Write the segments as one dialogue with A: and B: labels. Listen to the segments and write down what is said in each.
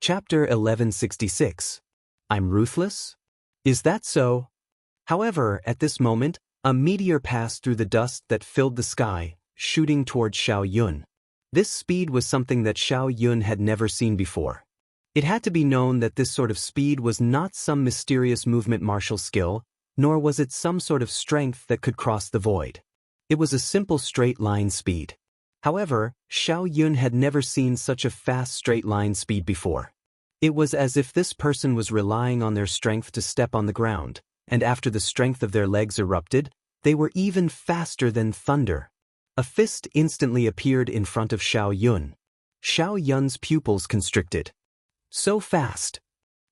A: Chapter 1166. I'm ruthless? Is that so? However, at this moment, a meteor passed through the dust that filled the sky, shooting toward Xiao Yun. This speed was something that Xiao Yun had never seen before. It had to be known that this sort of speed was not some mysterious movement martial skill, nor was it some sort of strength that could cross the void. It was a simple straight-line speed. However, Xiao Yun had never seen such a fast straight-line speed before. It was as if this person was relying on their strength to step on the ground, and after the strength of their legs erupted, they were even faster than thunder. A fist instantly appeared in front of Xiao Yun. Xiao Yun's pupils constricted. So fast!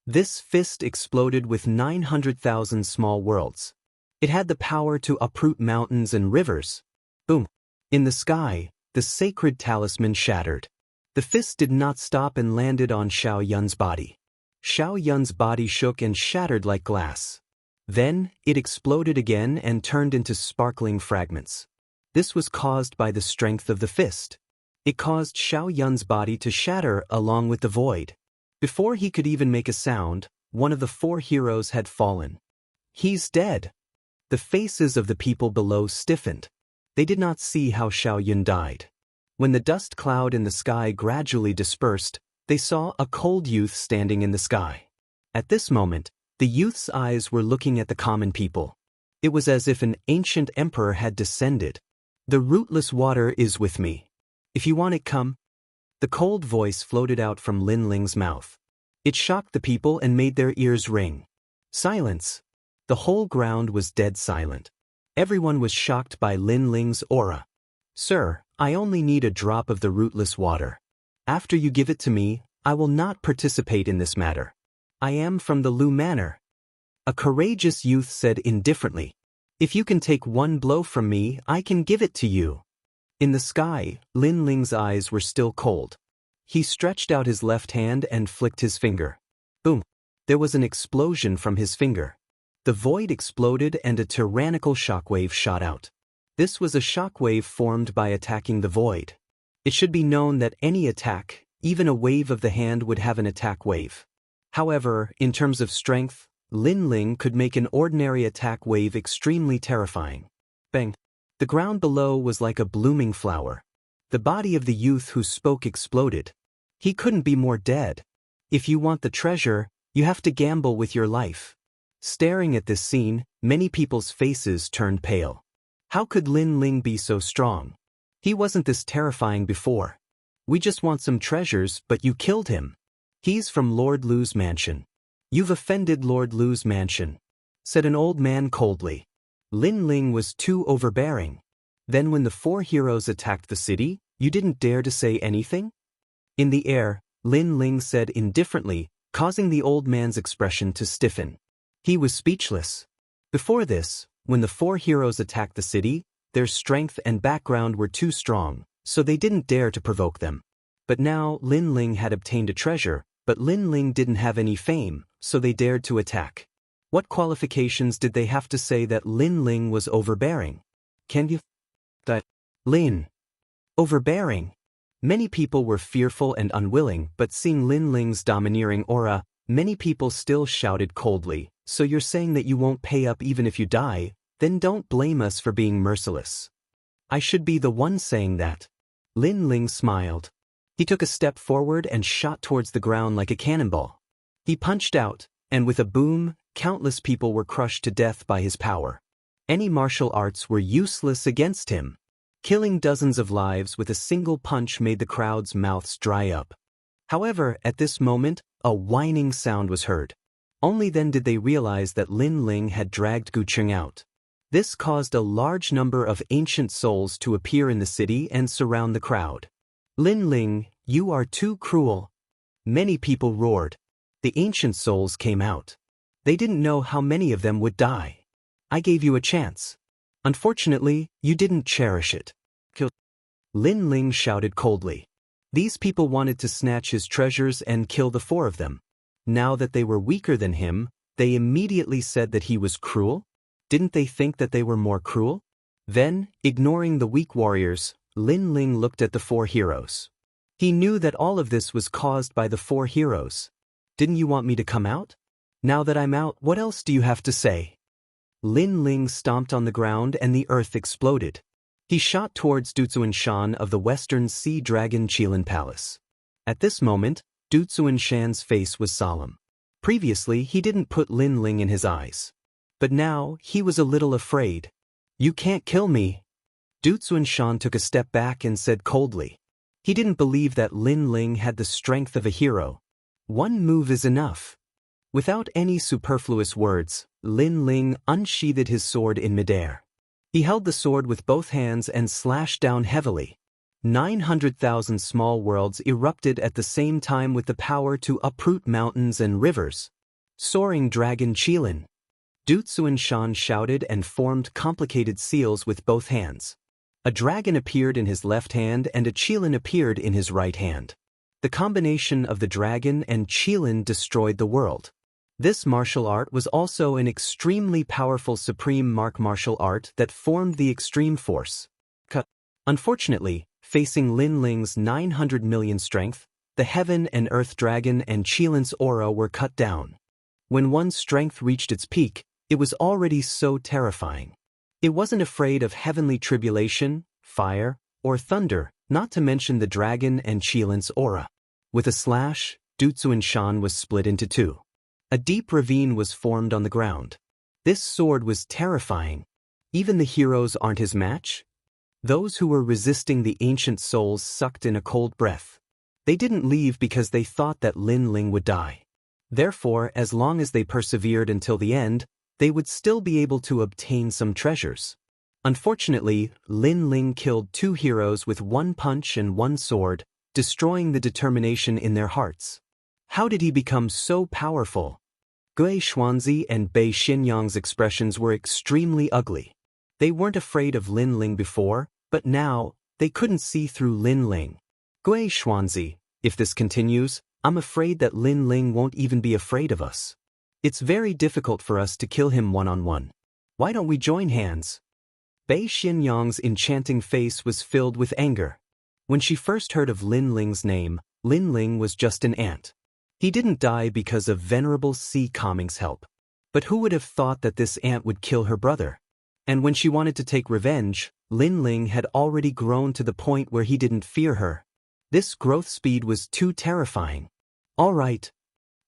A: This fist exploded with 900,000 small worlds. It had the power to uproot mountains and rivers. Boom! In the sky, the sacred talisman shattered. The fist did not stop and landed on Xiao Yun's body. Xiao Yun's body shook and shattered like glass. Then, it exploded again and turned into sparkling fragments. This was caused by the strength of the fist. It caused Xiao Yun's body to shatter along with the void. Before he could even make a sound, one of the four heroes had fallen. He's dead. The faces of the people below stiffened. They did not see how Xiao Yun died. When the dust cloud in the sky gradually dispersed, they saw a cold youth standing in the sky. At this moment, the youth's eyes were looking at the common people. It was as if an ancient emperor had descended. The rootless water is with me. If you want it, come. The cold voice floated out from Lin Ling's mouth. It shocked the people and made their ears ring. Silence. The whole ground was dead silent. Everyone was shocked by Lin Ling's aura. Sir, I only need a drop of the rootless water. After you give it to me, I will not participate in this matter. I am from the Lu Manor. A courageous youth said indifferently. If you can take one blow from me, I can give it to you. In the sky, Lin Ling's eyes were still cold. He stretched out his left hand and flicked his finger. Boom! There was an explosion from his finger. The void exploded and a tyrannical shockwave shot out. This was a shockwave formed by attacking the void. It should be known that any attack, even a wave of the hand, would have an attack wave. However, in terms of strength, Lin Ling could make an ordinary attack wave extremely terrifying. Bang! The ground below was like a blooming flower. The body of the youth who spoke exploded. He couldn't be more dead. If you want the treasure, you have to gamble with your life. Staring at this scene, many people's faces turned pale. How could Lin Ling be so strong? He wasn't this terrifying before. We just want some treasures, but you killed him. He's from Lord Lu's mansion. You've offended Lord Lu's mansion, said an old man coldly. Lin Ling was too overbearing. Then when the four heroes attacked the city, you didn't dare to say anything? In the air, Lin Ling said indifferently, causing the old man's expression to stiffen. He was speechless. Before this, when the four heroes attacked the city, their strength and background were too strong, so they didn't dare to provoke them. But now Lin Ling had obtained a treasure, but Lin Ling didn't have any fame, so they dared to attack. What qualifications did they have to say that Lin Ling was overbearing? Can you? That Lin. Overbearing. Many people were fearful and unwilling, but seeing Lin Ling's domineering aura, many people still shouted coldly, so you're saying that you won't pay up even if you die? Then don't blame us for being merciless. I should be the one saying that. Lin Ling smiled. He took a step forward and shot towards the ground like a cannonball. He punched out, and with a boom, countless people were crushed to death by his power. Any martial arts were useless against him. Killing dozens of lives with a single punch made the crowd's mouths dry up. However, at this moment, a whining sound was heard. Only then did they realize that Lin Ling had dragged Guqing out. This caused a large number of ancient souls to appear in the city and surround the crowd. Lin Ling, you are too cruel. Many people roared. The ancient souls came out. They didn't know how many of them would die. I gave you a chance. Unfortunately, you didn't cherish it. Kill. Lin Ling shouted coldly. These people wanted to snatch his treasures and kill the four of them. Now that they were weaker than him, they immediately said that he was cruel? Didn't they think that they were more cruel? Then, ignoring the weak warriors, Lin Ling looked at the four heroes. He knew that all of this was caused by the four heroes. Didn't you want me to come out? Now that I'm out, what else do you have to say? Lin Ling stomped on the ground and the earth exploded. He shot towards Duzuan Shan of the Western Sea Dragon Qilin Palace. At this moment, Duzuan Shan's face was solemn. Previously, he didn't put Lin Ling in his eyes. But now, he was a little afraid. You can't kill me. Duzuan Shan took a step back and said coldly. He didn't believe that Lin Ling had the strength of a hero. One move is enough. Without any superfluous words, Lin Ling unsheathed his sword in midair. He held the sword with both hands and slashed down heavily. 900,000 small worlds erupted at the same time with the power to uproot mountains and rivers. Soaring Dragon Qilin. Duzuan Shan shouted and formed complicated seals with both hands. A dragon appeared in his left hand and a Qilin appeared in his right hand. The combination of the dragon and Qilin destroyed the world. This martial art was also an extremely powerful supreme martial art that formed the extreme force. Unfortunately, facing Lin Ling's 900 million strength, the heaven and earth dragon and Qilin's aura were cut down. When one's strength reached its peak, it was already so terrifying. It wasn't afraid of heavenly tribulation, fire, or thunder, not to mention the dragon and Qilin's aura. With a slash, Duzuan Shan was split into two. A deep ravine was formed on the ground. This sword was terrifying. Even the heroes aren't his match? Those who were resisting the ancient souls sucked in a cold breath. They didn't leave because they thought that Lin Ling would die. Therefore, as long as they persevered until the end, they would still be able to obtain some treasures. Unfortunately, Lin Ling killed two heroes with one punch and one sword, destroying the determination in their hearts. How did he become so powerful? Gui Xuanzi and Bei Xinyang's expressions were extremely ugly. They weren't afraid of Lin Ling before, but now, they couldn't see through Lin Ling. Gui Xuanzi, if this continues, I'm afraid that Lin Ling won't even be afraid of us. It's very difficult for us to kill him one-on-one. Why don't we join hands? Bei Xinyang's enchanting face was filled with anger. When she first heard of Lin Ling's name, Lin Ling was just an ant. He didn't die because of Venerable Sea Calming's help. But who would have thought that this ant would kill her brother? And when she wanted to take revenge, Lin Ling had already grown to the point where he didn't fear her. This growth speed was too terrifying. All right.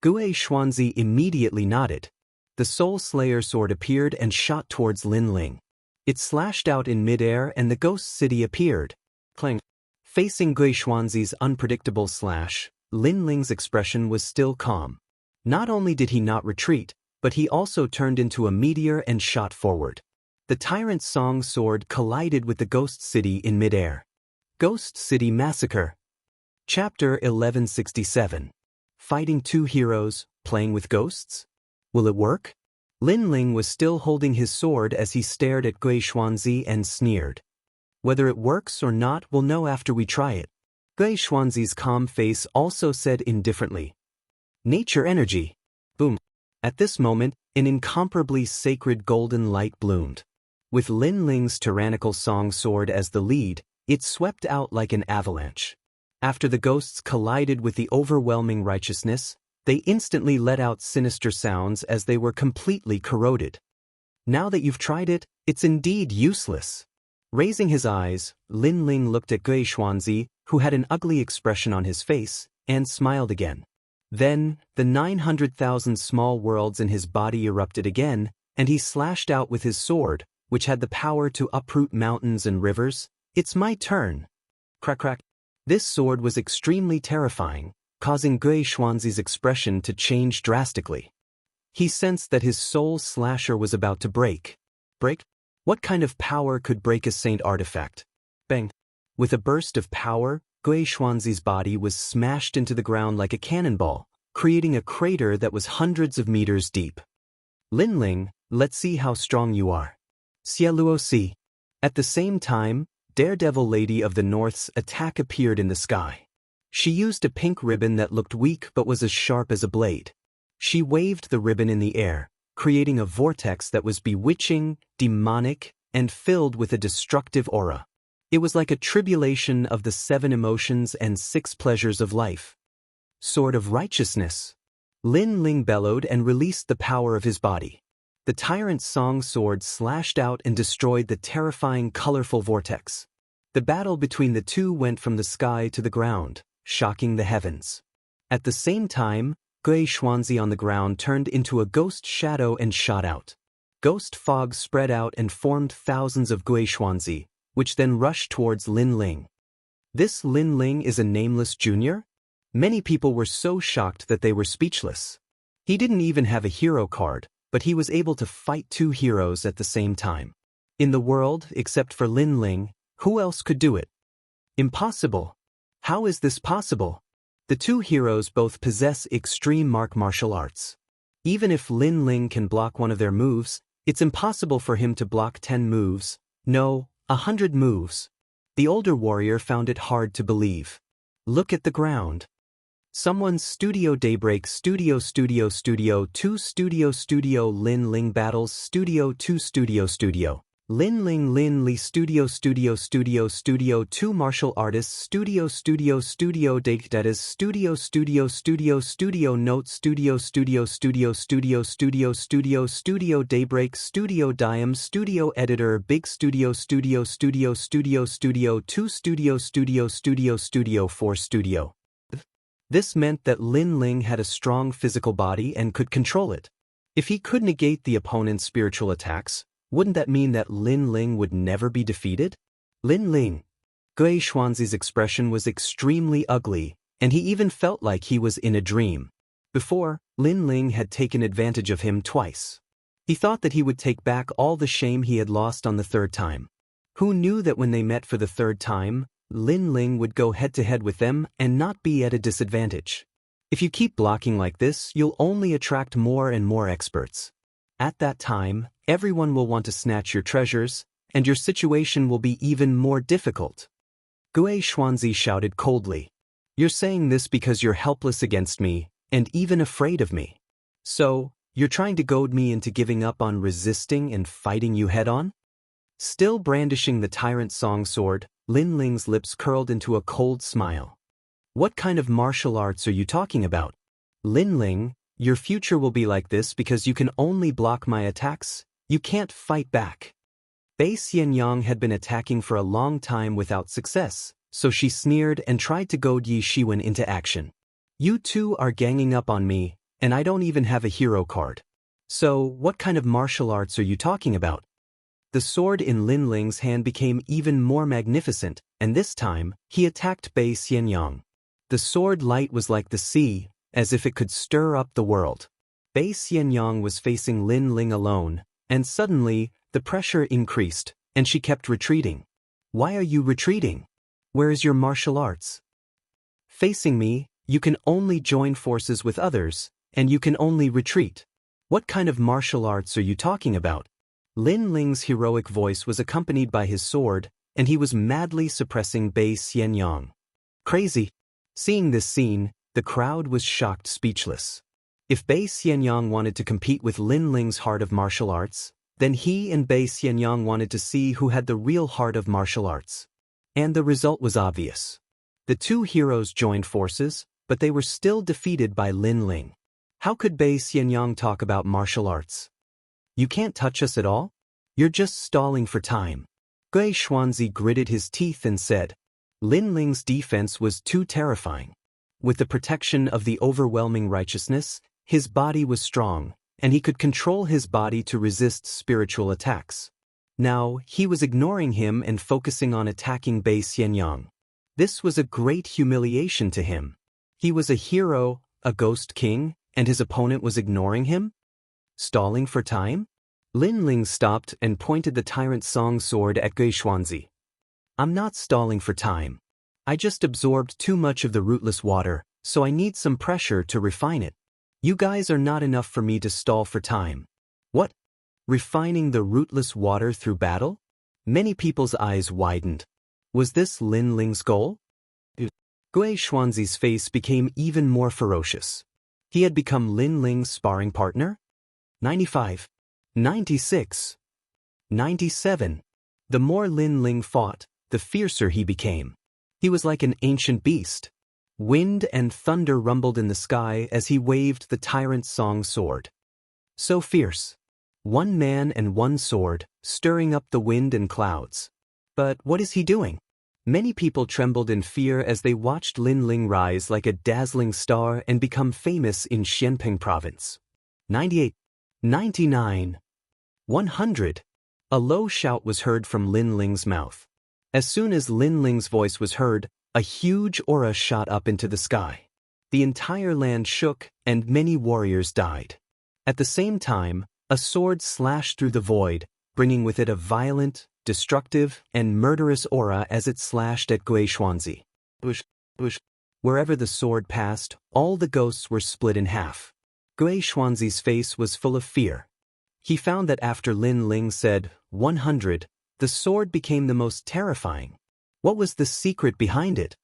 A: Gui Xuanzi immediately nodded. The Soul Slayer sword appeared and shot towards Lin Ling. It slashed out in midair and the ghost city appeared. Clang. Facing Gui Xuanzi's unpredictable slash, Lin Ling's expression was still calm. Not only did he not retreat, but he also turned into a meteor and shot forward. The Tyrant Song sword collided with the ghost city in midair. Ghost City Massacre. Chapter 1167. Fighting two heroes, playing with ghosts? Will it work? Lin Ling was still holding his sword as he stared at Gui Xuanzi and sneered. Whether it works or not, we'll know after we try it. Gui Xuanzi's calm face also said indifferently. Nature energy. Boom. At this moment, an incomparably sacred golden light bloomed. With Lin Ling's tyrannical song sword as the lead, it swept out like an avalanche. After the ghosts collided with the overwhelming righteousness, they instantly let out sinister sounds as they were completely corroded. Now that you've tried it, it's indeed useless. Raising his eyes, Lin Ling looked at Gui Xuanzi, who had an ugly expression on his face, and smiled again. Then, the 900,000 small worlds in his body erupted again, and he slashed out with his sword, which had the power to uproot mountains and rivers. It's my turn. Crack crack. This sword was extremely terrifying, causing Gui Xuanzi's expression to change drastically. He sensed that his soul slasher was about to break. Break? What kind of power could break a saint artifact? Bang! With a burst of power, Gui Xuanzi's body was smashed into the ground like a cannonball, creating a crater that was hundreds of meters deep. Lin Ling, let's see how strong you are. Xia Luo Si. At the same time, Daredevil Lady of the North's attack appeared in the sky. She used a pink ribbon that looked weak but was as sharp as a blade. She waved the ribbon in the air, creating a vortex that was bewitching, demonic, and filled with a destructive aura. It was like a tribulation of the 7 emotions and 6 pleasures of life. Sword of righteousness. Lin Ling bellowed and released the power of his body. The tyrant's song sword slashed out and destroyed the terrifying colorful vortex. The battle between the two went from the sky to the ground, shocking the heavens. At the same time, Gui Xuanzi on the ground turned into a ghost shadow and shot out. Ghost fog spread out and formed thousands of Gui Xuanzi, which then rushed towards Lin Ling. This Lin Ling is a nameless junior? Many people were so shocked that they were speechless. He didn't even have a hero card, but he was able to fight 2 heroes at the same time. In the world, except for Lin Ling, who else could do it? Impossible. How is this possible? The 2 heroes both possess extreme martial arts. Even if Lin Ling can block one of their moves, it's impossible for him to block 10 moves, no, 100 moves. The older warrior found it hard to believe. Look at the ground. Someone's Studio Daybreak Studio 2 Studio Lin Ling Battles Studio 2 Lin Ling Lin Li Studio 2 Martial Artists Studio Date that is Studio Notes Studio Daybreak Studio Dime Studio Editor Big Studio 2 Studio 4 Studio. This meant that Lin Ling had a strong physical body and could control it. If he could negate the opponent's spiritual attacks, wouldn't that mean that Lin Ling would never be defeated? Lin Ling. Gui Xuanzi's expression was extremely ugly, and he even felt like he was in a dream. Before, Lin Ling had taken advantage of him twice. He thought that he would take back all the shame he had lost on the 3rd time. Who knew that when they met for the 3rd time, Lin Ling would go head-to-head with them and not be at a disadvantage. If you keep blocking like this, you'll only attract more and more experts. At that time, everyone will want to snatch your treasures, and your situation will be even more difficult. Gui Xuanzi shouted coldly. You're saying this because you're helpless against me, and even afraid of me. So, you're trying to goad me into giving up on resisting and fighting you head-on? Still brandishing the tyrant song sword, Lin Ling's lips curled into a cold smile. What kind of martial arts are you talking about? Lin Ling, your future will be like this because you can only block my attacks, you can't fight back. Bei Xianyang had been attacking for a long time without success, so she sneered and tried to goad Yi Shiwen into action. You two are ganging up on me, and I don't even have a hero card. So, what kind of martial arts are you talking about? The sword in Lin Ling's hand became even more magnificent, and this time, he attacked Bei Xianyang. The sword light was like the sea, as if it could stir up the world. Bei Xianyang was facing Lin Ling alone, and suddenly, the pressure increased, and she kept retreating. Why are you retreating? Where is your martial arts? Facing me, you can only join forces with others, and you can only retreat. What kind of martial arts are you talking about? Lin Ling's heroic voice was accompanied by his sword, and he was madly suppressing Bei Xianyang. Crazy. Seeing this scene, the crowd was shocked speechless. If Bei Xianyang wanted to compete with Lin Ling's heart of martial arts, then he and Bei Xianyang wanted to see who had the real heart of martial arts. And the result was obvious. The 2 heroes joined forces, but they were still defeated by Lin Ling. How could Bei Xianyang talk about martial arts? You can't touch us at all? You're just stalling for time. Gui Xuanzi gritted his teeth and said, Lin Ling's defense was too terrifying. With the protection of the overwhelming righteousness, his body was strong, and he could control his body to resist spiritual attacks. Now, he was ignoring him and focusing on attacking Bei Xianyang. This was a great humiliation to him. He was a hero, a ghost king, and his opponent was ignoring him? Stalling for time? Lin Ling stopped and pointed the tyrant song sword at Gui Xuanzi. I'm not stalling for time. I just absorbed too much of the rootless water, so I need some pressure to refine it. You guys are not enough for me to stall for time. What? Refining the rootless water through battle? Many people's eyes widened. Was this Lin Ling's goal? Gui Xuanzi's face became even more ferocious. He had become Lin Ling's sparring partner? 95. 96. 97. The more Lin Ling fought, the fiercer he became. He was like an ancient beast. Wind and thunder rumbled in the sky as he waved the tyrant's song sword. So fierce. One man and one sword, stirring up the wind and clouds. But what is he doing? Many people trembled in fear as they watched Lin Ling rise like a dazzling star and become famous in Xianping province. 98. 99. 100. A low shout was heard from Lin Ling's mouth. As soon as Lin Ling's voice was heard, a huge aura shot up into the sky. The entire land shook, and many warriors died. At the same time, a sword slashed through the void, bringing with it a violent, destructive, and murderous aura as it slashed at Gui Xuanzi. Wherever the sword passed, all the ghosts were split in half. Gui Xuanzi's face was full of fear. He found that after Lin Ling said, 100, the sword became the most terrifying. What was the secret behind it?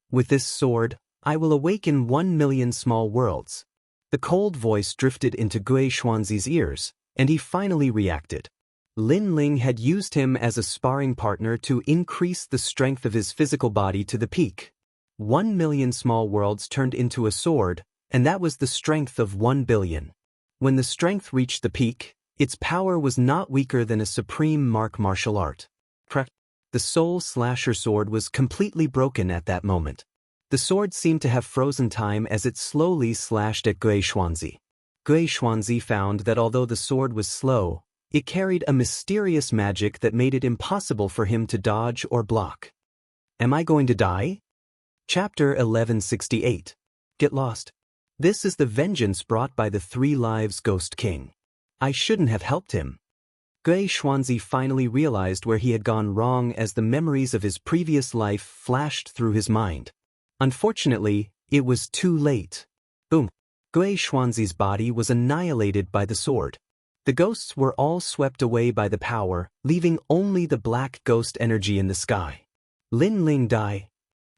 A: With this sword, I will awaken 1,000,000 small worlds. The cold voice drifted into Gui Xuanzi's ears, and he finally reacted. Lin Ling had used him as a sparring partner to increase the strength of his physical body to the peak. 1,000,000 small worlds turned into a sword, and that was the strength of 1,000,000,000. When the strength reached the peak, its power was not weaker than a supreme martial art. The Soul Slasher sword was completely broken at that moment. The sword seemed to have frozen time as it slowly slashed at Gui Xuanzi. Gui Xuanzi found that although the sword was slow, it carried a mysterious magic that made it impossible for him to dodge or block. Am I going to die? Chapter 1168. Get lost. This is the vengeance brought by the 3 Lives Ghost King. I shouldn't have helped him. Gui Xuanzi finally realized where he had gone wrong as the memories of his previous life flashed through his mind. Unfortunately, it was too late. Boom. Gui Xuanzi's body was annihilated by the sword. The ghosts were all swept away by the power, leaving only the black ghost energy in the sky. Lin Ling died.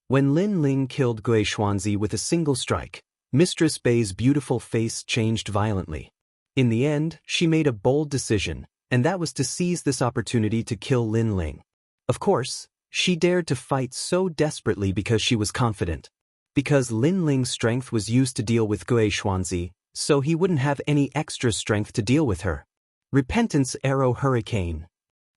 A: When Lin Ling killed Gui Xuanzi with a single strike, Mistress Bei's beautiful face changed violently. In the end, she made a bold decision, and that was to seize this opportunity to kill Lin Ling. Of course, she dared to fight so desperately because she was confident. Because Lin Ling's strength was used to deal with Gui Xuanzi, so he wouldn't have any extra strength to deal with her. Repentance Arrow Hurricane.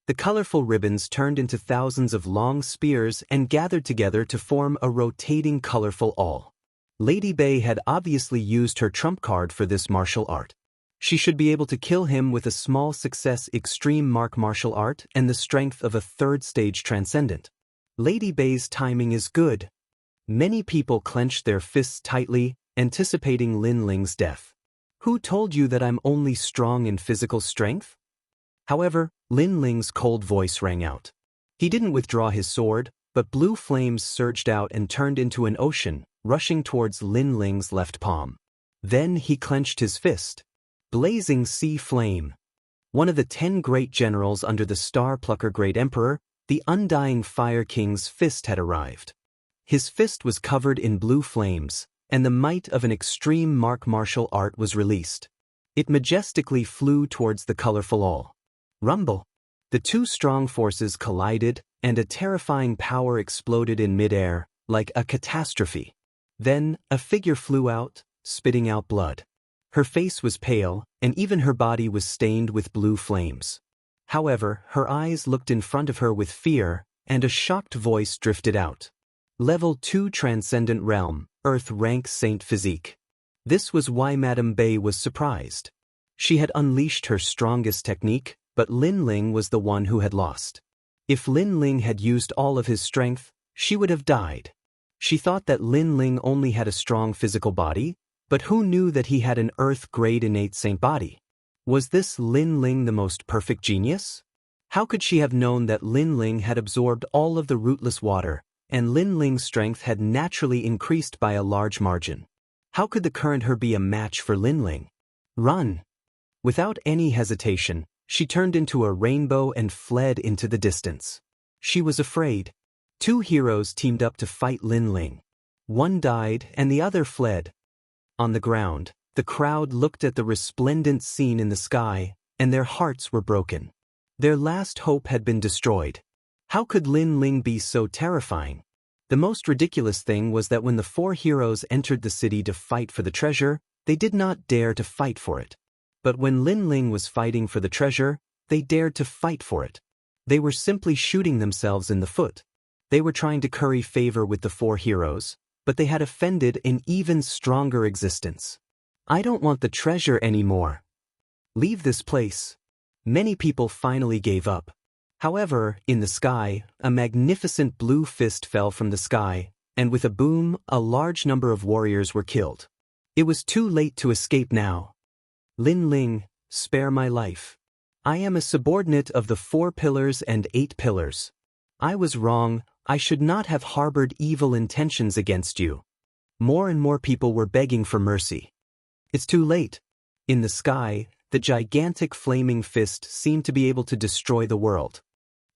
A: The colorful ribbons turned into thousands of long spears and gathered together to form a rotating colorful awl. Lady Bei had obviously used her trump card for this martial art. She should be able to kill him with a small success extreme martial art and the strength of a 3rd stage transcendent. Lady Bei's timing is good. Many people clenched their fists tightly, anticipating Lin Ling's death. Who told you that I'm only strong in physical strength? However, Lin Ling's cold voice rang out. He didn't withdraw his sword, but blue flames surged out and turned into an ocean, rushing towards Lin Ling's left palm. Then he clenched his fist. Blazing Sea Flame. One of the 10 great generals under the Star Plucker Great Emperor, the Undying Fire King's fist had arrived. His fist was covered in blue flames, and the might of an extreme martial art was released. It majestically flew towards the colorful awl. Rumble. The 2 strong forces collided, and a terrifying power exploded in midair, like a catastrophe. Then, a figure flew out, spitting out blood. Her face was pale, and even her body was stained with blue flames. However, her eyes looked in front of her with fear, and a shocked voice drifted out. Level 2 Transcendent Realm, Earth Rank Saint Physique. This was why Madame Bei was surprised. She had unleashed her strongest technique, but Lin Ling was the one who had lost. If Lin Ling had used all of his strength, she would have died. She thought that Lin Ling only had a strong physical body, but who knew that he had an Earth-grade innate saint body? Was this Lin Ling the most perfect genius? How could she have known that Lin Ling had absorbed all of the rootless water, and Lin Ling's strength had naturally increased by a large margin? How could the current her be a match for Lin Ling? Run! Without any hesitation, she turned into a rainbow and fled into the distance. She was afraid. 2 heroes teamed up to fight Lin Ling. One died and the other fled. On the ground, the crowd looked at the resplendent scene in the sky, and their hearts were broken. Their last hope had been destroyed. How could Lin Ling be so terrifying? The most ridiculous thing was that when the four heroes entered the city to fight for the treasure, they did not dare to fight for it. But when Lin Ling was fighting for the treasure, they dared to fight for it. They were simply shooting themselves in the foot. They were trying to curry favor with the four heroes, but they had offended an even stronger existence. I don't want the treasure anymore. Leave this place. Many people finally gave up. However, in the sky, a magnificent blue fist fell from the sky, and with a boom, a large number of warriors were killed. It was too late to escape now. Lin Ling, spare my life. I am a subordinate of the 4 pillars and 8 pillars. I was wrong, I should not have harbored evil intentions against you. More and more people were begging for mercy. It's too late. In the sky, the gigantic flaming fist seemed to be able to destroy the world.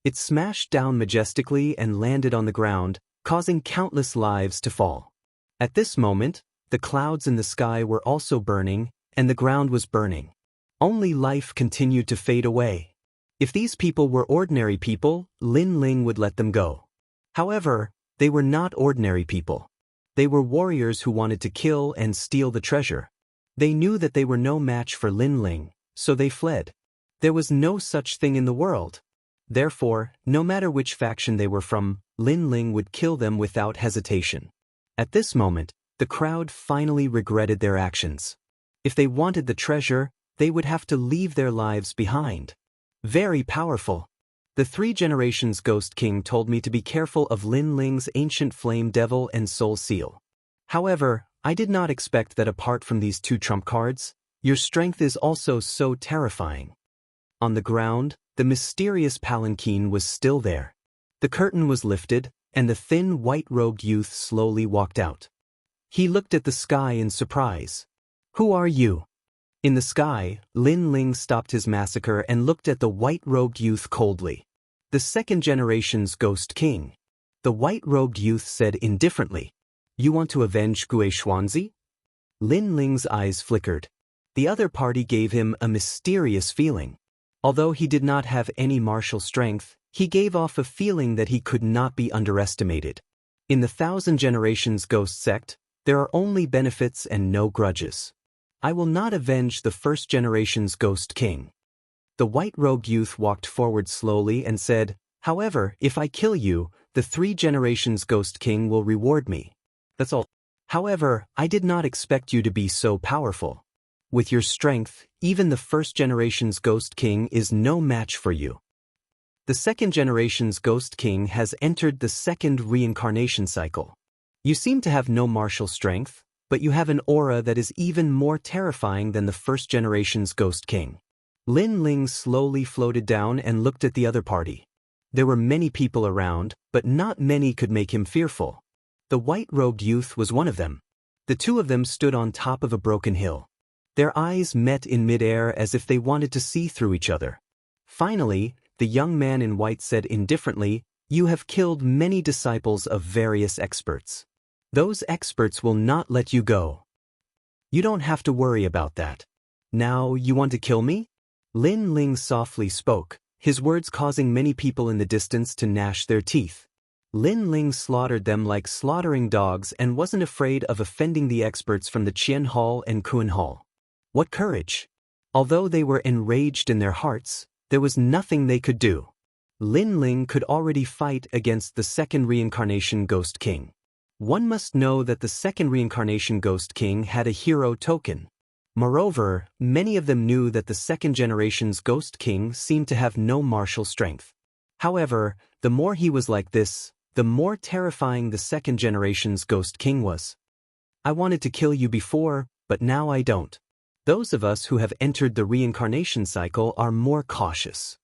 A: It smashed down majestically and landed on the ground, causing countless lives to fall. At this moment, the clouds in the sky were also burning, and the ground was burning. Only life continued to fade away. If these people were ordinary people, Lin Ling would let them go. However, they were not ordinary people. They were warriors who wanted to kill and steal the treasure. They knew that they were no match for Lin Ling, so they fled. There was no such thing in the world. Therefore, no matter which faction they were from, Lin Ling would kill them without hesitation. At this moment, the crowd finally regretted their actions. If they wanted the treasure, they would have to leave their lives behind. Very powerful. The 3 Generations Ghost King told me to be careful of Lin Ling's ancient flame devil and soul seal. However, I did not expect that apart from these 2 trump cards, your strength is also so terrifying. On the ground, the mysterious palanquin was still there. The curtain was lifted, and the thin white-robed youth slowly walked out. He looked at the sky in surprise. Who are you? In the sky, Lin Ling stopped his massacre and looked at the white-robed youth coldly. The 2nd Generation's Ghost King. The white-robed youth said indifferently, You want to avenge Gue Xuanzi? Lin Ling's eyes flickered. The other party gave him a mysterious feeling. Although he did not have any martial strength, he gave off a feeling that he could not be underestimated. In the 1000 Generations Ghost Sect, there are only benefits and no grudges. I will not avenge the 1st Generation's Ghost King. The white-robed youth walked forward slowly and said, However, if I kill you, the 3 Generations Ghost King will reward me. That's all. However, I did not expect you to be so powerful. With your strength, even the 1st Generation's Ghost King is no match for you. The 2nd Generation's Ghost King has entered the 2nd reincarnation cycle. You seem to have no martial strength, but you have an aura that is even more terrifying than the 1st Generation's Ghost King. Lin Ling slowly floated down and looked at the other party. There were many people around, but not many could make him fearful. The white-robed youth was one of them. The 2 of them stood on top of a broken hill. Their eyes met in midair as if they wanted to see through each other. Finally, the young man in white said indifferently, You have killed many disciples of various experts. Those experts will not let you go. You don't have to worry about that. Now you want to kill me? Lin Ling softly spoke, his words causing many people in the distance to gnash their teeth. Lin Ling slaughtered them like slaughtering dogs and wasn't afraid of offending the experts from the Qian Hall and Kuan Hall. What courage! Although they were enraged in their hearts, there was nothing they could do. Lin Ling could already fight against the 2nd Reincarnation Ghost King. One must know that the 2nd Reincarnation Ghost King had a hero token. Moreover, many of them knew that the 2nd Generation's Ghost King seemed to have no martial strength. However, the more he was like this, the more terrifying the 2nd Generation's Ghost King was. I wanted to kill you before, but now I don't. Those of us who have entered the reincarnation cycle are more cautious.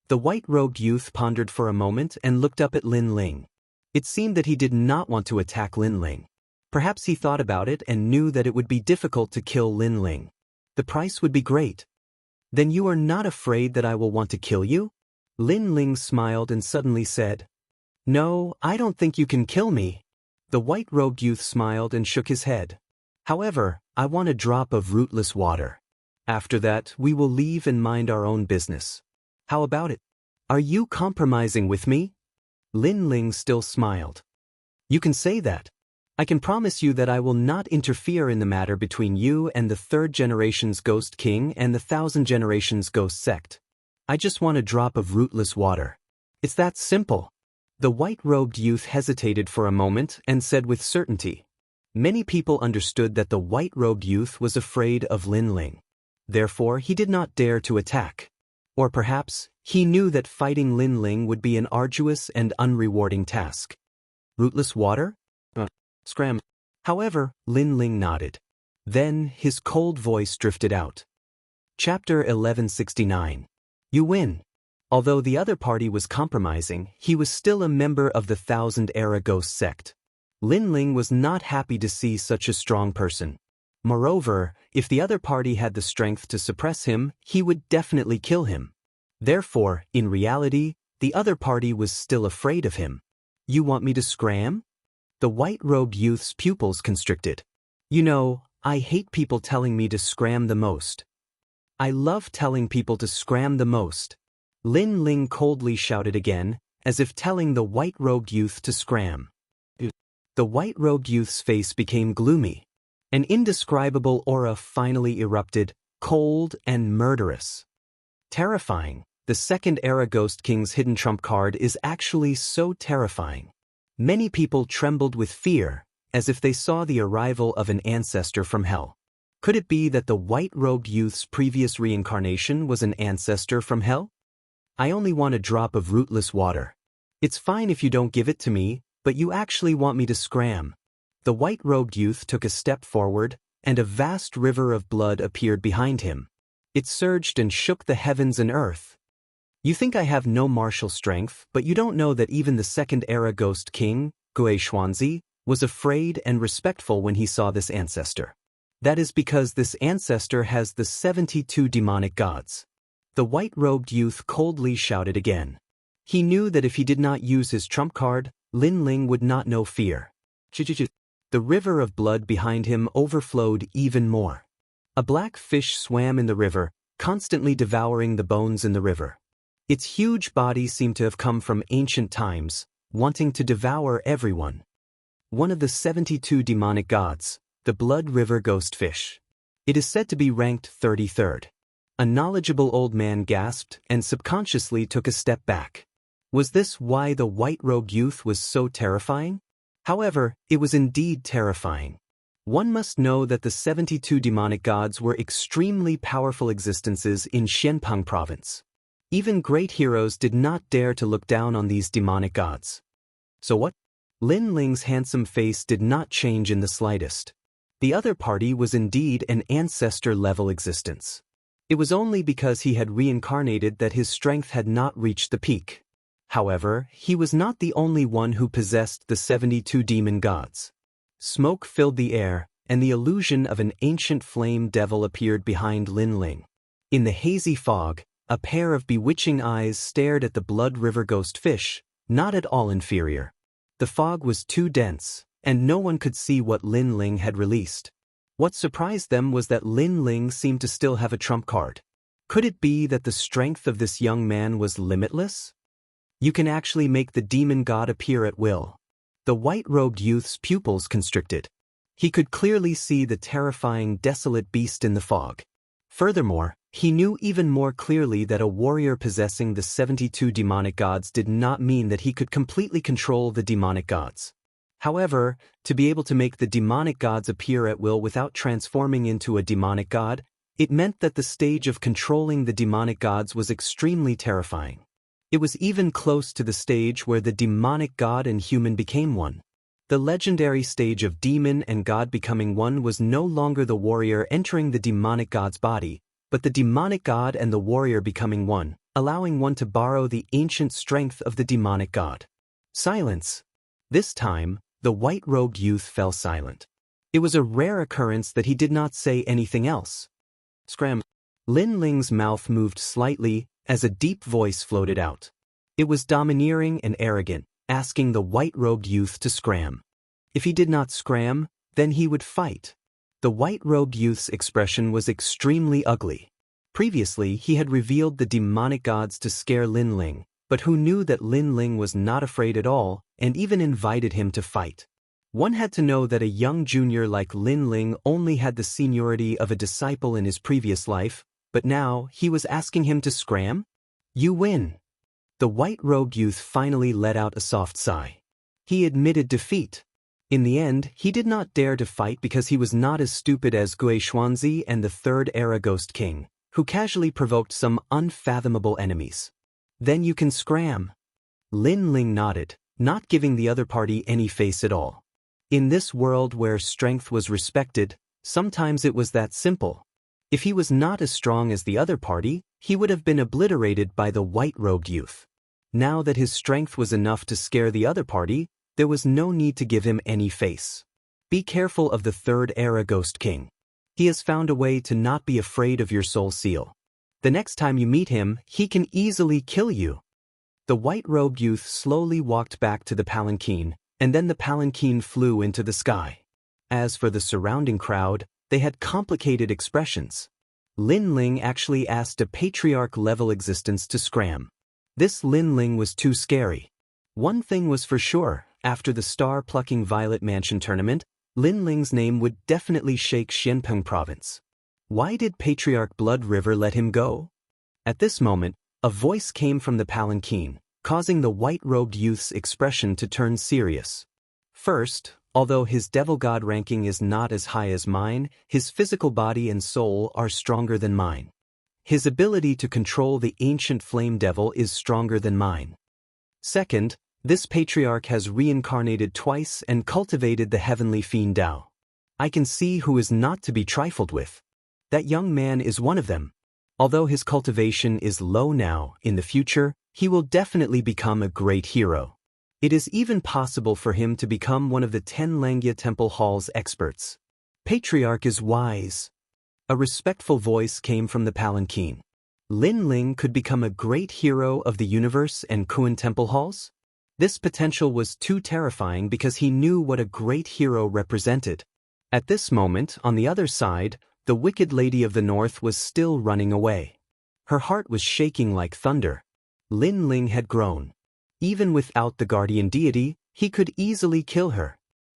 A: The white-robed youth pondered for a moment and looked up at Lin Ling. It seemed that he did not want to attack Lin Ling. Perhaps he thought about it and knew that it would be difficult to kill Lin Ling. The price would be great. Then you are not afraid that I will want to kill you? Lin Ling smiled and suddenly said, No, I don't think you can kill me. The white-robed youth smiled and shook his head. However, I want a drop of rootless water. After that, we will leave and mind our own business. How about it? Are you compromising with me? Lin Ling still smiled. You can say that. I can promise you that I will not interfere in the matter between you and the 3rd generation's Ghost King and the 1,000 generations Ghost Sect. I just want a drop of rootless water. It's that simple. The white-robed youth hesitated for a moment and said with certainty. Many people understood that the white-robed youth was afraid of Lin Ling. Therefore, he did not dare to attack. Or perhaps, he knew that fighting Lin Ling would be an arduous and unrewarding task. Rootless water? Scram. However, Lin Ling nodded. Then, his cold voice drifted out. Chapter 1169. You win. Although the other party was compromising, he was still a member of the 1000-era Ghost Sect. Lin Ling was not happy to see such a strong person. Moreover, if the other party had the strength to suppress him, he would definitely kill him. Therefore, in reality, the other party was still afraid of him. You want me to scram? The white-robed youth's pupils constricted. You know, I hate people telling me to scram the most. I love telling people to scram the most. Lin Ling coldly shouted again, as if telling the white-robed youth to scram. The white-robed youth's face became gloomy. An indescribable aura finally erupted, cold and murderous. Terrifying. The 2nd-era Ghost King's hidden trump card is actually so terrifying. Many people trembled with fear, as if they saw the arrival of an ancestor from hell. Could it be that the white-robed youth's previous reincarnation was an ancestor from hell? I only want a drop of rootless water. It's fine if you don't give it to me, but you actually want me to scram. The white-robed youth took a step forward, and a vast river of blood appeared behind him. It surged and shook the heavens and earth. You think I have no martial strength, but you don't know that even the 2nd-era Ghost King, Gui Xuanzi, was afraid and respectful when he saw this ancestor. That is because this ancestor has the 72 demonic gods. The white-robed youth coldly shouted again. He knew that if he did not use his trump card, Lin Ling would not know fear. The river of blood behind him overflowed even more. A black fish swam in the river, constantly devouring the bones in the river. Its huge body seemed to have come from ancient times, wanting to devour everyone. One of the 72 demonic gods, the Blood River Ghost Fish. It is said to be ranked 33rd. A knowledgeable old man gasped and subconsciously took a step back. Was this why the white-robed youth was so terrifying? However, it was indeed terrifying. One must know that the 72 demonic gods were extremely powerful existences in Xianpeng province. Even great heroes did not dare to look down on these demonic gods. So what? Lin Ling's handsome face did not change in the slightest. The other party was indeed an ancestor-level existence. It was only because he had reincarnated that his strength had not reached the peak. However, he was not the only one who possessed the 72 demon gods. Smoke filled the air, and the illusion of an ancient flame devil appeared behind Lin Ling. In the hazy fog, a pair of bewitching eyes stared at the Blood River Ghost Fish, not at all inferior. The fog was too dense, and no one could see what Lin Ling had released. What surprised them was that Lin Ling seemed to still have a trump card. Could it be that the strength of this young man was limitless? You can actually make the demon god appear at will. The white-robed youth's pupils constricted. He could clearly see the terrifying, desolate beast in the fog. Furthermore, he knew even more clearly that a warrior possessing the 72 demonic gods did not mean that he could completely control the demonic gods. However, to be able to make the demonic gods appear at will without transforming into a demonic god, it meant that the stage of controlling the demonic gods was extremely terrifying. It was even close to the stage where the demonic god and human became one. The legendary stage of demon and god becoming one was no longer the warrior entering the demonic god's body, but the demonic god and the warrior becoming one, allowing one to borrow the ancient strength of the demonic god. Silence. This time, the white-robed youth fell silent. It was a rare occurrence that he did not say anything else. Scram. Lin Ling's mouth moved slightly as a deep voice floated out. It was domineering and arrogant, asking the white-robed youth to scram. If he did not scram, then he would fight. The white-robed youth's expression was extremely ugly. Previously, he had revealed the demonic gods to scare Lin Ling, but who knew that Lin Ling was not afraid at all and even invited him to fight. One had to know that a young junior like Lin Ling only had the seniority of a disciple in his previous life, but now he was asking him to scram? You win. The white-robed youth finally let out a soft sigh. He admitted defeat. In the end, he did not dare to fight because he was not as stupid as Gui Xuanzi and the Third Era Ghost King, who casually provoked some unfathomable enemies. Then you can scram. Lin Ling nodded, not giving the other party any face at all. In this world where strength was respected, sometimes it was that simple. If he was not as strong as the other party, he would have been obliterated by the white-robed youth. Now that his strength was enough to scare the other party, there was no need to give him any face. Be careful of the Third Era Ghost King. He has found a way to not be afraid of your soul seal. The next time you meet him, he can easily kill you. The white-robed youth slowly walked back to the palanquin, and then the palanquin flew into the sky. As for the surrounding crowd, they had complicated expressions. Lin Ling actually asked a patriarch-level existence to scram. This Lin Ling was too scary. One thing was for sure, after the star-plucking Violet Mansion tournament, Lin Ling's name would definitely shake Xianpeng province. Why did Patriarch Blood River let him go? At this moment, a voice came from the palanquin, causing the white-robed youth's expression to turn serious. First, although his devil god ranking is not as high as mine, his physical body and soul are stronger than mine. His ability to control the ancient flame devil is stronger than mine. Second, this patriarch has reincarnated twice and cultivated the heavenly fiend Dao. I can see who is not to be trifled with. That young man is one of them. Although his cultivation is low now, in the future, he will definitely become a great hero. It is even possible for him to become one of the 10 Langya Temple Hall's experts. Patriarch is wise. A respectful voice came from the palanquin. Lin Ling could become a great hero of the universe and Kuan Temple Halls? This potential was too terrifying because he knew what a great hero represented. At this moment, on the other side, the Wicked Lady of the North was still running away. Her heart was shaking like thunder. Lin Ling had grown. Even without the guardian deity, he could easily kill her.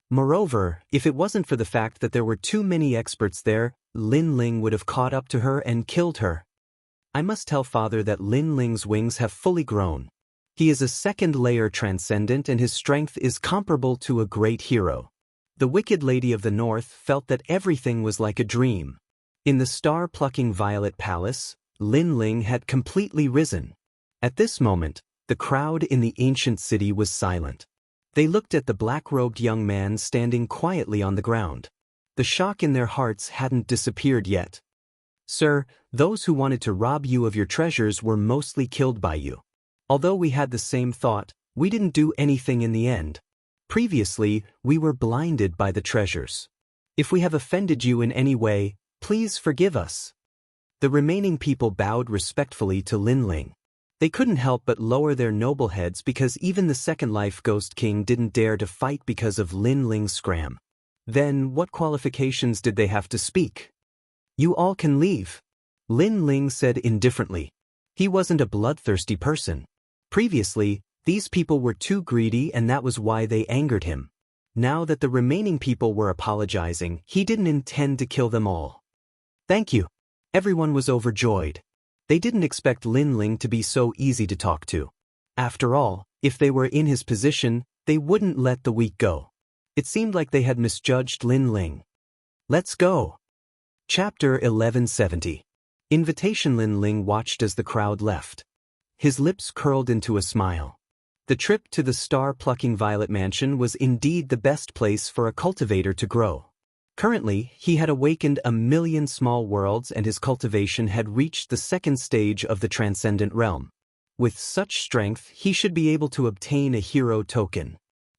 A: Moreover, if it wasn't for the fact that there were too many experts there, Lin Ling would have caught up to her and killed her. I must tell father that Lin Ling's wings have fully grown. He is a second-layer transcendent and his strength is comparable to a great hero. The Wicked Lady of the North felt that everything was like a dream. In the star-plucking Violet Palace, Lin Ling had completely risen. At this moment, the crowd in the ancient city was silent. They looked at the black-robed young man standing quietly on the ground. The shock in their hearts hadn't disappeared yet. Sir, those who wanted to rob you of your treasures were mostly killed by you. Although we had the same thought, we didn't do anything in the end. Previously, we were blinded by the treasures. If we have offended you in any way, please forgive us. The remaining people bowed respectfully to Lin Ling. They couldn't help but lower their noble heads because even the Second Life Ghost King didn't dare to fight because of Lin Ling's scram. Then what qualifications did they have to speak? You all can leave. Lin Ling said indifferently. He wasn't a bloodthirsty person. Previously, these people were too greedy and that was why they angered him. Now that the remaining people were apologizing, he didn't intend to kill them all. Thank you. Everyone was overjoyed. They didn't expect Lin Ling to be so easy to talk to. After all, if they were in his position, they wouldn't let the weak go. It seemed like they had misjudged Lin Ling. Let's go. Chapter 1170. Invitation. Lin Ling watched as the crowd left. His lips curled into a smile. The trip to the star-plucking Violet Mansion was indeed the best place for a cultivator to grow. Currently, he had awakened 1,000,000 small worlds and his cultivation had reached the second stage of the transcendent realm. With such strength, he should be able to obtain a hero token.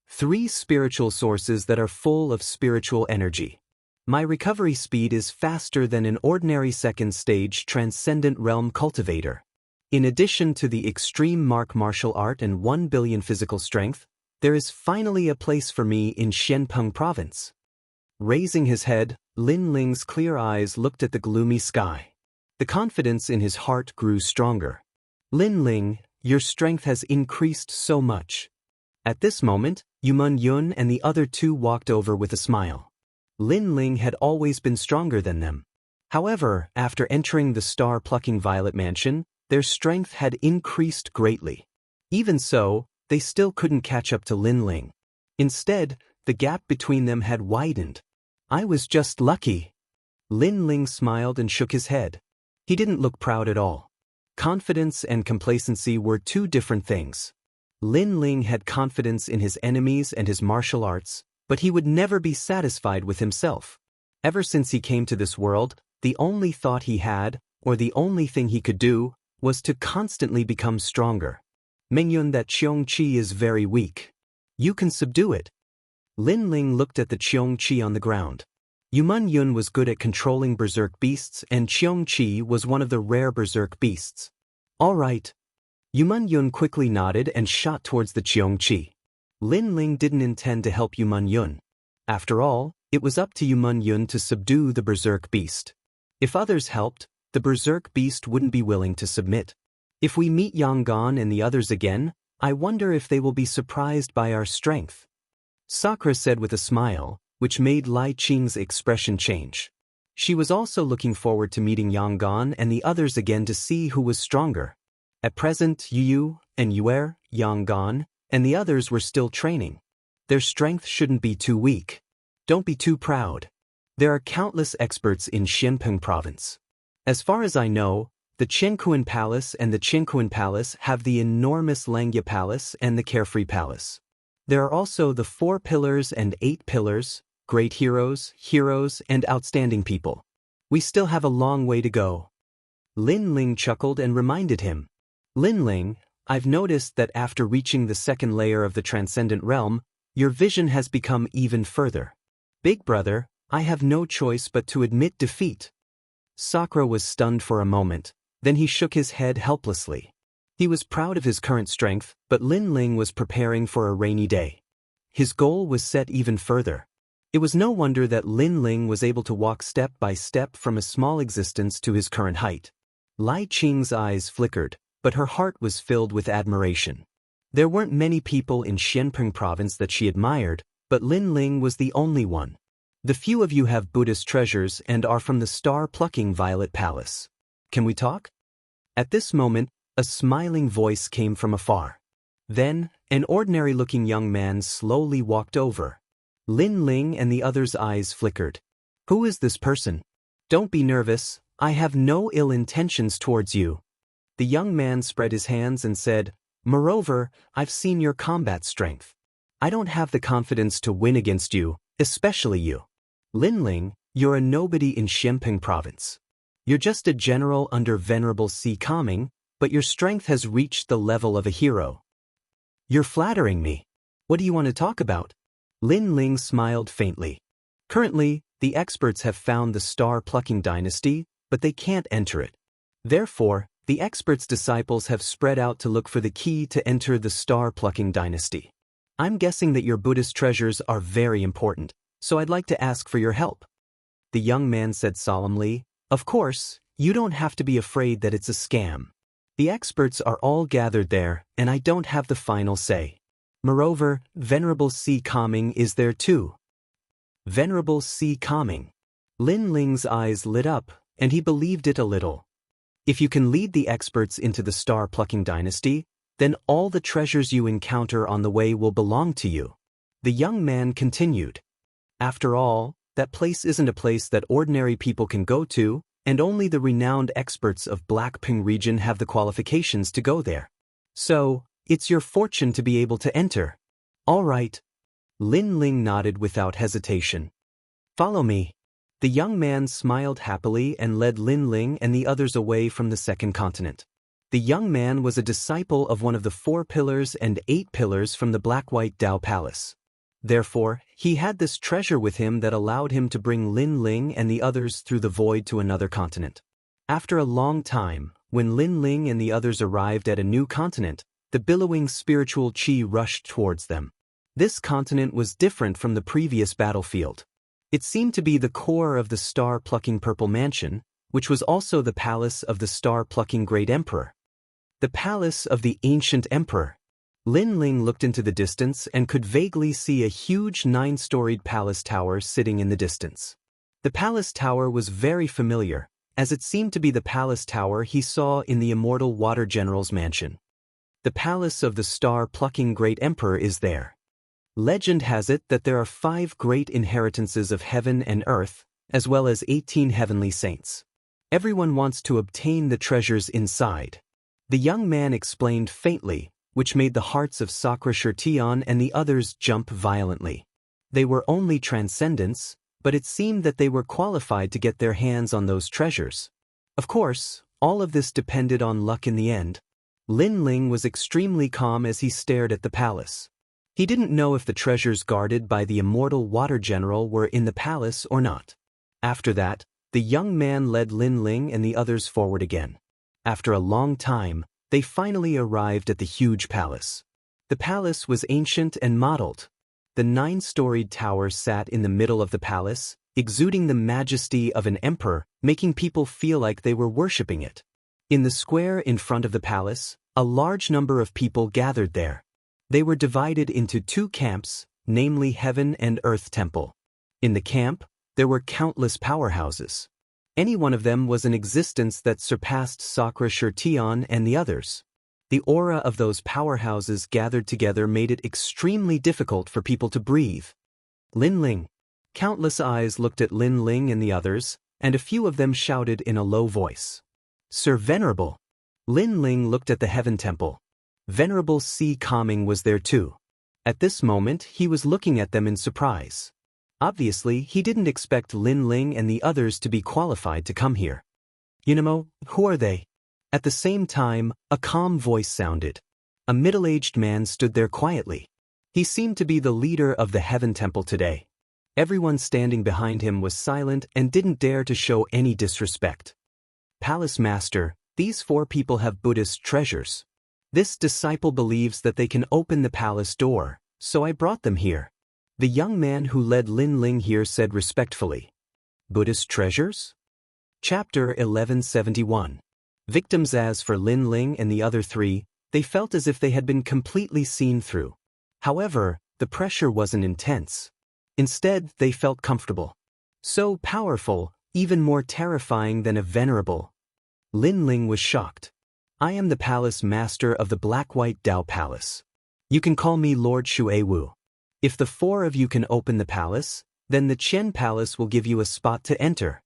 A: 3 spiritual sources that are full of spiritual energy. My recovery speed is faster than an ordinary second-stage transcendent realm cultivator. In addition to the extreme martial art and 1 billion physical strength, there is finally a place for me in Xianpeng province. Raising his head, Lin Ling's clear eyes looked at the gloomy sky. The confidence in his heart grew stronger. Lin Ling, your strength has increased so much. At this moment, Yun and the other two walked over with a smile. Lin Ling had always been stronger than them. However, after entering the star-plucking violet mansion, their strength had increased greatly. Even so, they still couldn't catch up to Lin Ling. Instead, the gap between them had widened. I was just lucky. Lin Ling smiled and shook his head. He didn't look proud at all. Confidence and complacency were two different things. Lin Ling had confidence in his enemies and his martial arts, but he would never be satisfied with himself. Ever since he came to this world, the only thought he had, or the only thing he could do, was to constantly become stronger. Mengyun, that Qiong Qi is very weak. You can subdue it. Lin Ling looked at the Qiong Qi on the ground. Yun was good at controlling berserk beasts and Qiong Qi was one of the rare berserk beasts. All right. Yun quickly nodded and shot towards the Qiong Qi. Lin Ling didn't intend to help Yun. After all, it was up to Yun to subdue the berserk beast. If others helped, the berserk beast wouldn't be willing to submit. If we meet Yanggan and the others again, I wonder if they will be surprised by our strength. Sakura said with a smile, which made Lai Qing's expression change. She was also looking forward to meeting Yanggan and the others again to see who was stronger. At present, Yu and Yuer, Yanggan, and the others were still training. Their strength shouldn't be too weak. Don't be too proud. There are countless experts in Xianpeng province. As far as I know, the Qianquan Palace and the Qinquan Palace have the enormous Langya Palace and the Carefree Palace. There are also the 4 pillars and 8 pillars, great heroes, and outstanding people. We still have a long way to go. Lin Ling chuckled and reminded him. Lin Ling, I've noticed that after reaching the second layer of the transcendent realm, your vision has become even further. Big brother, I have no choice but to admit defeat. Sakura was stunned for a moment, then he shook his head helplessly. He was proud of his current strength, but Lin Ling was preparing for a rainy day. His goal was set even further. It was no wonder that Lin Ling was able to walk step by step from a small existence to his current height. Lai Qing's eyes flickered, but her heart was filled with admiration. There weren't many people in Xianpeng province that she admired, but Lin Ling was the only one. The few of you have Buddhist treasures and are from the star-plucking Violet Palace. Can we talk? At this moment, a smiling voice came from afar. Then, an ordinary-looking young man slowly walked over. Lin Ling and the others' eyes flickered. Who is this person? Don't be nervous, I have no ill intentions towards you. The young man spread his hands and said, Moreover, I've seen your combat strength. I don't have the confidence to win against you, especially you. Lin Ling, you're a nobody in Xianpeng province. You're just a general under Venerable Si Kaming, but your strength has reached the level of a hero. You're flattering me. What do you want to talk about? Lin Ling smiled faintly. Currently, the experts have found the star-plucking dynasty, but they can't enter it. Therefore, the experts' disciples have spread out to look for the key to enter the star-plucking dynasty. I'm guessing that your Buddhist treasures are very important, so I'd like to ask for your help. The young man said solemnly, Of course, you don't have to be afraid that it's a scam. The experts are all gathered there, and I don't have the final say. Moreover, Venerable Si Kaming is there too. Venerable Si Kaming. Lin Ling's eyes lit up, and he believed it a little. If you can lead the experts into the star-plucking dynasty, then all the treasures you encounter on the way will belong to you. The young man continued. After all, that place isn't a place that ordinary people can go to, and only the renowned experts of Blackping region have the qualifications to go there. So, it's your fortune to be able to enter. All right. Lin Ling nodded without hesitation. Follow me. The young man smiled happily and led Lin Ling and the others away from the second continent. The young man was a disciple of one of the 4 pillars and 8 pillars from the Black-White Dao Palace. Therefore, he had this treasure with him that allowed him to bring Lin Ling and the others through the void to another continent. After a long time, when Lin Ling and the others arrived at a new continent, the billowing spiritual qi rushed towards them. This continent was different from the previous battlefield. It seemed to be the core of the star-plucking Purple Mansion, which was also the palace of the star-plucking Great Emperor. The palace of the ancient emperor. Lin Ling looked into the distance and could vaguely see a huge 9-storied palace tower sitting in the distance. The palace tower was very familiar, as it seemed to be the palace tower he saw in the Immortal Water General's mansion. The palace of the star-plucking great emperor is there. Legend has it that there are 5 great inheritances of heaven and earth, as well as 18 heavenly saints. Everyone wants to obtain the treasures inside. The young man explained faintly, which made the hearts of Sakura Shirtion and the others jump violently. They were only transcendents, but it seemed that they were qualified to get their hands on those treasures. Of course, all of this depended on luck in the end. Lin Ling was extremely calm as he stared at the palace. He didn't know if the treasures guarded by the Immortal Water General were in the palace or not. After that, the young man led Lin Ling and the others forward again. After a long time, they finally arrived at the huge palace. The palace was ancient and modeled. The 9-storied tower sat in the middle of the palace, exuding the majesty of an emperor, making people feel like they were worshipping it. In the square in front of the palace, a large number of people gathered there. They were divided into 2 camps, namely Heaven and Earth Temple. In the camp, there were countless powerhouses. Any one of them was an existence that surpassed Sakura Shirtion and the others. The aura of those powerhouses gathered together made it extremely difficult for people to breathe. Lin Ling. Countless eyes looked at Lin Ling and the others, and a few of them shouted in a low voice. Sir Venerable. Lin Ling looked at the Heaven Temple. Venerable Si Kaming was there too. At this moment, he was looking at them in surprise. Obviously, he didn't expect Lin Ling and the others to be qualified to come here. Yunamo, who are they? At the same time, a calm voice sounded. A middle-aged man stood there quietly. He seemed to be the leader of the Heaven Temple today. Everyone standing behind him was silent and didn't dare to show any disrespect. Palace Master, these 4 people have Buddhist treasures. This disciple believes that they can open the palace door, so I brought them here. The young man who led Lin Ling here said respectfully. Buddhist treasures? Chapter 1171. Victims. As for Lin Ling and the other 3, they felt as if they had been completely seen through. However, the pressure wasn't intense. Instead, they felt comfortable. So powerful, even more terrifying than a venerable. Lin Ling was shocked. I am the palace master of the Black-White Dao Palace. You can call me Lord Shui Wu. If the 4 of you can open the palace, then the Qian Palace will give you a spot to enter.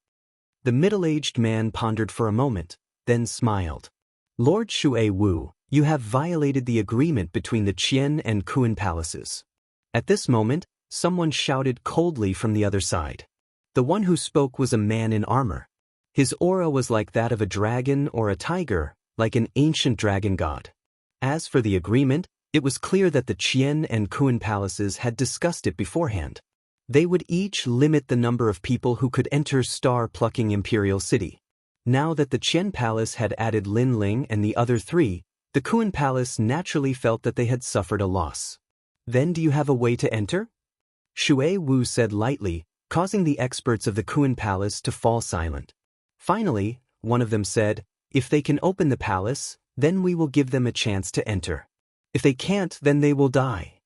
A: The middle-aged man pondered for a moment, then smiled. Lord Shui Wu, you have violated the agreement between the Qian and Kuan palaces. At this moment, someone shouted coldly from the other side. The one who spoke was a man in armor. His aura was like that of a dragon or a tiger, like an ancient dragon god. As for the agreement, it was clear that the Qian and Kuan palaces had discussed it beforehand. They would each limit the number of people who could enter star-plucking Imperial City. Now that the Qian Palace had added Lin Ling and the other 3, the Kuan Palace naturally felt that they had suffered a loss. Then do you have a way to enter? Shui Wu said lightly, causing the experts of the Kuan Palace to fall silent. Finally, one of them said, if they can open the palace, then we will give them a chance to enter. If they can't, then they will die.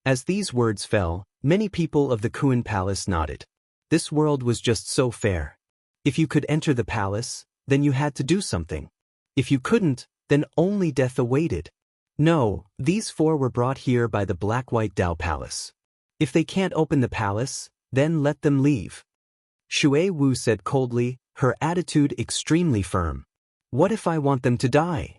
A: As these words fell, many people of the Kuan Palace nodded. This world was just so fair. If you could enter the palace, then you had to do something. If you couldn't, then only death awaited. No, these 4 were brought here by the Black-White Dao Palace. If they can't open the palace, then let them leave. Shui Wu said coldly, her attitude extremely firm. What if I want them to die?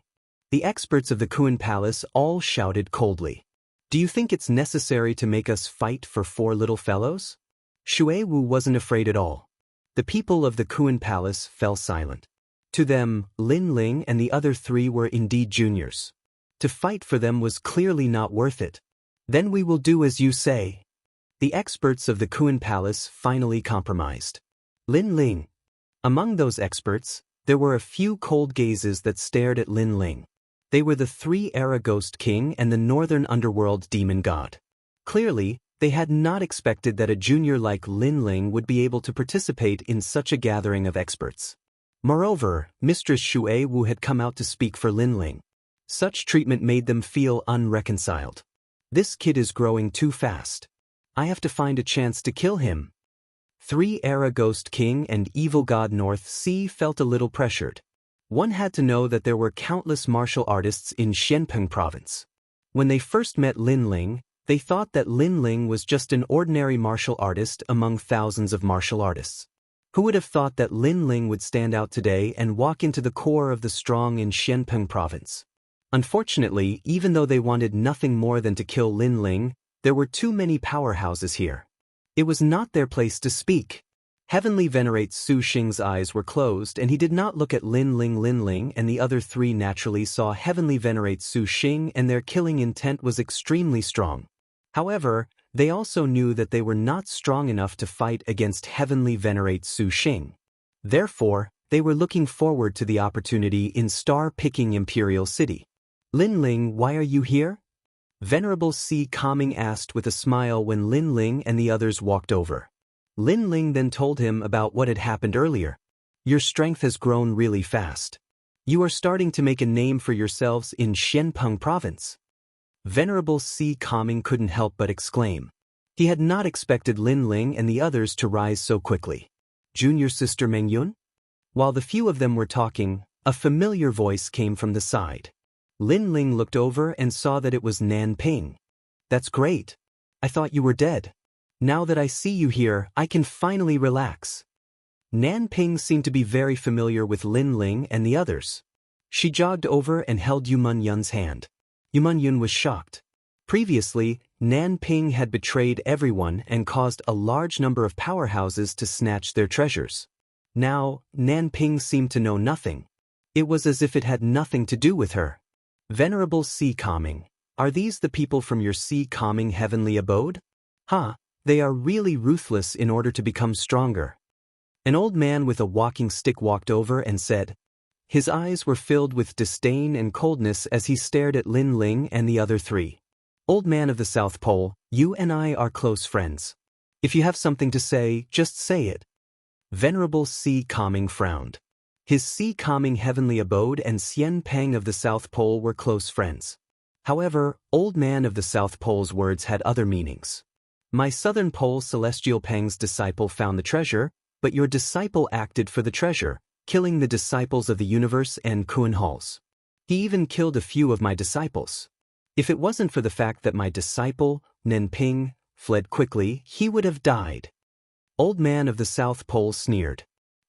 A: The experts of the Kuan Palace all shouted coldly. Do you think it's necessary to make us fight for 4 little fellows? Shui Wu wasn't afraid at all. The people of the Kuan Palace fell silent. To them, Lin Ling and the other 3 were indeed juniors. To fight for them was clearly not worth it. Then we will do as you say. The experts of the Kuan Palace finally compromised. Lin Ling. Among those experts, there were a few cold gazes that stared at Lin Ling. They were the 3-era Ghost King and the Northern Underworld Demon God. Clearly, they had not expected that a junior like Lin Ling would be able to participate in such a gathering of experts. Moreover, Mistress Shui Wu had come out to speak for Lin Ling. Such treatment made them feel unreconciled. This kid is growing too fast. I have to find a chance to kill him. 3-era Ghost King and Evil God North Sea felt a little pressured. One had to know that there were countless martial artists in Xianpeng province. When they first met Lin Ling, they thought that Lin Ling was just an ordinary martial artist among thousands of martial artists. Who would have thought that Lin Ling would stand out today and walk into the core of the strong in Xianpeng province? Unfortunately, even though they wanted nothing more than to kill Lin Ling, there were too many powerhouses here. It was not their place to speak. Heavenly Venerate Su Xing's eyes were closed and he did not look at Lin Ling, and the other three naturally saw Heavenly Venerate Su Xing and their killing intent was extremely strong. However, they also knew that they were not strong enough to fight against Heavenly Venerate Su Xing. Therefore, they were looking forward to the opportunity in star-picking Imperial City. Lin Ling, why are you here? Venerable Si Kaming asked with a smile when Lin Ling and the others walked over. Lin Ling then told him about what had happened earlier. Your strength has grown really fast. You are starting to make a name for yourselves in Xianpeng province. Venerable Si Kaming couldn't help but exclaim. He had not expected Lin Ling and the others to rise so quickly. Junior sister Meng Yun? While the few of them were talking, a familiar voice came from the side. Lin Ling looked over and saw that it was Nan Ping. That's great. I thought you were dead. Now that I see you here, I can finally relax. Nan Ping seemed to be very familiar with Lin Ling and the others. She jogged over and held Yumun Yun's hand. Yumun Yun was shocked. Previously, Nan Ping had betrayed everyone and caused a large number of powerhouses to snatch their treasures. Now, Nan Ping seemed to know nothing. It was as if it had nothing to do with her. Venerable Si Kaming, are these the people from your Si Kaming heavenly abode? They are really ruthless in order to become stronger. An old man with a walking stick walked over and said. His eyes were filled with disdain and coldness as he stared at Lin Ling and the other three. Old man of the South Pole, you and I are close friends. If you have something to say, just say it. Venerable Si Kaming frowned. His Si Kaming heavenly abode and Xianpeng of the South Pole were close friends. However, old man of the South Pole's words had other meanings. My Southern Pole Celestial Peng's disciple found the treasure, but your disciple acted for the treasure, killing the disciples of the universe and Kuan Halls. He even killed a few of my disciples. If it wasn't for the fact that my disciple, Nan Ping, fled quickly, he would have died. Old man of the South Pole sneered.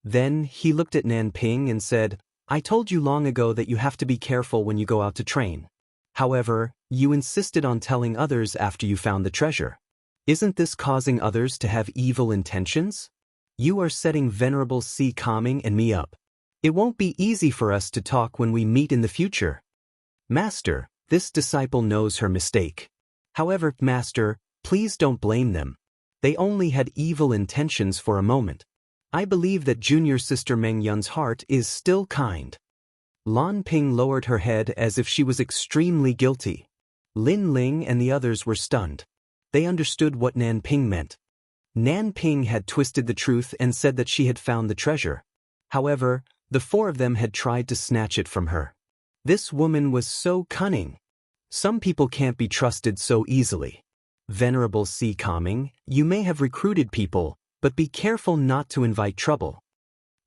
A: Then he looked at Nan Ping and said, I told you long ago that you have to be careful when you go out to train. However, you insisted on telling others after you found the treasure. Isn't this causing others to have evil intentions? You are setting Venerable Si Kaming and me up. It won't be easy for us to talk when we meet in the future. Master, this disciple knows her mistake. However, Master, please don't blame them. They only had evil intentions for a moment. I believe that junior sister Meng Yun's heart is still kind. Lan Ping lowered her head as if she was extremely guilty. Lin Ling and the others were stunned. They understood what Nan Ping meant. Nan Ping had twisted the truth and said that she had found the treasure. However, the four of them had tried to snatch it from her. This woman was so cunning. Some people can't be trusted so easily. Venerable Si Kaming, you may have recruited people, but be careful not to invite trouble.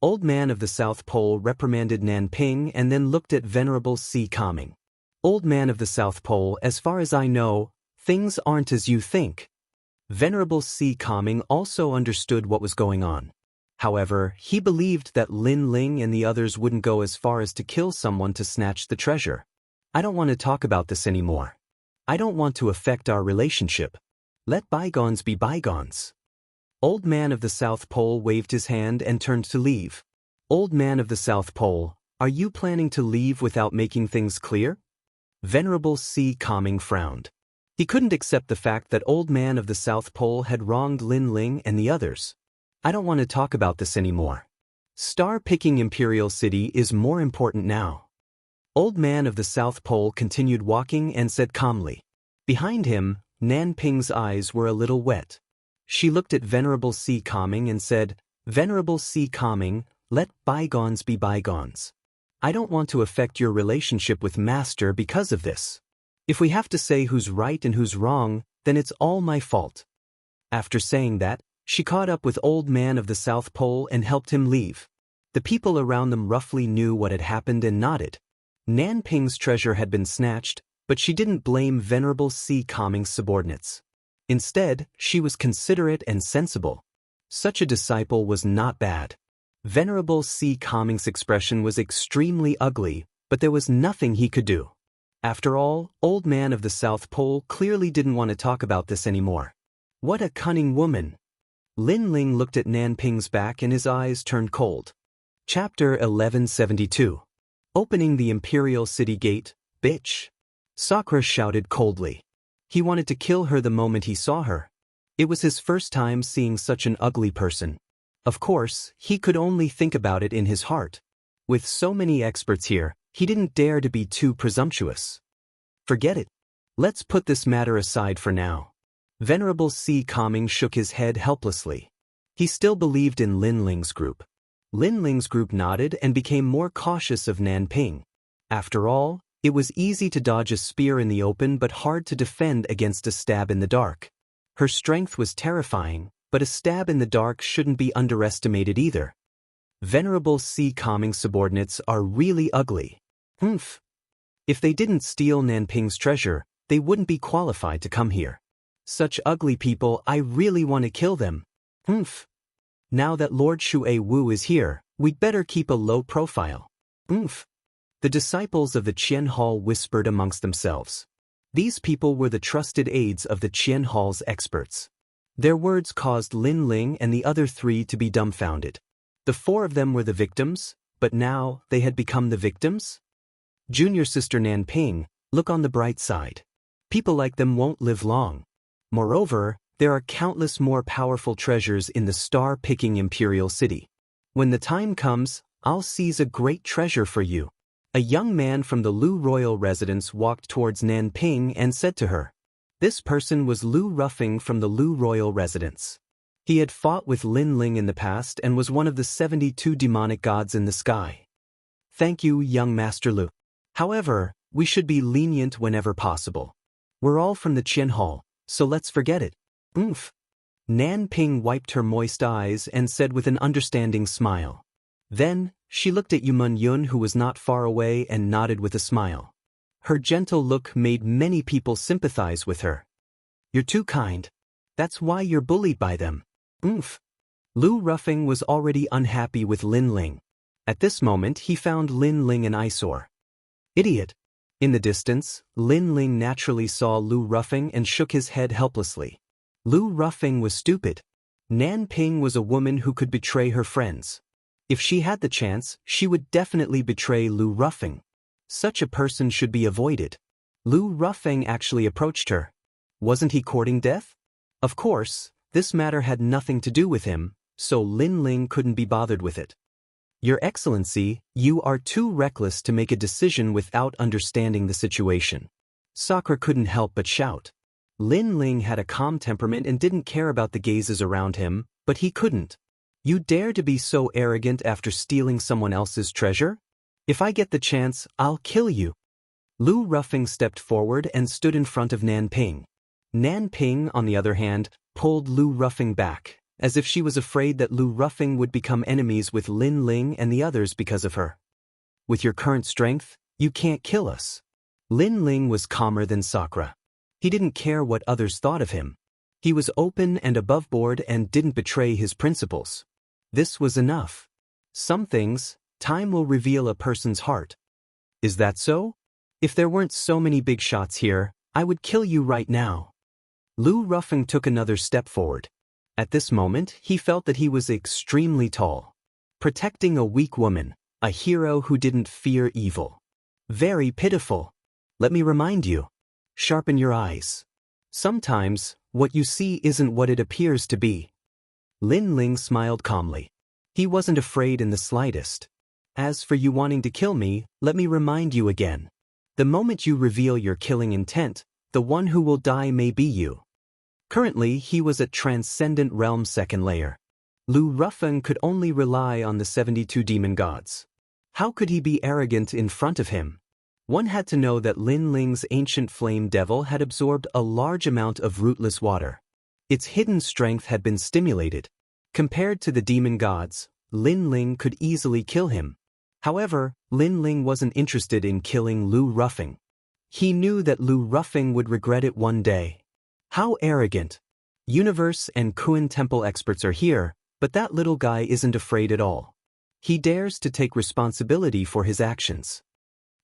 A: Old man of the South Pole reprimanded Nan Ping and then looked at Venerable Si Kaming. Old man of the South Pole, as far as I know, things aren't as you think. Venerable Si Kaming also understood what was going on. However, he believed that Lin Ling and the others wouldn't go as far as to kill someone to snatch the treasure. I don't want to talk about this anymore. I don't want to affect our relationship. Let bygones be bygones. Old man of the South Pole waved his hand and turned to leave. Old man of the South Pole, are you planning to leave without making things clear? Venerable Si Kaming frowned. He couldn't accept the fact that old man of the South Pole had wronged Lin Ling and the others. I don't want to talk about this anymore. Star-picking Imperial City is more important now. Old man of the South Pole continued walking and said calmly. Behind him, Nan Ping's eyes were a little wet. She looked at Venerable Si Kaming and said, Venerable Si Kaming, let bygones be bygones. I don't want to affect your relationship with Master because of this. If we have to say who's right and who's wrong, then it's all my fault." After saying that, she caught up with Old Man of the South Pole and helped him leave. The people around them roughly knew what had happened and nodded. Nanping's treasure had been snatched, but she didn't blame Venerable C. Kangming's subordinates. Instead, she was considerate and sensible. Such a disciple was not bad. Venerable C. Kangming's expression was extremely ugly, but there was nothing he could do. After all, Old Man of the South Pole clearly didn't want to talk about this anymore. What a cunning woman! Lin Ling looked at Nanping's back and his eyes turned cold. Chapter 1172. Opening the Imperial City Gate, bitch! Sakura shouted coldly. He wanted to kill her the moment he saw her. It was his first time seeing such an ugly person. Of course, he could only think about it in his heart. With so many experts here, he didn't dare to be too presumptuous. Forget it. Let's put this matter aside for now. Venerable C. Kangming shook his head helplessly. He still believed in Lin Ling's group. Lin Ling's group nodded and became more cautious of Nanping. After all, it was easy to dodge a spear in the open but hard to defend against a stab in the dark. Her strength was terrifying, but a stab in the dark shouldn't be underestimated either. Venerable C. Kangming's subordinates are really ugly. Humph. If they didn't steal Nanping's treasure, they wouldn't be qualified to come here. Such ugly people, I really want to kill them. Humph. Now that Lord Shui Wu is here, we'd better keep a low profile. Humph. The disciples of the Qian Hall whispered amongst themselves. These people were the trusted aides of the Qian Hall's experts. Their words caused Lin Ling and the other three to be dumbfounded. The four of them were the victims, but now they had become the victims? Junior sister Nanping, look on the bright side. People like them won't live long. Moreover, there are countless more powerful treasures in the star-picking Imperial City. When the time comes, I'll seize a great treasure for you. A young man from the Lu royal residence walked towards Nanping and said to her. This person was Lu Ruffing from the Lu royal residence. He had fought with Lin Ling in the past and was one of the 72 demonic gods in the sky. Thank you, young Master Lu. However, we should be lenient whenever possible. We're all from the Qian Hall, so let's forget it. Oomph. Nanping wiped her moist eyes and said with an understanding smile. Then, she looked at Yumun Yun who was not far away and nodded with a smile. Her gentle look made many people sympathize with her. You're too kind. That's why you're bullied by them. Oomph. Lu Ruffing was already unhappy with Lin Ling. At this moment he found Lin Ling an eyesore. Idiot. In the distance, Lin Ling naturally saw Lu Ruffing and shook his head helplessly. Lu Ruffing was stupid. Nanping was a woman who could betray her friends. If she had the chance, she would definitely betray Lu Ruffing. Such a person should be avoided. Lu Ruffing actually approached her. Wasn't he courting death? Of course, this matter had nothing to do with him, so Lin Ling couldn't be bothered with it. Your Excellency, you are too reckless to make a decision without understanding the situation. Sakura couldn't help but shout. Lin Ling had a calm temperament and didn't care about the gazes around him, but he couldn't. You dare to be so arrogant after stealing someone else's treasure? If I get the chance, I'll kill you. Lu Ruffing stepped forward and stood in front of Nanping. Nanping, on the other hand, pulled Lu Ruffing back, as if she was afraid that Lu Ruffing would become enemies with Lin Ling and the others because of her. With your current strength, you can't kill us. Lin Ling was calmer than Sakura. He didn't care what others thought of him. He was open and above board and didn't betray his principles. This was enough. Some things, time will reveal a person's heart. Is that so? If there weren't so many big shots here, I would kill you right now. Lu Ruffing took another step forward. At this moment, he felt that he was extremely tall. Protecting a weak woman, a hero who didn't fear evil. Very pitiful. Let me remind you. Sharpen your eyes. Sometimes, what you see isn't what it appears to be. Lin Ling smiled calmly. He wasn't afraid in the slightest. As for you wanting to kill me, let me remind you again. The moment you reveal your killing intent, the one who will die may be you. Currently, he was at Transcendent Realm 2nd layer. Lu Ruffing could only rely on the 72 demon gods. How could he be arrogant in front of him? One had to know that Lin Ling's ancient flame devil had absorbed a large amount of rootless water. Its hidden strength had been stimulated. Compared to the demon gods, Lin Ling could easily kill him. However, Lin Ling wasn't interested in killing Lu Ruffing. He knew that Lu Ruffing would regret it one day. How arrogant! Universe and Kuan Temple experts are here, but that little guy isn't afraid at all. He dares to take responsibility for his actions.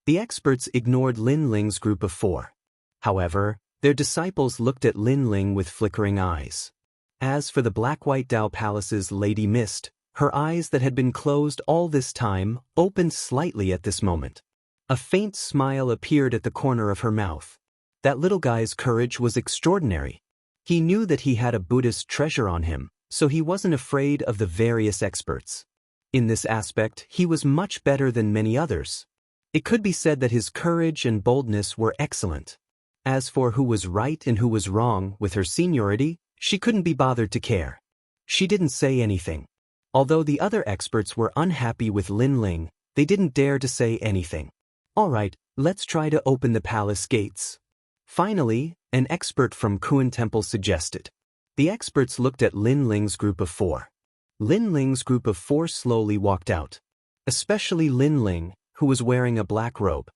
A: The experts ignored Lin Ling's group of 4. However, their disciples looked at Lin Ling with flickering eyes. As for the Black-White Dao Palace's Lady Mist, her eyes that had been closed all this time opened slightly at this moment. A faint smile appeared at the corner of her mouth. That little guy's courage was extraordinary. He knew that he had a Buddhist treasure on him, so he wasn't afraid of the various experts. In this aspect, he was much better than many others. It could be said that his courage and boldness were excellent. As for who was right and who was wrong with her seniority, she couldn't be bothered to care. She didn't say anything. Although the other experts were unhappy with Lin Ling, they didn't dare to say anything. All right, let's try to open the palace gates. Finally, an expert from Kuan Temple suggested. The experts looked at Lin Ling's group of 4. Lin Ling's group of 4 slowly walked out. Especially Lin Ling, who was wearing a black robe.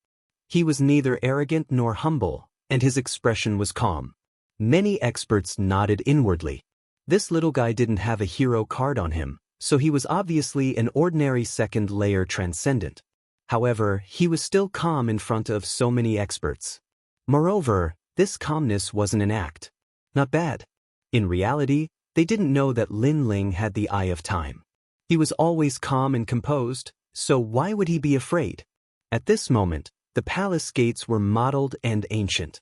A: He was neither arrogant nor humble, and his expression was calm. Many experts nodded inwardly. This little guy didn't have a hero card on him, so he was obviously an ordinary second-layer transcendent. However, he was still calm in front of so many experts. Moreover, this calmness wasn't an act. Not bad. In reality, they didn't know that Lin Ling had the eye of time. He was always calm and composed, so why would he be afraid? At this moment, the palace gates were mottled and ancient.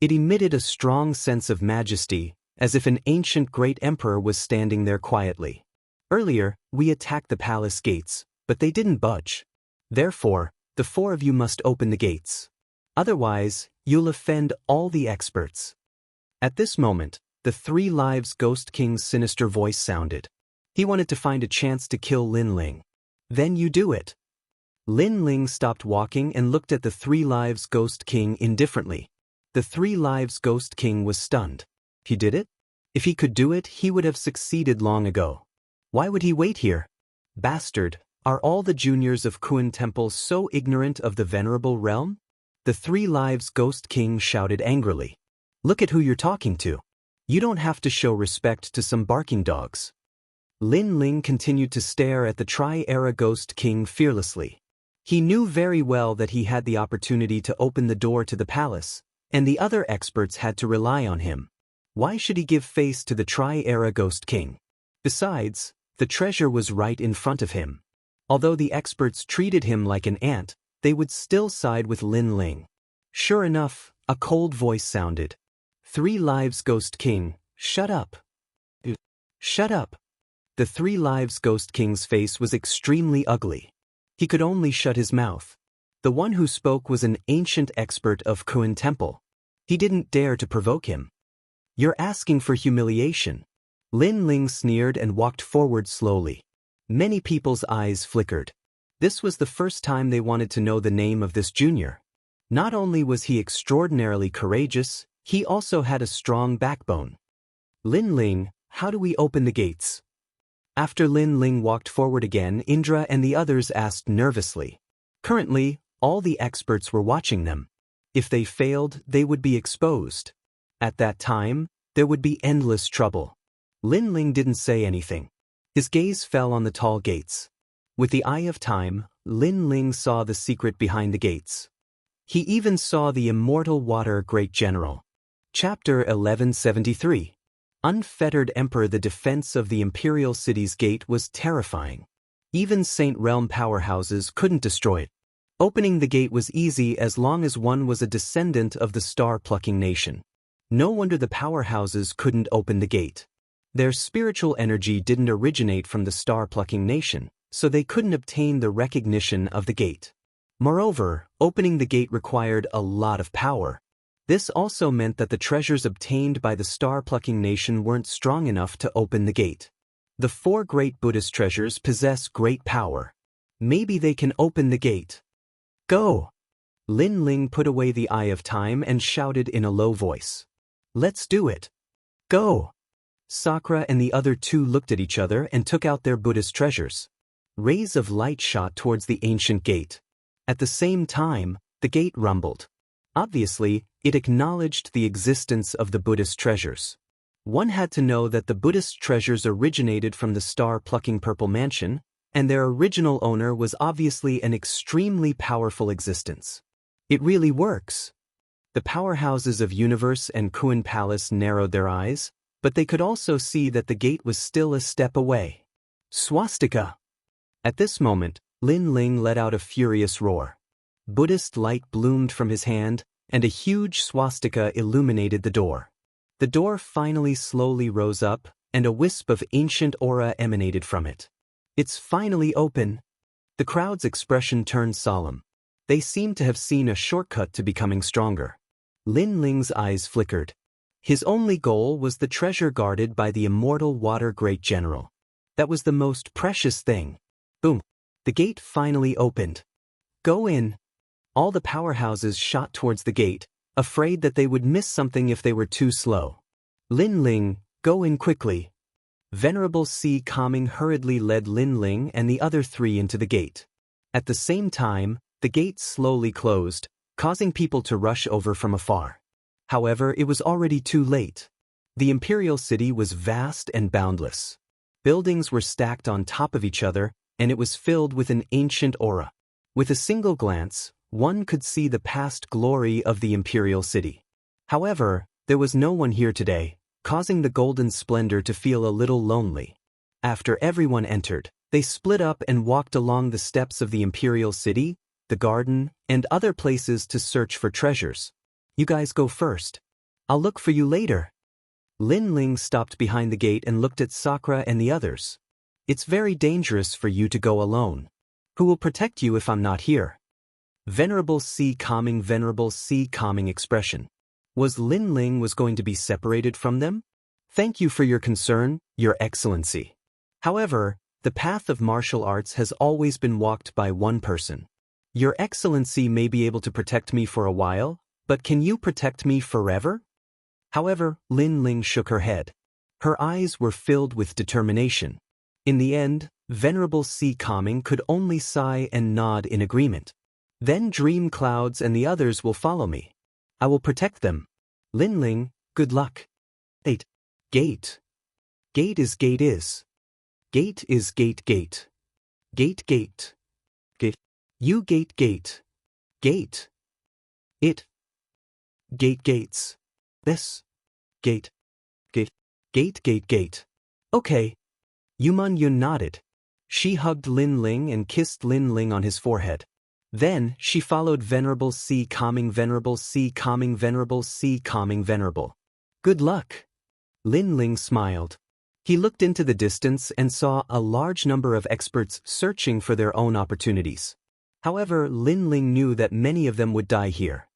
A: It emitted a strong sense of majesty, as if an ancient great emperor was standing there quietly. Earlier, we attacked the palace gates, but they didn't budge. Therefore, the 4 of you must open the gates. Otherwise, you'll offend all the experts. At this moment, the 3 Lives Ghost King's sinister voice sounded. He wanted to find a chance to kill Lin Ling. Then you do it. Lin Ling stopped walking and looked at the 3 Lives Ghost King indifferently. The 3 Lives Ghost King was stunned. He did it? If he could do it, he would have succeeded long ago. Why would he wait here? Bastard, are all the juniors of Kuan Temple so ignorant of the venerable realm? The 3 Lives Ghost King shouted angrily. Look at who you're talking to. You don't have to show respect to some barking dogs. Lin Ling continued to stare at the Tri-Era Ghost King fearlessly. He knew very well that he had the opportunity to open the door to the palace, and the other experts had to rely on him. Why should he give face to the Tri-Era Ghost King? Besides, the treasure was right in front of him. Although the experts treated him like an ant, they would still side with Lin Ling. Sure enough, a cold voice sounded. 3 Lives Ghost King, shut up. Shut up. The 3 Lives Ghost King's face was extremely ugly. He could only shut his mouth. The one who spoke was an ancient expert of Kuan Temple. He didn't dare to provoke him. You're asking for humiliation. Lin Ling sneered and walked forward slowly. Many people's eyes flickered. This was the first time they wanted to know the name of this junior. Not only was he extraordinarily courageous, he also had a strong backbone. Lin Ling, how do we open the gates? After Lin Ling walked forward again, Indra and the others asked nervously. Currently, all the experts were watching them. If they failed, they would be exposed. At that time, there would be endless trouble. Lin Ling didn't say anything. His gaze fell on the tall gates. With the eye of time, Lin Ling saw the secret behind the gates. He even saw the immortal water great general. Chapter 1173. Unfettered Emperor. The defense of the imperial city's gate was terrifying. Even Saint Realm powerhouses couldn't destroy it. Opening the gate was easy as long as one was a descendant of the star-plucking nation. No wonder the powerhouses couldn't open the gate. Their spiritual energy didn't originate from the star-plucking nation, so they couldn't obtain the recognition of the gate. Moreover, opening the gate required a lot of power. This also meant that the treasures obtained by the star-plucking nation weren't strong enough to open the gate. The 4 great Buddhist treasures possess great power. Maybe they can open the gate. Go! Lin Ling put away the Eye of Time and shouted in a low voice. Let's do it. Go! Sakura and the other two looked at each other and took out their Buddhist treasures. Rays of light shot towards the ancient gate. At the same time, the gate rumbled. Obviously, it acknowledged the existence of the Buddhist treasures. One had to know that the Buddhist treasures originated from the star-plucking purple mansion, and their original owner was obviously an extremely powerful existence. It really works. The powerhouses of Universe and Kuan Palace narrowed their eyes, but they could also see that the gate was still a step away. Swastika! At this moment, Lin Ling let out a furious roar. Buddhist light bloomed from his hand, and a huge swastika illuminated the door. The door finally slowly rose up, and a wisp of ancient aura emanated from it. It's finally open. The crowd's expression turned solemn. They seemed to have seen a shortcut to becoming stronger. Lin Ling's eyes flickered. His only goal was the treasure guarded by the immortal water great general. That was the most precious thing. Boom! The gate finally opened. Go in! All the powerhouses shot towards the gate, afraid that they would miss something if they were too slow. Lin Ling, go in quickly. Venerable Si Kaming hurriedly led Lin Ling and the other three into the gate. At the same time, the gate slowly closed, causing people to rush over from afar. However, it was already too late. The imperial city was vast and boundless. Buildings were stacked on top of each other, and it was filled with an ancient aura. With a single glance, one could see the past glory of the imperial city. However, there was no one here today, causing the golden splendor to feel a little lonely. After everyone entered, they split up and walked along the steps of the imperial city, the garden, and other places to search for treasures. You guys go first. I'll look for you later. Lin Ling stopped behind the gate and looked at Sakura and the others. It's very dangerous for you to go alone. Who will protect you if I'm not here? Venerable Si Kaming expression. Was Lin Ling going to be separated from them? Thank you for your concern, Your Excellency. However, the path of martial arts has always been walked by one person. Your Excellency may be able to protect me for a while, but can you protect me forever? However, Lin Ling shook her head. Her eyes were filled with determination. In the end, Venerable Si Kaming could only sigh and nod in agreement. Then Dream Clouds and the others will follow me. I will protect them. Lin Ling, good luck. 8. Gate. Gate is gate is. Gate is gate gate. Gate gate. Gate. You gate gate. Gate. It. Gate gates. This. Gate. Gate. Gate gate gate. Okay. Yuman Yun nodded. She hugged Lin Ling and kissed Lin Ling on his forehead. Then, she followed Venerable Si Kaming Venerable Si Kaming Venerable Si Kaming Venerable. Good luck. Lin Ling smiled. He looked into the distance and saw a large number of experts searching for their own opportunities. However, Lin Ling knew that many of them would die here.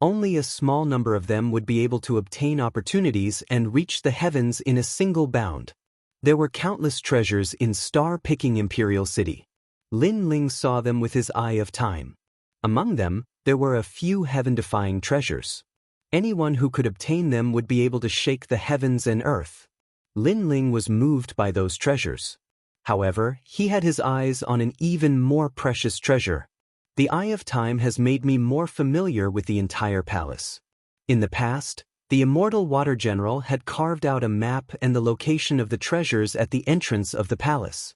A: Only a small number of them would be able to obtain opportunities and reach the heavens in a single bound. There were countless treasures in star-picking Imperial City. Lin Ling saw them with his Eye of Time. Among them, there were a few heaven-defying treasures. Anyone who could obtain them would be able to shake the heavens and earth. Lin Ling was moved by those treasures. However, he had his eyes on an even more precious treasure. The Eye of Time has made me more familiar with the entire palace. In the past, the Immortal Water General had carved out a map and the location of the treasures at the entrance of the palace.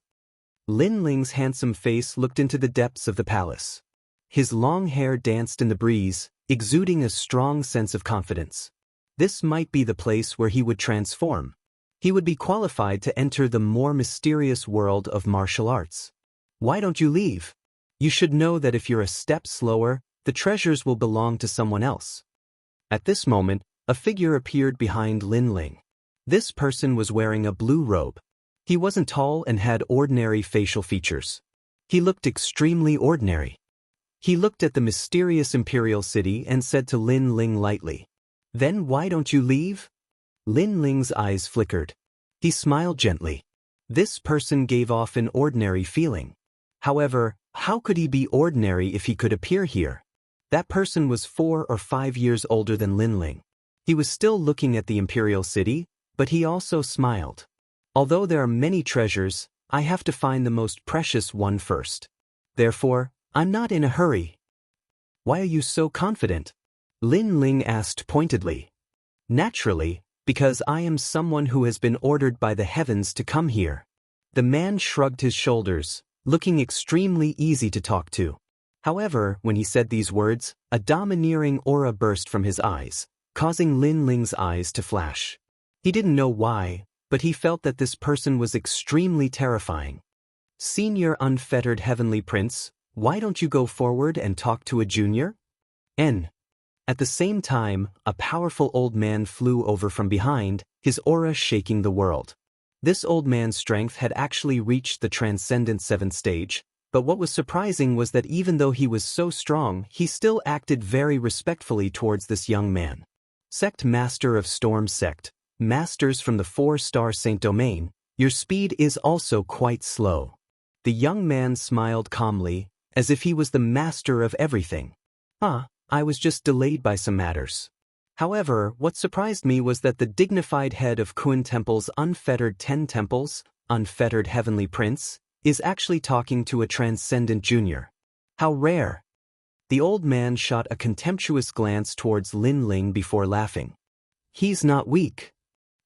A: Lin Ling's handsome face looked into the depths of the palace. His long hair danced in the breeze, exuding a strong sense of confidence. This might be the place where he would transform. He would be qualified to enter the more mysterious world of martial arts. Why don't you leave? You should know that if you're a step slower, the treasures will belong to someone else. At this moment, a figure appeared behind Lin Ling. This person was wearing a blue robe. He wasn't tall and had ordinary facial features. He looked extremely ordinary. He looked at the mysterious imperial city and said to Lin Ling lightly, "Then why don't you leave?" Lin Ling's eyes flickered. He smiled gently. This person gave off an ordinary feeling. However, How could he be ordinary if he could appear here? That person was 4 or 5 years older than Linling. He was still looking at the imperial city, but he also smiled. Although there are many treasures, I have to find the most precious one first. Therefore, I'm not in a hurry. Why are you so confident? Linling asked pointedly. Naturally, because I am someone who has been ordered by the heavens to come here. The man shrugged his shoulders, looking extremely easy to talk to. However, when he said these words, a domineering aura burst from his eyes, causing Linling's eyes to flash. He didn't know why, but he felt that this person was extremely terrifying. Senior unfettered heavenly prince, why don't you go forward and talk to a junior? At the same time, a powerful old man flew over from behind, his aura shaking the world. This old man's strength had actually reached the transcendent 7th stage, but what was surprising was that even though he was so strong, he still acted very respectfully towards this young man. Sect Master of Storm Sect, Masters from the 4-star Saint Domain, your speed is also quite slow. The young man smiled calmly, as if he was the master of everything. I was just delayed by some matters. However, what surprised me was that the dignified head of Kun Temple's unfettered 10 temples, unfettered heavenly prince, is actually talking to a transcendent junior. How rare. The old man shot a contemptuous glance towards Linling before laughing. He's not weak.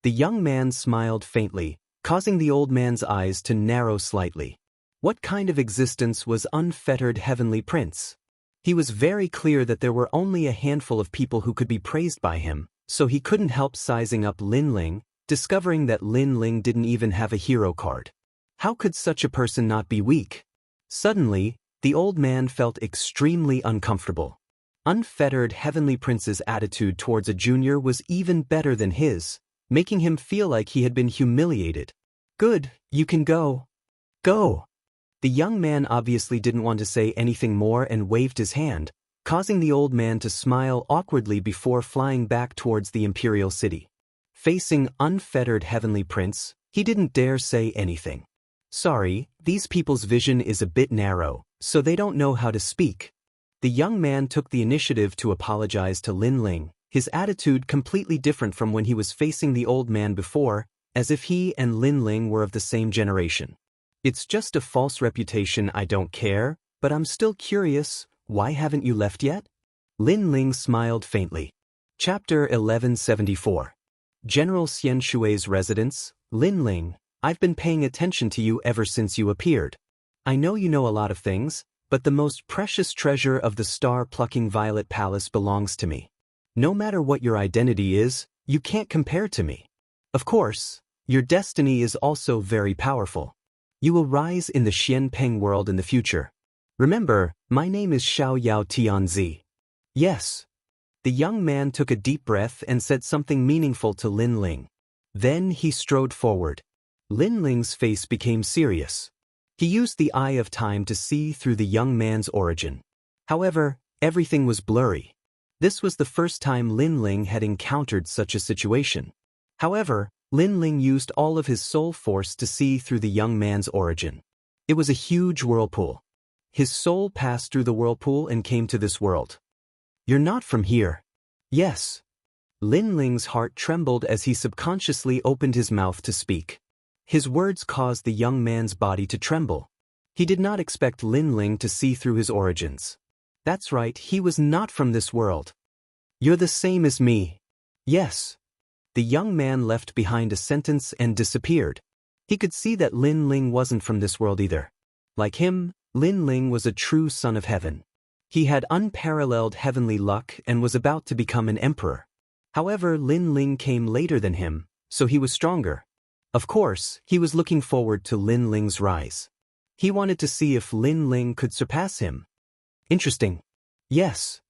A: The young man smiled faintly, causing the old man's eyes to narrow slightly. What kind of existence was unfettered heavenly prince? He was very clear that there were only a handful of people who could be praised by him, so he couldn't help sizing up Linling, discovering that Linling didn't even have a hero card. How could such a person not be weak? Suddenly, the old man felt extremely uncomfortable. Unfettered heavenly prince's attitude towards a junior was even better than his, making him feel like he had been humiliated. Good, you can go. Go. The young man obviously didn't want to say anything more and waved his hand, causing the old man to smile awkwardly before flying back towards the imperial city. Facing unfettered heavenly prince, he didn't dare say anything. Sorry, these people's vision is a bit narrow, so they don't know how to speak. The young man took the initiative to apologize to Linling, his attitude completely different from when he was facing the old man before, as if he and Linling were of the same generation. It's just a false reputation, I don't care, but I'm still curious, why haven't you left yet? Linling smiled faintly. Chapter 1174. General Xian Shui's residence, Linling, I've been paying attention to you ever since you appeared. I know you know a lot of things, but the most precious treasure of the star-plucking Violet Palace belongs to me. No matter what your identity is, you can't compare to me. Of course, your destiny is also very powerful. You will rise in the Xianpeng world in the future. Remember, my name is Xiao Yao Tianzi. Yes. The young man took a deep breath and said something meaningful to Linling. Then he strode forward. Linling's face became serious. He used the eye of time to see through the young man's origin. However, everything was blurry. This was the first time Linling had encountered such a situation. However, Linling used all of his soul force to see through the young man's origin. It was a huge whirlpool. His soul passed through the whirlpool and came to this world. You're not from here. Yes. Linling's heart trembled as he subconsciously opened his mouth to speak. His words caused the young man's body to tremble. He did not expect Linling to see through his origins. That's right, he was not from this world. You're the same as me. Yes. The young man left behind a sentence and disappeared. He could see that Linling wasn't from this world either. Like him, Linling was a true son of heaven. He had unparalleled heavenly luck and was about to become an emperor. However, Linling came later than him, so he was stronger. Of course, he was looking forward to Linling's rise. He wanted to see if Linling could surpass him. Interesting. Yes.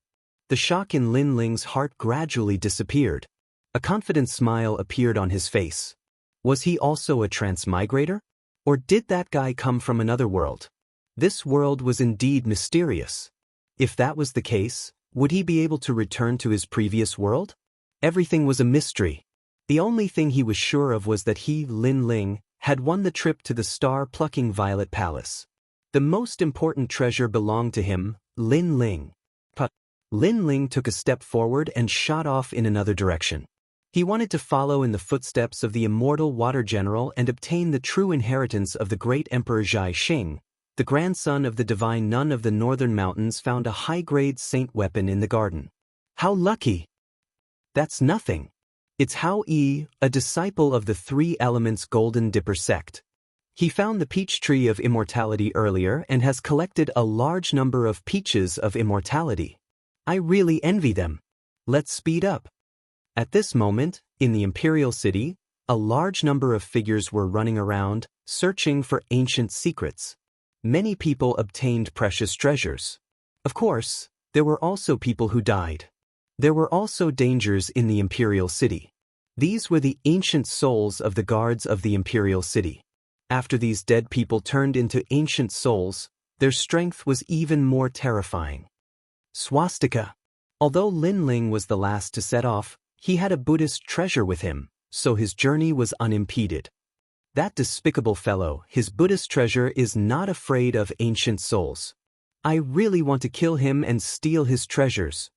A: The shock in Linling's heart gradually disappeared. A confident smile appeared on his face. Was he also a transmigrator? Or did that guy come from another world? This world was indeed mysterious. If that was the case, would he be able to return to his previous world? Everything was a mystery. The only thing he was sure of was that he, Linling, had won the trip to the star-plucking Violet Palace. The most important treasure belonged to him, Lin Ling. But Lin Ling took a step forward and shot off in another direction. He wanted to follow in the footsteps of the immortal water general and obtain the true inheritance of the great Emperor Zhai Xing. The grandson of the divine nun of the northern mountains found a high-grade saint weapon in the garden. How lucky! That's nothing. It's Hao Yi, a disciple of the Three Elements Golden Dipper sect. He found the peach tree of immortality earlier and has collected a large number of peaches of immortality. I really envy them. Let's speed up. At this moment, in the imperial city, a large number of figures were running around, searching for ancient secrets. Many people obtained precious treasures. Of course, there were also people who died. There were also dangers in the imperial city. These were the ancient souls of the guards of the imperial city. After these dead people turned into ancient souls, their strength was even more terrifying. Swastika. Although Lin Ling was the last to set off, he had a Buddhist treasure with him, so his journey was unimpeded. That despicable fellow, his Buddhist treasure, is not afraid of ancient souls. I really want to kill him and steal his treasures.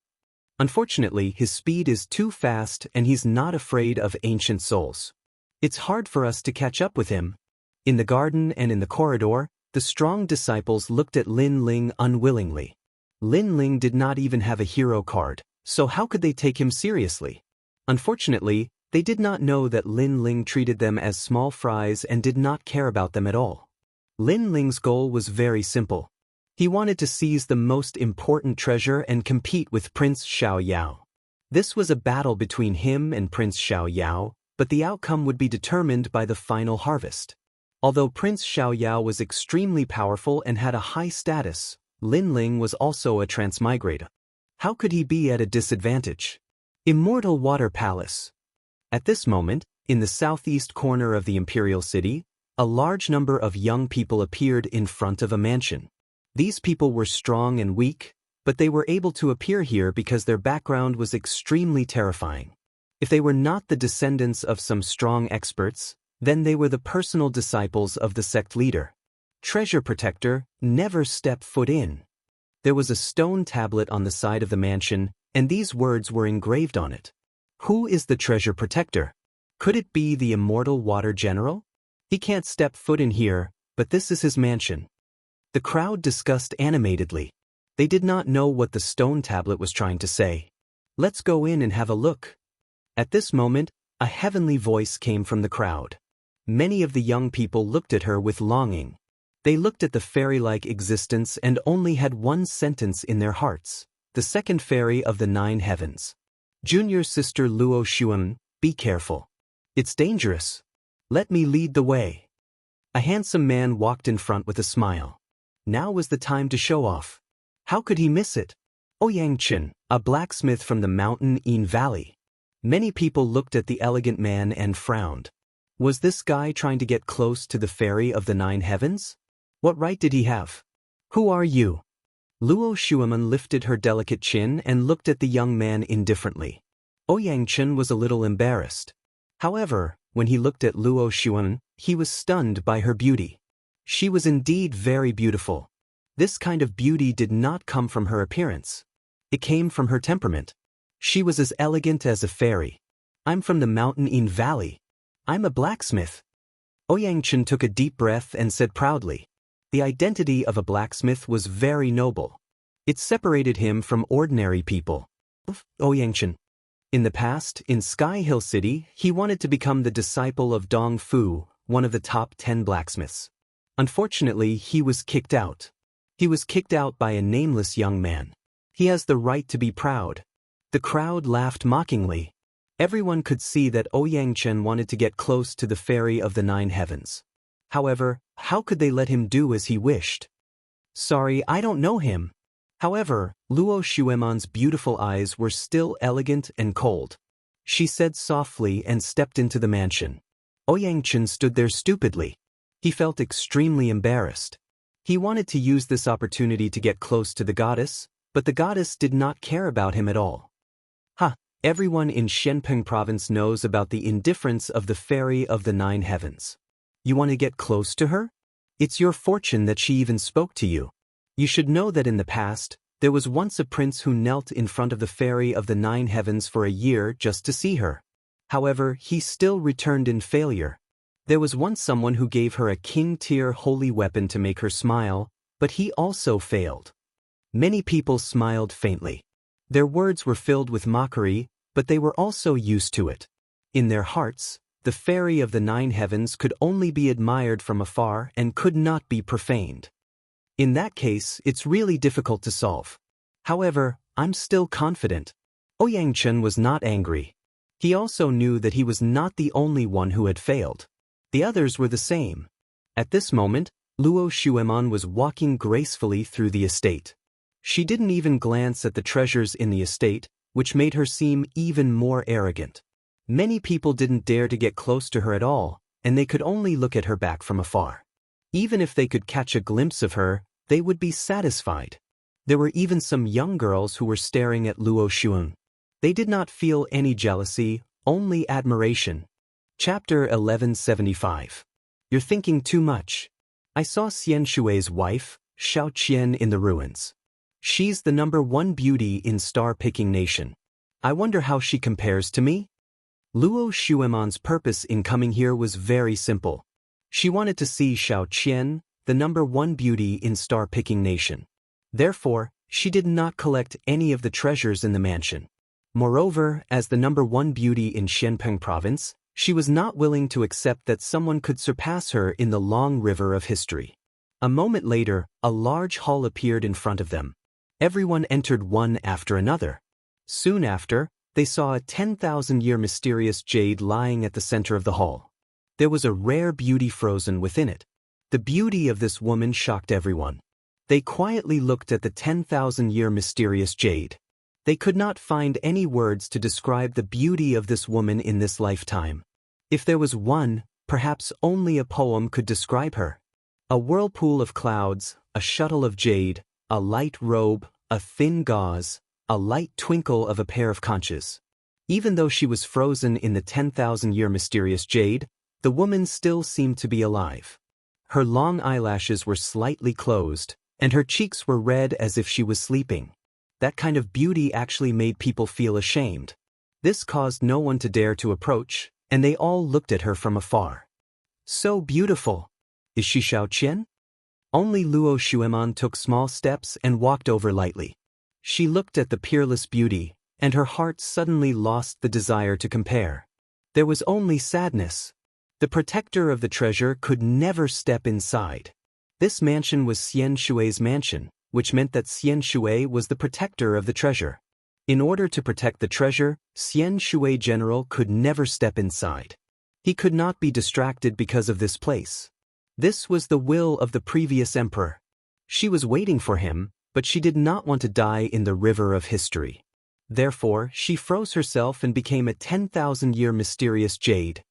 A: Unfortunately, his speed is too fast and he's not afraid of ancient souls. It's hard for us to catch up with him. In the garden and in the corridor, the strong disciples looked at Lin Ling unwillingly. Lin Ling did not even have a hero card, so how could they take him seriously? Unfortunately, they did not know that Lin Ling treated them as small fries and did not care about them at all. Lin Ling's goal was very simple. He wanted to seize the most important treasure and compete with Prince Xiao Yao. This was a battle between him and Prince Xiao Yao, but the outcome would be determined by the final harvest. Although Prince Xiao Yao was extremely powerful and had a high status, Lin Ling was also a transmigrator. How could he be at a disadvantage? Immortal Water Palace. At this moment, in the southeast corner of the imperial city, a large number of young people appeared in front of a mansion. These people were strong and weak, but they were able to appear here because their background was extremely terrifying. If they were not the descendants of some strong experts, then they were the personal disciples of the sect leader. Treasure Protector, never step foot in. There was a stone tablet on the side of the mansion, and these words were engraved on it. Who is the Treasure Protector? Could it be the Immortal Water General? He can't step foot in here, but this is his mansion. The crowd discussed animatedly. They did not know what the stone tablet was trying to say. Let's go in and have a look. At this moment, a heavenly voice came from the crowd. Many of the young people looked at her with longing. They looked at the fairy-like existence and only had one sentence in their hearts: the second fairy of the 9 heavens. Junior sister Luo Xuan, be careful. It's dangerous. Let me lead the way. A handsome man walked in front with a smile. Now was the time to show off. How could he miss it? Ouyangchen, a blacksmith from the mountain Yin Valley. Many people looked at the elegant man and frowned. Was this guy trying to get close to the fairy of the 9 heavens? What right did he have? Who are you? Luo Xueman lifted her delicate chin and looked at the young man indifferently. Ouyangchen was a little embarrassed. However, when he looked at Luo Xuan, he was stunned by her beauty. She was indeed very beautiful. This kind of beauty did not come from her appearance. It came from her temperament. She was as elegant as a fairy. I'm from the mountain Yin Valley. I'm a blacksmith. Ouyangchen took a deep breath and said proudly. The identity of a blacksmith was very noble. It separated him from ordinary people. Ouyangchen. In the past, in Sky Hill City, he wanted to become the disciple of Dong Fu, one of the top 10 blacksmiths. Unfortunately, he was kicked out. He was kicked out by a nameless young man. He has the right to be proud. The crowd laughed mockingly. Everyone could see that Ouyangchen wanted to get close to the fairy of the 9 heavens. However, how could they let him do as he wished? Sorry, I don't know him. However, Luo Xueman's beautiful eyes were still elegant and cold. She said softly and stepped into the mansion. Ouyangchen stood there stupidly. He felt extremely embarrassed. He wanted to use this opportunity to get close to the goddess, but the goddess did not care about him at all. Everyone in Shenpeng province knows about the indifference of the fairy of the 9 heavens. You want to get close to her? It's your fortune that she even spoke to you. You should know that in the past, there was once a prince who knelt in front of the fairy of the 9 heavens for a year just to see her. However, he still returned in failure. There was once someone who gave her a king-tier holy weapon to make her smile, but he also failed. Many people smiled faintly. Their words were filled with mockery, but they were also used to it. In their hearts, the fairy of the 9 heavens could only be admired from afar and could not be profaned. In that case, it's really difficult to solve. However, I'm still confident. Ouyang Chen was not angry. He also knew that he was not the only one who had failed. The others were the same. At this moment, Luo Xuemon was walking gracefully through the estate. She didn't even glance at the treasures in the estate, which made her seem even more arrogant. Many people didn't dare to get close to her at all, and they could only look at her back from afar. Even if they could catch a glimpse of her, they would be satisfied. There were even some young girls who were staring at Luo Xuan. They did not feel any jealousy, only admiration. Chapter 1175. You're thinking too much. I saw Xian Shui's wife, Xiao Qian, in the ruins. She's the #1 beauty in star-picking nation. I wonder how she compares to me? Luo Xuemon's purpose in coming here was very simple. She wanted to see Xiao Qian, the #1 beauty in star-picking nation. Therefore, she did not collect any of the treasures in the mansion. Moreover, as the #1 beauty in Xianpeng province, she was not willing to accept that someone could surpass her in the long river of history. A moment later, a large hall appeared in front of them. Everyone entered one after another. Soon after, they saw a 10,000-year mysterious jade lying at the center of the hall. There was a rare beauty frozen within it. The beauty of this woman shocked everyone. They quietly looked at the 10,000-year mysterious jade. They could not find any words to describe the beauty of this woman in this lifetime. If there was one, perhaps only a poem could describe her. A whirlpool of clouds, a shuttle of jade, a light robe, a thin gauze, a light twinkle of a pair of conches. Even though she was frozen in the 10,000-year mysterious jade, the woman still seemed to be alive. Her long eyelashes were slightly closed, and her cheeks were red as if she was sleeping. That kind of beauty actually made people feel ashamed. This caused no one to dare to approach, and they all looked at her from afar. So beautiful! Is she Xiao Qian? Only Luo Xuemon took small steps and walked over lightly. She looked at the peerless beauty, and her heart suddenly lost the desire to compare. There was only sadness. The protector of the treasure could never step inside. This mansion was Xian Shui's mansion, which meant that Xian Shui was the protector of the treasure. In order to protect the treasure, Xian Shui General could never step inside. He could not be distracted because of this place. This was the will of the previous emperor. She was waiting for him, but she did not want to die in the river of history. Therefore, she froze herself and became a 10,000-year mysterious jade.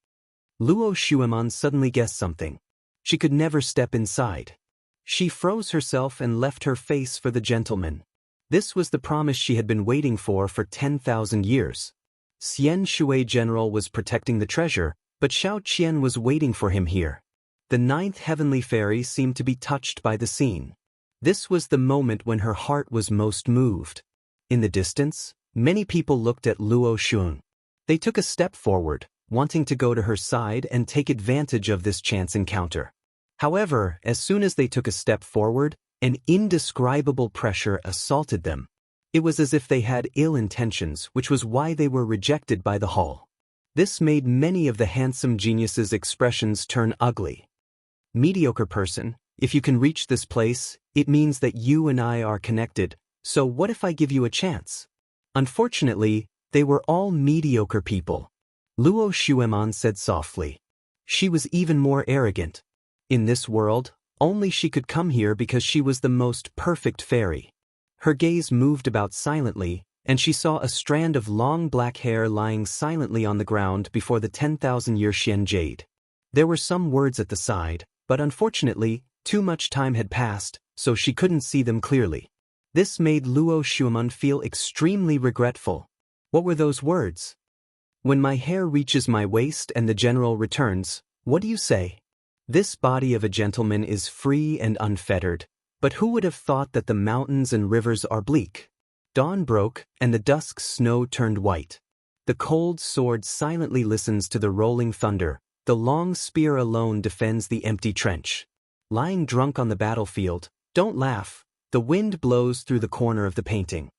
A: Luo Xuemon suddenly guessed something. She could never step inside. She froze herself and left her face for the gentleman. This was the promise she had been waiting for 10,000 years. Xian Shui General was protecting the treasure, but Xiao Qian was waiting for him here. The 9th heavenly fairy seemed to be touched by the scene. This was the moment when her heart was most moved. In the distance, many people looked at Luo Xuan. They took a step forward, wanting to go to her side and take advantage of this chance encounter. However, as soon as they took a step forward, an indescribable pressure assaulted them. It was as if they had ill intentions, which was why they were rejected by the hall. This made many of the handsome geniuses' expressions turn ugly. Mediocre person, if you can reach this place, it means that you and I are connected, so what if I give you a chance? Unfortunately, they were all mediocre people. Luo Xuemon said softly. She was even more arrogant. In this world, only she could come here because she was the most perfect fairy. Her gaze moved about silently, and she saw a strand of long black hair lying silently on the ground before the 10,000-year Xian jade. There were some words at the side, but unfortunately, too much time had passed, so she couldn't see them clearly. This made Luo Xuemon feel extremely regretful. What were those words? When my hair reaches my waist and the general returns, what do you say? This body of a gentleman is free and unfettered, but who would have thought that the mountains and rivers are bleak? Dawn broke, and the dusk snow turned white. The cold sword silently listens to the rolling thunder, the long spear alone defends the empty trench. Lying drunk on the battlefield, don't laugh, the wind blows through the corner of the painting.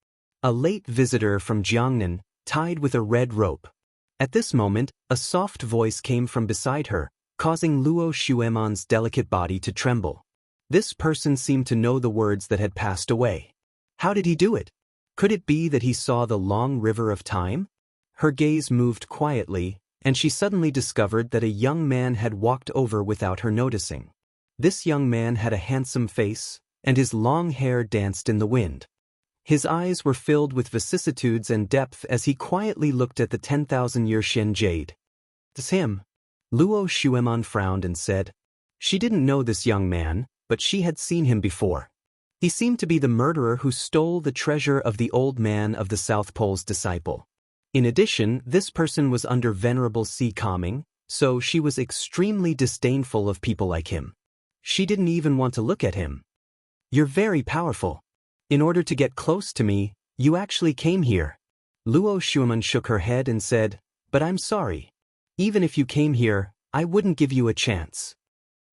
A: A late visitor from Jianghu, tied with a red rope. At this moment, a soft voice came from beside her, causing Luo Xuemon's delicate body to tremble. This person seemed to know the words that had passed away. How did he do it? Could it be that he saw the long river of time? Her gaze moved quietly, and she suddenly discovered that a young man had walked over without her noticing. This young man had a handsome face, and his long hair danced in the wind. His eyes were filled with vicissitudes and depth as he quietly looked at the 10,000-year Shen jade. "It's him." Luo Xuemon frowned and said. She didn't know this young man, but she had seen him before. He seemed to be the murderer who stole the treasure of the old man of the South Pole's disciple. In addition, this person was under Venerable Sea calming, so she was extremely disdainful of people like him. She didn't even want to look at him. "You're very powerful. In order to get close to me, you actually came here." Luo Xuemon shook her head and said, "But I'm sorry. Even if you came here, I wouldn't give you a chance."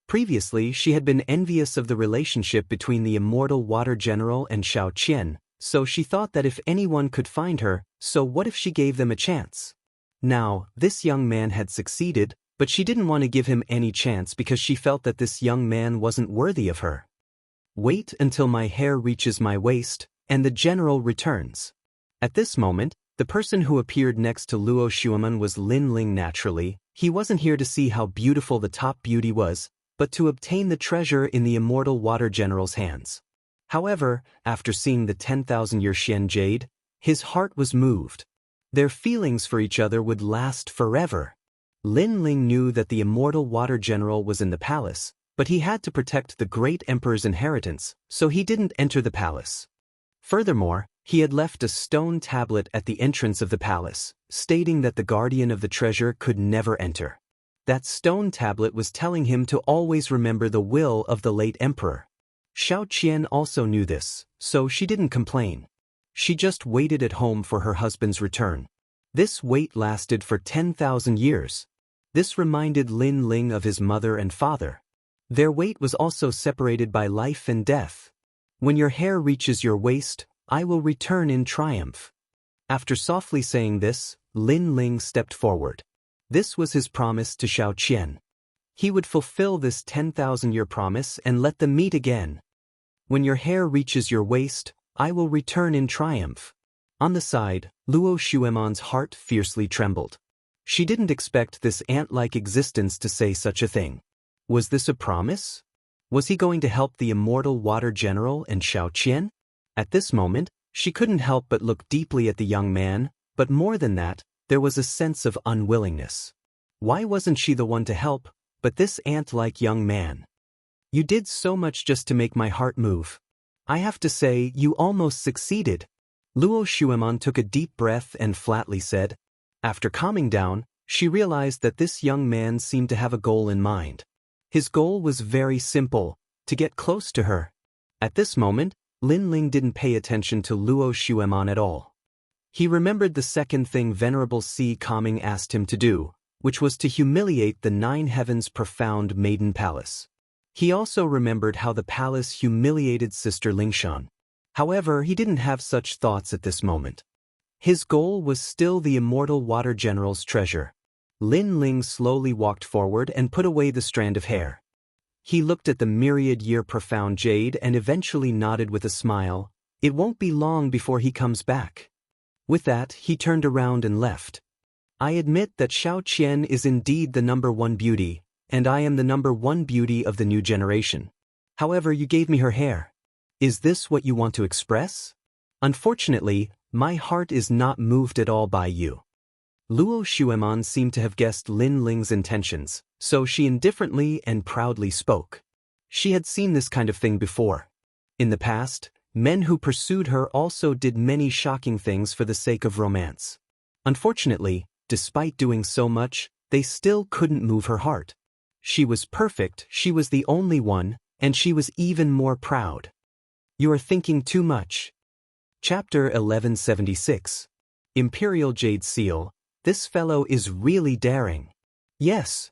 A: Previously, she had been envious of the relationship between the immortal water general and Shao Qian, so she thought that if anyone could find her, so what if she gave them a chance? Now, this young man had succeeded, but she didn't want to give him any chance because she felt that this young man wasn't worthy of her. "Wait until my hair reaches my waist, and the general returns." At this moment, the person who appeared next to Luo Xuemon was Lin Ling naturally. He wasn't here to see how beautiful the top beauty was, but to obtain the treasure in the immortal water general's hands. However, after seeing the 10,000-year Shen jade, his heart was moved. Their feelings for each other would last forever. Lin Ling knew that the immortal water general was in the palace, but he had to protect the great emperor's inheritance, so he didn't enter the palace. Furthermore, he had left a stone tablet at the entrance of the palace, stating that the guardian of the treasure could never enter. That stone tablet was telling him to always remember the will of the late emperor. Shao Qian also knew this, so she didn't complain. She just waited at home for her husband's return. This wait lasted for 10,000 years. This reminded Lin Ling of his mother and father. Their wait was also separated by life and death. "When your hair reaches your waist, I will return in triumph." After softly saying this, Lin Ling stepped forward. This was his promise to Shao Qian. He would fulfill this 10,000-year promise and let them meet again. "When your hair reaches your waist, I will return in triumph." On the side, Luo Xuemon's heart fiercely trembled. She didn't expect this ant-like existence to say such a thing. Was this a promise? Was he going to help the immortal water general and Shao Qian? At this moment, she couldn't help but look deeply at the young man, but more than that, there was a sense of unwillingness. Why wasn't she the one to help, but this ant-like young man? "You did so much just to make my heart move. I have to say, you almost succeeded." Luo Xuemon took a deep breath and flatly said. After calming down, she realized that this young man seemed to have a goal in mind. His goal was very simple, to get close to her. At this moment, Lin Ling didn't pay attention to Luo Xuemon at all. He remembered the second thing Venerable Sea Calming asked him to do, which was to humiliate the Nine Heavens' profound maiden palace. He also remembered how the palace humiliated Sister Lingshan. However, he didn't have such thoughts at this moment. His goal was still the immortal water general's treasure. Lin Ling slowly walked forward and put away the strand of hair. He looked at the myriad-year profound jade and eventually nodded with a smile. "It won't be long before he comes back." With that, he turned around and left. "I admit that Shao Qian is indeed the #1 beauty, and I am the #1 beauty of the new generation. However, you gave me her hair. Is this what you want to express? Unfortunately, my heart is not moved at all by you." Luo Xuemon seemed to have guessed Lin Ling's intentions, so she indifferently and proudly spoke. She had seen this kind of thing before. In the past, men who pursued her also did many shocking things for the sake of romance. Unfortunately, despite doing so much, they still couldn't move her heart. She was perfect, she was the only one, and she was even more proud. You are thinking too much. Chapter 1176. Imperial Jade Seal. This fellow is really daring. Yes.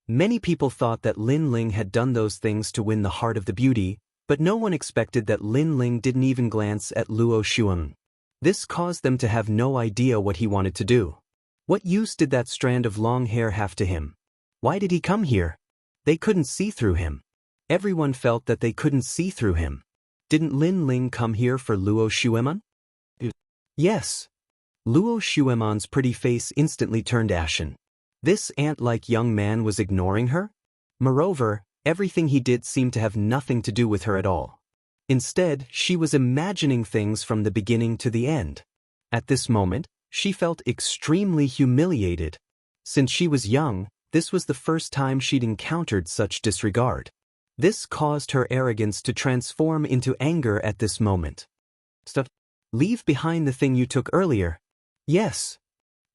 A: Many people thought that Lin Ling had done those things to win the heart of the beauty, but no one expected that Lin Ling didn't even glance at Luo Xuan. This caused them to have no idea what he wanted to do. What use did that strand of long hair have to him? Why did he come here? They couldn't see through him. Everyone felt that they couldn't see through him. Didn't Lin Ling come here for Luo Xueman? Yes. Luo Xueman's pretty face instantly turned ashen. This ant-like young man was ignoring her? Moreover, everything he did seemed to have nothing to do with her at all. Instead, she was imagining things from the beginning to the end. At this moment, she felt extremely humiliated. Since she was young, this was the first time she'd encountered such disregard. This caused her arrogance to transform into anger at this moment. Stop. Leave behind the thing you took earlier. Yes.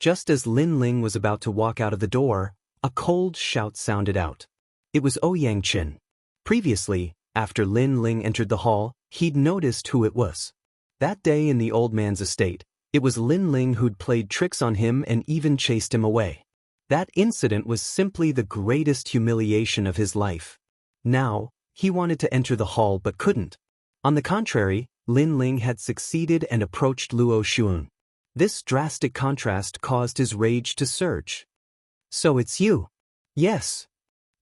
A: Just as Lin Ling was about to walk out of the door, a cold shout sounded out. It was Ouyang Qin. Previously, after Lin Ling entered the hall, he'd noticed who it was. That day in the old man's estate, it was Lin Ling who'd played tricks on him and even chased him away. That incident was simply the greatest humiliation of his life. Now, he wanted to enter the hall but couldn't. On the contrary, Lin Ling had succeeded and approached Luo Xuan. This drastic contrast caused his rage to surge. So it's you? Yes.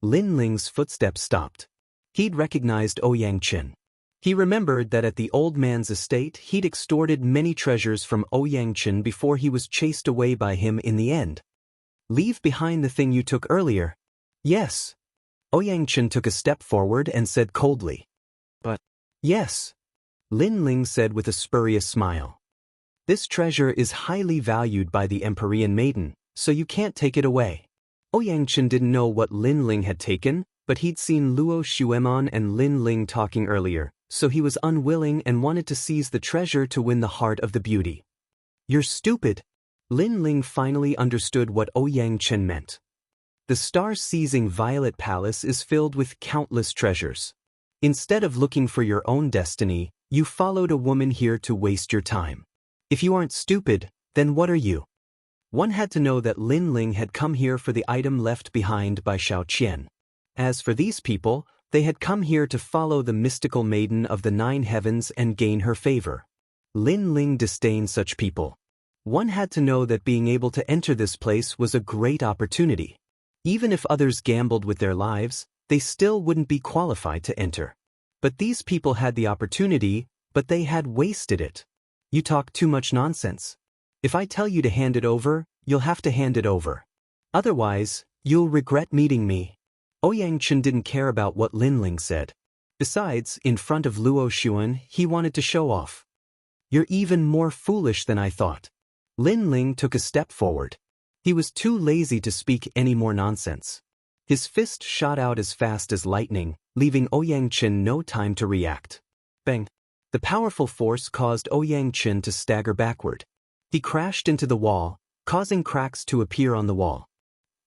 A: Lin Ling's footsteps stopped. He'd recognized Ouyang Qin. He remembered that at the old man's estate he'd extorted many treasures from Ouyang Qin before he was chased away by him in the end. Leave behind the thing you took earlier. Yes. Ouyang Qin took a step forward and said coldly. But, yes. Lin Ling said with a spurious smile. This treasure is highly valued by the Empyrean maiden, so you can't take it away. Ouyang Qin didn't know what Lin Ling had taken, but he'd seen Luo Xueman and Lin Ling talking earlier, so he was unwilling and wanted to seize the treasure to win the heart of the beauty. You're stupid. Lin Ling finally understood what Ouyang Qin meant. The star-seizing Violet Palace is filled with countless treasures. Instead of looking for your own destiny, you followed a woman here to waste your time. If you aren't stupid, then what are you? One had to know that Lin Ling had come here for the item left behind by Xiao Qian. As for these people, they had come here to follow the mystical maiden of the 9 heavens and gain her favor. Lin Ling disdained such people. One had to know that being able to enter this place was a great opportunity. Even if others gambled with their lives, they still wouldn't be qualified to enter. But these people had the opportunity, but they had wasted it. You talk too much nonsense. If I tell you to hand it over, you'll have to hand it over. Otherwise, you'll regret meeting me. Ouyang Qin didn't care about what Lin Ling said. Besides, in front of Luo Xuan, he wanted to show off. You're even more foolish than I thought. Lin Ling took a step forward. He was too lazy to speak any more nonsense. His fist shot out as fast as lightning, leaving Ouyang Qin no time to react. Bang! The powerful force caused Ouyang Qin to stagger backward. He crashed into the wall, causing cracks to appear on the wall.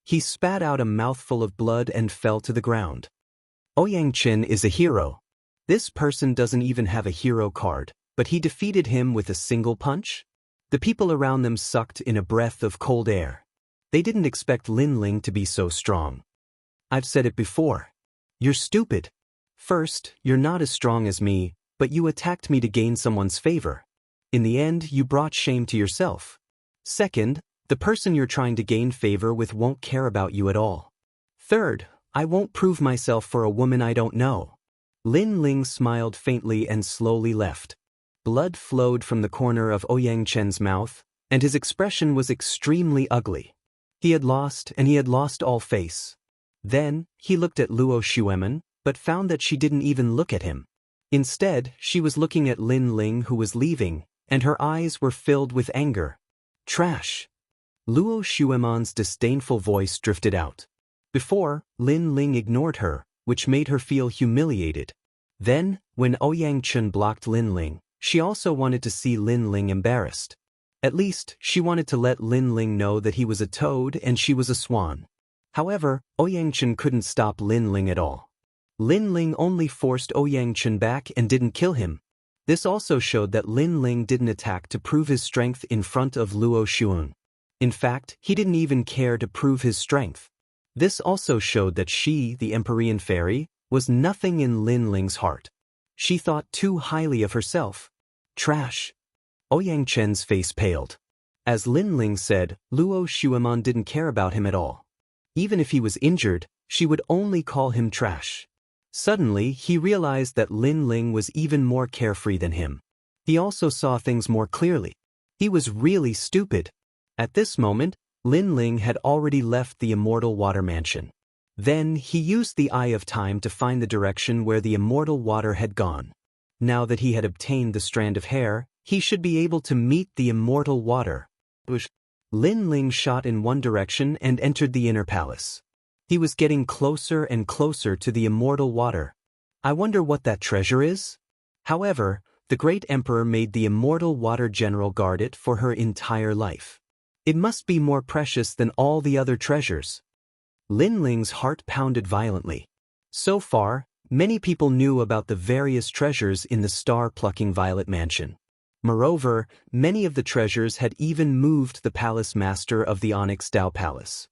A: He spat out a mouthful of blood and fell to the ground. Ouyang Qin is a hero. This person doesn't even have a hero card, but he defeated him with a single punch? The people around them sucked in a breath of cold air. They didn't expect Lin Ling to be so strong. I've said it before. You're stupid. First, you're not as strong as me, but you attacked me to gain someone's favor. In the end, you brought shame to yourself. Second, the person you're trying to gain favor with won't care about you at all. Third, I won't prove myself for a woman I don't know. Lin Ling smiled faintly and slowly left. Blood flowed from the corner of Ouyang Qin's mouth, and his expression was extremely ugly. He had lost, and he had lost all face. Then, he looked at Luo Xueman, but found that she didn't even look at him. Instead, she was looking at Lin Ling, who was leaving, and her eyes were filled with anger. Trash! Luo Xueman's disdainful voice drifted out. Before, Lin Ling ignored her, which made her feel humiliated. Then, when Ouyang Qin blocked Lin Ling, she also wanted to see Lin Ling embarrassed. At least, she wanted to let Lin Ling know that he was a toad and she was a swan. However, Ouyangchen couldn't stop Lin Ling at all. Lin Ling only forced Ouyangchen back and didn't kill him. This also showed that Lin Ling didn't attack to prove his strength in front of Luo Xuan. In fact, he didn't even care to prove his strength. This also showed that she, the Empyrean fairy, was nothing in Lin Ling's heart. She thought too highly of herself. Trash. Ouyangchen's face paled. As Lin Ling said, Luo Xuan didn't care about him at all. Even if he was injured, she would only call him trash. Suddenly, he realized that Lin Ling was even more carefree than him. He also saw things more clearly. He was really stupid. At this moment, Lin Ling had already left the Immortal Water Mansion. Then, he used the Eye of Time to find the direction where the Immortal Water had gone. Now that he had obtained the strand of hair, he should be able to meet the Immortal Water. Lin Ling shot in one direction and entered the inner palace. He was getting closer and closer to the Immortal Water. I wonder what that treasure is? However, the great emperor made the Immortal Water General guard it for her entire life. It must be more precious than all the other treasures. Lin Ling's heart pounded violently. So far, many people knew about the various treasures in the star-plucking Violet Mansion. Moreover, many of the treasures had even moved the palace master of the Onyx Dao Palace.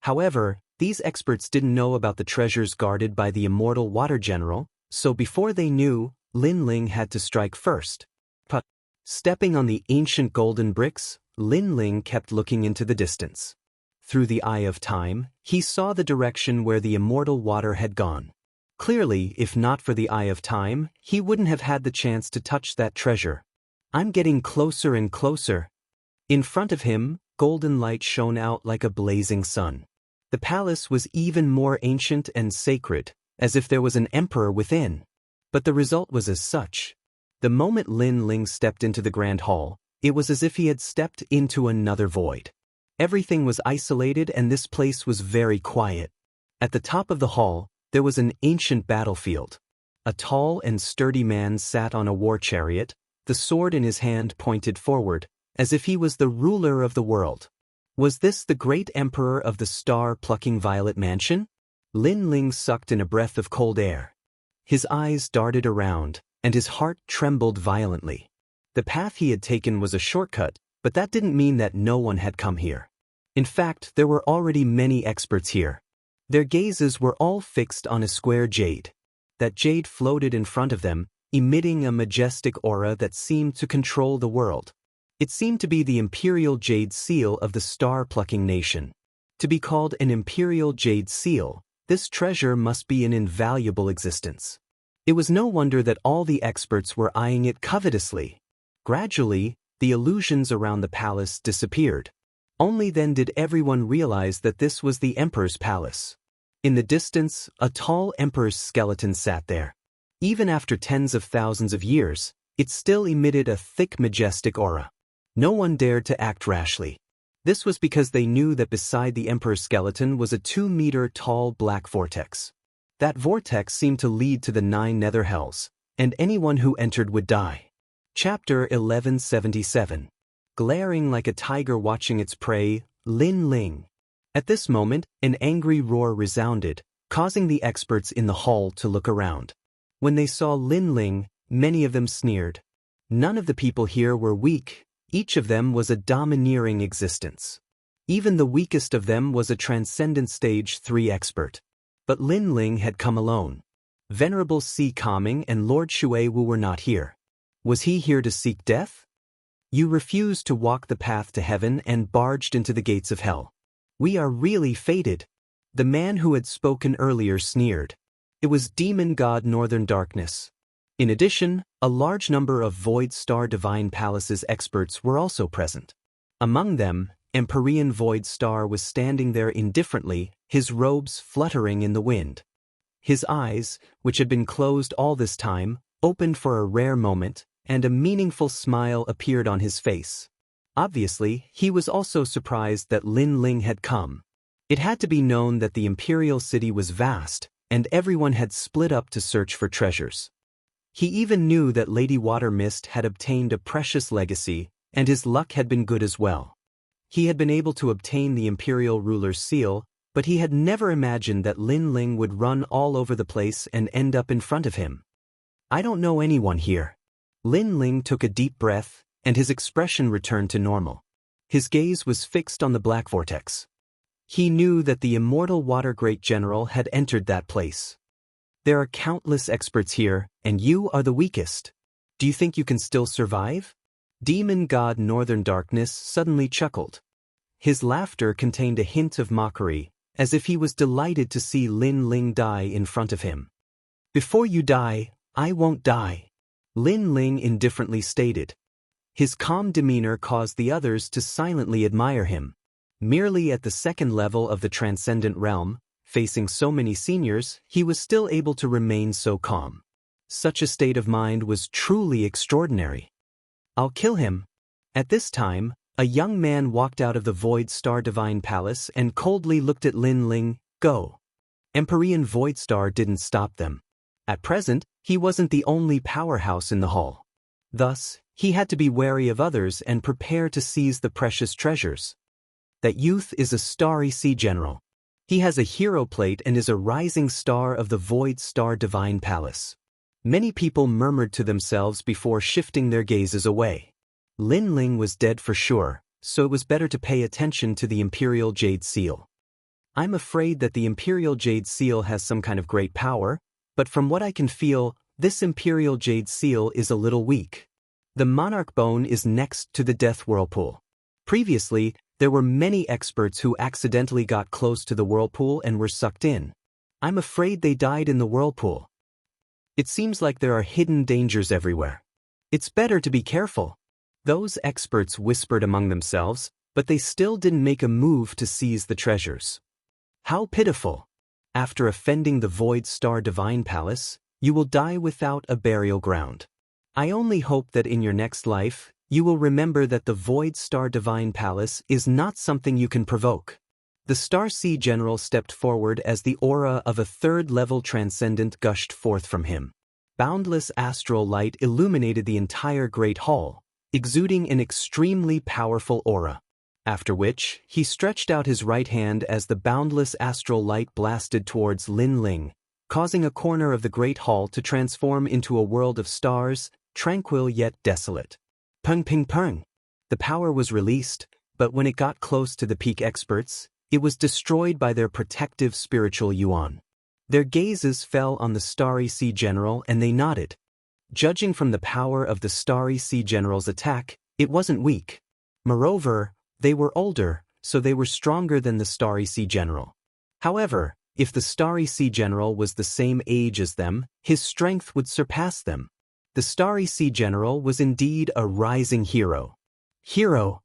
A: However, these experts didn't know about the treasures guarded by the Immortal Water General, so before they knew, Lin Ling had to strike first. But, stepping on the ancient golden bricks, Lin Ling kept looking into the distance. Through the Eye of Time, he saw the direction where the Immortal Water had gone. Clearly, if not for the Eye of Time, he wouldn't have had the chance to touch that treasure. I'm getting closer and closer. In front of him, golden light shone out like a blazing sun. The palace was even more ancient and sacred, as if there was an emperor within. But the result was as such. The moment Lin Ling stepped into the grand hall, it was as if he had stepped into another void. Everything was isolated and this place was very quiet. At the top of the hall, there was an ancient battlefield. A tall and sturdy man sat on a war chariot, the sword in his hand pointed forward, as if he was the ruler of the world. Was this the great emperor of the star-plucking Violet Mansion? Lin Ling sucked in a breath of cold air. His eyes darted around, and his heart trembled violently. The path he had taken was a shortcut, but that didn't mean that no one had come here. In fact, there were already many experts here. Their gazes were all fixed on a square jade. That jade floated in front of them, emitting a majestic aura that seemed to control the world. It seemed to be the imperial jade seal of the star-plucking nation. To be called an imperial jade seal, this treasure must be an invaluable existence. It was no wonder that all the experts were eyeing it covetously. Gradually, the illusions around the palace disappeared. Only then did everyone realize that this was the emperor's palace. In the distance, a tall emperor's skeleton sat there. Even after tens of thousands of years, it still emitted a thick, majestic aura. No one dared to act rashly. This was because they knew that beside the emperor's skeleton was a 2-meter-tall black vortex. That vortex seemed to lead to the 9 nether hells, and anyone who entered would die. Chapter 1177. Glaring like a tiger watching its prey, Lin Ling. At this moment, an angry roar resounded, causing the experts in the hall to look around. When they saw Lin Ling, many of them sneered. None of the people here were weak. Each of them was a domineering existence. Even the weakest of them was a transcendent stage 3 expert. But Lin Ling had come alone. Venerable Si Kaming and Lord Shuiwu were not here. Was he here to seek death? You refused to walk the path to heaven and barged into the gates of hell. We are really fated. The man who had spoken earlier sneered. It was Demon God Northern Darkness. In addition, a large number of Void Star Divine Palace's experts were also present. Among them, Empyrean Void Star was standing there indifferently, his robes fluttering in the wind. His eyes, which had been closed all this time, opened for a rare moment, and a meaningful smile appeared on his face. Obviously, he was also surprised that Lin Ling had come. It had to be known that the imperial city was vast, and everyone had split up to search for treasures. He even knew that Lady Watermist had obtained a precious legacy, and his luck had been good as well. He had been able to obtain the imperial ruler's seal, but he had never imagined that Lin Ling would run all over the place and end up in front of him. I don't know anyone here. Lin Ling took a deep breath, and his expression returned to normal. His gaze was fixed on the black vortex. He knew that the immortal water great general had entered that place. There are countless experts here, and you are the weakest. Do you think you can still survive? Demon God Northern Darkness suddenly chuckled. His laughter contained a hint of mockery, as if he was delighted to see Lin Ling die in front of him. Before you die, I won't die, Lin Ling indifferently stated. His calm demeanor caused the others to silently admire him. Merely at the second level of the transcendent realm, facing so many seniors, he was still able to remain so calm. Such a state of mind was truly extraordinary. I'll kill him. At this time, a young man walked out of the Void Star Divine Palace and coldly looked at Lin Ling. Go. Empyrean Void Star didn't stop them. At present, he wasn't the only powerhouse in the hall. Thus, he had to be wary of others and prepare to seize the precious treasures. That youth is a starry sea general. He has a hero plate and is a rising star of the Void Star Divine Palace. Many people murmured to themselves before shifting their gazes away. Lin Ling was dead for sure, so it was better to pay attention to the Imperial Jade Seal. I'm afraid that the Imperial Jade Seal has some kind of great power, but from what I can feel, this Imperial Jade Seal is a little weak. The Monarch Bone is next to the Death Whirlpool. Previously, there were many experts who accidentally got close to the whirlpool and were sucked in. I'm afraid they died in the whirlpool. It seems like there are hidden dangers everywhere. It's better to be careful. Those experts whispered among themselves, but they still didn't make a move to seize the treasures. How pitiful! After offending the Void Star Divine Palace, you will die without a burial ground. I only hope that in your next life, you will remember that the Void Star Divine Palace is not something you can provoke. The Star Sea General stepped forward as the aura of a third-level transcendent gushed forth from him. Boundless astral light illuminated the entire Great Hall, exuding an extremely powerful aura. After which, he stretched out his right hand as the boundless astral light blasted towards Lin Ling, causing a corner of the Great Hall to transform into a world of stars, tranquil yet desolate. Pung ping pung! The power was released, but when it got close to the peak experts, it was destroyed by their protective spiritual yuan. Their gazes fell on the Starry Sea General and they nodded. Judging from the power of the Starry Sea General's attack, it wasn't weak. Moreover, they were older, so they were stronger than the Starry Sea General. However, if the Starry Sea General was the same age as them, his strength would surpass them. The Starry Sea General was indeed a rising hero. Hero!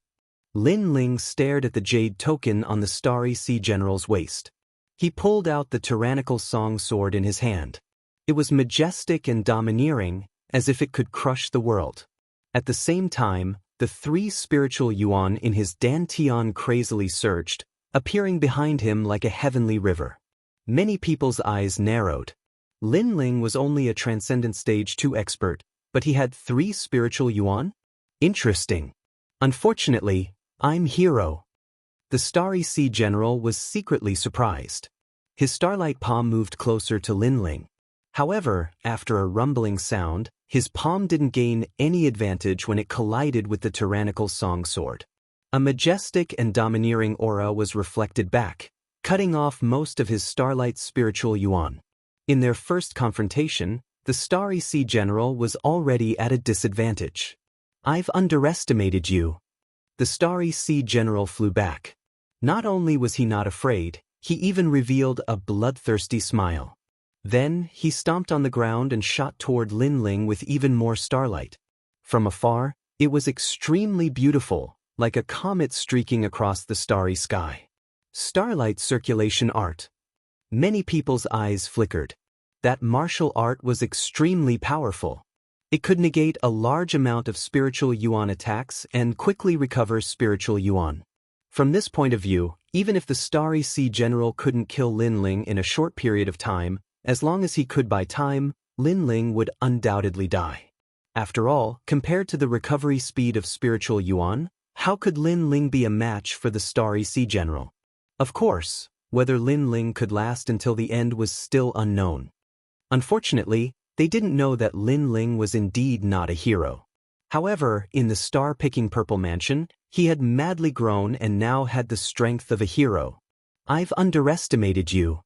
A: Lin Ling stared at the jade token on the Starry Sea General's waist. He pulled out the tyrannical song sword in his hand. It was majestic and domineering, as if it could crush the world. At the same time, the 3 spiritual yuan in his dantian crazily surged, appearing behind him like a heavenly river. Many people's eyes narrowed. Lin Ling was only a Transcendent Stage 2 expert, but he had 3 spiritual yuan? Interesting. Unfortunately, I'm hero. The Starry Sea General was secretly surprised. His starlight palm moved closer to Lin Ling. However, after a rumbling sound, his palm didn't gain any advantage when it collided with the tyrannical song sword. A majestic and domineering aura was reflected back, cutting off most of his starlight's spiritual yuan. In their first confrontation, the Starry Sea General was already at a disadvantage. I've underestimated you. The Starry Sea General flew back. Not only was he not afraid, he even revealed a bloodthirsty smile. Then, he stomped on the ground and shot toward Lin Ling with even more starlight. From afar, it was extremely beautiful, like a comet streaking across the starry sky. Starlight circulation art. Many people's eyes flickered. That martial art was extremely powerful. It could negate a large amount of spiritual yuan attacks and quickly recover spiritual yuan. From this point of view, even if the Starry Sea General couldn't kill Lin Ling in a short period of time, as long as he could buy time, Lin Ling would undoubtedly die. After all, compared to the recovery speed of spiritual yuan, how could Lin Ling be a match for the Starry Sea General? Of course, Whether Lin Ling could last until the end was still unknown. Unfortunately, they didn't know that Lin Ling was indeed not a hero. However, in the star-picking Purple Mansion, he had madly grown and now had the strength of a hero. "I've underestimated you."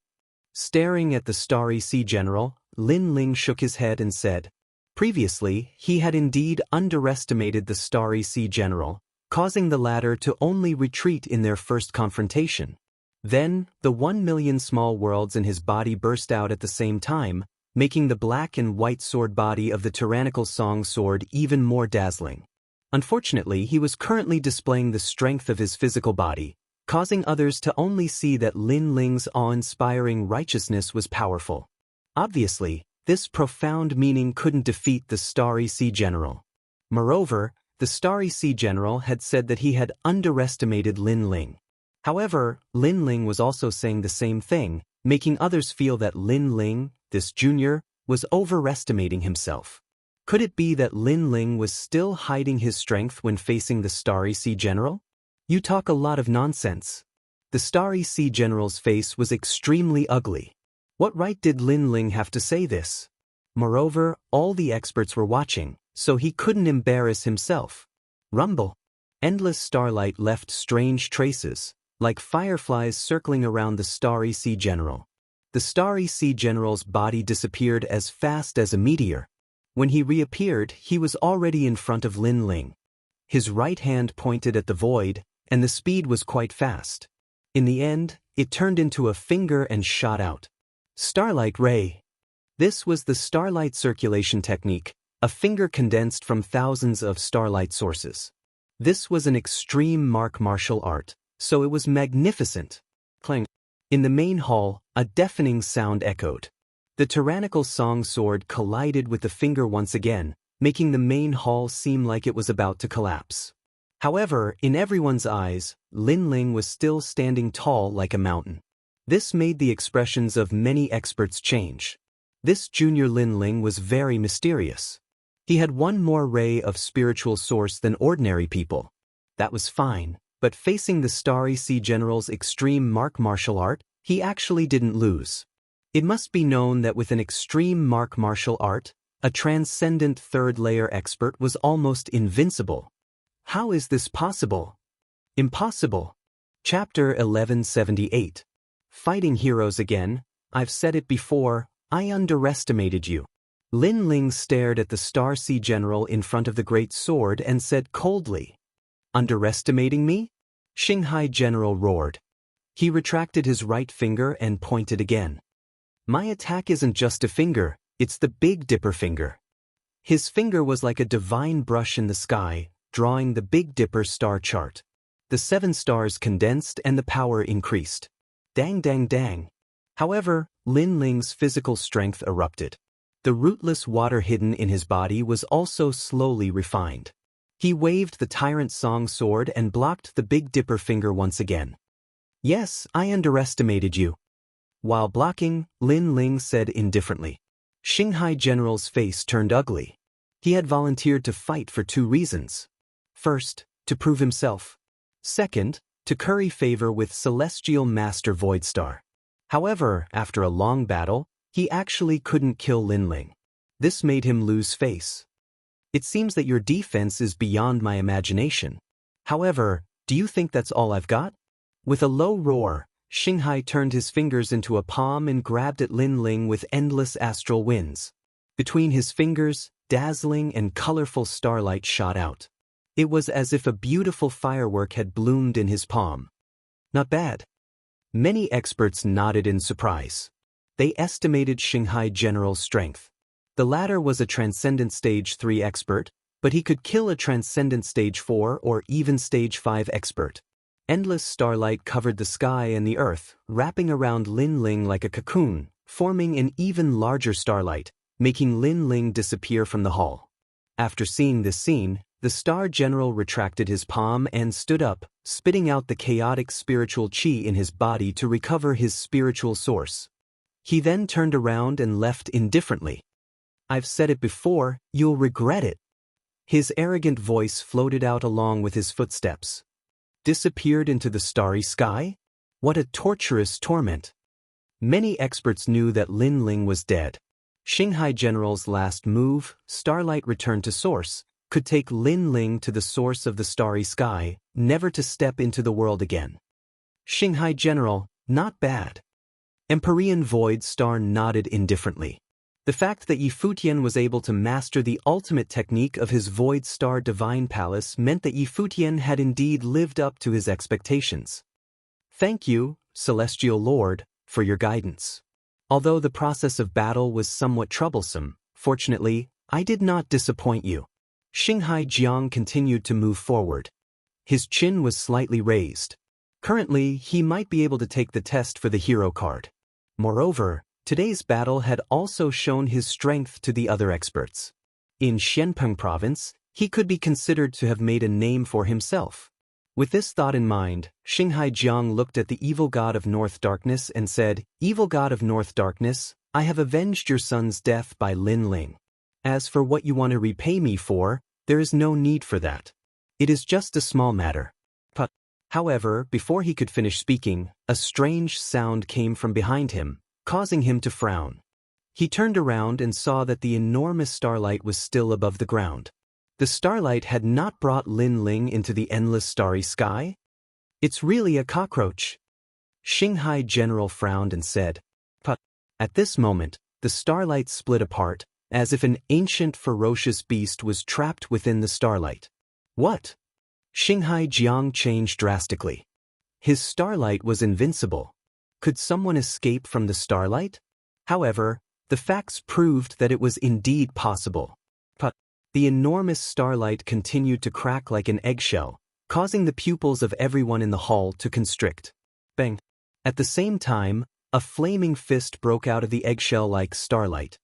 A: Staring at the starry sea general, Lin Ling shook his head and said. Previously, he had indeed underestimated the starry sea general, causing the latter to only retreat in their first confrontation. Then, the 1,000,000 small worlds in his body burst out at the same time, making the black and white sword body of the tyrannical song sword even more dazzling. Unfortunately, he was currently displaying the strength of his physical body, causing others to only see that Lin Ling's awe-inspiring righteousness was powerful. Obviously, this profound meaning couldn't defeat the Starry Sea General. Moreover, the Starry Sea General had said that he had underestimated Lin Ling. However, Lin Ling was also saying the same thing, making others feel that Lin Ling, this junior, was overestimating himself. Could it be that Lin Ling was still hiding his strength when facing the Starry Sea General? "You talk a lot of nonsense." The Starry Sea General's face was extremely ugly. What right did Lin Ling have to say this? Moreover, all the experts were watching, so he couldn't embarrass himself. Rumble. Endless starlight left strange traces, like fireflies circling around the Starry Sea General. The Starry Sea General's body disappeared as fast as a meteor. When he reappeared, he was already in front of Lin Ling. His right hand pointed at the void, and the speed was quite fast. In the end, it turned into a finger and shot out. Starlight Ray. This was the starlight circulation technique, a finger condensed from thousands of starlight sources. This was an extreme martial art, so it was magnificent. Clang. In the main hall, a deafening sound echoed. The tyrannical song sword collided with the finger once again, making the main hall seem like it was about to collapse. However, in everyone's eyes, Lin Ling was still standing tall like a mountain. This made the expressions of many experts change. This junior Lin Ling was very mysterious. He had one more ray of spiritual source than ordinary people. That was fine, but facing the Starry Sea General's extreme martial art, he actually didn't lose. It must be known that with an extreme martial art, a transcendent third-layer expert was almost invincible. How is this possible? Impossible. Chapter 1178. Fighting heroes again. I've said it before, I underestimated you. Lin Ling stared at the Star Sea General in front of the great sword and said coldly, "Underestimating me?" Shanghai General roared. He retracted his right finger and pointed again. "My attack isn't just a finger, it's the Big Dipper finger." His finger was like a divine brush in the sky, drawing the Big Dipper star chart. The 7 stars condensed and the power increased. Dang dang dang. However, Lin Ling's physical strength erupted. The rootless water hidden in his body was also slowly refined. He waved the Tyrant Song sword and blocked the Big Dipper finger once again. "Yes, I underestimated you." While blocking, Lin Ling said indifferently. Shanghai General's face turned ugly. He had volunteered to fight for 2 reasons. First, to prove himself. Second, to curry favor with Celestial Master Voidstar. However, after a long battle, he actually couldn't kill Lin Ling. This made him lose face. "It seems that your defense is beyond my imagination. However, do you think that's all I've got?" With a low roar, Shanghai turned his fingers into a palm and grabbed at Lin Ling with endless astral winds. Between his fingers, dazzling and colorful starlight shot out. It was as if a beautiful firework had bloomed in his palm. Not bad. Many experts nodded in surprise. They estimated Shanghai General's strength. The latter was a Transcendent Stage 3 expert, but he could kill a Transcendent Stage 4 or even Stage 5 expert. Endless starlight covered the sky and the earth, wrapping around Lin Ling like a cocoon, forming an even larger starlight, making Lin Ling disappear from the hall. After seeing this scene, the Star General retracted his palm and stood up, spitting out the chaotic spiritual chi in his body to recover his spiritual source. He then turned around and left indifferently. "I've said it before, you'll regret it." His arrogant voice floated out along with his footsteps. Disappeared into the starry sky? What a torturous torment. Many experts knew that Lin Ling was dead. Xinghai General's last move, Starlight Return to Source, could take Lin Ling to the source of the starry sky, never to step into the world again. Xinghai General, not bad. Empyrean Void Star nodded indifferently. The fact that Yi Futian was able to master the ultimate technique of his Void Star Divine Palace meant that Yi Futian had indeed lived up to his expectations. Thank you, Celestial Lord, for your guidance. Although the process of battle was somewhat troublesome, fortunately, I did not disappoint you. Xinghai Jiang continued to move forward. His chin was slightly raised. Currently, he might be able to take the test for the hero card. Moreover, today's battle had also shown his strength to the other experts. In Xianpeng Province, he could be considered to have made a name for himself. With this thought in mind, Xinghai Jiang looked at the evil god of North Darkness and said, "Evil god of North Darkness, I have avenged your son's death by Lin Ling. As for what you want to repay me for, there is no need for that. It is just a small matter." However, before he could finish speaking, a strange sound came from behind him, causing him to frown. He turned around and saw that the enormous starlight was still above the ground. The starlight had not brought Lin Ling into the endless starry sky? It's really a cockroach. Xinghai General frowned and said, "But." At this moment, the starlight split apart, as if an ancient ferocious beast was trapped within the starlight. What? Xinghai Jiang changed drastically. His starlight was invincible. Could someone escape from the starlight? However, the facts proved that it was indeed possible. The enormous starlight continued to crack like an eggshell, causing the pupils of everyone in the hall to constrict. Bang! At the same time, a flaming fist broke out of the eggshell-like starlight.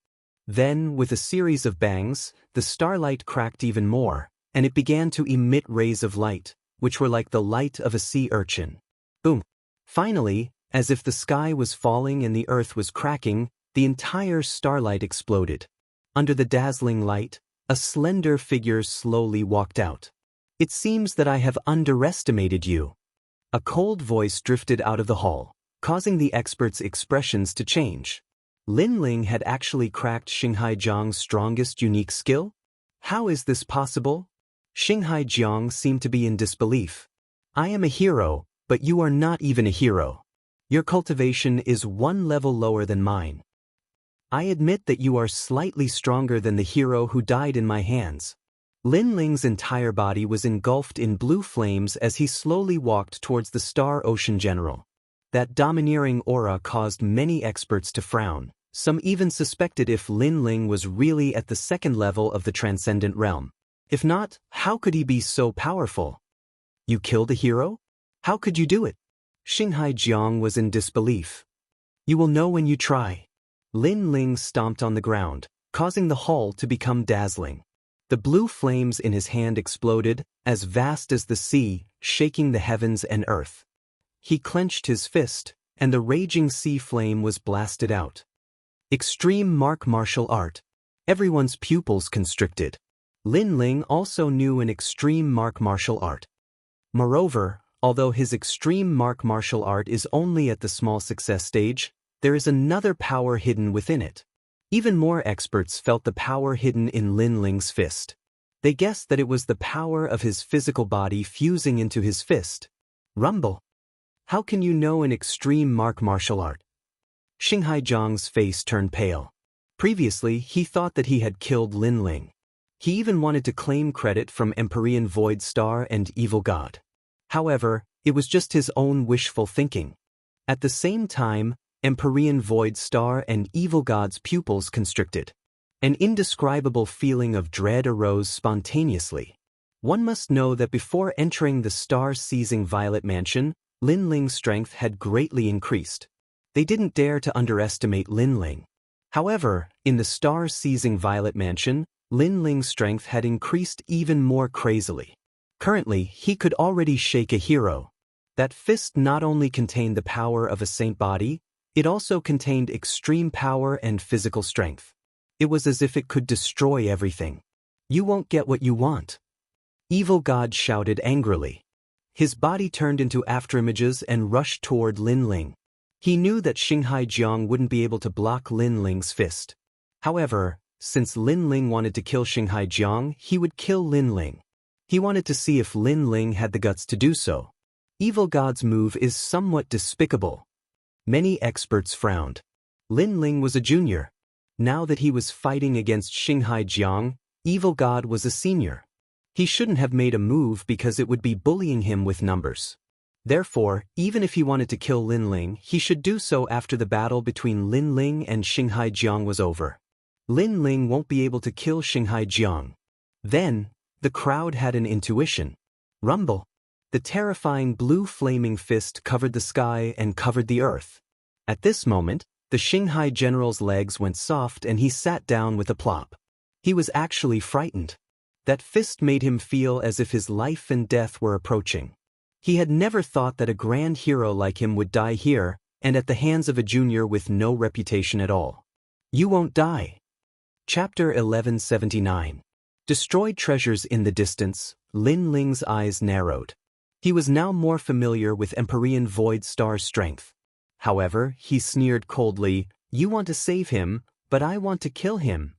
A: Then, with a series of bangs, the starlight cracked even more, and it began to emit rays of light, which were like the light of a sea urchin. Boom! Finally, as if the sky was falling and the earth was cracking, the entire starlight exploded. Under the dazzling light, a slender figure slowly walked out. "It seems that I have underestimated you." A cold voice drifted out of the hall, causing the experts' expressions to change. Lin Ling had actually cracked Xinghai Jiang's strongest unique skill? How is this possible? Xinghai Jiang seemed to be in disbelief. "I am a hero, but you are not even a hero. Your cultivation is one level lower than mine. I admit that you are slightly stronger than the hero who died in my hands." Lin Ling's entire body was engulfed in blue flames as he slowly walked towards the Star Ocean General. That domineering aura caused many experts to frown. Some even suspected if Lin Ling was really at the second level of the transcendent realm. If not, how could he be so powerful? "You killed a hero? How could you do it?" Xinghai Jiang was in disbelief. "You will know when you try." Lin Ling stomped on the ground, causing the hall to become dazzling. The blue flames in his hand exploded, as vast as the sea, shaking the heavens and earth. He clenched his fist, and the raging sea flame was blasted out. Extreme martial art. Everyone's pupils constricted. Lin Ling also knew an extreme martial art. Moreover, although his extreme martial art is only at the small success stage, there is another power hidden within it. Even more experts felt the power hidden in Lin Ling's fist. They guessed that it was the power of his physical body fusing into his fist. Rumble. How can you know an extreme martial art? Xinghai Jiang's face turned pale. Previously, he thought that he had killed Lin Ling. He even wanted to claim credit from Empyrean Void Star and Evil God. However, it was just his own wishful thinking. At the same time, Empyrean Void Star and Evil God's pupils constricted. An indescribable feeling of dread arose spontaneously. One must know that before entering the star-seizing Violet Mansion, Lin Ling's strength had greatly increased. They didn't dare to underestimate Lin Ling. However, in the star-seizing Violet Mansion, Lin Ling's strength had increased even more crazily. Currently, he could already shake a hero. That fist not only contained the power of a saint body, it also contained extreme power and physical strength. It was as if it could destroy everything. "You won't get what you want." Evil God shouted angrily. His body turned into afterimages and rushed toward Lin Ling. He knew that Xinghai Jiang wouldn't be able to block Lin Ling's fist. However, since Lin Ling wanted to kill Xinghai Jiang, he would kill Lin Ling. He wanted to see if Lin Ling had the guts to do so. Evil God's move is somewhat despicable. Many experts frowned. Lin Ling was a junior. Now that he was fighting against Xinghai Jiang, Evil God was a senior. He shouldn't have made a move because it would be bullying him with numbers. Therefore, even if he wanted to kill Lin Ling, he should do so after the battle between Lin Ling and Xinghai Jiang was over. Lin Ling won't be able to kill Xinghai Jiang. Then, the crowd had an intuition. Rumble. The terrifying blue flaming fist covered the sky and covered the earth. At this moment, the Xinghai general's legs went soft and he sat down with a plop. He was actually frightened. That fist made him feel as if his life and death were approaching. He had never thought that a grand hero like him would die here, and at the hands of a junior with no reputation at all. You won't die. Chapter 1179. Destroyed treasures in the distance. Lin Ling's eyes narrowed. He was now more familiar with Empyrean Void Star's strength. However, he sneered coldly, "You want to save him, but I want to kill him."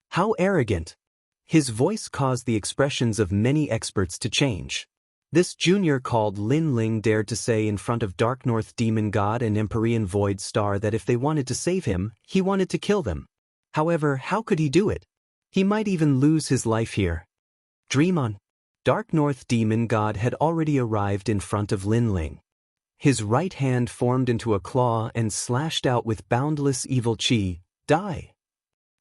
A: How arrogant! His voice caused the expressions of many experts to change. This junior called Lin Ling dared to say in front of Dark North Demon God and Empyrean Void Star that if they wanted to save him, he wanted to kill them. However, how could he do it? He might even lose his life here. Dream on. Dark North Demon God had already arrived in front of Lin Ling. His right hand formed into a claw and slashed out with boundless evil chi. Die.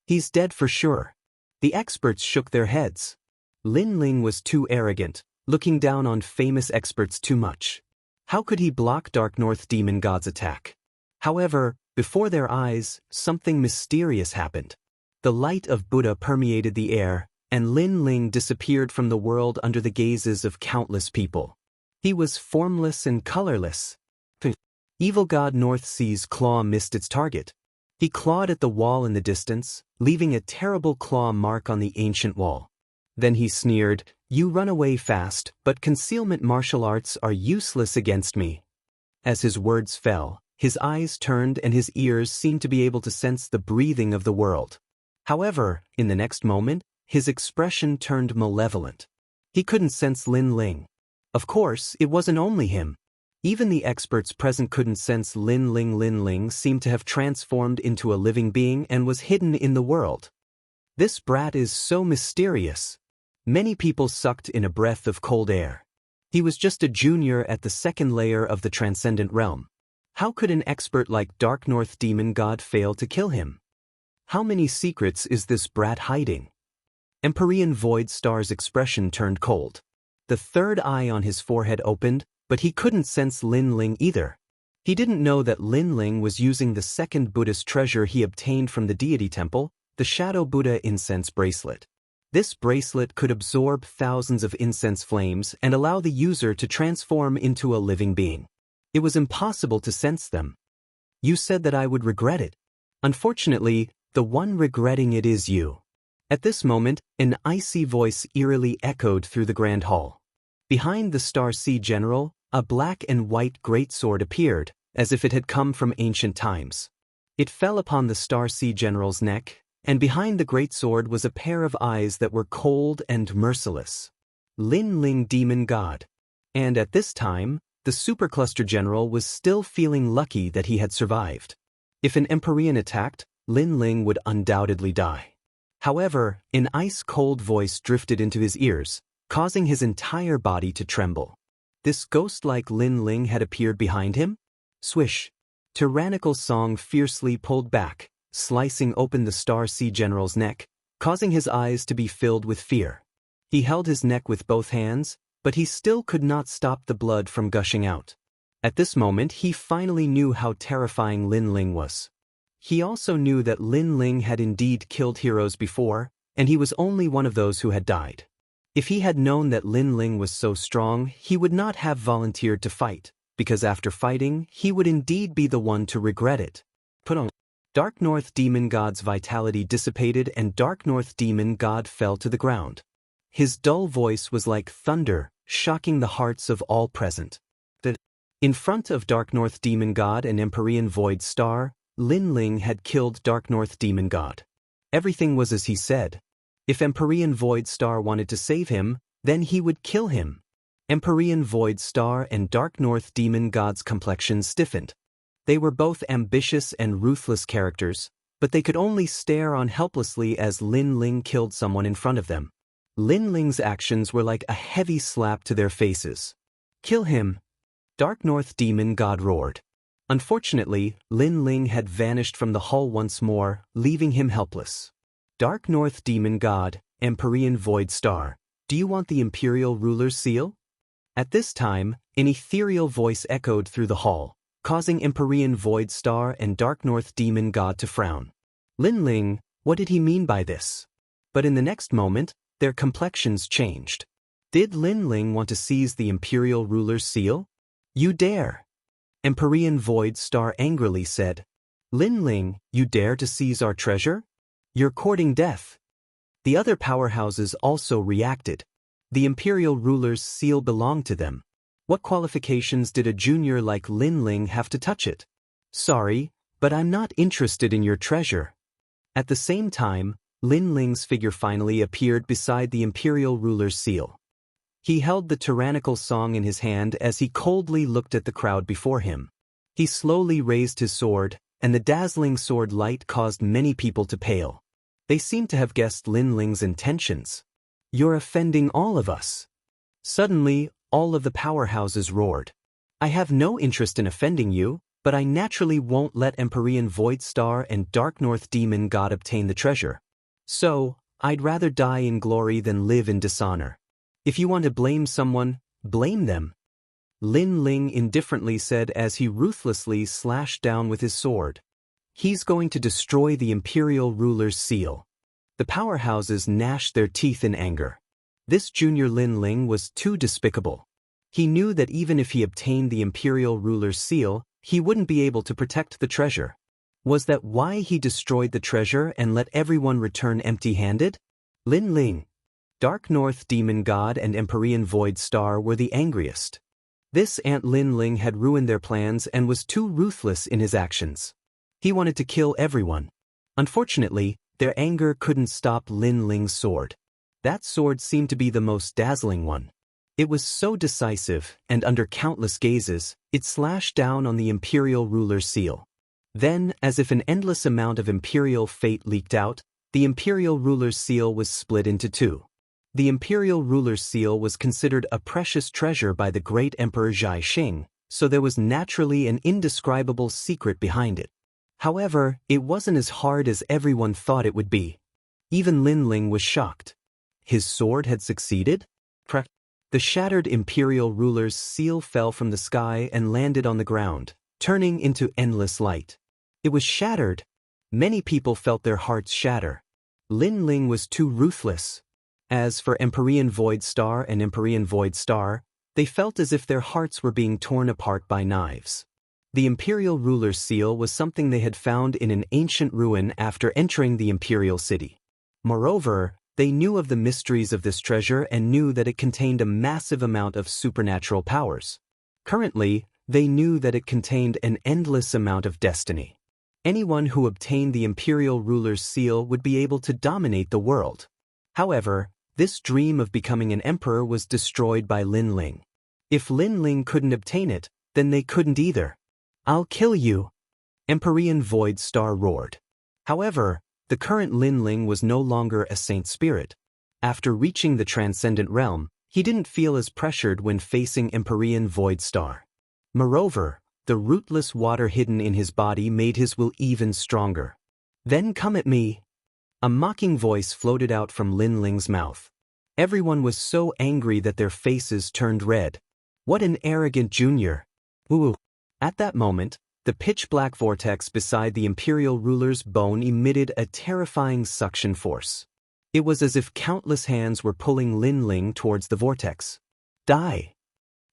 A: He's dead for sure. The experts shook their heads. Lin Ling was too arrogant, looking down on famous experts too much. How could he block Dark North Demon God's attack? However, before their eyes, something mysterious happened. The light of Buddha permeated the air, and Lin Ling disappeared from the world under the gazes of countless people. He was formless and colorless. Evil God North Sea's claw missed its target. He clawed at the wall in the distance, leaving a terrible claw mark on the ancient wall. Then he sneered, "You run away fast, but concealment martial arts are useless against me." As his words fell, his eyes turned and his ears seemed to be able to sense the breathing of the world. However, in the next moment, his expression turned malevolent. He couldn't sense Lin Ling. Of course, it wasn't only him. Even the experts present couldn't sense Lin Ling. Lin Ling seemed to have transformed into a living being and was hidden in the world. This brat is so mysterious. Many people sucked in a breath of cold air. He was just a junior at the second layer of the transcendent realm. How could an expert like Dark North Demon God fail to kill him? How many secrets is this brat hiding? Empyrean Void Star's expression turned cold. The third eye on his forehead opened, but he couldn't sense Lin Ling either. He didn't know that Lin Ling was using the second Buddhist treasure he obtained from the deity temple, the Shadow Buddha incense bracelet. This bracelet could absorb thousands of incense flames and allow the user to transform into a living being. It was impossible to sense them. You said that I would regret it. Unfortunately, the one regretting it is you. At this moment, an icy voice eerily echoed through the grand hall. Behind the Star Sea General, a black and white greatsword appeared, as if it had come from ancient times. It fell upon the Star Sea General's neck, and behind the greatsword was a pair of eyes that were cold and merciless. Lin Ling Demon God. And at this time, the Supercluster General was still feeling lucky that he had survived. If an Empyrean attacked, Lin Ling would undoubtedly die. However, an ice-cold voice drifted into his ears, causing his entire body to tremble. This ghost-like Lin Ling had appeared behind him? Swish! Tyrannical Song fiercely pulled back, slicing open the Star Sea General's neck, causing his eyes to be filled with fear. He held his neck with both hands, but he still could not stop the blood from gushing out. At this moment he finally knew how terrifying Lin Ling was. He also knew that Lin Ling had indeed killed heroes before, and he was only one of those who had died. If he had known that Lin Ling was so strong, he would not have volunteered to fight, because after fighting, he would indeed be the one to regret it. Put on. Dark North Demon God's vitality dissipated and Dark North Demon God fell to the ground. His dull voice was like thunder, shocking the hearts of all present. In front of Dark North Demon God and Empyrean Void Star, Lin Ling had killed Dark North Demon God. Everything was as he said. If Empyrean Void Star wanted to save him, then he would kill him. Empyrean Void Star and Dark North Demon God's complexion stiffened. They were both ambitious and ruthless characters, but they could only stare on helplessly as Lin Ling killed someone in front of them. Lin Ling's actions were like a heavy slap to their faces. Kill him! Dark North Demon God roared. Unfortunately, Lin Ling had vanished from the hall once more, leaving him helpless. Dark North Demon God, Empyrean Void Star, do you want the Imperial Ruler's seal? At this time, an ethereal voice echoed through the hall, causing Empyrean Void Star and Dark North Demon God to frown. Lin Ling, what did he mean by this? But in the next moment, their complexions changed. Did Lin Ling want to seize the Imperial Ruler's seal? You dare! Empyrean Void Star angrily said. Lin Ling, you dare to seize our treasure? You're courting death. The other powerhouses also reacted. The Imperial Ruler's seal belonged to them. What qualifications did a junior like Lin Ling have to touch it? Sorry, but I'm not interested in your treasure. At the same time, Lin Ling's figure finally appeared beside the Imperial Ruler's seal. He held the tyrannical song in his hand as he coldly looked at the crowd before him. He slowly raised his sword, and the dazzling sword light caused many people to pale. They seemed to have guessed Lin Ling's intentions. You're offending all of us. Suddenly, all of the powerhouses roared. I have no interest in offending you, but I naturally won't let Empyrean Void Star and Dark North Demon God obtain the treasure. So, I'd rather die in glory than live in dishonor. If you want to blame someone, blame them. Lin Ling indifferently said as he ruthlessly slashed down with his sword. He's going to destroy the Imperial Ruler's seal. The powerhouses gnashed their teeth in anger. This junior Lin Ling was too despicable. He knew that even if he obtained the Imperial Ruler's seal, he wouldn't be able to protect the treasure. Was that why he destroyed the treasure and let everyone return empty-handed? Lin Ling, Dark North Demon God and Empyrean Void Star were the angriest. This Ant Lin Ling had ruined their plans and was too ruthless in his actions. He wanted to kill everyone. Unfortunately, their anger couldn't stop Lin Ling's sword. That sword seemed to be the most dazzling one. It was so decisive, and under countless gazes, it slashed down on the Imperial Ruler's seal. Then, as if an endless amount of Imperial fate leaked out, the Imperial Ruler's seal was split into two. The Imperial Ruler's seal was considered a precious treasure by the great Emperor Zhai Xing, so there was naturally an indescribable secret behind it. However, it wasn't as hard as everyone thought it would be. Even Lin Ling was shocked. His sword had succeeded? The shattered Imperial Ruler's seal fell from the sky and landed on the ground, turning into endless light. It was shattered. Many people felt their hearts shatter. Lin Ling was too ruthless. As for Empyrean Void Star and Empyrean Void Star, they felt as if their hearts were being torn apart by knives. The Imperial Ruler's seal was something they had found in an ancient ruin after entering the Imperial City. Moreover, they knew of the mysteries of this treasure and knew that it contained a massive amount of supernatural powers. Currently, they knew that it contained an endless amount of destiny. Anyone who obtained the Imperial Ruler's seal would be able to dominate the world. However, this dream of becoming an emperor was destroyed by Lin Ling. If Lin Ling couldn't obtain it, then they couldn't either. I'll kill you! Empyrean Void Star roared. However, the current Lin Ling was no longer a saint spirit. After reaching the transcendent realm, he didn't feel as pressured when facing Empyrean Void Star. Moreover, the rootless water hidden in his body made his will even stronger. Then come at me! A mocking voice floated out from Lin Ling's mouth. Everyone was so angry that their faces turned red. What an arrogant junior! Ooh! At that moment, the pitch-black vortex beside the Imperial Ruler's bone emitted a terrifying suction force. It was as if countless hands were pulling Lin Ling towards the vortex. Die!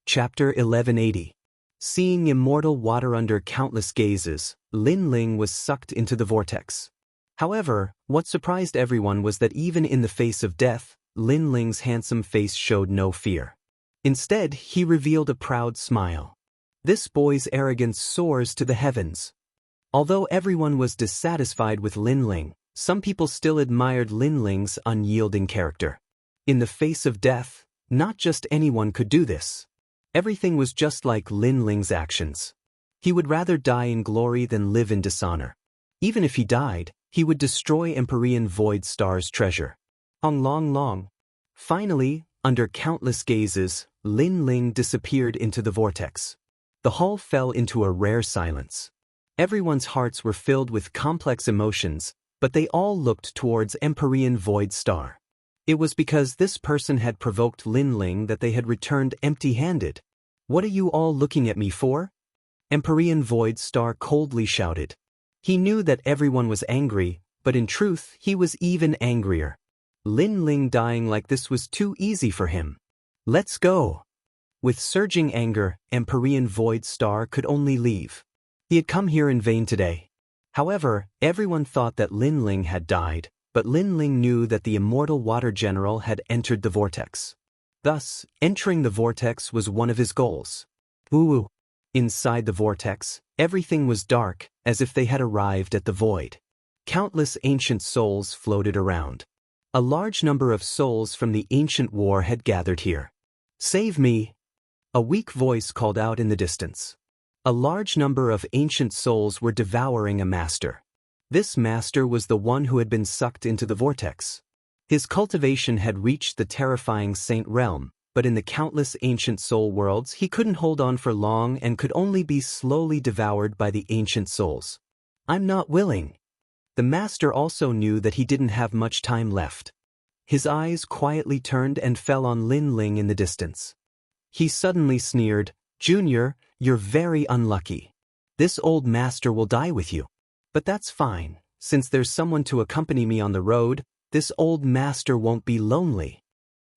A: Chapter 1180. Seeing immortal water under countless gazes, Lin Ling was sucked into the vortex. However, what surprised everyone was that even in the face of death, Lin Ling's handsome face showed no fear. Instead, he revealed a proud smile. This boy's arrogance soars to the heavens. Although everyone was dissatisfied with Lin Ling, some people still admired Lin Ling's unyielding character. In the face of death, not just anyone could do this. Everything was just like Lin Ling's actions. He would rather die in glory than live in dishonor. Even if he died, he would destroy Empyrean Void Star's treasure. Long. Finally, under countless gazes, Lin Ling disappeared into the vortex. The hall fell into a rare silence. Everyone's hearts were filled with complex emotions, but they all looked towards Empyrean Void Star. It was because this person had provoked Lin Ling that they had returned empty-handed. "What are you all looking at me for?" Empyrean Void Star coldly shouted. He knew that everyone was angry, but in truth he was even angrier. Lin Ling dying like this was too easy for him. "Let's go." With surging anger, Empyrean Void Star could only leave. He had come here in vain today. However, everyone thought that Lin Ling had died, but Lin Ling knew that the Immortal Water General had entered the vortex. Thus, entering the vortex was one of his goals. Woo! Inside the vortex, everything was dark, as if they had arrived at the void. Countless ancient souls floated around. A large number of souls from the ancient war had gathered here. "Save me!" A weak voice called out in the distance. A large number of ancient souls were devouring a master. This master was the one who had been sucked into the vortex. His cultivation had reached the terrifying Saint Realm, but in the countless ancient soul worlds he couldn't hold on for long and could only be slowly devoured by the ancient souls. "I'm not willing." The master also knew that he didn't have much time left. His eyes quietly turned and fell on Lin Ling in the distance. He suddenly sneered, "Junior, you're very unlucky. This old master will die with you. But that's fine, since there's someone to accompany me on the road, this old master won't be lonely."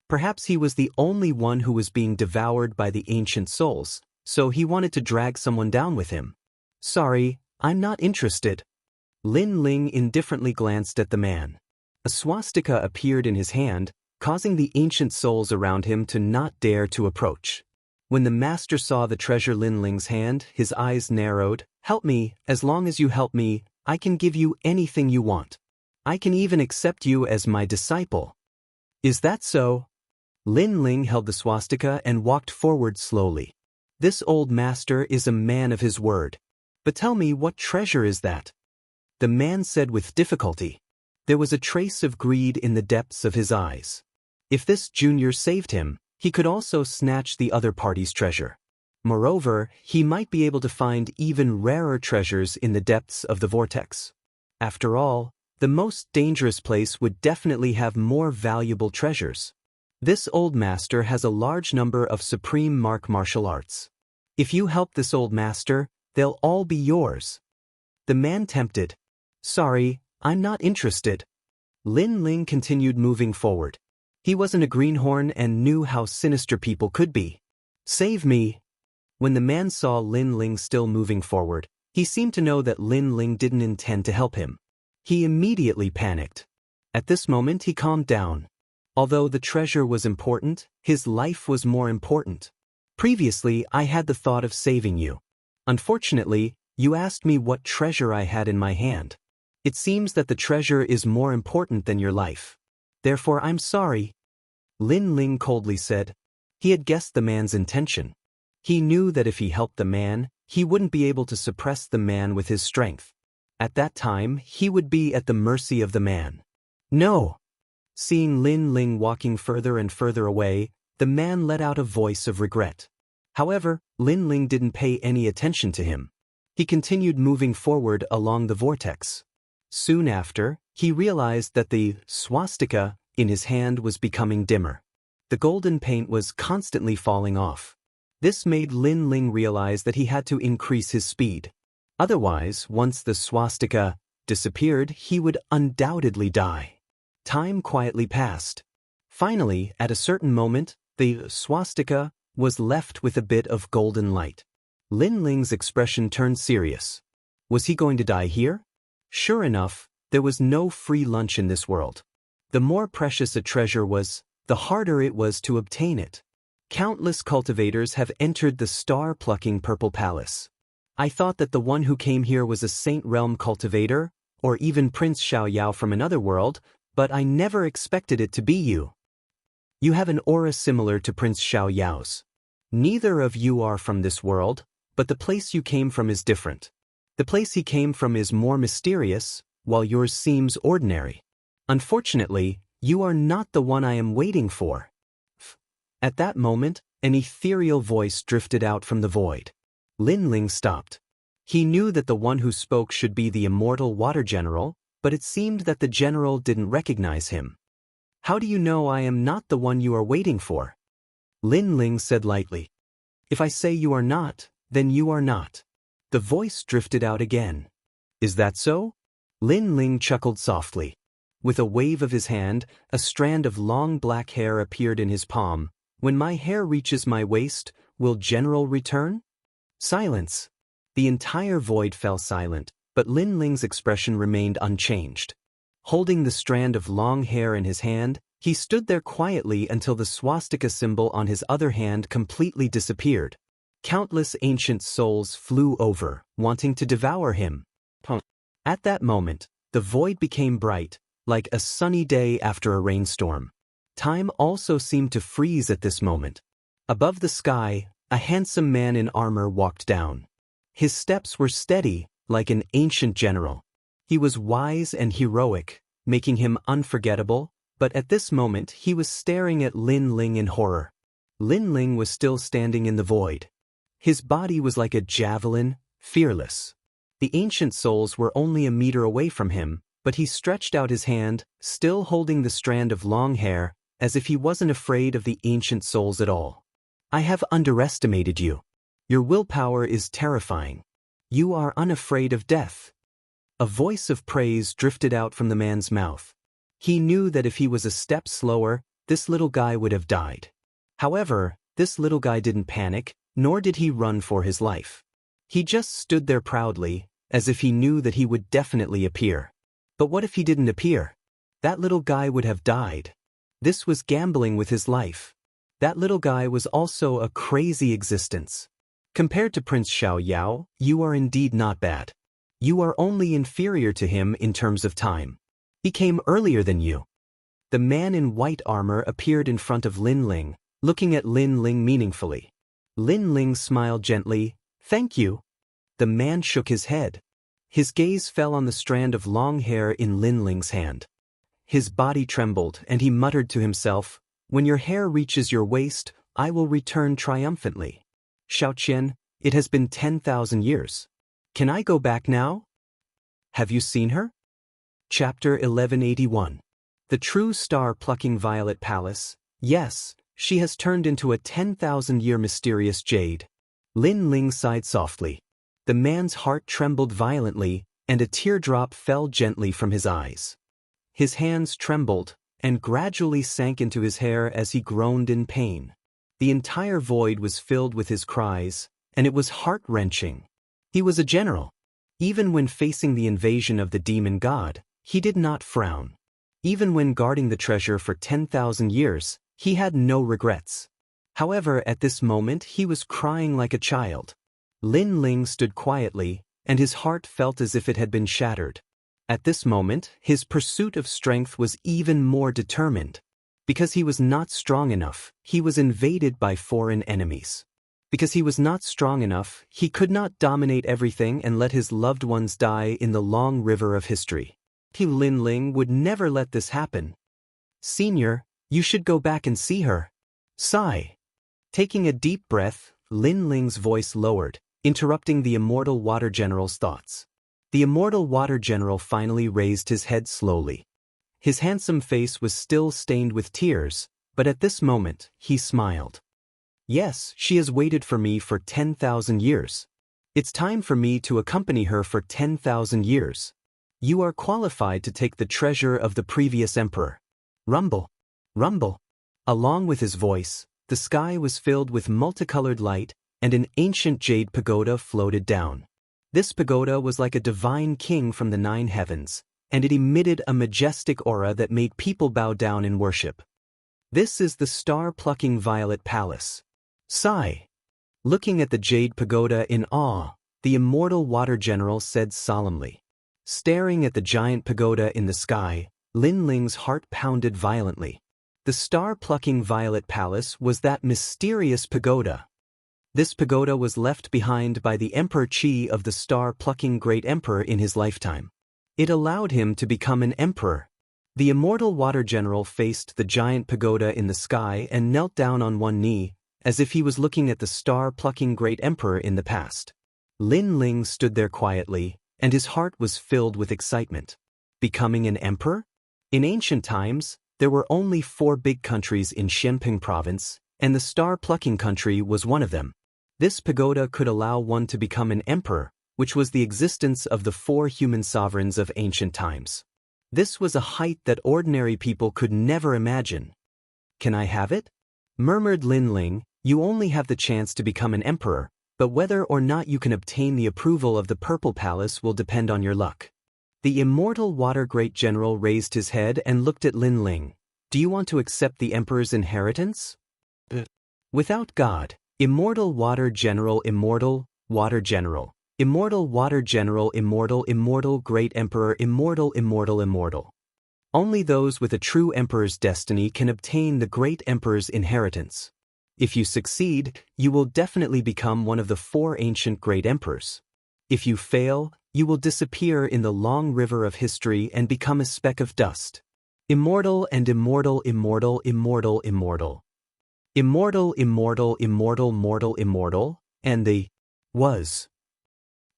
A: Perhaps he was the only one who was being devoured by the ancient souls, so he wanted to drag someone down with him. "Sorry, I'm not interested." Lin Ling indifferently glanced at the man. A swastika appeared in his hand, causing the ancient souls around him to not dare to approach. When the master saw the treasure Lin Ling's hand, his eyes narrowed. "Help me, as long as you help me, I can give you anything you want. I can even accept you as my disciple." "Is that so?" Lin Ling held the swastika and walked forward slowly. "This old master is a man of his word. But tell me, what treasure is that?" The man said with difficulty. There was a trace of greed in the depths of his eyes. If this junior saved him, he could also snatch the other party's treasure. Moreover, he might be able to find even rarer treasures in the depths of the vortex. After all, the most dangerous place would definitely have more valuable treasures. This old master has a large number of supreme martial arts. If you help this old master, they'll all be yours. The man tempted. "Sorry, I'm not interested." Lin Ling continued moving forward. He wasn't a greenhorn and knew how sinister people could be. "Save me." When the man saw Lin Ling still moving forward, he seemed to know that Lin Ling didn't intend to help him. He immediately panicked. At this moment he calmed down. Although the treasure was important, his life was more important. "Previously, I had the thought of saving you. Unfortunately, you asked me what treasure I had in my hand. It seems that the treasure is more important than your life. Therefore, I'm sorry." Lin Ling coldly said. He had guessed the man's intention. He knew that if he helped the man, he wouldn't be able to suppress the man with his strength. At that time, he would be at the mercy of the man. "No." Seeing Lin Ling walking further and further away, the man let out a voice of regret. However, Lin Ling didn't pay any attention to him. He continued moving forward along the vortex. Soon after, he realized that the swastika in his hand was becoming dimmer. The golden paint was constantly falling off. This made Lin Ling realize that he had to increase his speed. Otherwise, once the swastika disappeared, he would undoubtedly die. Time quietly passed. Finally, at a certain moment, the swastika was left with a bit of golden light. Lin Ling's expression turned serious. Was he going to die here? Sure enough, there was no free lunch in this world. The more precious a treasure was, the harder it was to obtain it. Countless cultivators have entered the star-plucking Purple Palace. I thought that the one who came here was a Saint Realm cultivator, or even Prince Xiaoyao from another world, but I never expected it to be you. You have an aura similar to Prince Xiaoyao's. Neither of you are from this world, but the place you came from is different. The place he came from is more mysterious, while yours seems ordinary. Unfortunately, you are not the one I am waiting for. At that moment, an ethereal voice drifted out from the void. Lin Ling stopped. He knew that the one who spoke should be the Immortal Water General, but it seemed that the general didn't recognize him. How do you know I am not the one you are waiting for? Lin Ling said lightly. If I say you are not, then you are not. The voice drifted out again. Is that so? Lin Ling chuckled softly. With a wave of his hand, a strand of long black hair appeared in his palm. When my hair reaches my waist, will General return? Silence. The entire void fell silent, but Lin Ling's expression remained unchanged. Holding the strand of long hair in his hand, he stood there quietly until the swastika symbol on his other hand completely disappeared. Countless ancient souls flew over, wanting to devour him. At that moment, the void became bright, like a sunny day after a rainstorm. Time also seemed to freeze at this moment. Above the sky, a handsome man in armor walked down. His steps were steady, like an ancient general. He was wise and heroic, making him unforgettable, but at this moment he was staring at Lin Ling in horror. Lin Ling was still standing in the void. His body was like a javelin, fearless. The ancient souls were only a meter away from him, but he stretched out his hand, still holding the strand of long hair, as if he wasn't afraid of the ancient souls at all. I have underestimated you. Your willpower is terrifying. You are unafraid of death. A voice of praise drifted out from the man's mouth. He knew that if he was a step slower, this little guy would have died. However, this little guy didn't panic, nor did he run for his life. He just stood there proudly, as if he knew that he would definitely appear. But what if he didn't appear? That little guy would have died. This was gambling with his life. That little guy was also a crazy existence. Compared to Prince Xiaoyao, you are indeed not bad. You are only inferior to him in terms of time. He came earlier than you. The man in white armor appeared in front of Lin Ling, looking at Lin Ling meaningfully. Lin Ling smiled gently. Thank you. The man shook his head. His gaze fell on the strand of long hair in Lin Ling's hand. His body trembled, and he muttered to himself, when your hair reaches your waist, I will return triumphantly. Xiaoqian, it has been 10,000 years. Can I go back now? Have you seen her? Chapter 1181. The true star-plucking Violet Palace. Yes, she has turned into a 10,000-year mysterious jade. Lin Ling sighed softly. The man's heart trembled violently, and a teardrop fell gently from his eyes. His hands trembled, and gradually sank into his hair as he groaned in pain. The entire void was filled with his cries, and it was heart-wrenching. He was a general. Even when facing the invasion of the demon god, he did not frown. Even when guarding the treasure for 10,000 years, he had no regrets. However, at this moment he was crying like a child. Lin Ling stood quietly, and his heart felt as if it had been shattered. At this moment, his pursuit of strength was even more determined. Because he was not strong enough, he was invaded by foreign enemies. Because he was not strong enough, he could not dominate everything and let his loved ones die in the long river of history. Lin Ling would never let this happen. Senior, you should go back and see her. Sigh. Taking a deep breath, Lin Ling's voice lowered, interrupting the Immortal Water General's thoughts. The Immortal Water General finally raised his head slowly. His handsome face was still stained with tears, but at this moment, he smiled. Yes, she has waited for me for 10,000 years. It's time for me to accompany her for 10,000 years. You are qualified to take the treasure of the previous emperor. Rumble. Rumble. Along with his voice, the sky was filled with multicolored light, and an ancient jade pagoda floated down. This pagoda was like a divine king from the 9 heavens, and it emitted a majestic aura that made people bow down in worship. This is the star-plucking violet palace. Sigh. Looking at the jade pagoda in awe, the immortal water general said solemnly. Staring at the giant pagoda in the sky, Lin Ling's heart pounded violently. The star-plucking violet palace was that mysterious pagoda. This pagoda was left behind by the Emperor Qi of the star-plucking great emperor in his lifetime. It allowed him to become an emperor. The immortal water general faced the giant pagoda in the sky and knelt down on one knee, as if he was looking at the star-plucking great emperor in the past. Lin Ling stood there quietly, and his heart was filled with excitement. Becoming an emperor? In ancient times, there were only 4 big countries in Xianping province, and the star-plucking country was one of them. This pagoda could allow one to become an emperor, which was the existence of the 4 human sovereigns of ancient times. This was a height that ordinary people could never imagine. Can I have it? Murmured Lin Ling. You only have the chance to become an emperor, but whether or not you can obtain the approval of the Purple Palace will depend on your luck. The immortal water great general raised his head and looked at Lin Ling. Do you want to accept the emperor's inheritance? Without God, immortal water general, immortal water general, immortal water general, immortal, immortal great emperor, immortal, immortal, immortal. Only those with a true emperor's destiny can obtain the great emperor's inheritance. If you succeed, you will definitely become one of the 4 ancient great emperors. If you fail, you will disappear in the long river of history and become a speck of dust. Immortal and immortal, immortal, immortal, immortal. Immortal, immortal, immortal, mortal, immortal, and the was.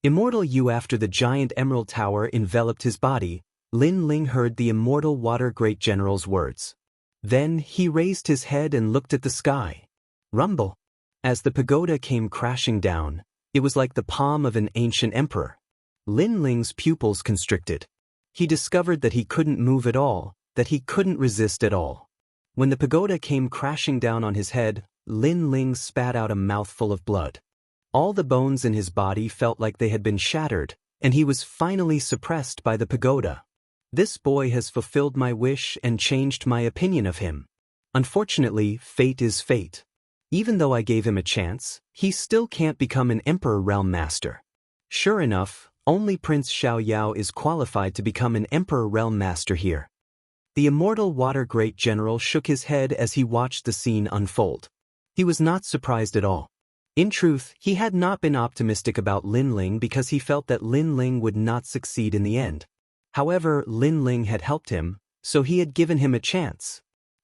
A: Immortal you. After the giant emerald tower enveloped his body, Lin Ling heard the immortal water great general's words. Then he raised his head and looked at the sky. Rumble. As the pagoda came crashing down, it was like the palm of an ancient emperor. Lin Ling's pupils constricted. He discovered that he couldn't move at all, that he couldn't resist at all. When the pagoda came crashing down on his head, Lin Ling spat out a mouthful of blood. All the bones in his body felt like they had been shattered, and he was finally suppressed by the pagoda. This boy has fulfilled my wish and changed my opinion of him. Unfortunately, fate is fate. Even though I gave him a chance, he still can't become an Emperor Realm Master. Sure enough, only Prince Xiaoyao is qualified to become an Emperor Realm Master here. The immortal water great general shook his head as he watched the scene unfold. He was not surprised at all. In truth, he had not been optimistic about Lin Ling because he felt that Lin Ling would not succeed in the end. However, Lin Ling had helped him, so he had given him a chance.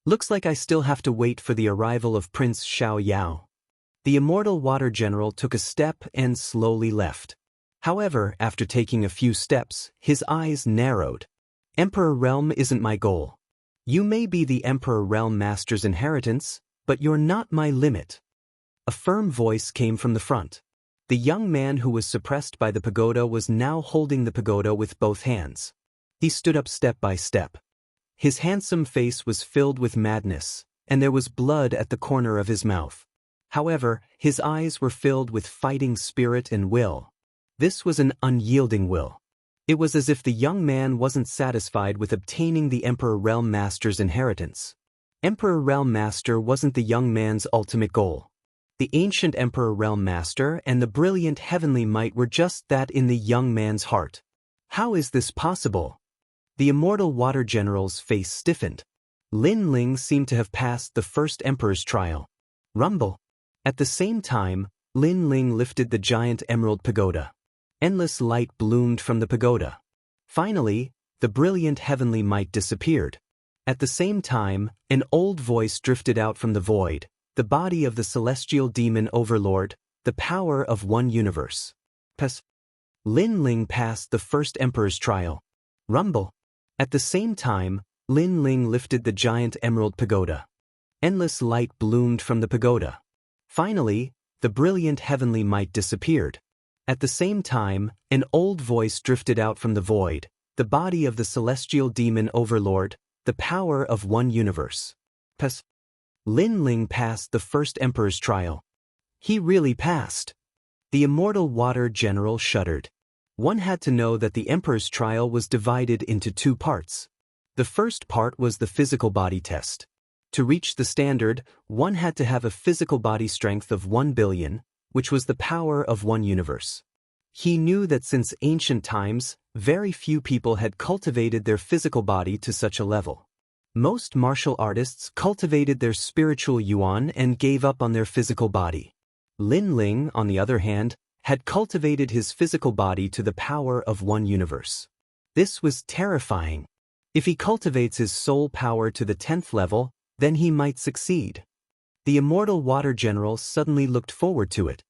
A: Looks like I still have to wait for the arrival of Prince Xiaoyao. The immortal water general took a step and slowly left. However, after taking a few steps, his eyes narrowed. Emperor Realm isn't my goal. You may be the Emperor Realm Master's inheritance, but you're not my limit. A firm voice came from the front. The young man who was suppressed by the pagoda was now holding the pagoda with both hands. He stood up step by step. His handsome face was filled with madness, and there was blood at the corner of his mouth. However, his eyes were filled with fighting spirit and will. This was an unyielding will. It was as if the young man wasn't satisfied with obtaining the Emperor Realm Master's inheritance. Emperor Realm Master wasn't the young man's ultimate goal. The ancient Emperor Realm Master and the brilliant heavenly might were just that in the young man's heart. How is this possible? The immortal water general's face stiffened. Lin Ling seemed to have passed the first emperor's trial. Rumble. At the same time, Lin Ling lifted the giant emerald pagoda. Endless light bloomed from the pagoda. Finally, the brilliant heavenly might disappeared. At the same time, an old voice drifted out from the void, the body of the celestial demon overlord, the power of one universe. Lin Ling passed the first emperor's trial. Rumble. At the same time, Lin Ling lifted the giant emerald pagoda. Endless light bloomed from the pagoda. Finally, the brilliant heavenly might disappeared. At the same time, an old voice drifted out from the void, the body of the celestial demon overlord, the power of one universe. Lin Ling passed the first emperor's trial. He really passed. The immortal water general shuddered. One had to know that the emperor's trial was divided into 2 parts. The first part was the physical body test. To reach the standard, one had to have a physical body strength of 1 billion, which was the power of one universe. He knew that since ancient times, very few people had cultivated their physical body to such a level. Most martial artists cultivated their spiritual yuan and gave up on their physical body. Lin Ling, on the other hand, had cultivated his physical body to the power of one universe. This was terrifying. If he cultivates his soul power to the 10th level, then he might succeed. The immortal water general suddenly looked forward to it.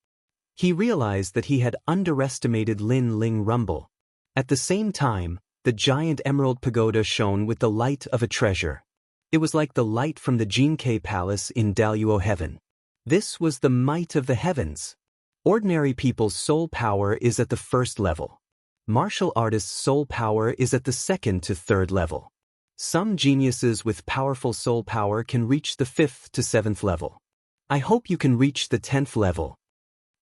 A: He realized that he had underestimated Lin Ling Rumble. At the same time, the giant emerald pagoda shone with the light of a treasure. It was like the light from the Jianghu palace in Daluo heaven. This was the might of the heavens. Ordinary people's soul power is at the 1st level. Martial artists' soul power is at the 2nd to 3rd level. Some geniuses with powerful soul power can reach the 5th to 7th level. I hope you can reach the 10th level.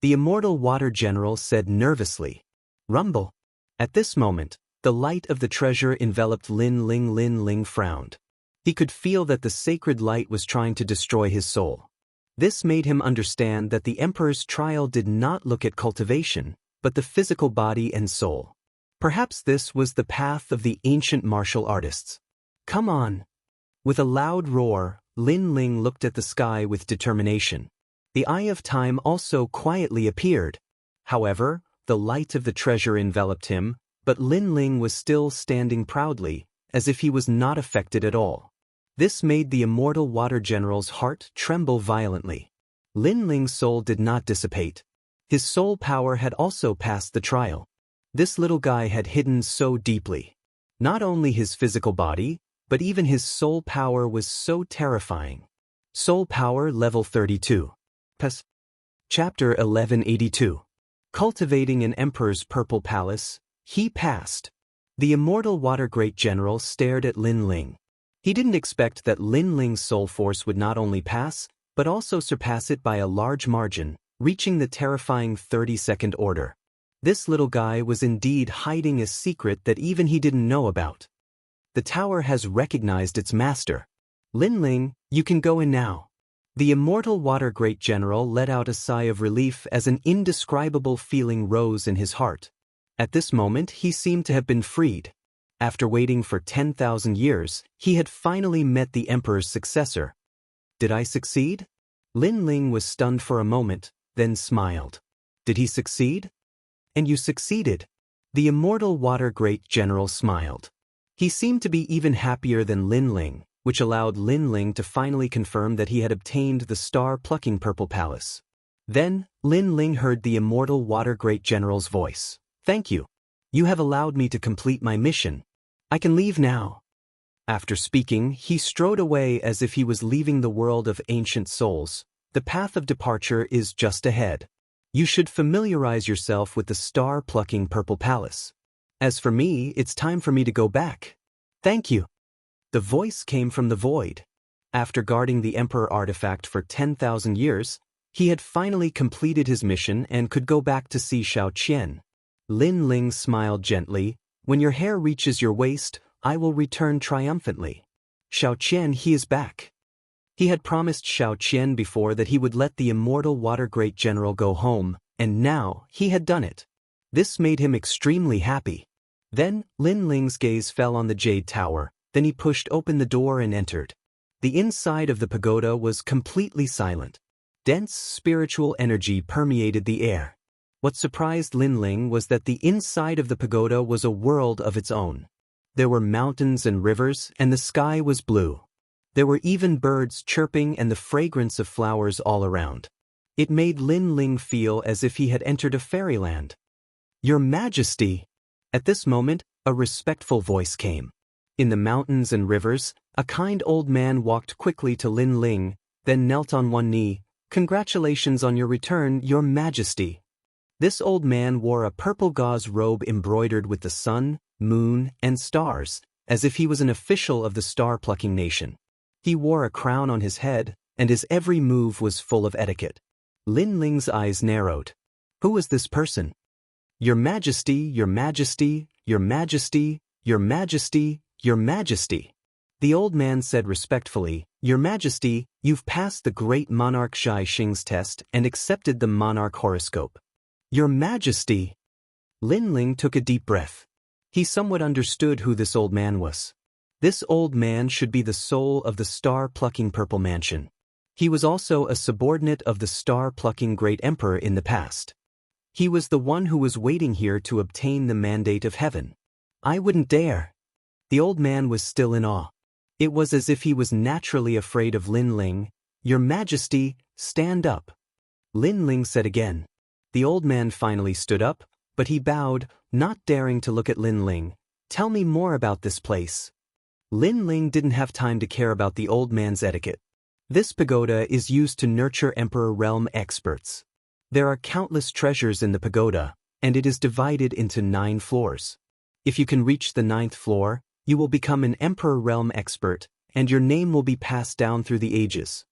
A: The immortal water general said nervously. Rumble. At this moment, the light of the treasure enveloped Lin Ling. Lin Ling frowned. He could feel that the sacred light was trying to destroy his soul. This made him understand that the emperor's trial did not look at cultivation, but the physical body and soul. Perhaps this was the path of the ancient martial artists. Come on. With a loud roar, Lin Ling looked at the sky with determination. The eye of time also quietly appeared. However, the light of the treasure enveloped him, but Lin Ling was still standing proudly, as if he was not affected at all. This made the immortal water general's heart tremble violently. Lin Ling's soul did not dissipate. His soul power had also passed the trial. This little guy had hidden so deeply. Not only his physical body, but even his soul power was so terrifying. Soul Power Level 32. Chapter 1182. Cultivating an Emperor's Purple Palace, he passed. The immortal water great general stared at Lin Ling. He didn't expect that Lin Ling's soul force would not only pass, but also surpass it by a large margin, reaching the terrifying 32nd order. This little guy was indeed hiding a secret that even he didn't know about. The tower has recognized its master. Lin Ling, you can go in now. The immortal water great general let out a sigh of relief as an indescribable feeling rose in his heart. At this moment he seemed to have been freed. After waiting for 10,000 years, he had finally met the emperor's successor. Did I succeed? Lin Ling was stunned for a moment, then smiled. Did he succeed? And you succeeded. The immortal water great general smiled. He seemed to be even happier than Lin Ling, which allowed Lin Ling to finally confirm that he had obtained the star-plucking purple palace. Then, Lin Ling heard the immortal water great general's voice. Thank you. You have allowed me to complete my mission. I can leave now. After speaking, he strode away as if he was leaving the world of ancient souls. The path of departure is just ahead. You should familiarize yourself with the star-plucking purple palace. As for me, it's time for me to go back. Thank you. The voice came from the void. After guarding the Emperor artifact for 10,000 years, he had finally completed his mission and could go back to see Xiao Qian. Lin Ling smiled gently. When your hair reaches your waist, I will return triumphantly. Xiao Qian, he is back. He had promised Xiao Qian before that he would let the immortal water great general go home, and now he had done it. This made him extremely happy. Then, Lin Ling's gaze fell on the Jade Tower, then he pushed open the door and entered. The inside of the pagoda was completely silent. Dense spiritual energy permeated the air. What surprised Lin Ling was that the inside of the pagoda was a world of its own. There were mountains and rivers, and the sky was blue. There were even birds chirping and the fragrance of flowers all around. It made Lin Ling feel as if he had entered a fairyland. Your Majesty! At this moment, a respectful voice came. In the mountains and rivers, a kind old man walked quickly to Lin Ling, then knelt on one knee. Congratulations on your return, Your Majesty. This old man wore a purple gauze robe embroidered with the sun, moon, and stars, as if he was an official of the star-plucking nation. He wore a crown on his head, and his every move was full of etiquette. Lin Ling's eyes narrowed. Who was this person? Your Majesty, Your Majesty, Your Majesty, Your Majesty, Your Majesty. The old man said respectfully, Your Majesty, you've passed the great monarch Shai Xing's test and accepted the monarch horoscope. Your Majesty! Lin Ling took a deep breath. He somewhat understood who this old man was. This old man should be the soul of the star-plucking Purple Mansion. He was also a subordinate of the star-plucking Great Emperor in the past. He was the one who was waiting here to obtain the mandate of heaven. I wouldn't dare. The old man was still in awe. It was as if he was naturally afraid of Lin Ling. Your Majesty, stand up. Lin Ling said again. The old man finally stood up, but he bowed, not daring to look at Lin Ling. Tell me more about this place. Lin Ling didn't have time to care about the old man's etiquette. This pagoda is used to nurture Emperor Realm experts. There are countless treasures in the pagoda, and it is divided into 9 floors. If you can reach the 9th floor, you will become an Emperor Realm expert, and your name will be passed down through the ages.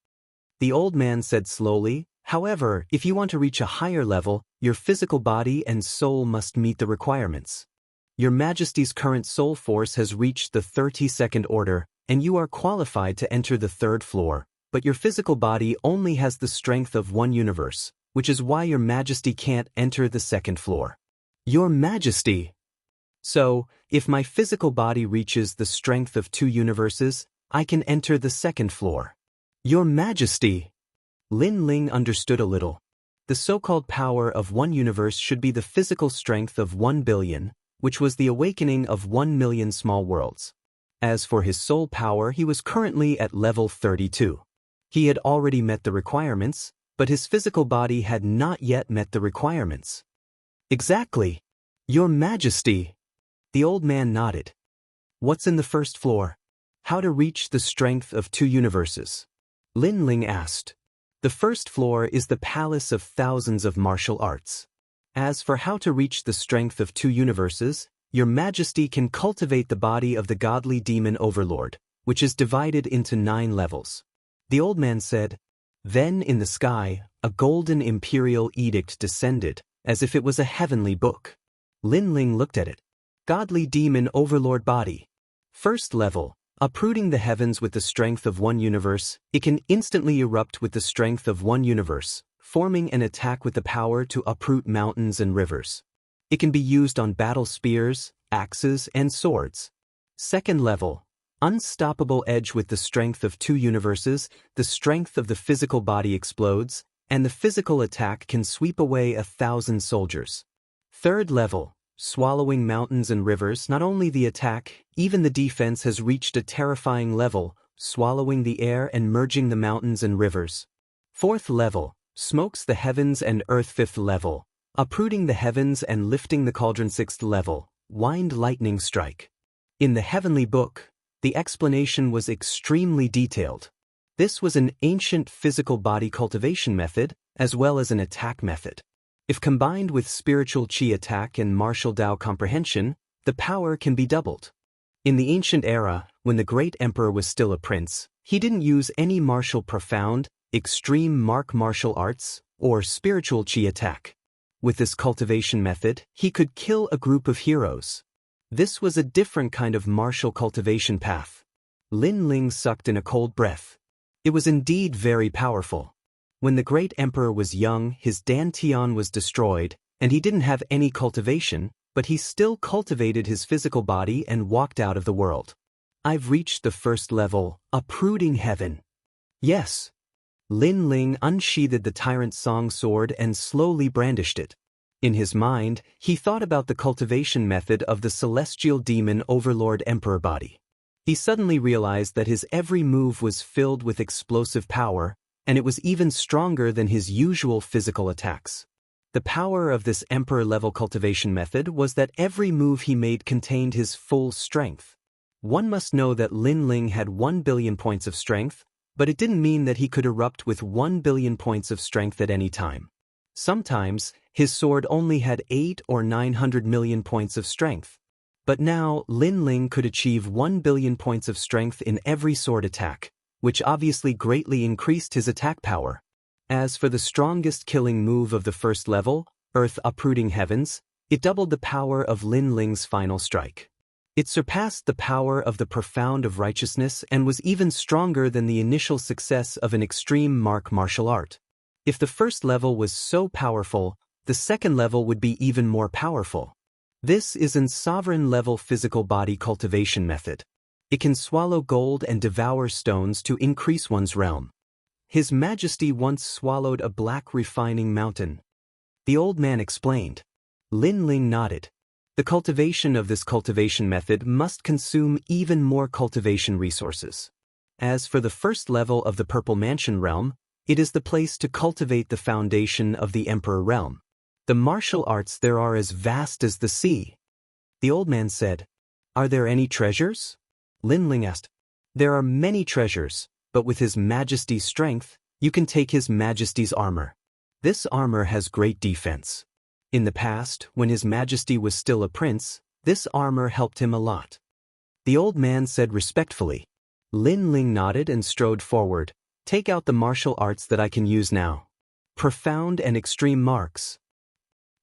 A: The old man said slowly, however, if you want to reach a higher level, your physical body and soul must meet the requirements. Your Majesty's current soul force has reached the 32nd order, and you are qualified to enter the 3rd floor, but your physical body only has the strength of 1 universe, which is why your Majesty can't enter the 2nd floor. Your Majesty! So, if my physical body reaches the strength of 2 universes, I can enter the 2nd floor. Your Majesty! Lin Ling understood a little. The so-called power of 1 universe should be the physical strength of 1 billion, which was the awakening of 1 million small worlds. As for his soul power, he was currently at level 32. He had already met the requirements, but his physical body had not yet met the requirements. Exactly. Your Majesty! The old man nodded. What's in the 1st floor? How to reach the strength of 2 universes? Lin Ling asked. The 1st floor is the palace of thousands of martial arts. As for how to reach the strength of 2 universes, your Majesty can cultivate the body of the godly demon overlord, which is divided into 9 levels. The old man said. Then in the sky, a golden imperial edict descended, as if it was a heavenly book. Lin Ling looked at it. Godly demon overlord body. 1st level, uprooting the heavens with the strength of 1 universe, it can instantly erupt with the strength of 1 universe, forming an attack with the power to uproot mountains and rivers. It can be used on battle spears, axes, and swords. 2nd level, unstoppable edge with the strength of 2 universes, the strength of the physical body explodes, and the physical attack can sweep away 1,000 soldiers. 3rd level, swallowing mountains and rivers, not only the attack, even the defense has reached a terrifying level, swallowing the air and merging the mountains and rivers. 4th level, smokes the heavens and earth. 5th level, uprooting the heavens and lifting the cauldron. 6th level, wind lightning strike. In the heavenly book, the explanation was extremely detailed. This was an ancient physical body cultivation method, as well as an attack method. If combined with spiritual chi attack and martial Dao comprehension, the power can be doubled. In the ancient era, when the great emperor was still a prince, he didn't use any martial profound, extreme martial arts, or spiritual chi attack. With this cultivation method, he could kill a group of heroes. This was a different kind of martial cultivation path. Lin Ling sucked in a cold breath. It was indeed very powerful. When the great emperor was young, his dantian was destroyed, and he didn't have any cultivation, but he still cultivated his physical body and walked out of the world. I've reached the 1st level, uprooting heaven. Yes. Lin Ling unsheathed the tyrant song sword and slowly brandished it. In his mind, he thought about the cultivation method of the celestial demon overlord emperor body. He suddenly realized that his every move was filled with explosive power, and it was even stronger than his usual physical attacks. The power of this emperor-level cultivation method was that every move he made contained his full strength. One must know that Lin Ling had 1 billion points of strength, but it didn't mean that he could erupt with 1 billion points of strength at any time. Sometimes, his sword only had 8 or 900 million points of strength. But now, Lin Ling could achieve 1 billion points of strength in every sword attack, which obviously greatly increased his attack power. As for the strongest killing move of the 1st level, Earth uprooting heavens, it doubled the power of Lin Ling's final strike. It surpassed the power of the profound of righteousness and was even stronger than the initial success of an extreme martial art. If the first level was so powerful, the second level would be even more powerful. This is an sovereign level physical body cultivation method. It can swallow gold and devour stones to increase one's realm. His Majesty once swallowed a black refining mountain. The old man explained. Lin Ling nodded. The cultivation of this cultivation method must consume even more cultivation resources. As for the first level of the Purple Mansion realm, it is the place to cultivate the foundation of the Emperor realm. The martial arts there are as vast as the sea. The old man said, Are there any treasures? Lin Ling asked. There are many treasures, but with His Majesty's strength, you can take His Majesty's armor. This armor has great defense. In the past, when His Majesty was still a prince, this armor helped him a lot. The old man said respectfully. Lin Ling nodded and strode forward. Take out the martial arts that I can use now. Profound and extreme marks.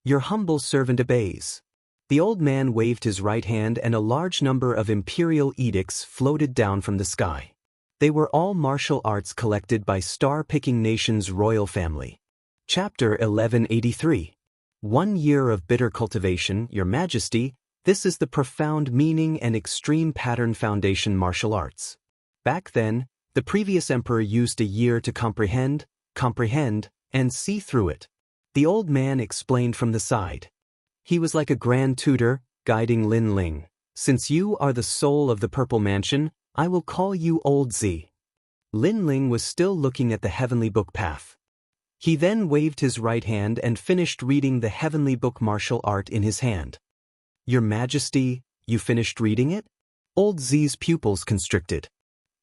A: Your humble servant obeys. The old man waved his right hand and a large number of imperial edicts floated down from the sky. They were all martial arts collected by star-picking nation's royal family. Chapter 1183. 1 year of bitter cultivation, Your Majesty, this is the profound meaning and extreme pattern foundation martial arts. Back then, the previous emperor used a year to comprehend, and see through it. The old man explained from the side. He was like a grand tutor, guiding Lin Ling. Since you are the soul of the Purple Mansion, I will call you Old Z. Lin Ling was still looking at the heavenly book path. He then waved his right hand and finished reading the heavenly book martial art in his hand. Your Majesty, you finished reading it? Old Z's pupils constricted.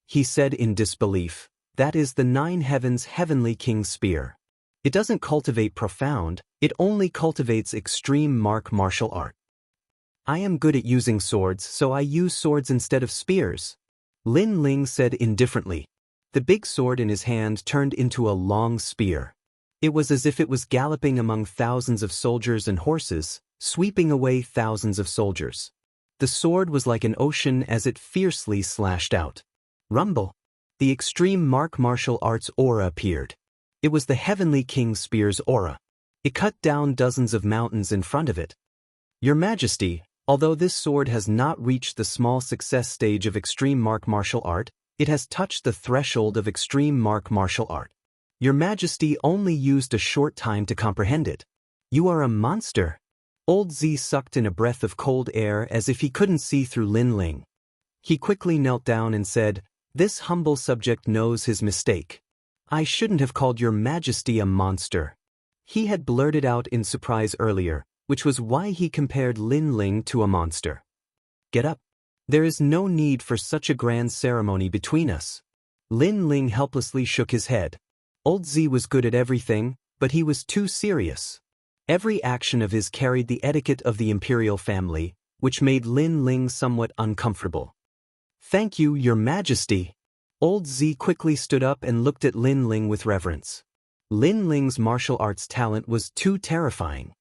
A: He said in disbelief, that is the 9 heavens heavenly king's spear. It doesn't cultivate profound, it only cultivates extreme martial art. I am good at using swords, so I use swords instead of spears. Lin Ling said indifferently. The big sword in his hand turned into a long spear. It was as if it was galloping among thousands of soldiers and horses, sweeping away thousands of soldiers. The sword was like an ocean as it fiercely slashed out. Rumble. The extreme martial arts aura appeared. It was the heavenly king spear's aura. It cut down dozens of mountains in front of it. Your Majesty, although this sword has not reached the small success stage of extreme martial art, it has touched the threshold of extreme martial art. Your Majesty only used a short time to comprehend it. You are a monster. Old Z sucked in a breath of cold air as if he couldn't see through Lin Ling. He quickly knelt down and said, This humble subject knows his mistake. I shouldn't have called Your Majesty a monster. He had blurted out in surprise earlier, which was why he compared Lin Ling to a monster. Get up. There is no need for such a grand ceremony between us. Lin Ling helplessly shook his head. Old Z was good at everything, but he was too serious. Every action of his carried the etiquette of the imperial family, which made Lin Ling somewhat uncomfortable. Thank you, Your Majesty. Old Z quickly stood up and looked at Lin Ling with reverence. Lin Ling's martial arts talent was too terrifying.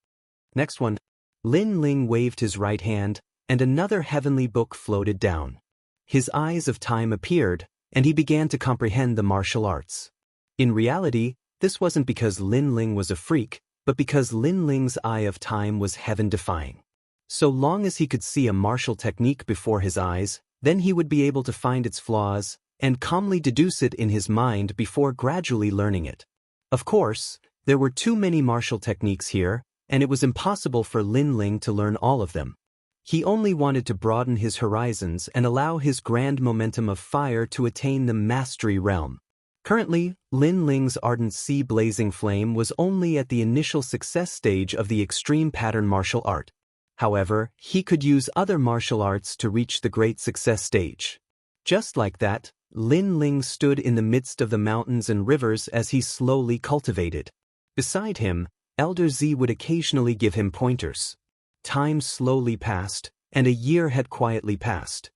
A: Next one. Lin Ling waved his right hand, and another heavenly book floated down. His eyes of time appeared, and he began to comprehend the martial arts. In reality, this wasn't because Lin Ling was a freak, but because Lin Ling's eye of time was heaven-defying. So long as he could see a martial technique before his eyes, then he would be able to find its flaws, and calmly deduce it in his mind before gradually learning it. Of course, there were too many martial techniques here, and it was impossible for Lin Ling to learn all of them. He only wanted to broaden his horizons and allow his grand momentum of fire to attain the mastery realm. Currently, Lin Ling's ardent sea-blazing flame was only at the initial success stage of the extreme pattern martial art. However, he could use other martial arts to reach the great success stage. Just like that, Lin Ling stood in the midst of the mountains and rivers as he slowly cultivated. Beside him, Elder Z would occasionally give him pointers. Time slowly passed, and a year had quietly passed.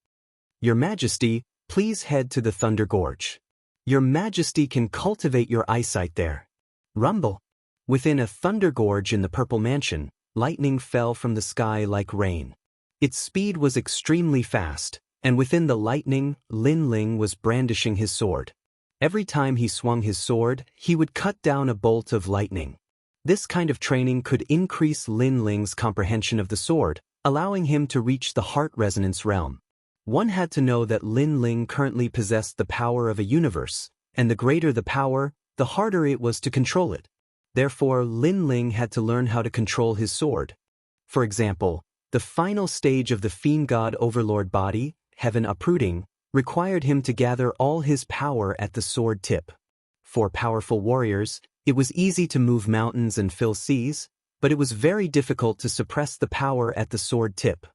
A: Your Majesty, please head to the Thunder Gorge. Your Majesty can cultivate your eyesight there. Rumble. Within a thunder gorge in the Purple Mansion, lightning fell from the sky like rain. Its speed was extremely fast, and within the lightning, Lin Ling was brandishing his sword. Every time he swung his sword, he would cut down a bolt of lightning. This kind of training could increase Lin Ling's comprehension of the sword, allowing him to reach the heart resonance realm. One had to know that Lin Ling currently possessed the power of a universe, and the greater the power, the harder it was to control it. Therefore, Lin Ling had to learn how to control his sword. For example, the final stage of the Fiend God Overlord body, Heaven Uprooting, required him to gather all his power at the sword tip. For powerful warriors, it was easy to move mountains and fill seas, but it was very difficult to suppress the power at the sword tip.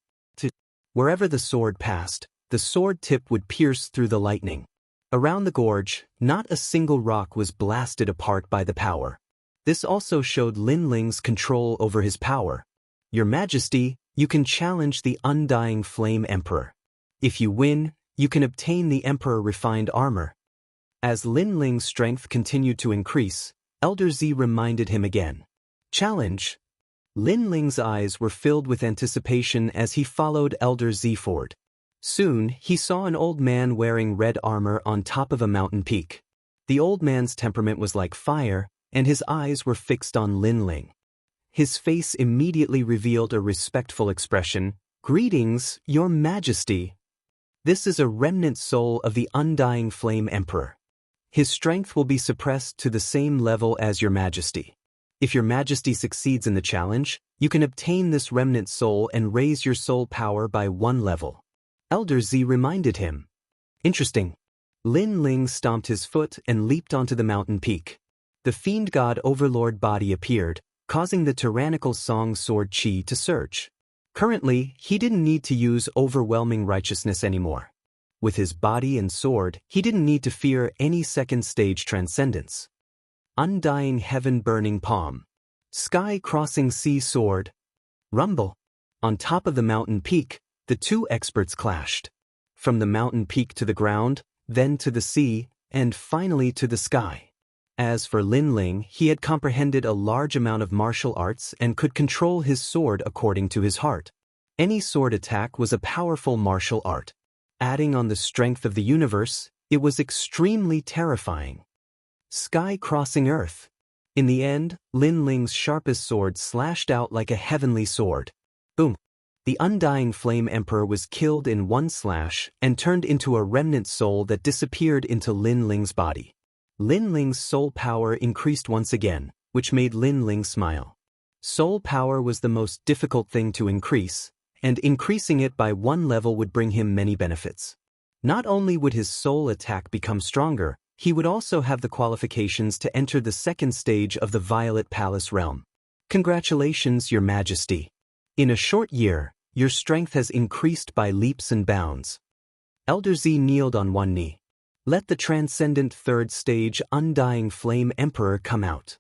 A: Wherever the sword passed, the sword tip would pierce through the lightning. Around the gorge, not a single rock was blasted apart by the power. This also showed Lin Ling's control over his power. Your Majesty, you can challenge the Undying Flame Emperor. If you win, you can obtain the Emperor Refined Armor. As Lin Ling's strength continued to increase, Elder Z reminded him again. Challenge. Lin Ling's eyes were filled with anticipation as he followed Elder Z forward. Soon, he saw an old man wearing red armor on top of a mountain peak. The old man's temperament was like fire, and his eyes were fixed on Lin Ling. His face immediately revealed a respectful expression. Greetings, Your Majesty. This is a remnant soul of the Undying Flame Emperor. His strength will be suppressed to the same level as Your Majesty. If Your Majesty succeeds in the challenge, you can obtain this remnant soul and raise your soul power by 1 level. Elder Z reminded him. Interesting. Lin Ling stomped his foot and leaped onto the mountain peak. The Fiend God Overlord body appeared, causing the tyrannical Song Sword Chi to surge. Currently, he didn't need to use overwhelming righteousness anymore. With his body and sword, he didn't need to fear any second stage transcendence. Undying Heaven Burning Palm. Sky Crossing Sea Sword. Rumble. On top of the mountain peak, the two experts clashed. From the mountain peak to the ground, then to the sea, and finally to the sky. As for Lin Ling, he had comprehended a large amount of martial arts and could control his sword according to his heart. Any sword attack was a powerful martial art. Adding on the strength of the universe, it was extremely terrifying. Sky crossing earth. In the end, Lin Ling's sharpest sword slashed out like a heavenly sword. Boom. The Undying Flame Emperor was killed in one slash and turned into a remnant soul that disappeared into Lin Ling's body. Lin Ling's soul power increased once again, which made Lin Ling smile. Soul power was the most difficult thing to increase, and increasing it by 1 level would bring him many benefits. Not only would his soul attack become stronger, he would also have the qualifications to enter the second stage of the Violet Palace realm. Congratulations, Your Majesty. In a short year, your strength has increased by leaps and bounds. Elder Z kneeled on one knee. Let the transcendent third stage Undying Flame Emperor come out.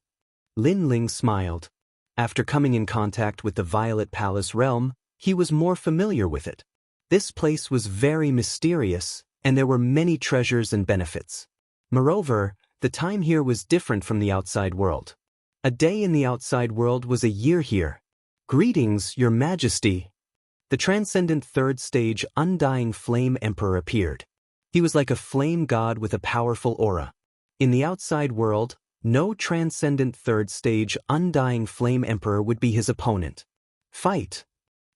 A: Lin Ling smiled. After coming in contact with the Violet Palace realm, he was more familiar with it. This place was very mysterious, and there were many treasures and benefits. Moreover, the time here was different from the outside world. A day in the outside world was a year here. Greetings, Your Majesty. The transcendent third stage Undying Flame Emperor appeared. He was like a flame god with a powerful aura. In the outside world, no transcendent third stage Undying Flame Emperor would be his opponent. Fight.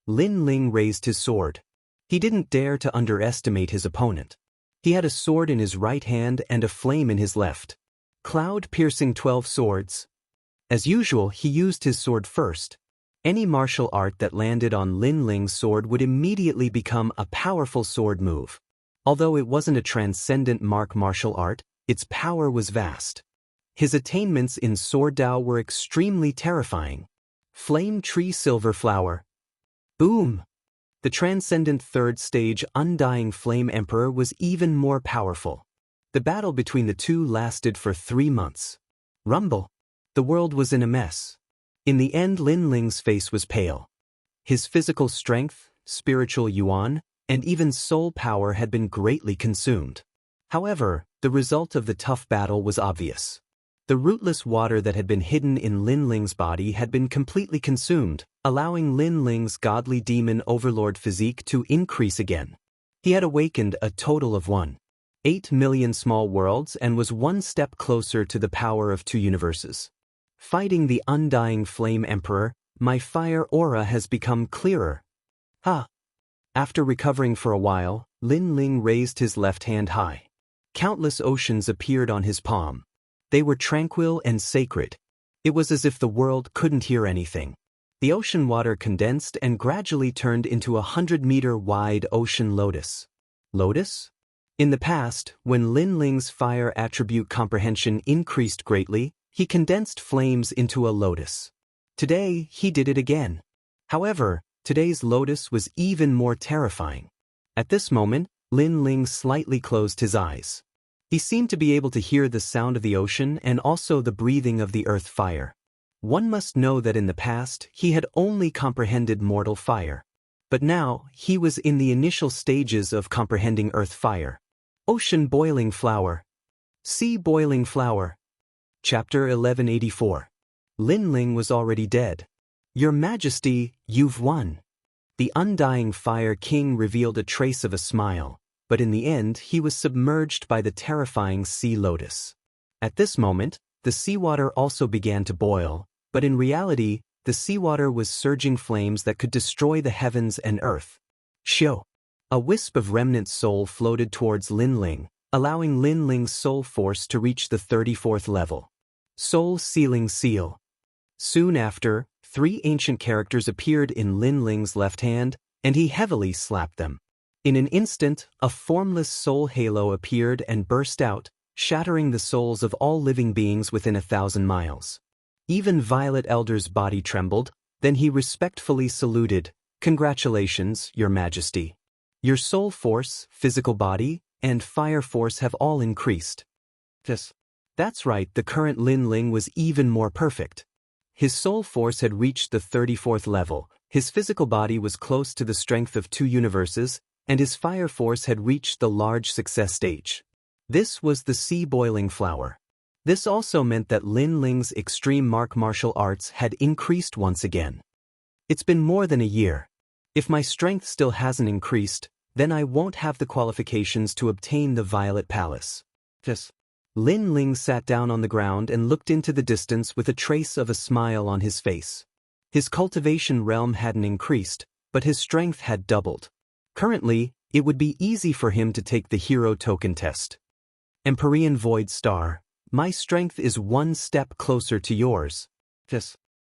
A: Lin Ling raised his sword. He didn't dare to underestimate his opponent. He had a sword in his right hand and a flame in his left. Cloud-piercing 12 swords. As usual, he used his sword first. Any martial art that landed on Lin Ling's sword would immediately become a powerful sword move. Although it wasn't a transcendent martial art, its power was vast. His attainments in Sword Dao were extremely terrifying. Flame Tree Silver Flower. Boom! The transcendent third stage Undying Flame Emperor was even more powerful. The battle between the two lasted for 3 months. Rumble. The world was in a mess. In the end, Lin Ling's face was pale. His physical strength, spiritual yuan, and even soul power had been greatly consumed. However, the result of the tough battle was obvious. The rootless water that had been hidden in Lin Ling's body had been completely consumed, allowing Lin Ling's godly demon overlord physique to increase again. He had awakened a total of 1.8 million small worlds and was one step closer to the power of 2 universes. Fighting the undying Flame Emperor, my fire aura has become clearer. Ha! After recovering for a while, Lin Ling raised his left hand high. Countless oceans appeared on his palm. They were tranquil and sacred. It was as if the world couldn't hear anything. The ocean water condensed and gradually turned into a 100-meter-wide ocean lotus. Lotus? In the past, when Lin Ling's fire attribute comprehension increased greatly, he condensed flames into a lotus. Today, he did it again. However, today's lotus was even more terrifying. At this moment, Lin Ling slightly closed his eyes. He seemed to be able to hear the sound of the ocean and also the breathing of the earth fire. One must know that in the past, he had only comprehended mortal fire. But now, he was in the initial stages of comprehending earth fire. Ocean boiling flower. Sea boiling flower. Chapter 1184. Lin Ling was already dead. Your Majesty, you've won. The undying Fire King revealed a trace of a smile, but in the end he was submerged by the terrifying sea lotus. At this moment, the seawater also began to boil, but in reality, the seawater was surging flames that could destroy the heavens and earth. Shio. A wisp of remnant soul floated towards Lin Ling, allowing Lin Ling's soul force to reach the 34th level. Soul Sealing Seal. Soon after, 3 ancient characters appeared in Lin Ling's left hand, and he heavily slapped them. In an instant, a formless soul halo appeared and burst out, shattering the souls of all living beings within 1,000 miles. Even Violet Elder's body trembled, then he respectfully saluted, "Congratulations, Your Majesty. Your soul force, physical body, and fire force have all increased." That's right, the current Lin Ling was even more perfect. His soul force had reached the 34th level, his physical body was close to the strength of 2 universes, and his fire force had reached the large success stage. This was the sea boiling flower. This also meant that Lin Ling's extreme martial arts had increased once again. It's been more than a year. If my strength still hasn't increased, then I won't have the qualifications to obtain the Violet Palace. Lin Ling sat down on the ground and looked into the distance with a trace of a smile on his face. His cultivation realm hadn't increased, but his strength had doubled. Currently, it would be easy for him to take the hero token test. Empyrean Void Star. My strength is one step closer to yours.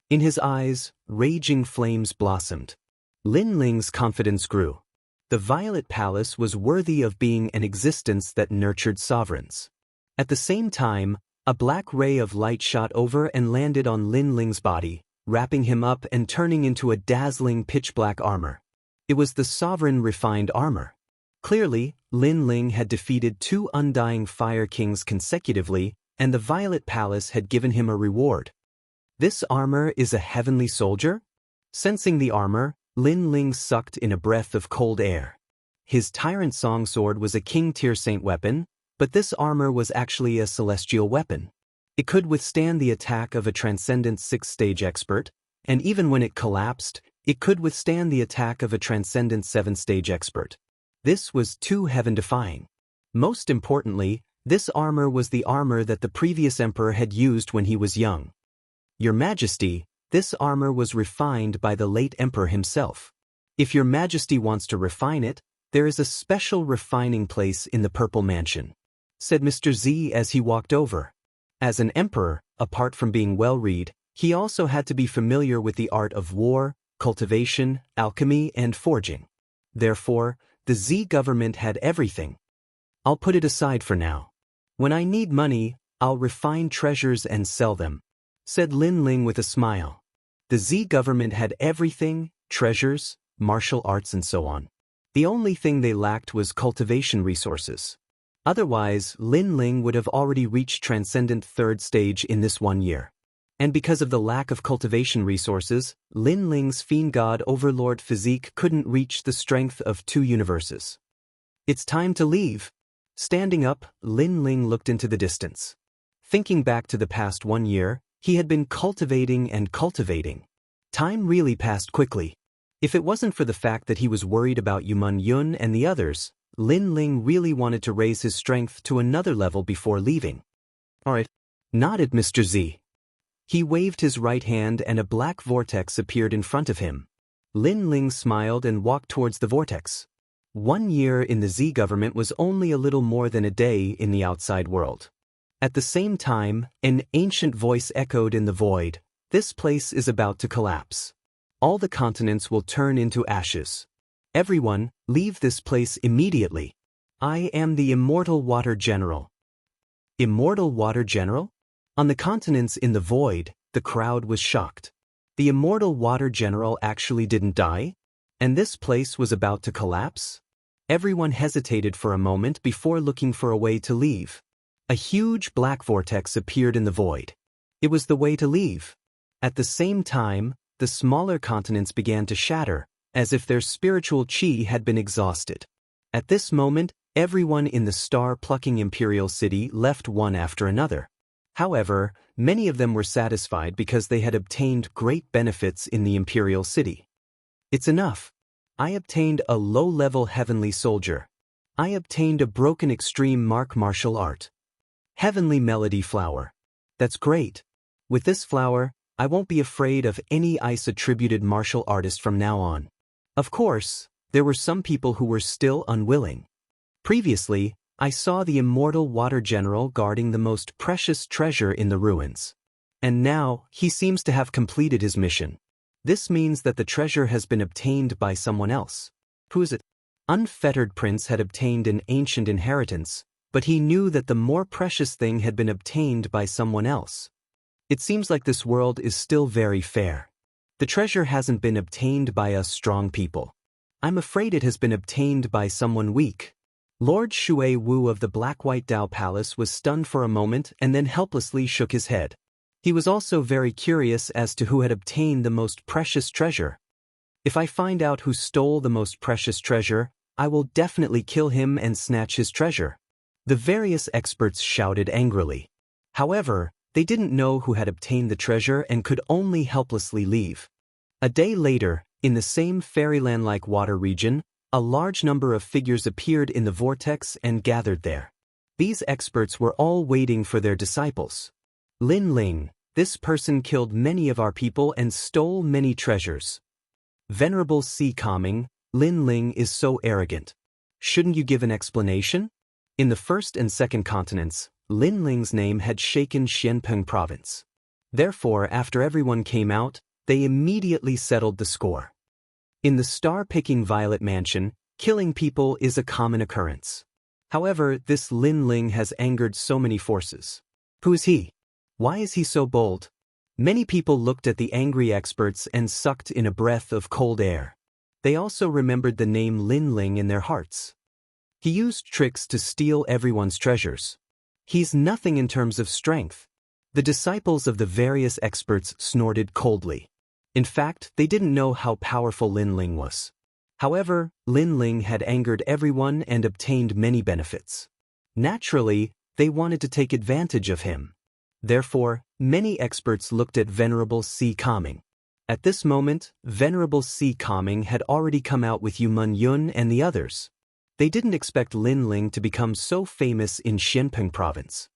A: In his eyes, raging flames blossomed. Lin Ling's confidence grew. The Violet Palace was worthy of being an existence that nurtured sovereigns. At the same time, a black ray of light shot over and landed on Lin Ling's body, wrapping him up and turning into a dazzling pitch-black armor. It was the sovereign refined armor. Clearly, Lin Ling had defeated 2 undying Fire Kings consecutively, and the Violet Palace had given him a reward. This armor is a heavenly soldier? Sensing the armor, Lin Ling sucked in a breath of cold air. His Tyrant Song Sword was a King-tier saint weapon, but this armor was actually a celestial weapon. It could withstand the attack of a transcendent 6th-stage expert, and even when it collapsed, it could withstand the attack of a transcendent 7th-stage expert. This was too heaven-defying. Most importantly, this armor was the armor that the previous emperor had used when he was young. Your Majesty, this armor was refined by the late emperor himself. If Your Majesty wants to refine it, there is a special refining place in the Purple Mansion, said Mr. Z as he walked over. As an emperor, apart from being well-read, he also had to be familiar with the art of war, cultivation, alchemy, and forging. Therefore, the Z government had everything. I'll put it aside for now. When I need money, I'll refine treasures and sell them, said Lin Ling with a smile. The Z government had everything, treasures, martial arts and so on. The only thing they lacked was cultivation resources. Otherwise, Lin Ling would have already reached Transcendent 3rd stage in this 1 year. And because of the lack of cultivation resources, Lin Ling's Fiend God Overlord physique couldn't reach the strength of 2 universes. It's time to leave. Standing up, Lin Ling looked into the distance. Thinking back to the past 1 year, he had been cultivating and cultivating. Time really passed quickly. If it wasn't for the fact that he was worried about Yuman Yun and the others, Lin Ling really wanted to raise his strength to another level before leaving. Alright, nodded Mr. Z. He waved his right hand and a black vortex appeared in front of him. Lin Ling smiled and walked towards the vortex. 1 year in the Z government was only a little more than a day in the outside world. At the same time, an ancient voice echoed in the void, "This place is about to collapse. All the continents will turn into ashes. Everyone, leave this place immediately. I am the Immortal Water General." Immortal Water General? On the continents in the void, the crowd was shocked. The Immortal Water General actually didn't die? And this place was about to collapse? Everyone hesitated for a moment before looking for a way to leave. A huge black vortex appeared in the void. It was the way to leave. At the same time, the smaller continents began to shatter, as if their spiritual chi had been exhausted. At this moment, everyone in the star-plucking Imperial City left one after another. However, many of them were satisfied because they had obtained great benefits in the Imperial City. It's enough. I obtained a low-level heavenly soldier. I obtained a broken extreme martial art. Heavenly melody flower. That's great. With this flower, I won't be afraid of any ice-attributed martial artist from now on. Of course, there were some people who were still unwilling. Previously, I saw the Immortal Water General guarding the most precious treasure in the ruins. And now, he seems to have completed his mission. This means that the treasure has been obtained by someone else. Who is it? Unfettered Prince had obtained an ancient inheritance, but he knew that the more precious thing had been obtained by someone else. It seems like this world is still very fair. The treasure hasn't been obtained by us strong people. I'm afraid it has been obtained by someone weak. Lord Shui Wu of the Black-White Dao Palace was stunned for a moment and then helplessly shook his head. He was also very curious as to who had obtained the most precious treasure. If I find out who stole the most precious treasure, I will definitely kill him and snatch his treasure. The various experts shouted angrily. However, they didn't know who had obtained the treasure and could only helplessly leave. A day later, in the same fairyland-like water region, a large number of figures appeared in the vortex and gathered there. These experts were all waiting for their disciples. Lin Ling, this person killed many of our people and stole many treasures. Venerable Sea Calming, Lin Ling is so arrogant. Shouldn't you give an explanation? In the first and second continents, Lin Ling's name had shaken Xianpeng province. Therefore, after everyone came out, they immediately settled the score. In the star-picking Violet Mansion, killing people is a common occurrence. However, this Lin Ling has angered so many forces. Who is he? Why is he so bold? Many people looked at the angry experts and sucked in a breath of cold air. They also remembered the name Lin Ling in their hearts. He used tricks to steal everyone's treasures. He's nothing in terms of strength. The disciples of the various experts snorted coldly. In fact, they didn't know how powerful Lin Ling was. However, Lin Ling had angered everyone and obtained many benefits. Naturally, they wanted to take advantage of him. Therefore, many experts looked at Venerable Sea Calming. At this moment, Venerable Sea Calming had already come out with Yuman Yun and the others. They didn't expect Lin Ling to become so famous in Xianpeng province.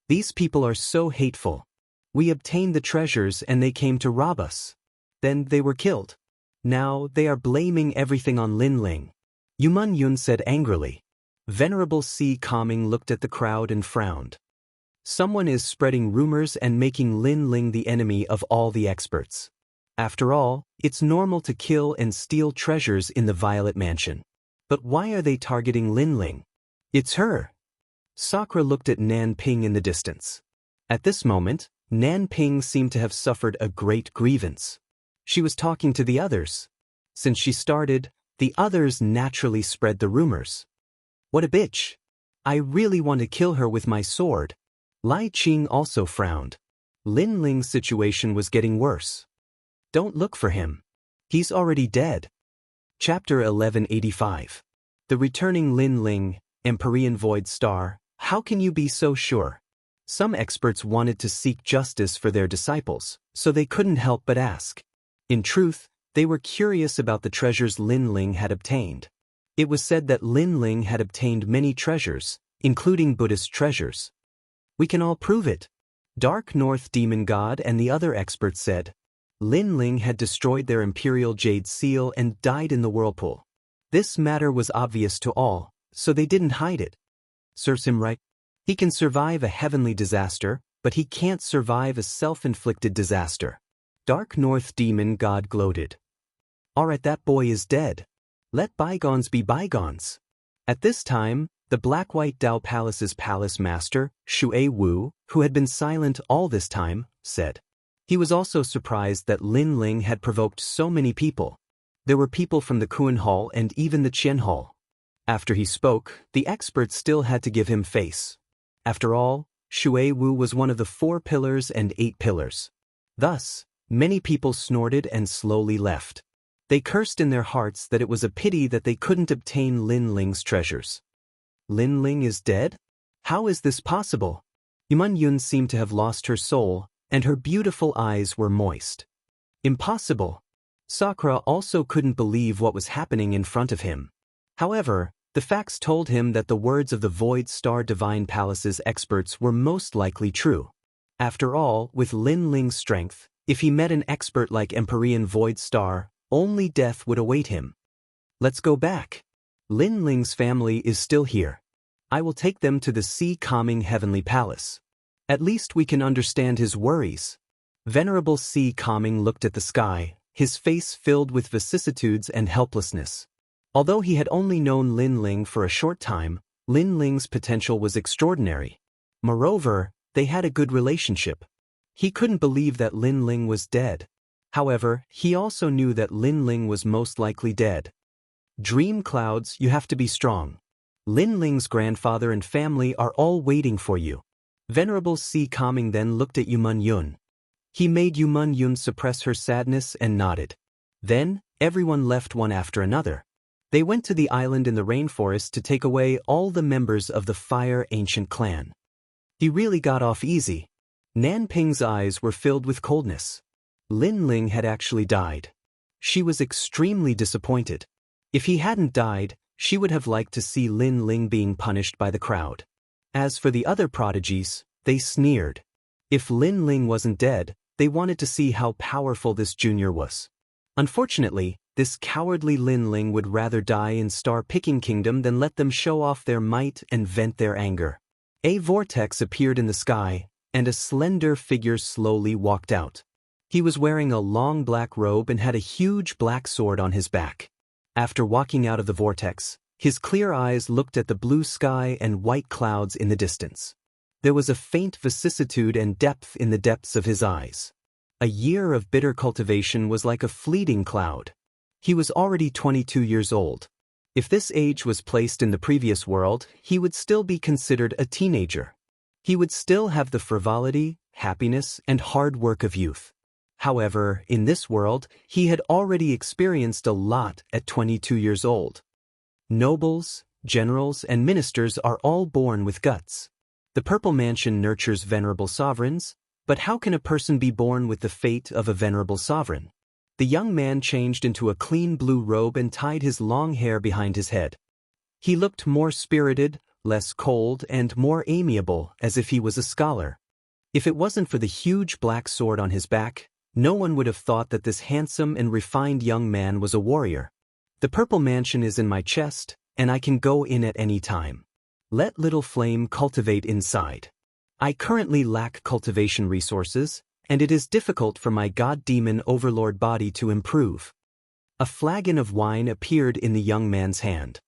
A: These people are so hateful. We obtained the treasures and they came to rob us. Then they were killed. Now they are blaming everything on Lin Ling. Yuman Yun said angrily. Venerable Sea Calming looked at the crowd and frowned. Someone is spreading rumors and making Lin Ling the enemy of all the experts. After all, it's normal to kill and steal treasures in the Violet Mansion. But why are they targeting Lin Ling? It's her. Sakura looked at Nan Ping in the distance. At this moment, Nan Ping seemed to have suffered a great grievance. She was talking to the others. Since she started, the others naturally spread the rumors. What a bitch. I really want to kill her with my sword. Lai Qing also frowned. Lin Ling's situation was getting worse. Don't look for him. He's already dead. Chapter 1185. The returning Lin Ling, Empyrean Void Star, how can you be so sure? Some experts wanted to seek justice for their disciples, so they couldn't help but ask. In truth, they were curious about the treasures Lin Ling had obtained. It was said that Lin Ling had obtained many treasures, including Buddhist treasures. We can all prove it. Dark North Demon God and the other experts said. Lin Ling had destroyed their imperial jade seal and died in the whirlpool. This matter was obvious to all, so they didn't hide it. Serves him right. He can survive a heavenly disaster, but he can't survive a self-inflicted disaster. Dark North Demon God gloated. Alright, that boy is dead. Let bygones be bygones. At this time, the Black-White Dao Palace's palace master, Shui Wu, who had been silent all this time, said. He was also surprised that Lin Ling had provoked so many people. There were people from the Kuan Hall and even the Qian Hall. After he spoke, the experts still had to give him face. After all, Shui Wu was one of the 4 pillars and 8 pillars. Thus, many people snorted and slowly left. They cursed in their hearts that it was a pity that they couldn't obtain Lin Ling's treasures. Lin Ling is dead? How is this possible? Yuman Yun seemed to have lost her soul, and her beautiful eyes were moist. Impossible. Sakura also couldn't believe what was happening in front of him. However, the facts told him that the words of the Void Star Divine Palace's experts were most likely true. After all, with Lin Ling's strength, if he met an expert like Empyrean Void Star, only death would await him. Let's go back. Lin Ling's family is still here. I will take them to the sea-calming heavenly palace. At least we can understand his worries. Venerable Sea-Calming looked at the sky, his face filled with vicissitudes and helplessness. Although he had only known Lin Ling for a short time, Lin Ling's potential was extraordinary. Moreover, they had a good relationship. He couldn't believe that Lin Ling was dead. However, he also knew that Lin Ling was most likely dead. Dream Clouds, you have to be strong. Lin Ling's grandfather and family are all waiting for you. Venerable Sea-Calming then looked at Yuman Yun. He made Yuman Yun suppress her sadness and nodded. Then, everyone left one after another. They went to the island in the rainforest to take away all the members of the Fire Ancient clan. He really got off easy. Nanping's eyes were filled with coldness. Lin Ling had actually died. She was extremely disappointed. If he hadn't died, she would have liked to see Lin Ling being punished by the crowd. As for the other prodigies, they sneered. If Lin Ling wasn't dead, they wanted to see how powerful this junior was. Unfortunately, this cowardly Lin Ling would rather die in Star-Picking Kingdom than let them show off their might and vent their anger. A vortex appeared in the sky, and a slender figure slowly walked out. He was wearing a long black robe and had a huge black sword on his back. After walking out of the vortex, his clear eyes looked at the blue sky and white clouds in the distance. There was a faint vicissitude and depth in the depths of his eyes. A year of bitter cultivation was like a fleeting cloud. He was already 22 years old. If this age was placed in the previous world, he would still be considered a teenager. He would still have the frivolity, happiness, and hard work of youth. However, in this world, he had already experienced a lot at 22 years old. Nobles, generals, and ministers are all born with guts. The Purple Mansion nurtures venerable sovereigns, but how can a person be born with the fate of a venerable sovereign? The young man changed into a clean blue robe and tied his long hair behind his head. He looked more spirited, less cold, and more amiable, as if he was a scholar. If it wasn't for the huge black sword on his back, no one would have thought that this handsome and refined young man was a warrior. The Purple Mansion is in my chest, and I can go in at any time. Let little flame cultivate inside. I currently lack cultivation resources, and it is difficult for my god-demon overlord body to improve. A flagon of wine appeared in the young man's hand.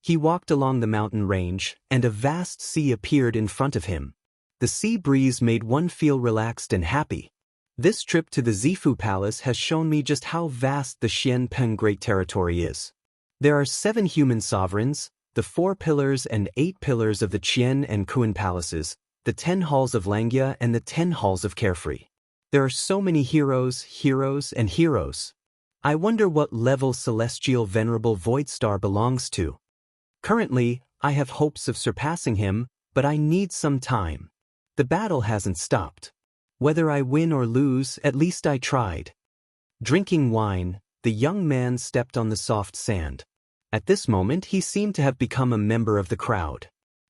A: He walked along the mountain range, and a vast sea appeared in front of him. The sea breeze made one feel relaxed and happy. This trip to the Zifu Palace has shown me just how vast the Xianpeng Great Territory is. There are 7 human sovereigns, the 4 pillars and 8 pillars of the Qian and Kuan palaces, the 10 halls of Langia and the 10 halls of Carefree. There are so many heroes, and heroes. I wonder what level Celestial Venerable Void Star belongs to. Currently, I have hopes of surpassing him, but I need some time. The battle hasn't stopped. Whether I win or lose, at least I tried. Drinking wine, the young man stepped on the soft sand. At this moment he seemed to have become a member of the crowd.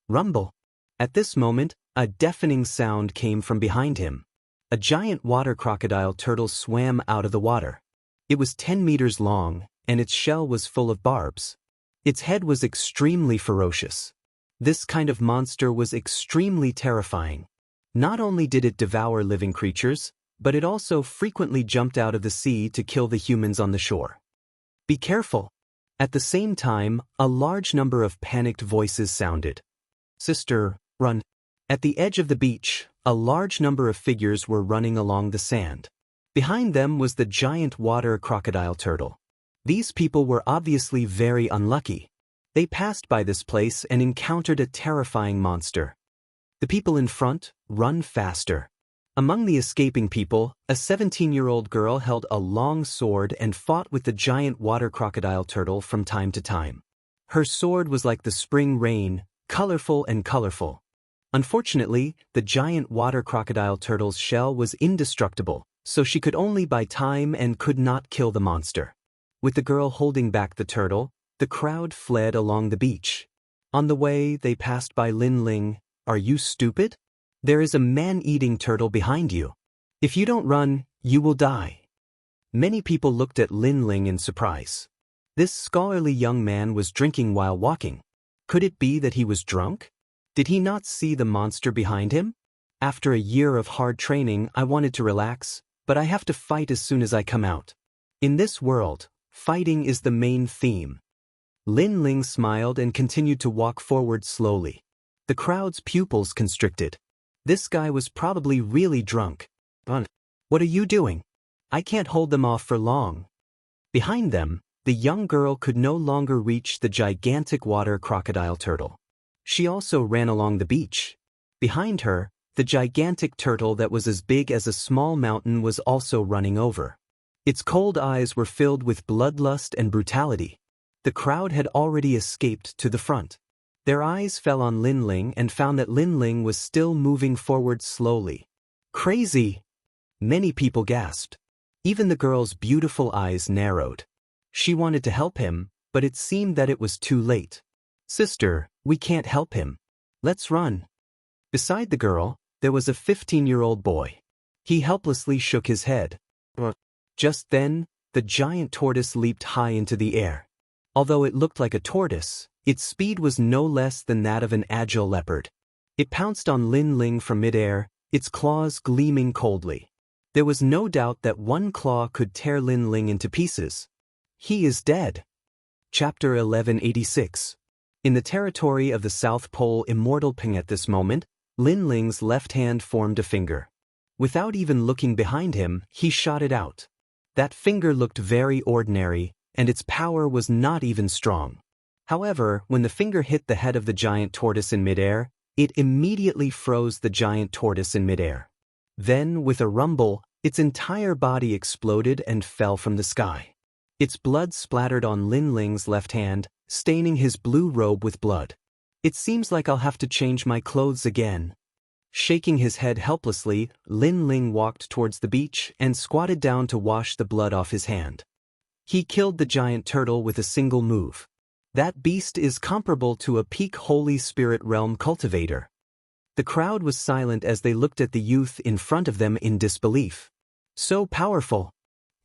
A: Rumble. At this moment, a deafening sound came from behind him. A giant water crocodile turtle swam out of the water. It was 10 meters long, and its shell was full of barbs. Its head was extremely ferocious. This kind of monster was extremely terrifying. Not only did it devour living creatures, but it also frequently jumped out of the sea to kill the humans on the shore. Be careful! At the same time, a large number of panicked voices sounded. Sister, run! At the edge of the beach, a large number of figures were running along the sand. Behind them was the giant water crocodile turtle. These people were obviously very unlucky. They passed by this place and encountered a terrifying monster. The people in front, run faster. Among the escaping people, a 17-year-old girl held a long sword and fought with the giant water crocodile turtle from time to time. Her sword was like the spring rain, colorful and colorful. Unfortunately, the giant water crocodile turtle's shell was indestructible, so she could only buy time and could not kill the monster. With the girl holding back the turtle, the crowd fled along the beach. On the way, they passed by Lin Ling. Are you stupid? There is a man-eating turtle behind you. If you don't run, you will die. Many people looked at Lin Ling in surprise. This scholarly young man was drinking while walking. Could it be that he was drunk? Did he not see the monster behind him? After a year of hard training, I wanted to relax, but I have to fight as soon as I come out. In this world, fighting is the main theme. Lin Ling smiled and continued to walk forward slowly. The crowd's pupils constricted. This guy was probably really drunk. What are you doing? I can't hold them off for long. Behind them, the young girl could no longer reach the gigantic water crocodile turtle. She also ran along the beach. Behind her, the gigantic turtle that was as big as a small mountain was also running over. Its cold eyes were filled with bloodlust and brutality. The crowd had already escaped to the front. Their eyes fell on Lin Ling and found that Lin Ling was still moving forward slowly. Crazy! Many people gasped. Even the girl's beautiful eyes narrowed. She wanted to help him, but it seemed that it was too late. Sister, we can't help him. Let's run. Beside the girl, there was a 15-year-old boy. He helplessly shook his head. Just then, the giant tortoise leaped high into the air. Although it looked like a tortoise, its speed was no less than that of an agile leopard. It pounced on Lin Ling from midair, its claws gleaming coldly. There was no doubt that one claw could tear Lin Ling into pieces. He is dead. Chapter 1186. In the territory of the South Pole Immortal Ping at this moment, Lin Ling's left hand formed a finger. Without even looking behind him, he shot it out. That finger looked very ordinary, and its power was not even strong. However, when the finger hit the head of the giant tortoise in midair, it immediately froze the giant tortoise in midair. Then, with a rumble, its entire body exploded and fell from the sky. Its blood splattered on Lin Ling's left hand, staining his blue robe with blood. It seems like I'll have to change my clothes again. Shaking his head helplessly, Lin Ling walked towards the beach and squatted down to wash the blood off his hand. He killed the giant turtle with a single move. That beast is comparable to a peak Holy Spirit realm cultivator. The crowd was silent as they looked at the youth in front of them in disbelief. So powerful.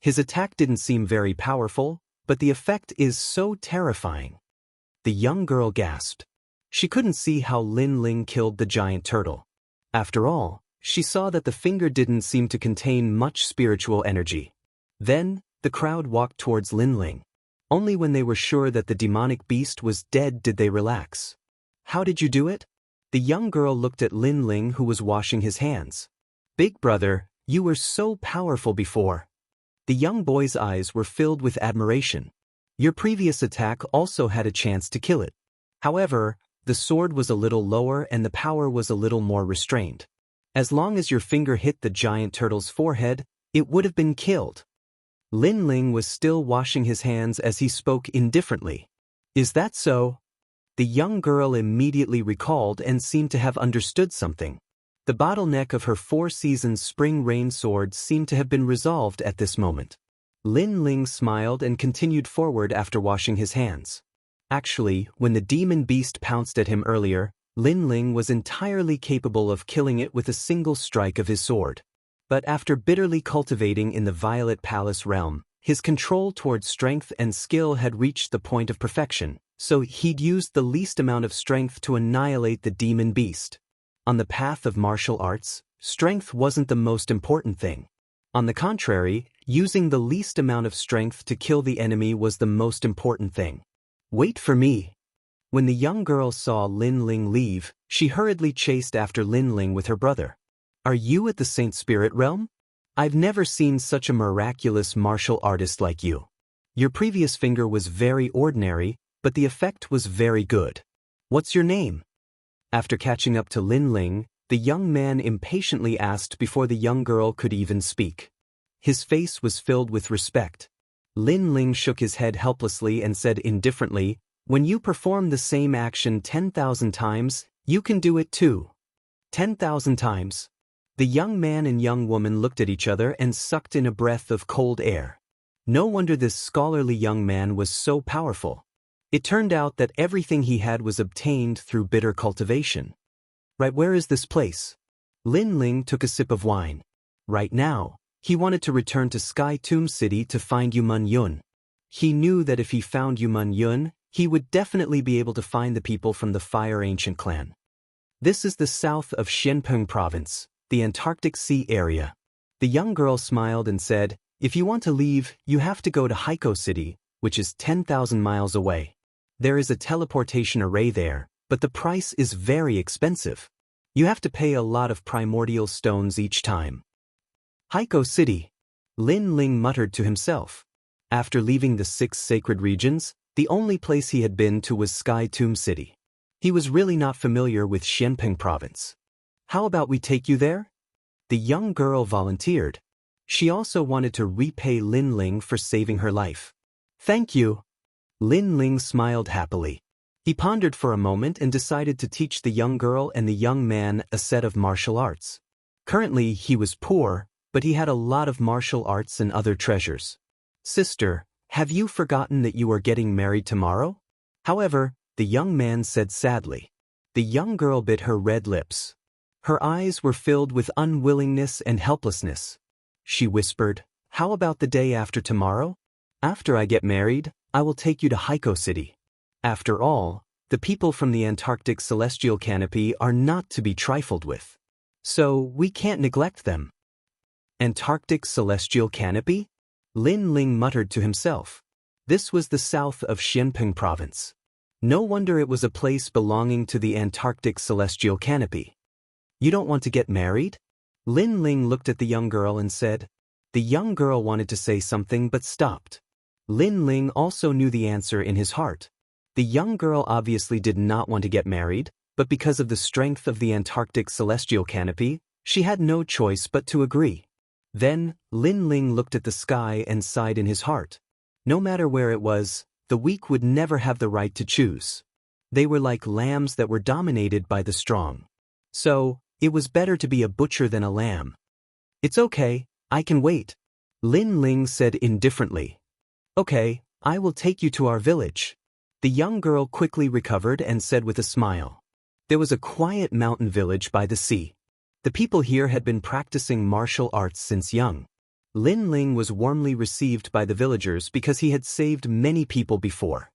A: His attack didn't seem very powerful, but the effect is so terrifying. The young girl gasped. She couldn't see how Lin Ling killed the giant turtle. After all, she saw that the finger didn't seem to contain much spiritual energy. Then, the crowd walked towards Lin Ling. Only when they were sure that the demonic beast was dead did they relax. How did you do it? The young girl looked at Lin Ling, who was washing his hands. Big brother, you were so powerful before. The young boy's eyes were filled with admiration. Your previous attack also had a chance to kill it. However, the sword was a little lower and the power was a little more restrained. As long as your finger hit the giant turtle's forehead, it would have been killed. Lin Ling was still washing his hands as he spoke indifferently. Is that so? The young girl immediately recalled and seemed to have understood something. The bottleneck of her 4 seasons spring rain sword seemed to have been resolved at this moment. Lin Ling smiled and continued forward after washing his hands. Actually, when the demon beast pounced at him earlier, Lin Ling was entirely capable of killing it with a single strike of his sword. But after bitterly cultivating in the Violet Palace realm, his control towards strength and skill had reached the point of perfection, so he'd used the least amount of strength to annihilate the demon beast. On the path of martial arts, strength wasn't the most important thing. On the contrary, using the least amount of strength to kill the enemy was the most important thing. Wait for me. When the young girl saw Lin Ling leave, she hurriedly chased after Lin Ling with her brother. Are you at the Saint Spirit realm? I've never seen such a miraculous martial artist like you. Your previous finger was very ordinary, but the effect was very good. What's your name? After catching up to Lin Ling, the young man impatiently asked before the young girl could even speak. His face was filled with respect. Lin Ling shook his head helplessly and said indifferently, "When you perform the same action 10,000 times, you can do it too." 10,000 times. The young man and young woman looked at each other and sucked in a breath of cold air. No wonder this scholarly young man was so powerful. It turned out that everything he had was obtained through bitter cultivation. Right, where is this place? Lin Ling took a sip of wine. Right now, he wanted to return to Sky Tomb City to find Yumun Yun. He knew that if he found Yumun Yun, he would definitely be able to find the people from the Fire Ancient clan. This is the south of Xianpeng Province, the Antarctic Sea area. The young girl smiled and said, "If you want to leave, you have to go to Haikou City, which is 10,000 miles away. There is a teleportation array there, but the price is very expensive. You have to pay a lot of primordial stones each time." Haikou City. Lin Ling muttered to himself. After leaving the 6 sacred regions, the only place he had been to was Sky Tomb City. He was really not familiar with Xianpeng Province. How about we take you there? The young girl volunteered. She also wanted to repay Lin Ling for saving her life. Thank you. Lin Ling smiled happily. He pondered for a moment and decided to teach the young girl and the young man a set of martial arts. Currently, he was poor, but he had a lot of martial arts and other treasures. Sister, have you forgotten that you are getting married tomorrow? However, the young man said sadly. The young girl bit her red lips. Her eyes were filled with unwillingness and helplessness. She whispered, "How about the day after tomorrow? After I get married, I will take you to Haikou City. After all, the people from the Antarctic Celestial Canopy are not to be trifled with. So we can't neglect them." Antarctic Celestial Canopy? Lin Ling muttered to himself. This was the south of Xianpeng Province. No wonder it was a place belonging to the Antarctic Celestial Canopy. You don't want to get married? Lin Ling looked at the young girl and said. The young girl wanted to say something but stopped. Lin Ling also knew the answer in his heart. The young girl obviously did not want to get married, but because of the strength of the Antarctic Celestial Canopy, she had no choice but to agree. Then, Lin Ling looked at the sky and sighed in his heart. No matter where it was, the weak would never have the right to choose. They were like lambs that were dominated by the strong. So, it was better to be a butcher than a lamb. It's okay, I can wait. Lin Ling said indifferently. Okay, I will take you to our village. The young girl quickly recovered and said with a smile. There was a quiet mountain village by the sea. The people here had been practicing martial arts since young. Lin Ling was warmly received by the villagers because he had saved many people before.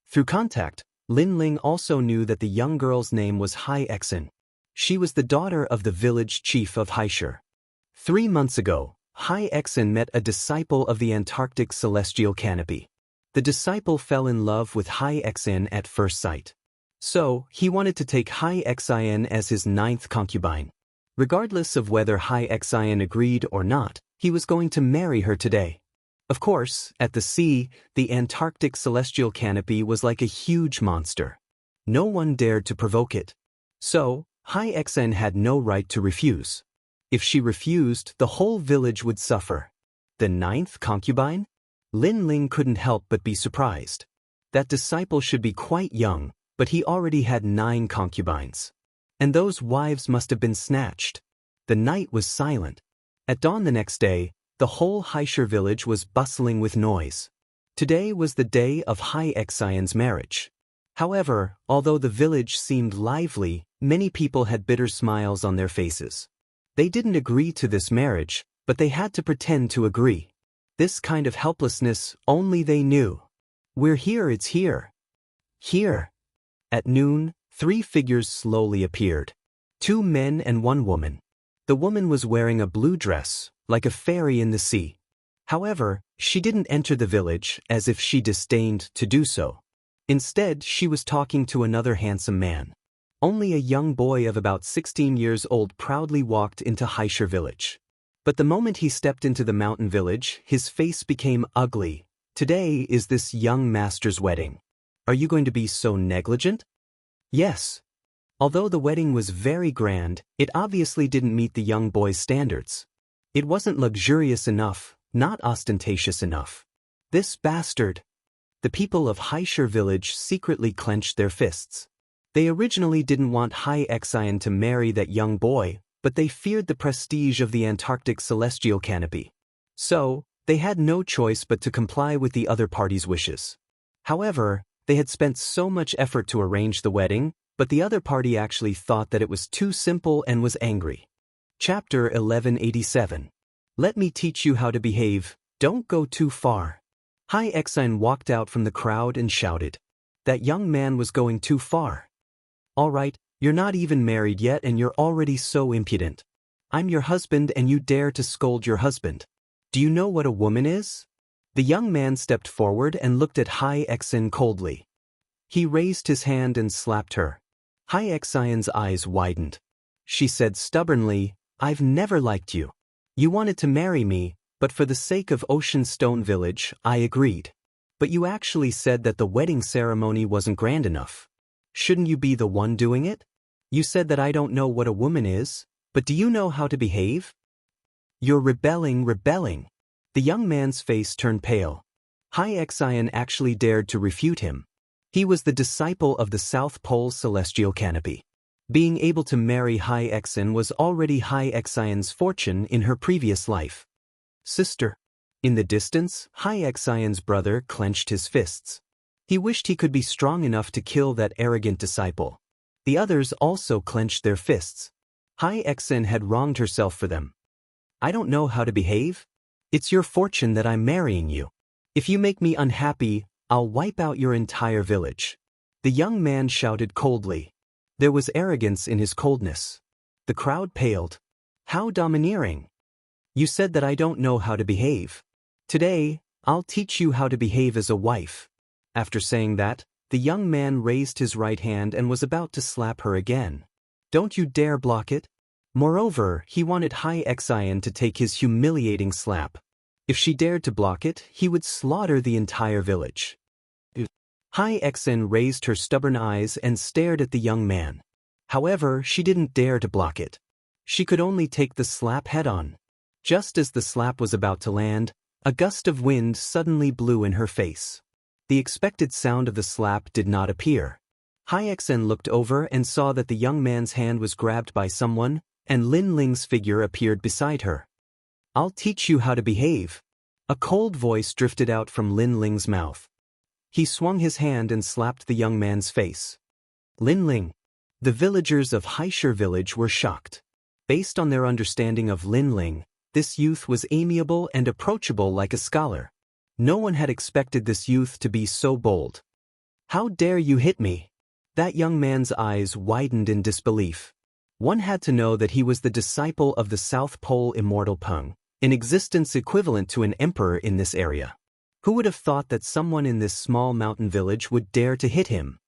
A: Through contact, Lin Ling also knew that the young girl's name was Hai Exin. She was the daughter of the village chief of Haishur. 3 months ago, Hai Exin met a disciple of the Antarctic Celestial Canopy. The disciple fell in love with Hai Exin at first sight. So, he wanted to take Hai Exin as his 9th concubine. Regardless of whether Hai Exin agreed or not, he was going to marry her today. Of course, at the sea, the Antarctic Celestial Canopy was like a huge monster. No one dared to provoke it. So, Hai Exin had no right to refuse. If she refused, the whole village would suffer. The 9th concubine? Lin Ling couldn't help but be surprised. That disciple should be quite young, but he already had 9 concubines. And those wives must have been snatched. The night was silent. At dawn the next day, The whole Haishir village was bustling with noise. Today was the day of Hai Xian's marriage. However, although the village seemed lively, many people had bitter smiles on their faces. They didn't agree to this marriage, but they had to pretend to agree. This kind of helplessness only they knew. We're here, it's here. Here. At noon, 3 figures slowly appeared. 2 men and 1 woman. The woman was wearing a blue dress, like a fairy in the sea. However, she didn't enter the village as if she disdained to do so. Instead, she was talking to another handsome man. Only a young boy of about 16 years old proudly walked into Haishir village. But the moment he stepped into the mountain village, his face became ugly. Today is this young master's wedding. Are you going to be so negligent? Yes. Although the wedding was very grand, it obviously didn't meet the young boy's standards. It wasn't luxurious enough, not ostentatious enough. This bastard. The people of Haishir village secretly clenched their fists. They originally didn't want Hai Xian to marry that young boy, but they feared the prestige of the Antarctic celestial canopy. So, they had no choice but to comply with the other party's wishes. However, they had spent so much effort to arrange the wedding, but the other party actually thought that it was too simple and was angry. Chapter 1187. Let me teach you how to behave, don't go too far. Hai Xian walked out from the crowd and shouted. That young man was going too far. All right, you're not even married yet and you're already so impudent. I'm your husband and you dare to scold your husband. Do you know what a woman is? The young man stepped forward and looked at Hai Xian coldly. He raised his hand and slapped her. Hai Xian's eyes widened. She said stubbornly, I've never liked you. You wanted to marry me, but for the sake of Ocean Stone Village, I agreed. But you actually said that the wedding ceremony wasn't grand enough. Shouldn't you be the one doing it? You said that I don't know what a woman is, but do you know how to behave? You're rebelling. The young man's face turned pale. Hai Xian actually dared to refute him. He was the disciple of the South Pole celestial canopy. Being able to marry Hai Xian was already Hai Xian's fortune in her previous life. Sister. In the distance, Hai Xian's brother clenched his fists. He wished he could be strong enough to kill that arrogant disciple. The others also clenched their fists. Hai Xian had wronged herself for them. I don't know how to behave? It's your fortune that I'm marrying you. If you make me unhappy, I'll wipe out your entire village. The young man shouted coldly. There was arrogance in his coldness. The crowd paled. How domineering. You said that I don't know how to behave. Today, I'll teach you how to behave as a wife. After saying that, the young man raised his right hand and was about to slap her again. Don't you dare block it. Moreover, he wanted Hai Xian to take his humiliating slap. If she dared to block it, he would slaughter the entire village. Hai Xian raised her stubborn eyes and stared at the young man. However, she didn't dare to block it. She could only take the slap head-on. Just as the slap was about to land, a gust of wind suddenly blew in her face. The expected sound of the slap did not appear. Hai Xian looked over and saw that the young man's hand was grabbed by someone, and Lin Ling's figure appeared beside her. I'll teach you how to behave. A cold voice drifted out from Lin Ling's mouth. He swung his hand and slapped the young man's face. Lin Ling. The villagers of Haishir village were shocked. Based on their understanding of Lin Ling, this youth was amiable and approachable like a scholar. No one had expected this youth to be so bold. How dare you hit me? That young man's eyes widened in disbelief. One had to know that he was the disciple of the South Pole Immortal Peng, an existence equivalent to an emperor in this area. Who would have thought that someone in this small mountain village would dare to hit him?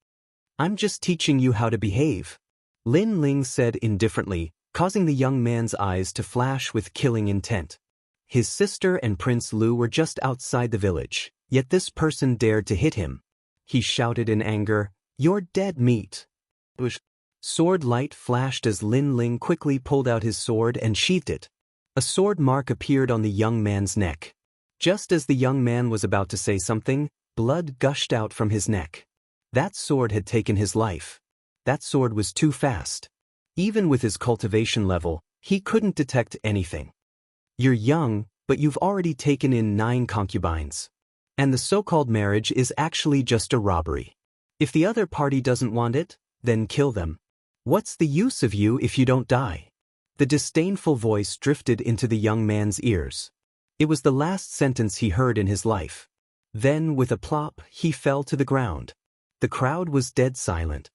A: I'm just teaching you how to behave, Lin Ling said indifferently, causing the young man's eyes to flash with killing intent. His sister and Prince Lu were just outside the village, yet this person dared to hit him. He shouted in anger, "You're dead meat." Sword light flashed as Lin Ling quickly pulled out his sword and sheathed it. A sword mark appeared on the young man's neck. Just as the young man was about to say something, blood gushed out from his neck. That sword had taken his life. That sword was too fast. Even with his cultivation level, he couldn't detect anything. You're young, but you've already taken in 9 concubines. And the so-called marriage is actually just a robbery. If the other party doesn't want it, then kill them. What's the use of you if you don't die? The disdainful voice drifted into the young man's ears. It was the last sentence he heard in his life. Then, with a plop, he fell to the ground. The crowd was dead silent.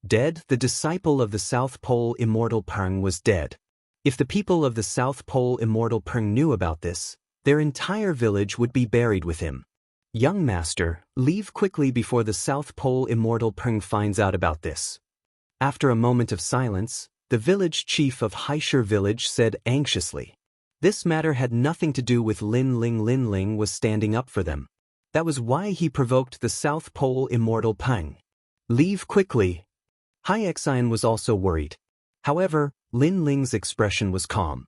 A: Dead, the disciple of the South Pole Immortal Peng was dead. If the people of the South Pole Immortal Peng knew about this, their entire village would be buried with him. Young master, leave quickly before the South Pole Immortal Peng finds out about this. After a moment of silence, the village chief of Haishir village said anxiously. This matter had nothing to do with Lin Ling. Lin Ling was standing up for them. That was why he provoked the South Pole Immortal Peng. Leave quickly. Hyexian was also worried. However, Lin Ling's expression was calm.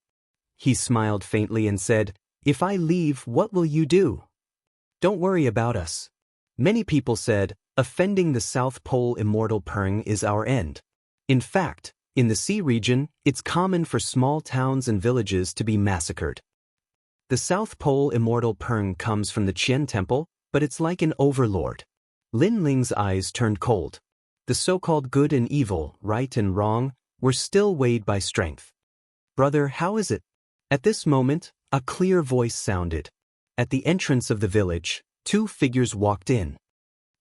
A: He smiled faintly and said, "If I leave, what will you do? Don't worry about us." Many people said, offending the South Pole Immortal Peng is our end. In fact, in the sea region, it's common for small towns and villages to be massacred. The South Pole Immortal Peng comes from the Qian Temple, but it's like an overlord. Lin Ling's eyes turned cold. The so-called good and evil, right and wrong, were still weighed by strength. "Brother, how is it?" At this moment, a clear voice sounded. At the entrance of the village, 2 figures walked in.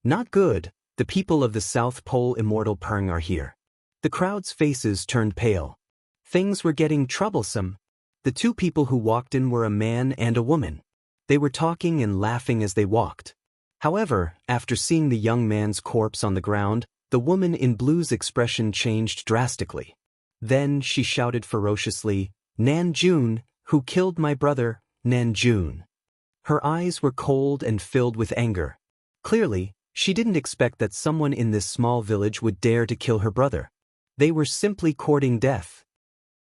A: "Not good, the people of the South Pole Immortal Peng are here." The crowd's faces turned pale. Things were getting troublesome. The 2 people who walked in were a man and a woman. They were talking and laughing as they walked. However, after seeing the young man's corpse on the ground, the woman in blue's expression changed drastically. Then she shouted ferociously, "Nan Jun, who killed my brother, Nan Jun." Her eyes were cold and filled with anger. Clearly, she didn't expect that someone in this small village would dare to kill her brother. They were simply courting death.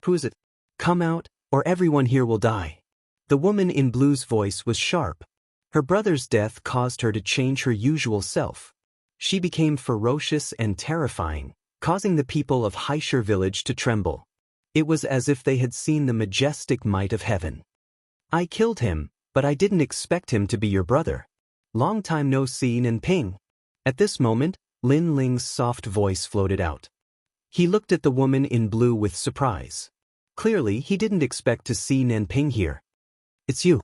A: "Who is it? Come out, or everyone here will die." The woman in blue's voice was sharp. Her brother's death caused her to change her usual self. She became ferocious and terrifying, causing the people of Haishir village to tremble. It was as if they had seen the majestic might of heaven. "I killed him, but I didn't expect him to be your brother. Long time no see, Nanping." At this moment, Lin Ling's soft voice floated out. He looked at the woman in blue with surprise. Clearly, he didn't expect to see Nanping here. "It's you."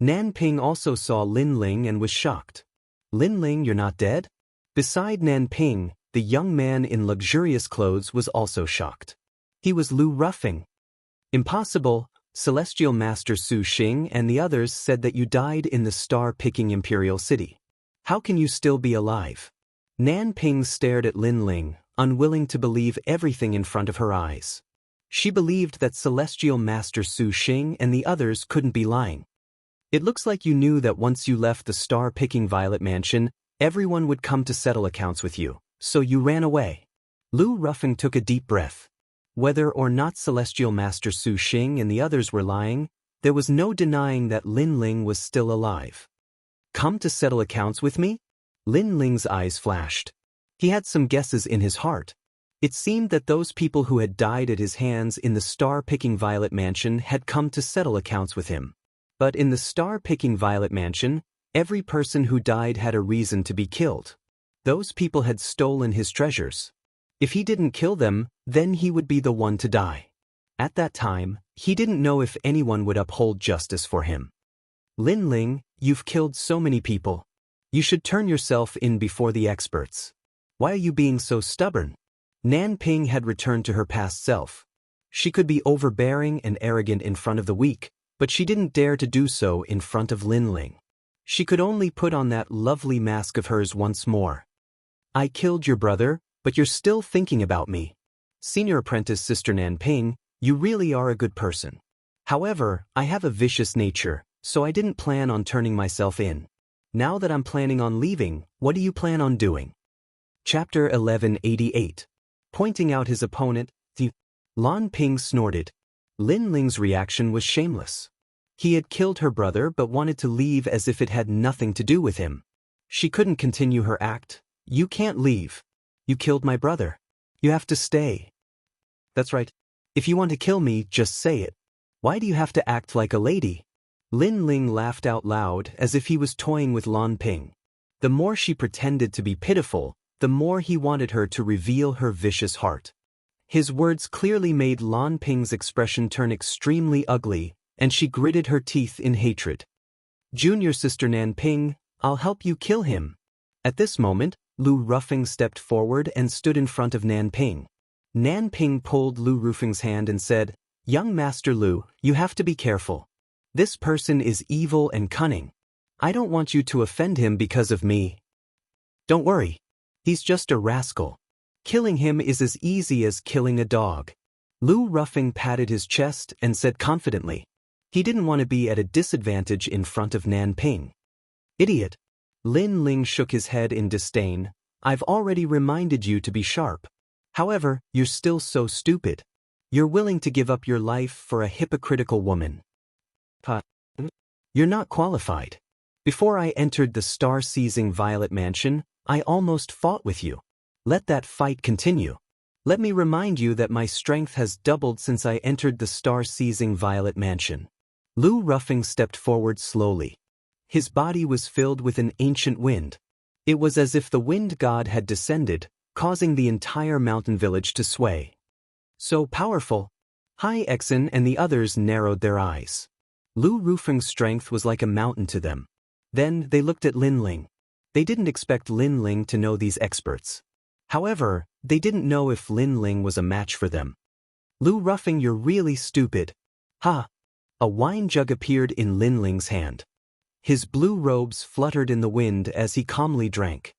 A: Nanping also saw Lin Ling and was shocked. "Lin Ling, you're not dead?" Beside Nanping, the young man in luxurious clothes was also shocked. He was Lu Ruffing. "Impossible. Celestial Master Su Xing and the others said that you died in the star-picking Imperial City. How can you still be alive?" Nanping stared at Lin Ling, unwilling to believe everything in front of her eyes. She believed that Celestial Master Su Xing and the others couldn't be lying. "It looks like you knew that once you left the star-picking Violet Mansion, everyone would come to settle accounts with you, so you ran away." Lu Ruffing took a deep breath. Whether or not Celestial Master Su Xing and the others were lying, there was no denying that Lin Ling was still alive. "Come to settle accounts with me?" Lin Ling's eyes flashed. He had some guesses in his heart. It seemed that those people who had died at his hands in the star-picking Violet Mansion had come to settle accounts with him. But in the star-picking Violet Mansion, every person who died had a reason to be killed. Those people had stolen his treasures. If he didn't kill them, then he would be the one to die. At that time, he didn't know if anyone would uphold justice for him. "Lin Ling, you've killed so many people. You should turn yourself in before the experts. Why are you being so stubborn?" Nanping had returned to her past self. She could be overbearing and arrogant in front of the weak, but she didn't dare to do so in front of Lin Ling. She could only put on that lovely mask of hers once more. "I killed your brother, but you're still thinking about me. Senior apprentice Sister Nanping, you really are a good person. However, I have a vicious nature, so I didn't plan on turning myself in. Now that I'm planning on leaving, what do you plan on doing?" Chapter 1188. Pointing out his opponent, Lan Ping snorted. Lin Ling's reaction was shameless. He had killed her brother but wanted to leave as if it had nothing to do with him. She couldn't continue her act. "You can't leave. You killed my brother. You have to stay." "That's right. If you want to kill me, just say it. Why do you have to act like a lady?" Lin Ling laughed out loud as if he was toying with Lan Ping. The more she pretended to be pitiful, the more he wanted her to reveal her vicious heart. His words clearly made Lan Ping's expression turn extremely ugly, and she gritted her teeth in hatred. "Junior sister Nan Ping, I'll help you kill him." At this moment, Lu Rufeng stepped forward and stood in front of Nan Ping. Nan Ping pulled Lu Rufeng's hand and said, "Young Master Lu, you have to be careful. This person is evil and cunning. I don't want you to offend him because of me. Don't worry. He's just a rascal. Killing him is as easy as killing a dog." Lu Rufeng patted his chest and said confidently. He didn't want to be at a disadvantage in front of Nan Ping. "Idiot." Lin Ling shook his head in disdain. "I've already reminded you to be sharp. However, you're still so stupid. You're willing to give up your life for a hypocritical woman. You're not qualified. Before I entered the star-seizing Violet Mansion, I almost fought with you. Let that fight continue. Let me remind you that my strength has doubled since I entered the star-seizing Violet Mansion." Lu Rufeng stepped forward slowly. His body was filled with an ancient wind. It was as if the wind god had descended, causing the entire mountain village to sway. "So powerful." Hai Exen and the others narrowed their eyes. Lu Rufeng's strength was like a mountain to them. Then they looked at Lin Ling. They didn't expect Lin Ling to know these experts. However, they didn't know if Lin Ling was a match for them. "Lu Rufeng, you're really stupid." "Ha!" A wine jug appeared in Lin Ling's hand. His blue robes fluttered in the wind as he calmly drank.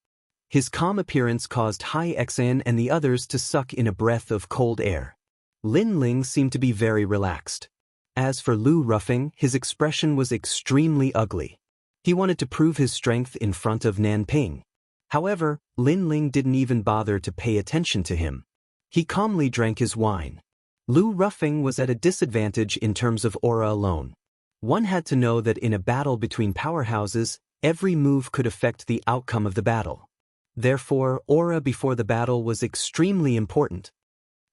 A: His calm appearance caused Hai Exan and the others to suck in a breath of cold air. Lin Ling seemed to be very relaxed. As for Lu Rufeng, his expression was extremely ugly. He wanted to prove his strength in front of Nan Ping. However, Lin Ling didn't even bother to pay attention to him. He calmly drank his wine. Lu Rufeng was at a disadvantage in terms of aura alone. One had to know that in a battle between powerhouses, every move could affect the outcome of the battle. Therefore, aura before the battle was extremely important.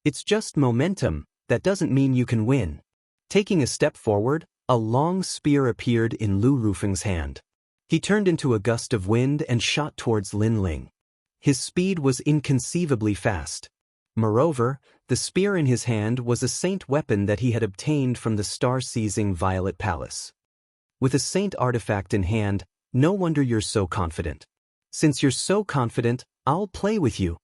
A: It's just momentum, that doesn't mean you can win. Taking a step forward, a long spear appeared in Lu Rufeng's hand. He turned into a gust of wind and shot towards Lin Ling. His speed was inconceivably fast. Moreover, the spear in his hand was a saint weapon that he had obtained from the star-seizing Violet Palace. With a saint artifact in hand, no wonder you're so confident. Since you're so confident, I'll play with you.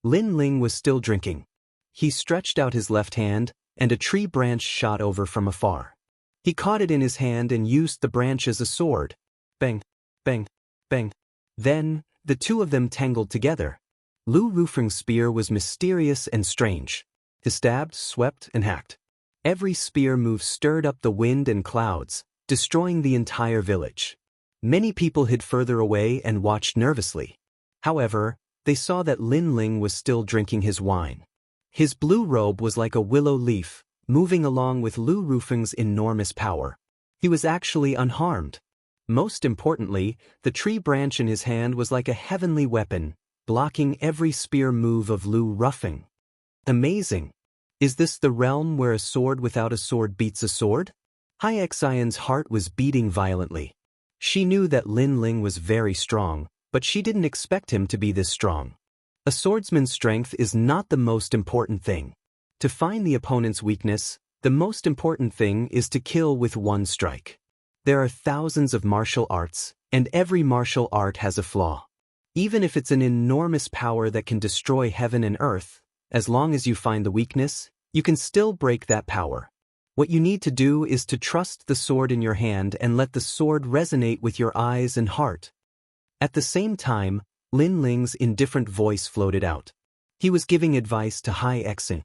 A: Lin Ling was still drinking. He stretched out his left hand, and a tree branch shot over from afar. He caught it in his hand and used the branch as a sword. Bang, bang, bang. Then, the two of them tangled together. Lu Rufeng's spear was mysterious and strange. He stabbed, swept, and hacked. Every spear move stirred up the wind and clouds, destroying the entire village. Many people hid further away and watched nervously. However, they saw that Lin Ling was still drinking his wine. His blue robe was like a willow leaf, moving along with Lu Rufeng's enormous power. He was actually unharmed. Most importantly, the tree branch in his hand was like a heavenly weapon, blocking every spear move of Lu Rufeng. Amazing! Is this the realm where a sword without a sword beats a sword? Hai Xian's heart was beating violently. She knew that Lin Ling was very strong, but she didn't expect him to be this strong. A swordsman's strength is not the most important thing. To find the opponent's weakness, the most important thing is to kill with one strike. There are thousands of martial arts, and every martial art has a flaw. Even if it's an enormous power that can destroy heaven and earth, as long as you find the weakness, you can still break that power. What you need to do is to trust the sword in your hand and let the sword resonate with your eyes and heart. At the same time, Lin Ling's indifferent voice floated out. He was giving advice to Hai Exin.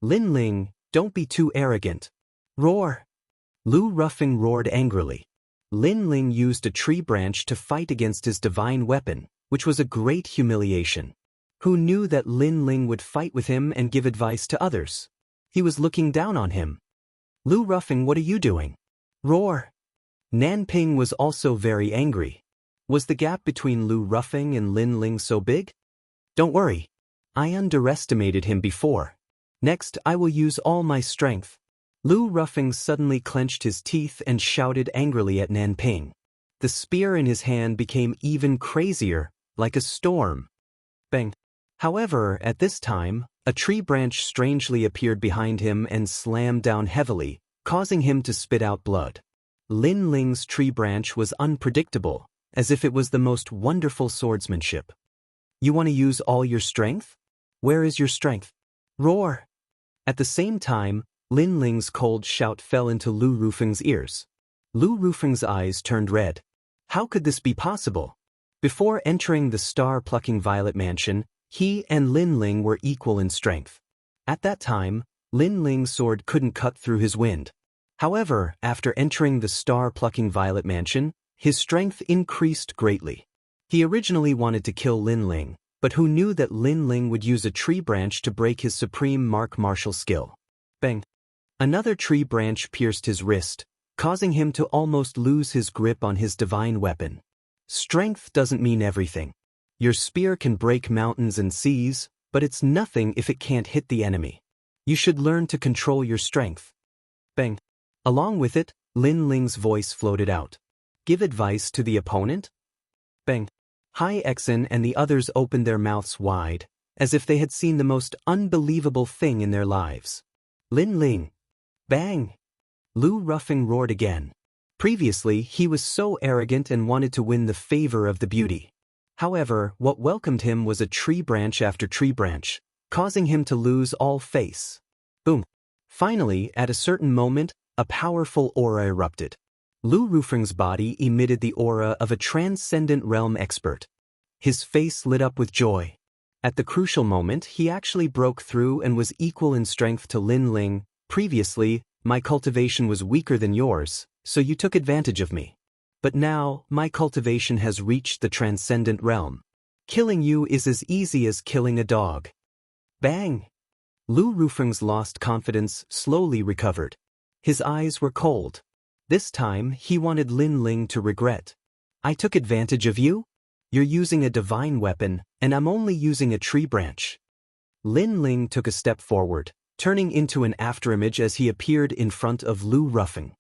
A: "Lin Ling, don't be too arrogant. Roar!" Lu Rufeng roared angrily. Lin Ling used a tree branch to fight against his divine weapon, which was a great humiliation. Who knew that Lin Ling would fight with him and give advice to others? He was looking down on him. "Lu Rufeng, what are you doing?" "Roar!" Nan Ping was also very angry. Was the gap between Lu Rufeng and Lin Ling so big? "Don't worry. I underestimated him before. Next, I will use all my strength." Lu Rufeng suddenly clenched his teeth and shouted angrily at Nanping. The spear in his hand became even crazier, like a storm. Bang! However, at this time, a tree branch strangely appeared behind him and slammed down heavily, causing him to spit out blood. Lin Ling's tree branch was unpredictable, as if it was the most wonderful swordsmanship. You want to use all your strength? Where is your strength? Roar! At the same time, Lin Ling's cold shout fell into Lu Rufeng's ears. Lu Rufeng's eyes turned red. How could this be possible? Before entering the star-plucking Violet Mansion, he and Lin Ling were equal in strength. At that time, Lin Ling's sword couldn't cut through his wind. However, after entering the star-plucking Violet Mansion, his strength increased greatly. He originally wanted to kill Lin Ling, but who knew that Lin Ling would use a tree branch to break his supreme martial skill? Bang! Another tree branch pierced his wrist, causing him to almost lose his grip on his divine weapon. Strength doesn't mean everything. Your spear can break mountains and seas, but it's nothing if it can't hit the enemy. You should learn to control your strength. Bang! Along with it, Lin Ling's voice floated out. Give advice to the opponent? Bang! Hai Exen and the others opened their mouths wide, as if they had seen the most unbelievable thing in their lives. Lin Ling! Bang! Lu Rufeng roared again. Previously, he was so arrogant and wanted to win the favor of the beauty. However, what welcomed him was a tree branch after tree branch, causing him to lose all face. Boom! Finally, at a certain moment, a powerful aura erupted. Lu Rufeng's body emitted the aura of a transcendent realm expert. His face lit up with joy. At the crucial moment, he actually broke through and was equal in strength to Lin Ling. Previously, my cultivation was weaker than yours, so you took advantage of me. But now, my cultivation has reached the transcendent realm. Killing you is as easy as killing a dog. Bang! Lu Rufeng's lost confidence slowly recovered. His eyes were cold. This time, he wanted Lin Ling to regret. I took advantage of you? You're using a divine weapon, and I'm only using a tree branch. Lin Ling took a step forward, turning into an afterimage as he appeared in front of Lu Rufeng.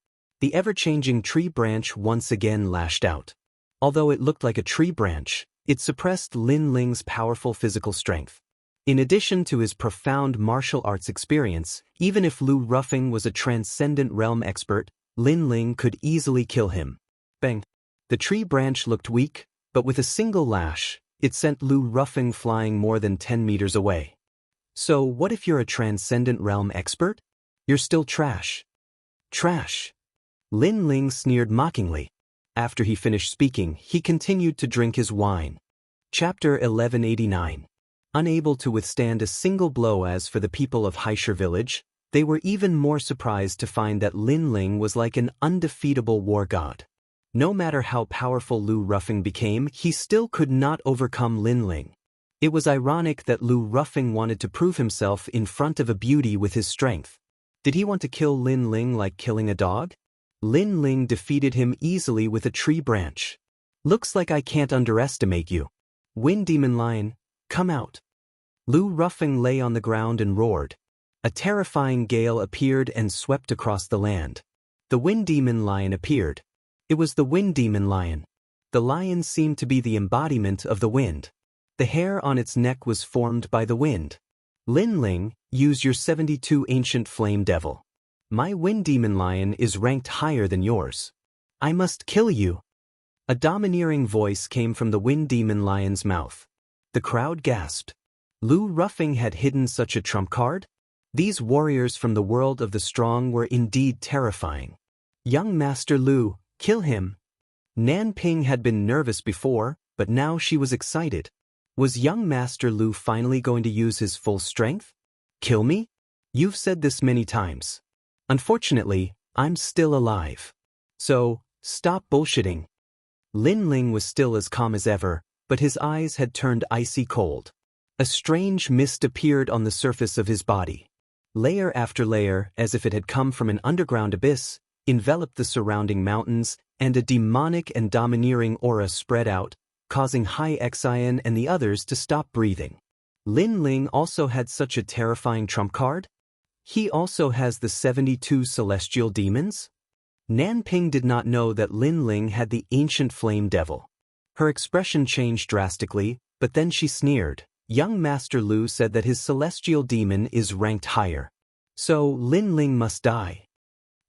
A: The ever-changing tree branch once again lashed out. Although it looked like a tree branch, it suppressed Lin Ling's powerful physical strength. In addition to his profound martial arts experience, even if Lu Rufeng was a transcendent realm expert, Lin Ling could easily kill him. Bang! The tree branch looked weak, but with a single lash, it sent Lu Rufeng flying more than 10 meters away. So what if you're a transcendent realm expert? You're still trash. Trash! Lin Ling sneered mockingly. After he finished speaking, he continued to drink his wine. Chapter 1189. Unable to withstand a single blow. As for the people of Haishir village, they were even more surprised to find that Lin Ling was like an undefeatable war god. No matter how powerful Lu Rufeng became, he still could not overcome Lin Ling. It was ironic that Lu Rufeng wanted to prove himself in front of a beauty with his strength. Did he want to kill Lin Ling like killing a dog? Lin Ling defeated him easily with a tree branch. Looks like I can't underestimate you. Wind Demon Lion, come out. Lu Rufeng lay on the ground and roared. A terrifying gale appeared and swept across the land. The Wind Demon Lion appeared. It was the Wind Demon Lion. The lion seemed to be the embodiment of the wind. The hair on its neck was formed by the wind. Lin Ling, use your 72 ancient flame devil. My Wind Demon Lion is ranked higher than yours. I must kill you. A domineering voice came from the Wind Demon Lion's mouth. The crowd gasped. Lu Rufeng had hidden such a trump card? These warriors from the world of the strong were indeed terrifying. Young Master Lu, kill him. Nanping had been nervous before, but now she was excited. Was young Master Lu finally going to use his full strength? Kill me? You've said this many times. Unfortunately, I'm still alive. So, stop bullshitting. Lin Ling was still as calm as ever, but his eyes had turned icy cold. A strange mist appeared on the surface of his body. Layer after layer, as if it had come from an underground abyss, enveloped the surrounding mountains, and a demonic and domineering aura spread out, causing Hai Exen and the others to stop breathing. Lin Ling also had such a terrifying trump card? He also has the 72 celestial demons? Nanping did not know that Lin Ling had the ancient flame devil. Her expression changed drastically, but then she sneered. Young Master Lu said that his celestial demon is ranked higher. So Lin Ling must die.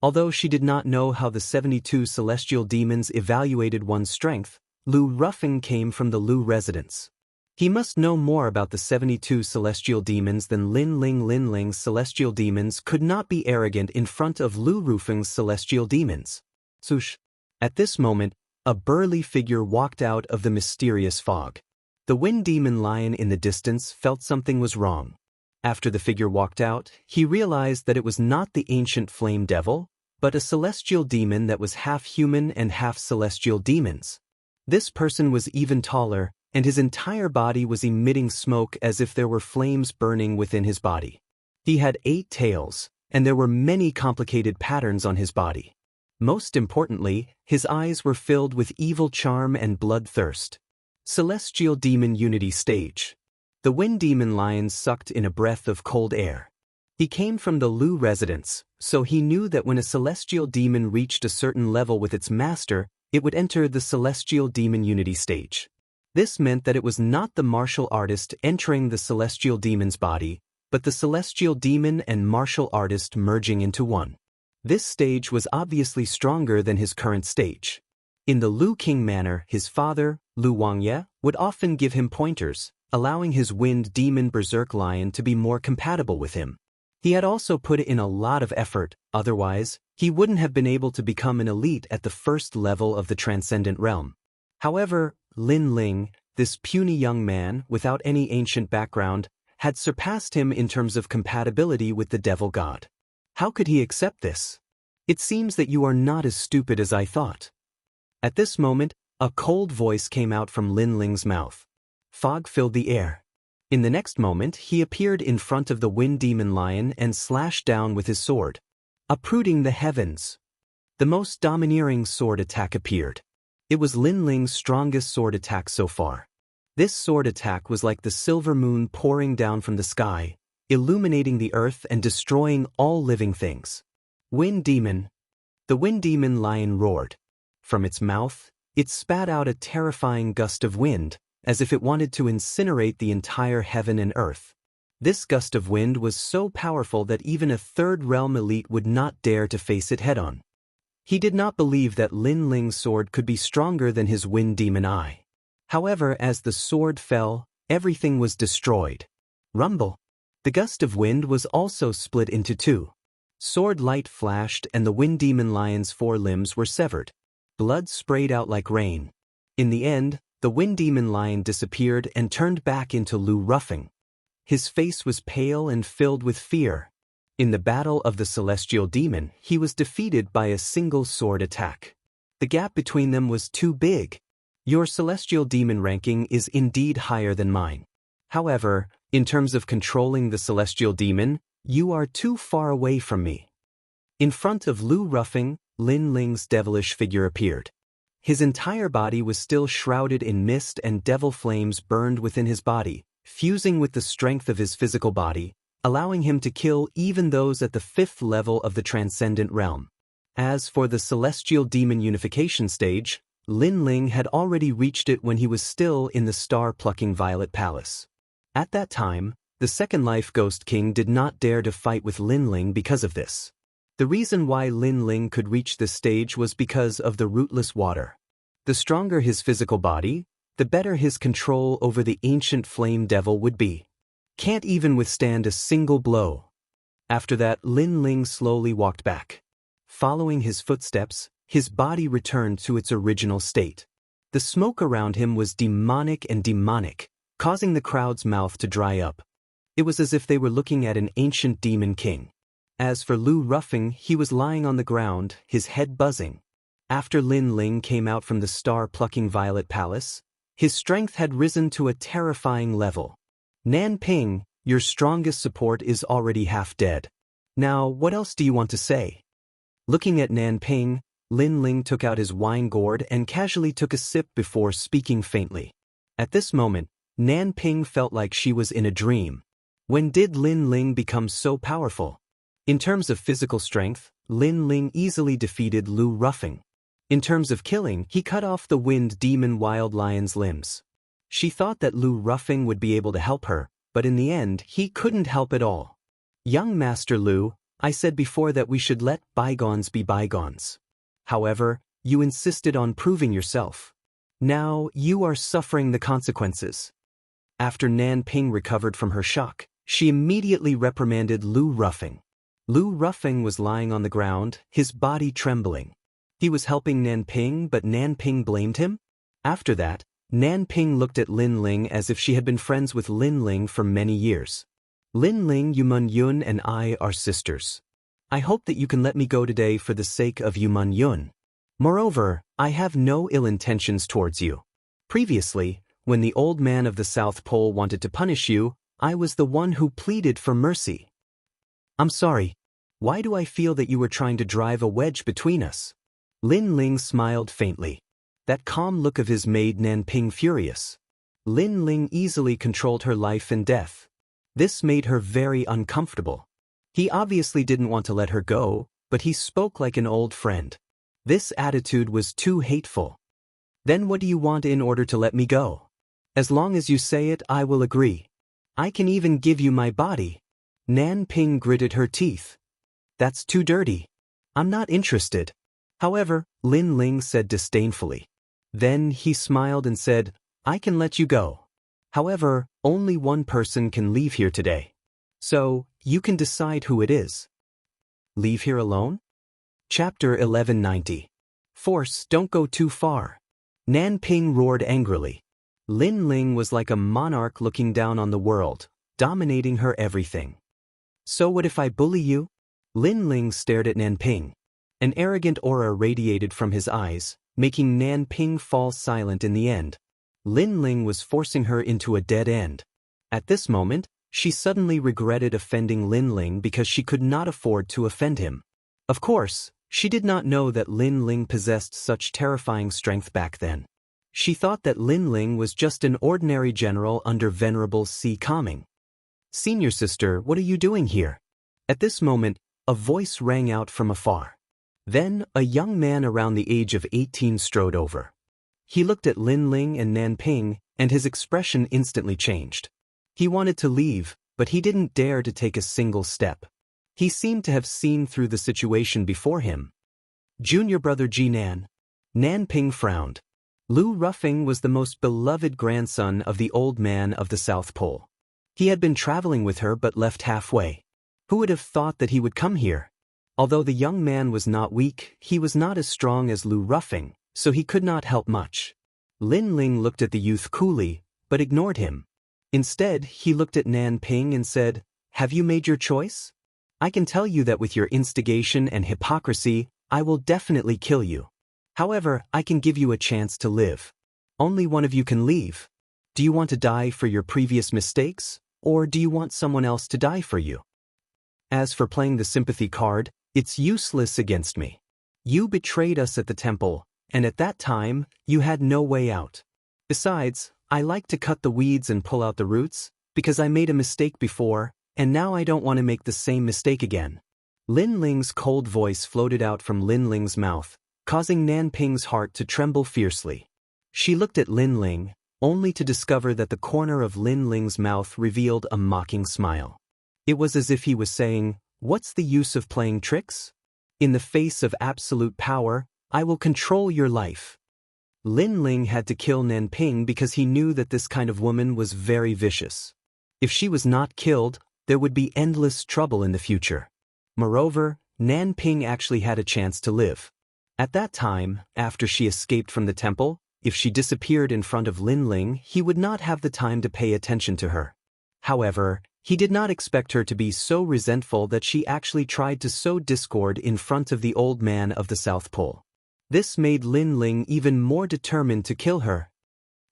A: Although she did not know how the 72 celestial demons evaluated one's strength, Lu Ruffing came from the Lu residence. He must know more about the 72 celestial demons than Lin Ling. Lin Ling's celestial demons could not be arrogant in front of Lu Rufeng's celestial demons. Swoosh! At this moment, a burly figure walked out of the mysterious fog. The wind demon lion in the distance felt something was wrong. After the figure walked out, he realized that it was not the ancient flame devil, but a celestial demon that was half human and half celestial demons. This person was even taller, and his entire body was emitting smoke as if there were flames burning within his body. He had 8 tails, and there were many complicated patterns on his body. Most importantly, his eyes were filled with evil charm and bloodthirst. Celestial Demon Unity Stage. The wind demon lion sucked in a breath of cold air. He came from the Lu residence, so he knew that when a celestial demon reached a certain level with its master, it would enter the Celestial Demon Unity Stage. This meant that it was not the martial artist entering the celestial demon's body, but the celestial demon and martial artist merging into one. This stage was obviously stronger than his current stage. In the Lu King manner, his father, Lu Wangye, would often give him pointers, allowing his wind demon berserk lion to be more compatible with him. He had also put in a lot of effort, otherwise, he wouldn't have been able to become an elite at the first level of the transcendent realm. However, Lin Ling, this puny young man without any ancient background, had surpassed him in terms of compatibility with the devil god. How could he accept this? It seems that you are not as stupid as I thought. At this moment, a cold voice came out from Lin Ling's mouth. Fog filled the air. In the next moment, he appeared in front of the wind demon lion and slashed down with his sword, uprooting the heavens. The most domineering sword attack appeared. It was Lin Ling's strongest sword attack so far. This sword attack was like the silver moon pouring down from the sky, illuminating the earth and destroying all living things. Wind demon. The wind demon lion roared. From its mouth, it spat out a terrifying gust of wind, as if it wanted to incinerate the entire heaven and earth. This gust of wind was so powerful that even a third realm elite would not dare to face it head-on. He did not believe that Lin Ling's sword could be stronger than his wind demon eye. However, as the sword fell, everything was destroyed. Rumble. The gust of wind was also split into 2. Sword light flashed and the wind demon lion's 4 limbs were severed. Blood sprayed out like rain. In the end, the wind demon lion disappeared and turned back into Lu Ruffing. His face was pale and filled with fear. In the battle of the celestial demon, he was defeated by a single sword attack. The gap between them was too big. Your celestial demon ranking is indeed higher than mine. However, in terms of controlling the celestial demon, you are too far away from me. In front of Lu Ruffing, Lin Ling's devilish figure appeared. His entire body was still shrouded in mist and devil flames burned within his body, fusing with the strength of his physical body, allowing him to kill even those at the 5th level of the transcendent realm. As for the celestial demon unification stage, Lin Ling had already reached it when he was still in the star-plucking Violet Palace. At that time, the Second Life Ghost King did not dare to fight with Lin Ling because of this. The reason why Lin Ling could reach this stage was because of the rootless water. The stronger his physical body, the better his control over the ancient flame devil would be. Can't even withstand a single blow. After that, Lin Ling slowly walked back. Following his footsteps, his body returned to its original state. The smoke around him was demonic, causing the crowd's mouth to dry up. It was as if they were looking at an ancient demon king. As for Lu Ruffing, he was lying on the ground, his head buzzing. After Lin Ling came out from the star-plucking Violet Palace, his strength had risen to a terrifying level. Nanping, your strongest support is already half dead. Now, what else do you want to say? Looking at Nanping, Lin Ling took out his wine gourd and casually took a sip before speaking faintly. At this moment, Nanping felt like she was in a dream. When did Lin Ling become so powerful? In terms of physical strength, Lin Ling easily defeated Lu Ruffing. In terms of killing, he cut off the wind demon wild lion's limbs. She thought that Lu Ruffing would be able to help her, but in the end, he couldn't help at all. Young Master Lu, I said before that we should let bygones be bygones. However, you insisted on proving yourself. Now, you are suffering the consequences. After Nan Ping recovered from her shock, she immediately reprimanded Lu Ruffing. Lu Ruffing was lying on the ground, his body trembling. He was helping Nan Ping, but Nan Ping blamed him? After that, Nan Ping looked at Lin Ling as if she had been friends with Lin Ling for many years. Lin Ling, Yumun Yun and I are sisters. I hope that you can let me go today for the sake of Yumun Yun. Moreover, I have no ill intentions towards you. Previously, when the old man of the South Pole wanted to punish you, I was the one who pleaded for mercy. I'm sorry. Why do I feel that you were trying to drive a wedge between us? Lin Ling smiled faintly. That calm look of his made Nan Ping furious. Lin Ling easily controlled her life and death. This made her very uncomfortable. He obviously didn't want to let her go, but he spoke like an old friend. This attitude was too hateful. Then what do you want in order to let me go? As long as you say it, I will agree. I can even give you my body. Nan Ping gritted her teeth. That's too dirty. I'm not interested. However, Lin Ling said disdainfully. Then he smiled and said, I can let you go. However, only one person can leave here today. So, you can decide who it is. Leave here alone? Chapter 1190. Force, don't go too far. Nan Ping roared angrily. Lin Ling was like a monarch looking down on the world, dominating her everything. So what if I bully you? Lin Ling stared at Nan Ping. An arrogant aura radiated from his eyes, making Nan Ping fall silent in the end. Lin Ling was forcing her into a dead end. At this moment, she suddenly regretted offending Lin Ling because she could not afford to offend him. Of course, she did not know that Lin Ling possessed such terrifying strength back then. She thought that Lin Ling was just an ordinary general under Venerable Si Kaming. Senior sister, what are you doing here? At this moment, a voice rang out from afar. Then, a young man around the age of 18 strode over. He looked at Lin Ling and Nan Ping, and his expression instantly changed. He wanted to leave, but he didn't dare to take a single step. He seemed to have seen through the situation before him. Junior brother Jinan. Nan Ping frowned. Lu Ruffing was the most beloved grandson of the old man of the South Pole. He had been traveling with her but left halfway. Who would have thought that he would come here? Although the young man was not weak, he was not as strong as Lu Ruffing, so he could not help much. Lin Ling looked at the youth coolly, but ignored him. Instead, he looked at Nan Ping and said, Have you made your choice? I can tell you that with your instigation and hypocrisy, I will definitely kill you. However, I can give you a chance to live. Only one of you can leave. Do you want to die for your previous mistakes, or do you want someone else to die for you? As for playing the sympathy card, it's useless against me. You betrayed us at the temple, and at that time, you had no way out. Besides, I like to cut the weeds and pull out the roots, because I made a mistake before, and now I don't want to make the same mistake again. Lin Ling's cold voice floated out from Lin Ling's mouth, causing Nan Ping's heart to tremble fiercely. She looked at Lin Ling, only to discover that the corner of Lin Ling's mouth revealed a mocking smile. It was as if he was saying, What's the use of playing tricks? In the face of absolute power, I will control your life. Lin Ling had to kill Nan Ping because he knew that this kind of woman was very vicious. If she was not killed, there would be endless trouble in the future. Moreover, Nan Ping actually had a chance to live. At that time, after she escaped from the temple, if she disappeared in front of Lin Ling, he would not have the time to pay attention to her. However, he did not expect her to be so resentful that she actually tried to sow discord in front of the old man of the South Pole. This made Lin Ling even more determined to kill her.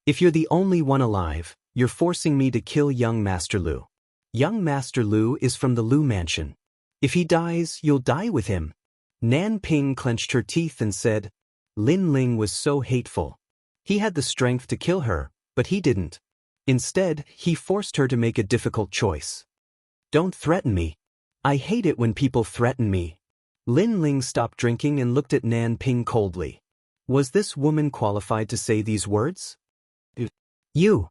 A: If you're the only one alive, you're forcing me to kill young Master Lu. Young Master Lu is from the Lu Mansion. If he dies, you'll die with him. Nan Ping clenched her teeth and said, Lin Ling was so hateful. He had the strength to kill her, but he didn't. Instead, he forced her to make a difficult choice. Don't threaten me. I hate it when people threaten me. Lin Ling stopped drinking and looked at Nan Ping coldly. Was this woman qualified to say these words? You.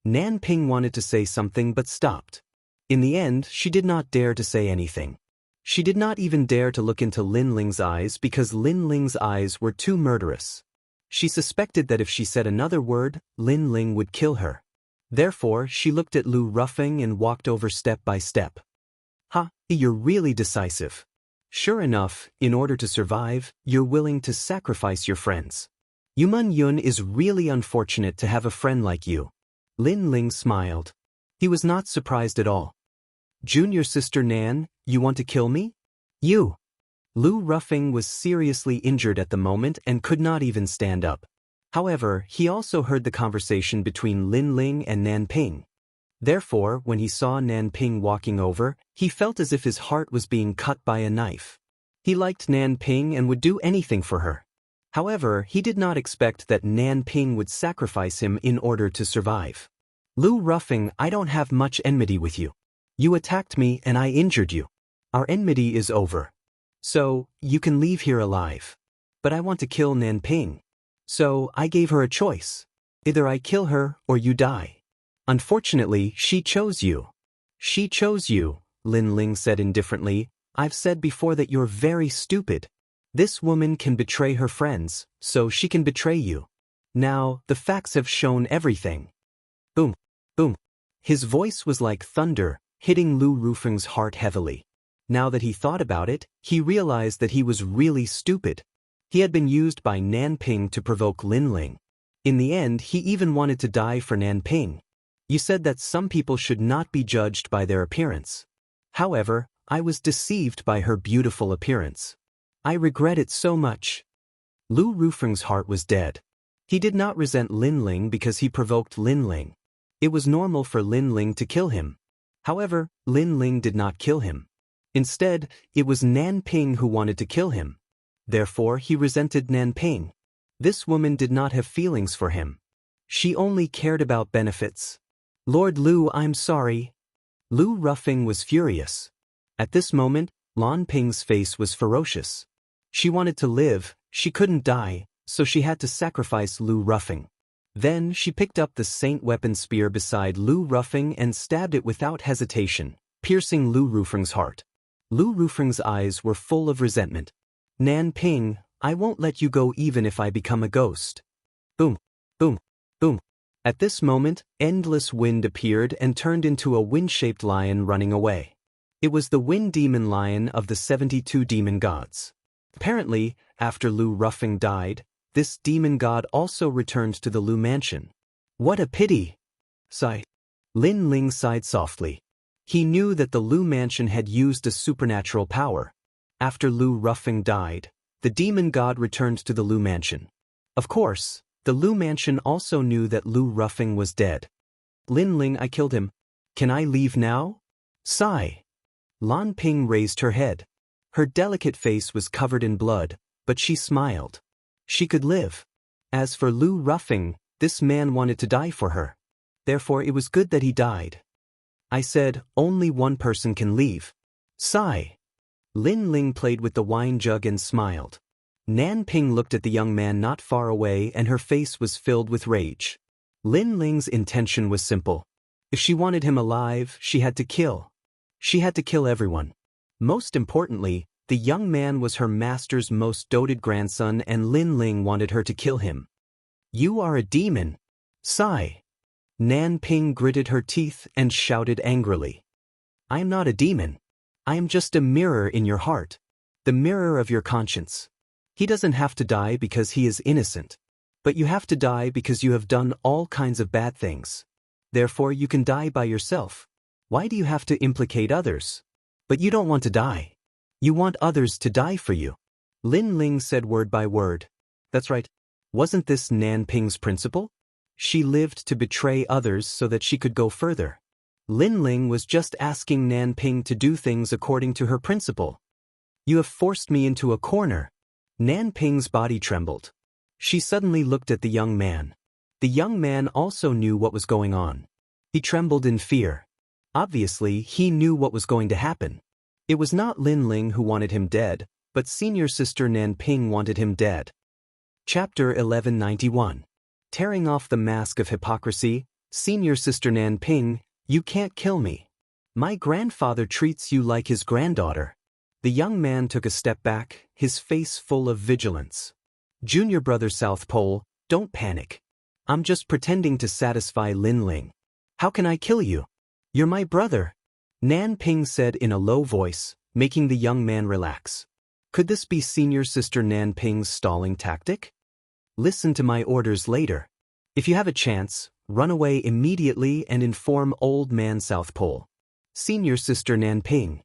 A: Nan Ping wanted to say something but stopped. In the end, she did not dare to say anything. She did not even dare to look into Lin Ling's eyes because Lin Ling's eyes were too murderous. She suspected that if she said another word, Lin Ling would kill her. Therefore, she looked at Lu Ruffing and walked over step by step. You're really decisive. Sure enough, in order to survive, you're willing to sacrifice your friends. Yuman Yun is really unfortunate to have a friend like you. Lin Ling smiled. He was not surprised at all. Junior sister Nan, you want to kill me? You. Lu Ruffing was seriously injured at the moment and could not even stand up. However, he also heard the conversation between Lin Ling and Nan Ping. Therefore, when he saw Nan Ping walking over, he felt as if his heart was being cut by a knife. He liked Nan Ping and would do anything for her. However, he did not expect that Nan Ping would sacrifice him in order to survive. Lu Ruffing, I don't have much enmity with you. You attacked me and I injured you. Our enmity is over. So, you can leave here alive. But I want to kill Nan Ping. So, I gave her a choice. Either I kill her or you die. Unfortunately, she chose you. She chose you, Lin Ling said indifferently. I've said before that you're very stupid. This woman can betray her friends, so she can betray you. Now, the facts have shown everything. Boom, boom. His voice was like thunder, hitting Lu Rufeng's heart heavily. Now that he thought about it, he realized that he was really stupid. He had been used by Nan Ping to provoke Lin Ling. In the end, he even wanted to die for Nan Ping. You said that some people should not be judged by their appearance. However, I was deceived by her beautiful appearance. I regret it so much. Lu Rufeng's heart was dead. He did not resent Lin Ling because he provoked Lin Ling. It was normal for Lin Ling to kill him. However, Lin Ling did not kill him. Instead, it was Nan Ping who wanted to kill him. Therefore, he resented Nan Ping. This woman did not have feelings for him. She only cared about benefits. Lord Lu, I'm sorry. Lu Ruffing was furious. At this moment, Lan Ping's face was ferocious. She wanted to live, she couldn't die, so she had to sacrifice Lu Ruffing. Then she picked up the Saint weapon spear beside Lu Ruffing and stabbed it without hesitation, piercing Lu Rufeng's heart. Lu Rufeng's eyes were full of resentment. Nan Ping, I won't let you go even if I become a ghost. Boom, boom, boom. At this moment, endless wind appeared and turned into a wind-shaped lion running away. It was the wind demon lion of the 72 demon gods. Apparently, after Lu Ruffing died, this demon god also returned to the Lu mansion. What a pity! Sigh. Lin Ling sighed softly. He knew that the Lu mansion had used a supernatural power. After Lu Ruffing died, the demon god returned to the Lu mansion. Of course, the Lu mansion also knew that Lu Ruffing was dead. Lin Ling, I killed him. Can I leave now? Sigh. Lan Ping raised her head. Her delicate face was covered in blood, but she smiled. She could live. As for Lu Ruffing, this man wanted to die for her. Therefore it was good that he died. I said, only one person can leave. Sigh. Lin Ling played with the wine jug and smiled. Nan Ping looked at the young man not far away and her face was filled with rage. Lin Ling's intention was simple. If she wanted him alive, she had to kill. She had to kill everyone. Most importantly, the young man was her master's most doted grandson and Lin Ling wanted her to kill him. You are a demon. Sigh. Nan Ping gritted her teeth and shouted angrily. I am not a demon. I am just a mirror in your heart. The mirror of your conscience. He doesn't have to die because he is innocent. But you have to die because you have done all kinds of bad things. Therefore you can die by yourself. Why do you have to implicate others? But you don't want to die. You want others to die for you. Lin Ling said word by word. That's right. Wasn't this Nan Ping's principle? She lived to betray others so that she could go further. Lin Ling was just asking Nan Ping to do things according to her principle. You have forced me into a corner. Nan Ping's body trembled. She suddenly looked at the young man. The young man also knew what was going on. He trembled in fear. Obviously, he knew what was going to happen. It was not Lin Ling who wanted him dead, but senior sister Nanping wanted him dead. Chapter 1191. Tearing off the mask of hypocrisy. Senior sister Nanping, you can't kill me. My grandfather treats you like his granddaughter. The young man took a step back, his face full of vigilance. Junior brother South Pole, don't panic. I'm just pretending to satisfy Lin Ling. How can I kill you? You're my brother, Nanping said in a low voice, making the young man relax. Could this be senior sister Nanping's stalling tactic? Listen to my orders later. If you have a chance, run away immediately and inform old man South Pole. Senior sister Nanping.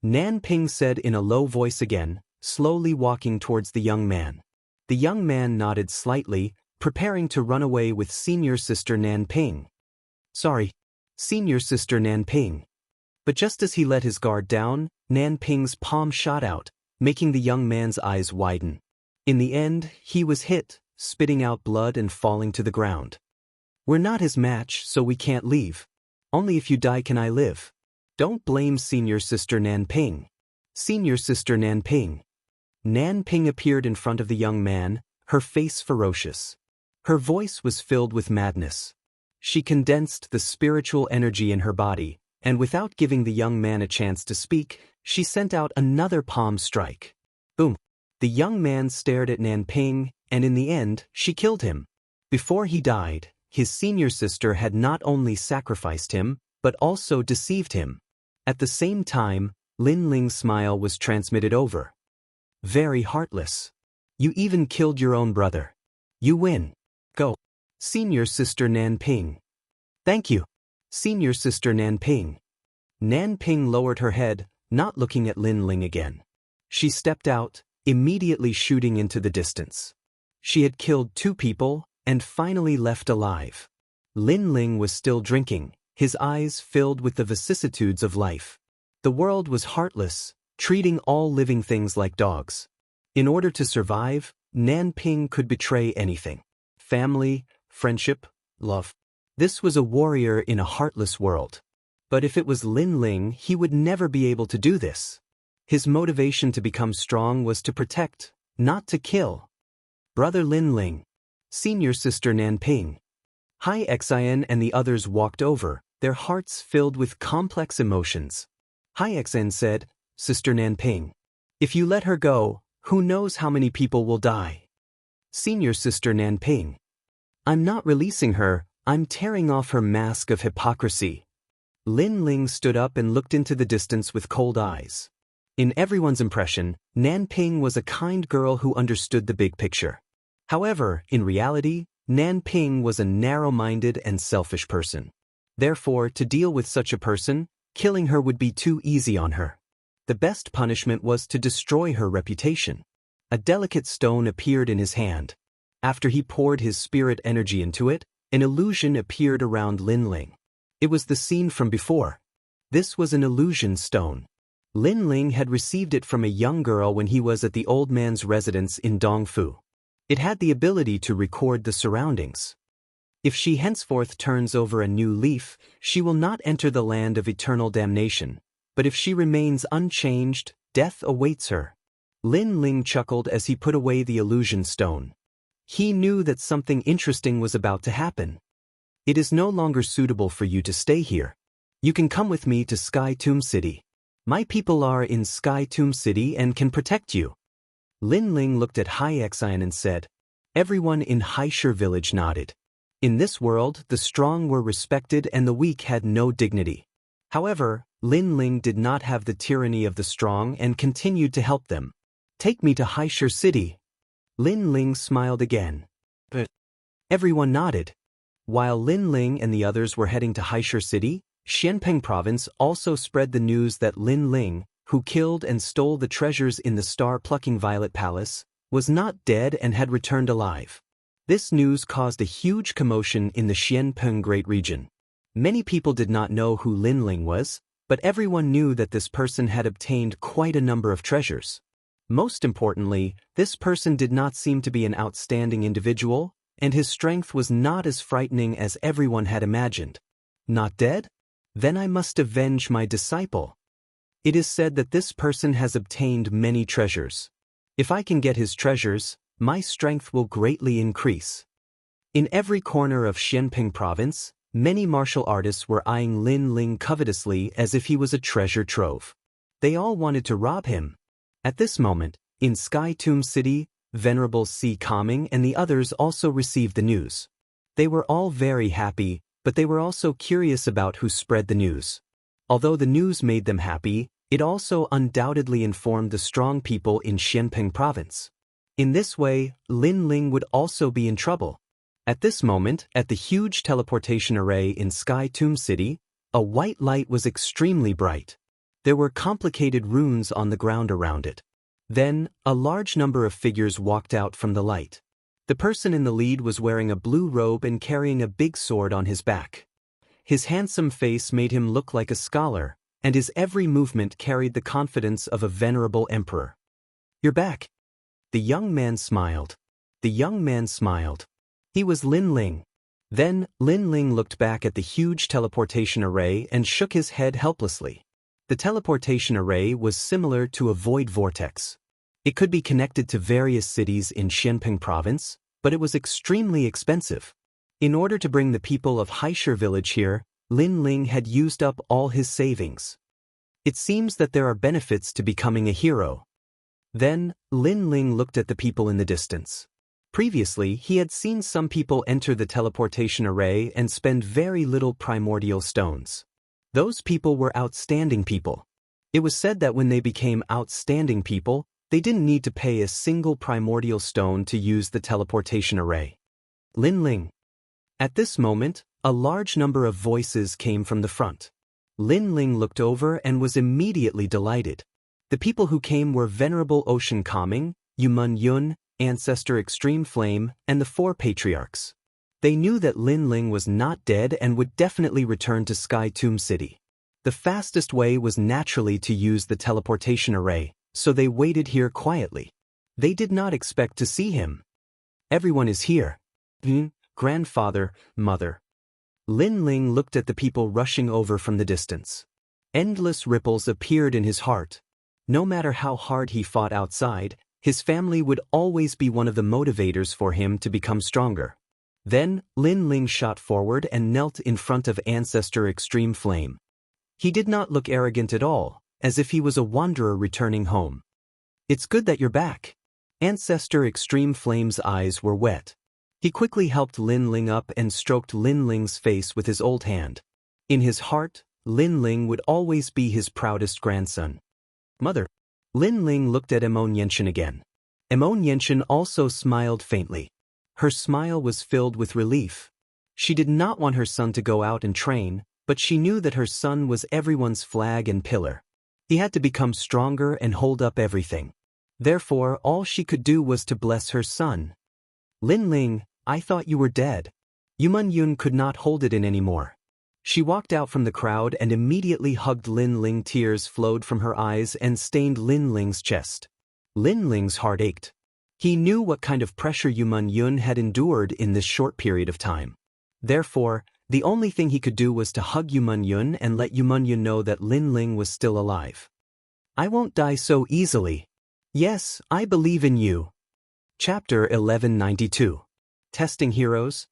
A: Nanping said in a low voice again, slowly walking towards the young man. The young man nodded slightly, preparing to run away with senior sister Nanping. Sorry, senior sister Nanping. But just as he let his guard down, Nanping's palm shot out, making the young man's eyes widen. In the end, he was hit, spitting out blood and falling to the ground. We're not his match, so we can't leave. Only if you die can I live. Don't blame senior sister Nanping. Senior sister Nanping. Nanping appeared in front of the young man, her face ferocious. Her voice was filled with madness. She condensed the spiritual energy in her body, and without giving the young man a chance to speak, she sent out another palm strike. Boom! The young man stared at Nanping, and in the end, she killed him. Before he died, his senior sister had not only sacrificed him, but also deceived him. At the same time, Lin Ling's smile was transmitted over. Very heartless. You even killed your own brother. You win. Go. Senior sister Nanping. Thank you. Senior sister Nanping. Nanping lowered her head, not looking at Lin Ling again. She stepped out, immediately shooting into the distance. She had killed 2 people, and finally left alive. Lin Ling was still drinking, his eyes filled with the vicissitudes of life. The world was heartless, treating all living things like dogs. In order to survive, Nanping could betray anything. Family, friendship, love. This was a warrior in a heartless world. But if it was Lin Ling, he would never be able to do this. His motivation to become strong was to protect, not to kill. Brother Lin Ling. Senior sister Nanping. Hai Xian and the others walked over, their hearts filled with complex emotions. Hai Xian said, Sister Nanping. If you let her go, who knows how many people will die? Senior sister Nanping. I'm not releasing her, I'm tearing off her mask of hypocrisy. Lin Ling stood up and looked into the distance with cold eyes. In everyone's impression, Nanping was a kind girl who understood the big picture. However, in reality, Nanping was a narrow-minded and selfish person. Therefore, to deal with such a person, killing her would be too easy on her. The best punishment was to destroy her reputation. A delicate stone appeared in his hand. After he poured his spirit energy into it, an illusion appeared around Lin Ling. It was the scene from before. This was an illusion stone. Lin Ling had received it from a young girl when he was at the old man's residence in Dongfu. It had the ability to record the surroundings. If she henceforth turns over a new leaf, she will not enter the land of eternal damnation. But if she remains unchanged, death awaits her. Lin Ling chuckled as he put away the illusion stone. He knew that something interesting was about to happen. It is no longer suitable for you to stay here. You can come with me to Sky Tomb City. My people are in Sky Tomb City and can protect you. Lin Ling looked at Hai Xian and said. Everyone in Haishir village nodded. In this world, the strong were respected and the weak had no dignity. However, Lin Ling did not have the tyranny of the strong and continued to help them. Take me to Haishir City. Lin Ling smiled again. But everyone nodded. While Lin Ling and the others were heading to Haishir City, Xianpeng province also spread the news that Lin Ling, who killed and stole the treasures in the star-plucking Violet Palace, was not dead and had returned alive. This news caused a huge commotion in the Xianpeng Great Region. Many people did not know who Lin Ling was, but everyone knew that this person had obtained quite a number of treasures. Most importantly, this person did not seem to be an outstanding individual, and his strength was not as frightening as everyone had imagined. Not dead? Then I must avenge my disciple. It is said that this person has obtained many treasures. If I can get his treasures, my strength will greatly increase. In every corner of Xianping province, many martial artists were eyeing Lin Ling covetously as if he was a treasure trove. They all wanted to rob him. At this moment, in Sky Tomb City, Venerable Si Kaming and the others also received the news. They were all very happy, but they were also curious about who spread the news. Although the news made them happy, it also undoubtedly informed the strong people in Xianping province. In this way, Lin Ling would also be in trouble. At this moment, at the huge teleportation array in Sky Tomb City, a white light was extremely bright. There were complicated runes on the ground around it. Then, a large number of figures walked out from the light. The person in the lead was wearing a blue robe and carrying a big sword on his back. His handsome face made him look like a scholar, and his every movement carried the confidence of a venerable emperor. "You're back." The young man smiled. He was Lin Ling. Then, Lin Ling looked back at the huge teleportation array and shook his head helplessly. The teleportation array was similar to a void vortex. It could be connected to various cities in Xianping province, but it was extremely expensive. In order to bring the people of Haishir village here, Lin Ling had used up all his savings. It seems that there are benefits to becoming a hero. Then, Lin Ling looked at the people in the distance. Previously, he had seen some people enter the teleportation array and spend very little primordial stones. Those people were outstanding people. It was said that when they became outstanding people, they didn't need to pay a single primordial stone to use the teleportation array. Lin Ling. At this moment, a large number of voices came from the front. Lin Ling looked over and was immediately delighted. The people who came were Venerable Ocean Kaming, Yumun Yun, Ancestor Extreme Flame, and the 4 patriarchs. They knew that Lin Ling was not dead and would definitely return to Sky Tomb City. The fastest way was naturally to use the teleportation array, so they waited here quietly. They did not expect to see him. "Everyone is here. Grandfather, mother." Lin Ling looked at the people rushing over from the distance. Endless ripples appeared in his heart. No matter how hard he fought outside, his family would always be one of the motivators for him to become stronger. Then, Lin Ling shot forward and knelt in front of Ancestor Extreme Flame. He did not look arrogant at all, as if he was a wanderer returning home. "It's good that you're back." Ancestor Extreme Flame's eyes were wet. He quickly helped Lin Ling up and stroked Lin Ling's face with his old hand. In his heart, Lin Ling would always be his proudest grandson. "Mother." Lin Ling looked at Emon Yenshin again. Emon Yenshin also smiled faintly. Her smile was filled with relief. She did not want her son to go out and train, but she knew that her son was everyone's flag and pillar. He had to become stronger and hold up everything. Therefore, all she could do was to bless her son. "Lin Ling, I thought you were dead." Yumun Yun could not hold it in anymore. She walked out from the crowd and immediately hugged Lin Ling. Tears flowed from her eyes and stained Lin Ling's chest. Lin Ling's heart ached. He knew what kind of pressure Yumun Yun had endured in this short period of time. Therefore, the only thing he could do was to hug Yumun Yun and let Yumun Yun know that Lin Ling was still alive. "I won't die so easily. Yes, I believe in you." Chapter 1192. Testing Heroes.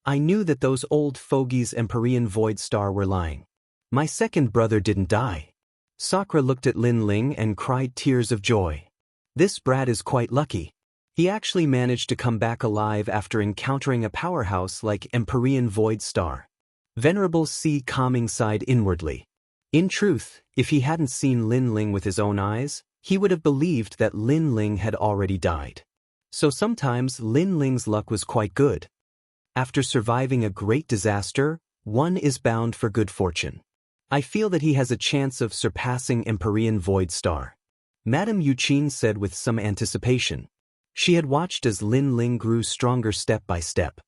A: I knew that those old fogies Empyrean Void Star were lying. My second brother didn't die. Sakura looked at Lin Ling and cried tears of joy. This brat is quite lucky. He actually managed to come back alive after encountering a powerhouse like Empyrean Void Star. Venerable Si Kaming sighed inwardly. In truth, if he hadn't seen Lin Ling with his own eyes, he would have believed that Lin Ling had already died. So sometimes Lin Ling's luck was quite good. After surviving a great disaster, one is bound for good fortune. I feel that he has a chance of surpassing Empyrean Void Star. Madame Yuqin said with some anticipation. She had watched as Lin Ling grew stronger step by step.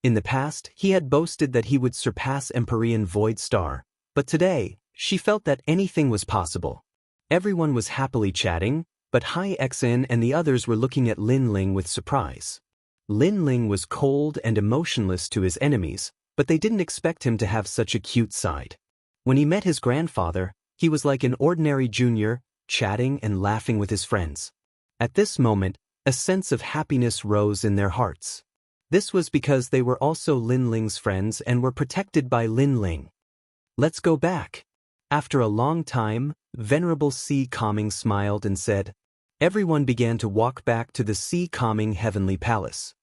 A: In the past, he had boasted that he would surpass Empyrean Void Star, but today, she felt that anything was possible. Everyone was happily chatting, but Hai Xin and the others were looking at Lin Ling with surprise. Lin Ling was cold and emotionless to his enemies, but they didn't expect him to have such a cute side. When he met his grandfather, He was like an ordinary junior, chatting and laughing with his friends. At this moment, a sense of happiness rose in their hearts. This was because they were also Lin Ling's friends and were protected by Lin Ling. Let's go back. After a long time, Venerable Sea Calming smiled and said, everyone began to walk back to the Sea Calming Heavenly Palace.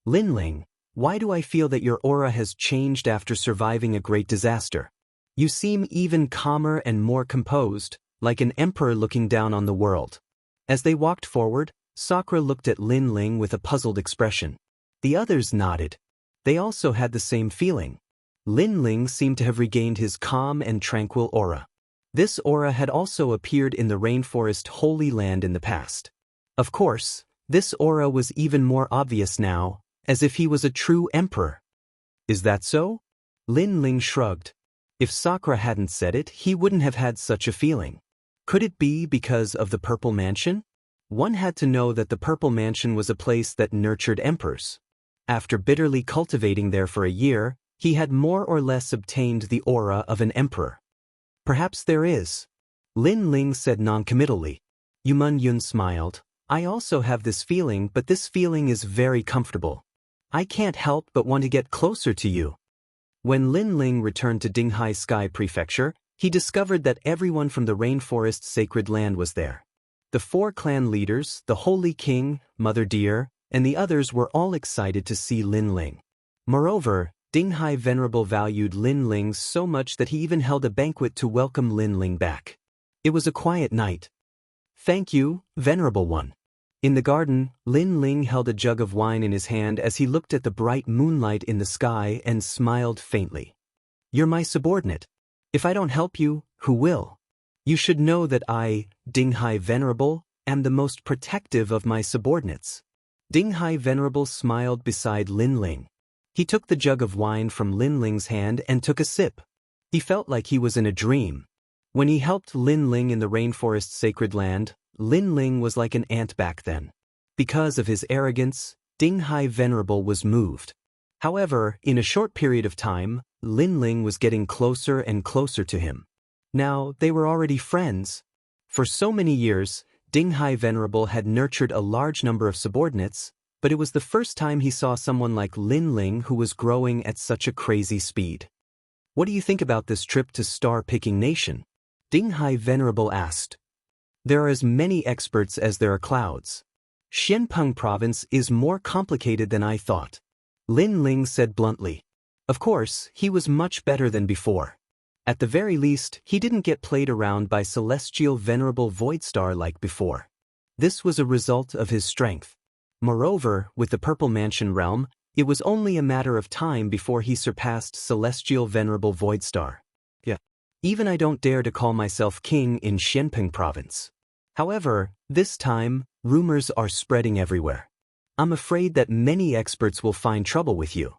A: Lin Ling, why do I feel that your aura has changed after surviving a great disaster? You seem even calmer and more composed, like an emperor looking down on the world. As they walked forward, Sakura looked at Lin Ling with a puzzled expression. The others nodded. They also had the same feeling. Lin Ling seemed to have regained his calm and tranquil aura. This aura had also appeared in the rainforest Holy Land in the past. Of course, this aura was even more obvious now, as if he was a true emperor. Is that so? Lin Ling shrugged. If Sakura hadn't said it, he wouldn't have had such a feeling. Could it be because of the Purple Mansion? One had to know that the Purple Mansion was a place that nurtured emperors. After bitterly cultivating there for a year, he had more or less obtained the aura of an emperor. Perhaps there is. Lin Ling said noncommittally. Yumun Yun smiled. I also have this feeling, but this feeling is very comfortable. I can't help but want to get closer to you. When Lin Ling returned to Dinghai Sky Prefecture, he discovered that everyone from the rainforest sacred land was there. The 4 clan leaders, the Holy King, Mother Deer, and the others were all excited to see Lin Ling. Moreover, Dinghai Venerable valued Lin Ling so much that he even held a banquet to welcome Lin Ling back. It was a quiet night. Thank you, Venerable One. In the garden, Lin Ling held a jug of wine in his hand as he looked at the bright moonlight in the sky and smiled faintly. You're my subordinate. If I don't help you, who will? You should know that I, Dinghai Venerable, am the most protective of my subordinates. Dinghai Venerable smiled beside Lin Ling. He took the jug of wine from Lin Ling's hand and took a sip. He felt like he was in a dream. When he helped Lin Ling in the rainforest sacred land, Lin Ling was like an ant back then. Because of his arrogance, Dinghai Venerable was moved. However, in a short period of time, Lin Ling was getting closer and closer to him. Now, they were already friends. For so many years, Dinghai Venerable had nurtured a large number of subordinates, but it was the first time he saw someone like Lin Ling who was growing at such a crazy speed. What do you think about this trip to Star-Picking Nation? Dinghai Venerable asked. There are as many experts as there are clouds. Xianpeng Province is more complicated than I thought. Lin Ling said bluntly. Of course, he was much better than before. At the very least, he didn't get played around by Celestial Venerable Voidstar like before. This was a result of his strength. Moreover, with the Purple Mansion realm, it was only a matter of time before he surpassed Celestial Venerable Voidstar. Even I don't dare to call myself king in Xianpeng Province. However, this time, rumors are spreading everywhere. I'm afraid that many experts will find trouble with you.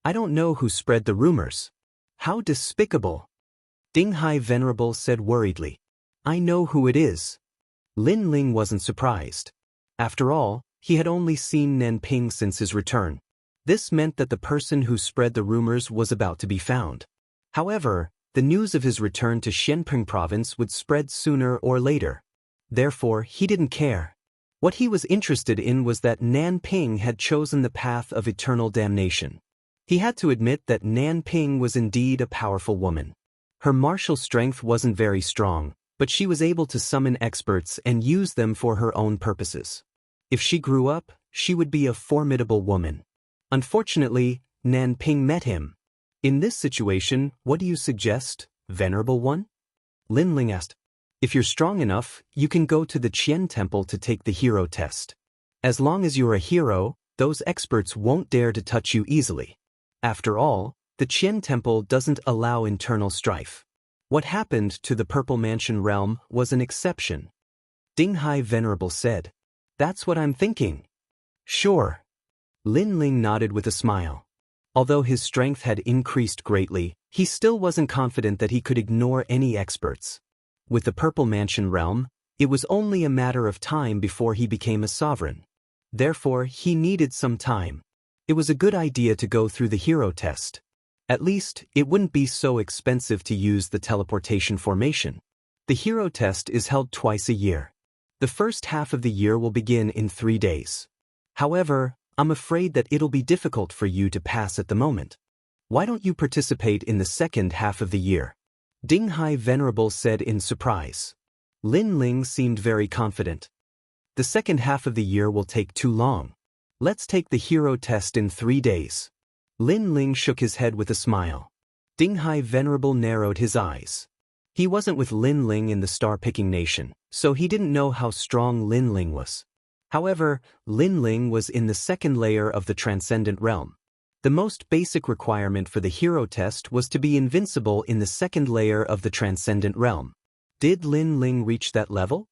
A: I don't know who spread the rumors. How despicable! Dinghai Venerable said worriedly. I know who it is. Lin Ling wasn't surprised. After all, he had only seen Nanping since his return. This meant that the person who spread the rumors was about to be found. However, the news of his return to Xianpeng Province would spread sooner or later. Therefore, he didn't care. What he was interested in was that Nanping had chosen the path of eternal damnation. He had to admit that Nanping was indeed a powerful woman. Her martial strength wasn't very strong, but she was able to summon experts and use them for her own purposes. If she grew up, she would be a formidable woman. Unfortunately, Nanping met him. In this situation, what do you suggest, Venerable One? Lin Ling asked. If you're strong enough, you can go to the Qian Temple to take the hero test. As long as you're a hero, those experts won't dare to touch you easily. After all, the Qian Temple doesn't allow internal strife. What happened to the Purple Mansion realm was an exception. Dinghai Venerable said. That's what I'm thinking. Sure. Lin Ling nodded with a smile. Although his strength had increased greatly, he still wasn't confident that he could ignore any experts. With the Purple Mansion realm, it was only a matter of time before he became a sovereign. Therefore, he needed some time. It was a good idea to go through the hero test. At least, it wouldn't be so expensive to use the teleportation formation. The hero test is held twice a year. The first half of the year will begin in 3 days. However, I'm afraid that it'll be difficult for you to pass at the moment. Why don't you participate in the second half of the year? Ding Hai Venerable said in surprise. Lin Ling seemed very confident. The second half of the year will take too long. Let's take the hero test in 3 days. Lin Ling shook his head with a smile. Ding Hai Venerable narrowed his eyes. He wasn't with Lin Ling in the star-picking nation, so he didn't know how strong Lin Ling was. However, Lin Ling was in the second layer of the transcendent realm. The most basic requirement for the hero test was to be invincible in the second layer of the transcendent realm. Did Lin Ling reach that level?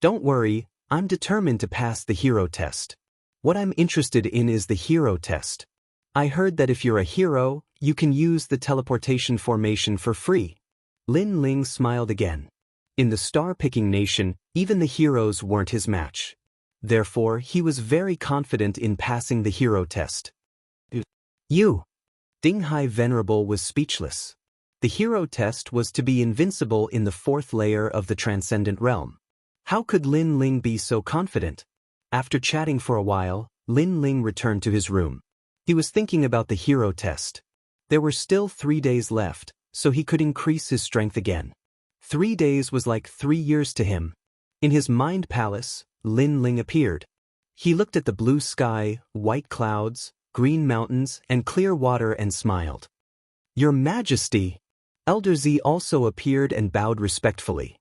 A: Don't worry, I'm determined to pass the hero test. What I'm interested in is the hero test. I heard that if you're a hero, you can use the teleportation formation for free. Lin Ling smiled again. In the star-picking nation, even the heroes weren't his match. Therefore, he was very confident in passing the hero test. You! Ding Hai Venerable was speechless. The hero test was to be invincible in the fourth layer of the transcendent realm. How could Lin Ling be so confident? After chatting for a while, Lin Ling returned to his room. He was thinking about the hero test. There were still 3 days left, so he could increase his strength again. 3 days was like 3 years to him. In his mind palace, Lin Ling appeared. He looked at the blue sky, white clouds, green mountains, and clear water and smiled. Your Majesty! Elder Z also appeared and bowed respectfully.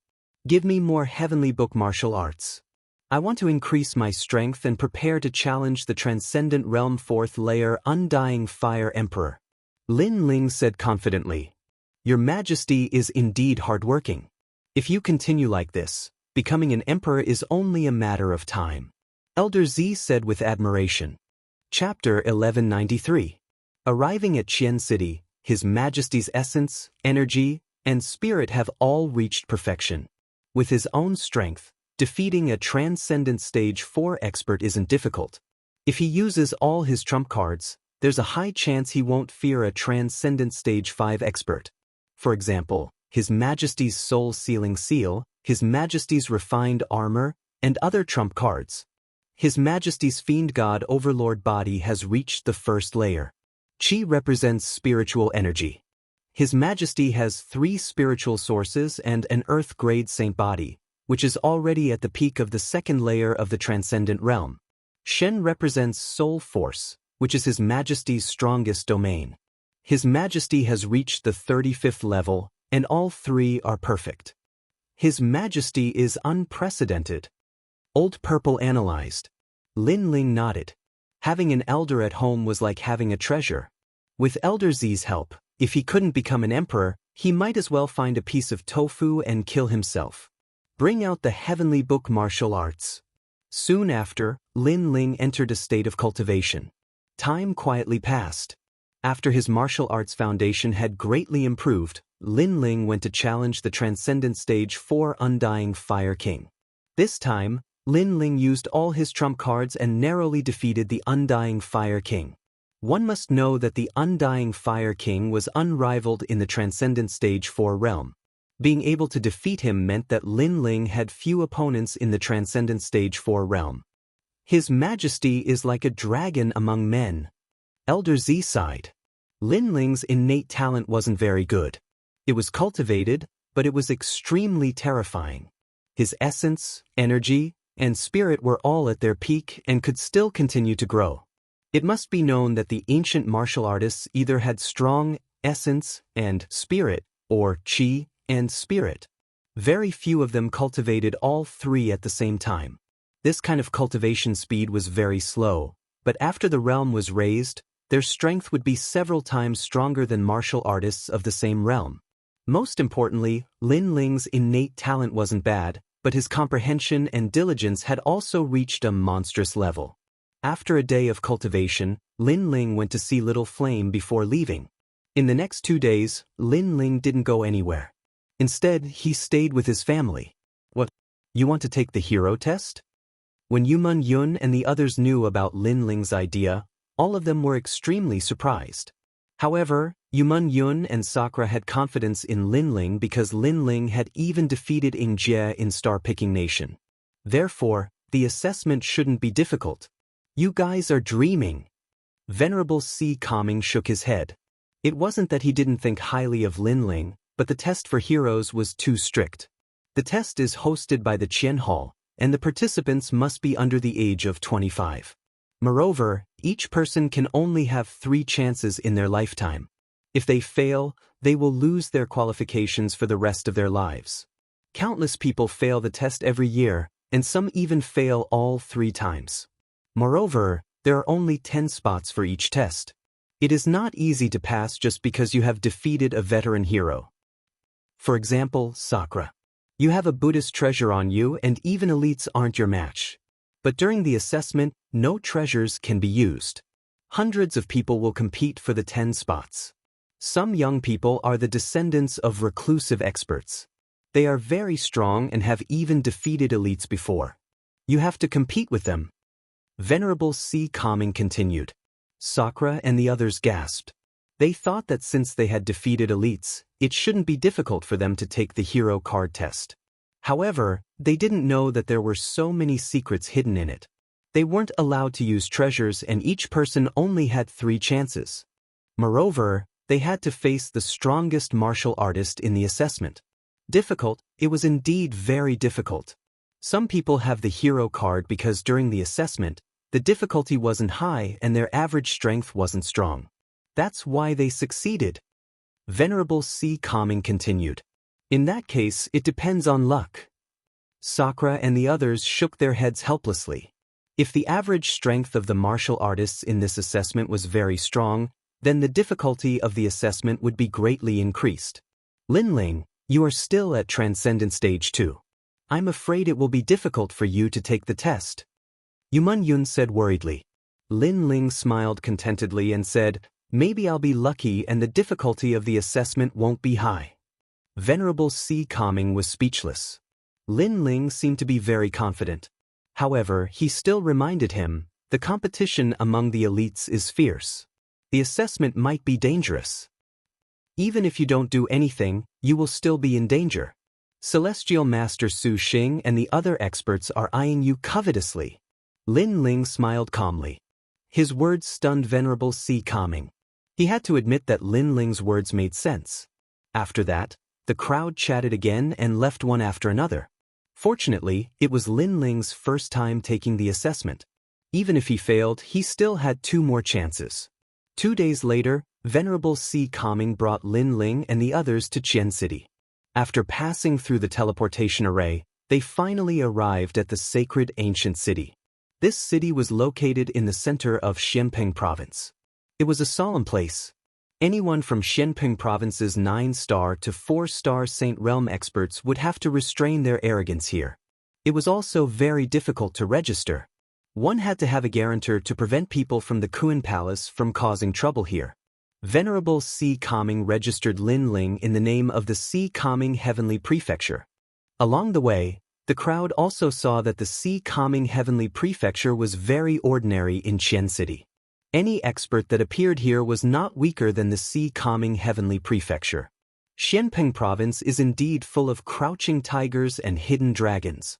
A: Give me more heavenly book martial arts. I want to increase my strength and prepare to challenge the transcendent realm fourth layer Undying Fire Emperor. Lin Ling said confidently. Your Majesty is indeed hardworking. If you continue like this, becoming an emperor is only a matter of time. Elder Z said with admiration. Chapter 1193. Arriving at Qian City, His Majesty's essence, energy, and spirit have all reached perfection. With his own strength, defeating a transcendent stage 4 expert isn't difficult. If he uses all his trump cards, there's a high chance he won't fear a transcendent stage 5 expert. For example, His Majesty's Soul Sealing Seal, His Majesty's Refined Armor, and other trump cards. His Majesty's Fiend God Overlord Body has reached the first layer. Qi represents spiritual energy. His Majesty has 3 spiritual sources and an Earth-grade Saint Body, which is already at the peak of the second layer of the transcendent realm. Shen represents Soul Force, which is His Majesty's strongest domain. His Majesty has reached the 35th level, and all 3 are perfect. His Majesty is unprecedented. Old Purple analyzed. Lin Ling nodded. Having an elder at home was like having a treasure. With Elder Z's help, if he couldn't become an emperor, he might as well find a piece of tofu and kill himself. Bring out the heavenly book martial arts. Soon after, Lin Ling entered a state of cultivation. Time quietly passed. After his martial arts foundation had greatly improved, Lin Ling went to challenge the Transcendent Stage 4 Undying Fire King. This time, Lin Ling used all his trump cards and narrowly defeated the Undying Fire King. One must know that the Undying Fire King was unrivaled in the Transcendent Stage 4 realm. Being able to defeat him meant that Lin Ling had few opponents in the Transcendent Stage 4 realm. His Majesty is like a dragon among men. Elder Z sighed. Lin Ling's innate talent wasn't very good. It was cultivated, but it was extremely terrifying. His essence, energy, and spirit were all at their peak and could still continue to grow. It must be known that the ancient martial artists either had strong essence and spirit, or qi and spirit. Very few of them cultivated all 3 at the same time. This kind of cultivation speed was very slow, but after the realm was raised, their strength would be several times stronger than martial artists of the same realm. Most importantly, Lin Ling's innate talent wasn't bad, but his comprehension and diligence had also reached a monstrous level. After a day of cultivation, Lin Ling went to see Little Flame before leaving. In the next 2 days, Lin Ling didn't go anywhere. Instead, he stayed with his family. What? You want to take the hero test? When Yumun Yun and the others knew about Lin Ling's idea, all of them were extremely surprised. However, Yumun Yun and Sakura had confidence in Linling because Linling had even defeated Ing Jie in Star-Picking Nation. Therefore, the assessment shouldn't be difficult. You guys are dreaming. Venerable C. Calming shook his head. It wasn't that he didn't think highly of Linling, but the test for heroes was too strict. The test is hosted by the Qian Hall, and the participants must be under the age of 25. Moreover, each person can only have 3 chances in their lifetime. If they fail, they will lose their qualifications for the rest of their lives. Countless people fail the test every year, and some even fail all 3 times. Moreover, there are only 10 spots for each test. It is not easy to pass just because you have defeated a veteran hero. For example, Sakura. You have a Buddhist treasure on you and even elites aren't your match. But during the assessment, no treasures can be used. Hundreds of people will compete for the 10 spots. Some young people are the descendants of reclusive experts. They are very strong and have even defeated elites before. You have to compete with them. Venerable C. Calming continued. Sakura and the others gasped. They thought that since they had defeated elites, it shouldn't be difficult for them to take the hero card test. However, they didn't know that there were so many secrets hidden in it. They weren't allowed to use treasures and each person only had 3 chances. Moreover, they had to face the strongest martial artist in the assessment. Difficult, it was indeed very difficult. Some people have the hero card because during the assessment, the difficulty wasn't high and their average strength wasn't strong. That's why they succeeded. Venerable C. Calming continued. In that case, it depends on luck. Sakura and the others shook their heads helplessly. If the average strength of the martial artists in this assessment was very strong, then the difficulty of the assessment would be greatly increased. Linling, you are still at Transcendent Stage 2. I'm afraid it will be difficult for you to take the test. Yumun Yun said worriedly. Linling smiled contentedly and said, maybe I'll be lucky and the difficulty of the assessment won't be high. Venerable C. Calming was speechless. Linling seemed to be very confident. However, he still reminded him, the competition among the elites is fierce. The assessment might be dangerous. Even if you don't do anything, you will still be in danger. Celestial Master Su Xing and the other experts are eyeing you covetously. Linling smiled calmly. His words stunned Venerable C. Calming. He had to admit that Linling's words made sense. After that, the crowd chatted again and left one after another. Fortunately, it was Linling's first time taking the assessment. Even if he failed, he still had 2 more chances. 2 days later, Venerable C. Calming brought Linling and the others to Qian City. After passing through the teleportation array, they finally arrived at the sacred ancient city. This city was located in the center of Xianping Province. It was a solemn place. Anyone from Xianping Province's 9-star to 4-star Saint Realm experts would have to restrain their arrogance here. It was also very difficult to register. One had to have a guarantor to prevent people from the Kuan Palace from causing trouble here. Venerable C. Calming registered Linling in the name of the C. Calming Heavenly Prefecture. Along the way, the crowd also saw that the C. Calming Heavenly Prefecture was very ordinary in Qian City. Any expert that appeared here was not weaker than the C. Calming Heavenly Prefecture. Xianping Province is indeed full of crouching tigers and hidden dragons.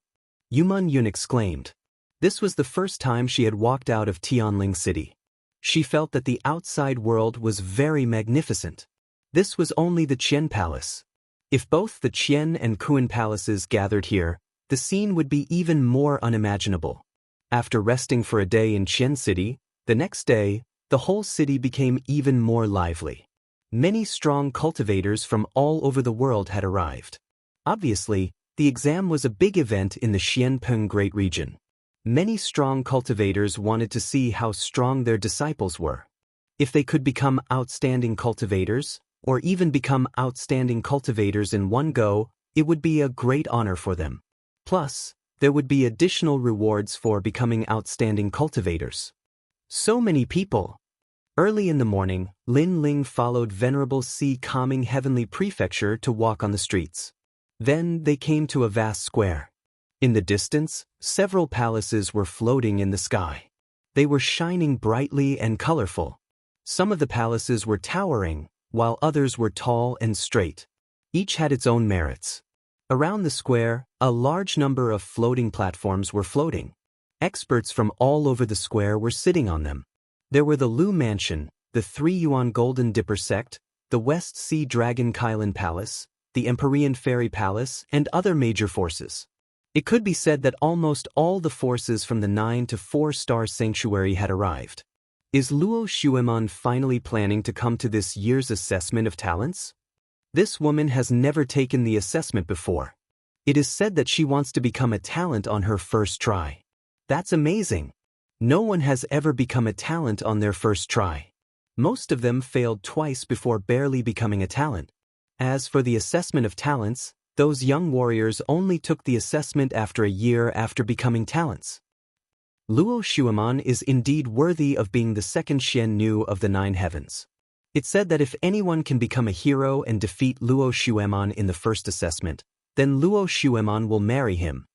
A: Yumun Yun exclaimed. This was the first time she had walked out of Tianling City. She felt that the outside world was very magnificent. This was only the Qian Palace. If both the Qian and Kuan Palaces gathered here, the scene would be even more unimaginable. After resting for a day in Qian City, the next day, the whole city became even more lively. Many strong cultivators from all over the world had arrived. Obviously, the exam was a big event in the Xianpeng Great Region. Many strong cultivators wanted to see how strong their disciples were. If they could become outstanding cultivators, or even become outstanding cultivators in one go, it would be a great honor for them. Plus, there would be additional rewards for becoming outstanding cultivators. So many people. Early in the morning, Linling followed Venerable C. Calming Heavenly Prefecture to walk on the streets. Then they came to a vast square. In the distance, several palaces were floating in the sky. They were shining brightly and colorful. Some of the palaces were towering, while others were tall and straight. Each had its own merits. Around the square, a large number of floating platforms were floating. Experts from all over the square were sitting on them. There were the Lu Mansion, the 3 Yuan Golden Dipper Sect, the West Sea Dragon Kylan Palace, the Empyrean Fairy Palace, and other major forces. It could be said that almost all the forces from the 9 to 4-star sanctuary had arrived. Is Luo Xuemon finally planning to come to this year's assessment of talents? This woman has never taken the assessment before. It is said that she wants to become a talent on her first try. That's amazing. No one has ever become a talent on their first try. Most of them failed twice before barely becoming a talent. As for the assessment of talents, those young warriors only took the assessment after a year after becoming talents. Luo Xuemon is indeed worthy of being the second Xian Nu of the 9 heavens. It's said that if anyone can become a hero and defeat Luo Xuemon in the first assessment, then Luo Xuemon will marry him.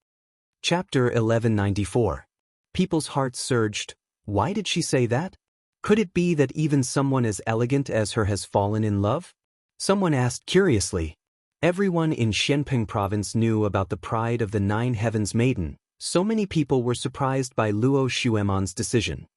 A: Chapter 1194. People's hearts surged. Why did she say that? Could it be that even someone as elegant as her has fallen in love? Someone asked curiously. Everyone in Xianping province knew about the pride of the 9 heavens maiden. So many people were surprised by Luo Xuemon's decision.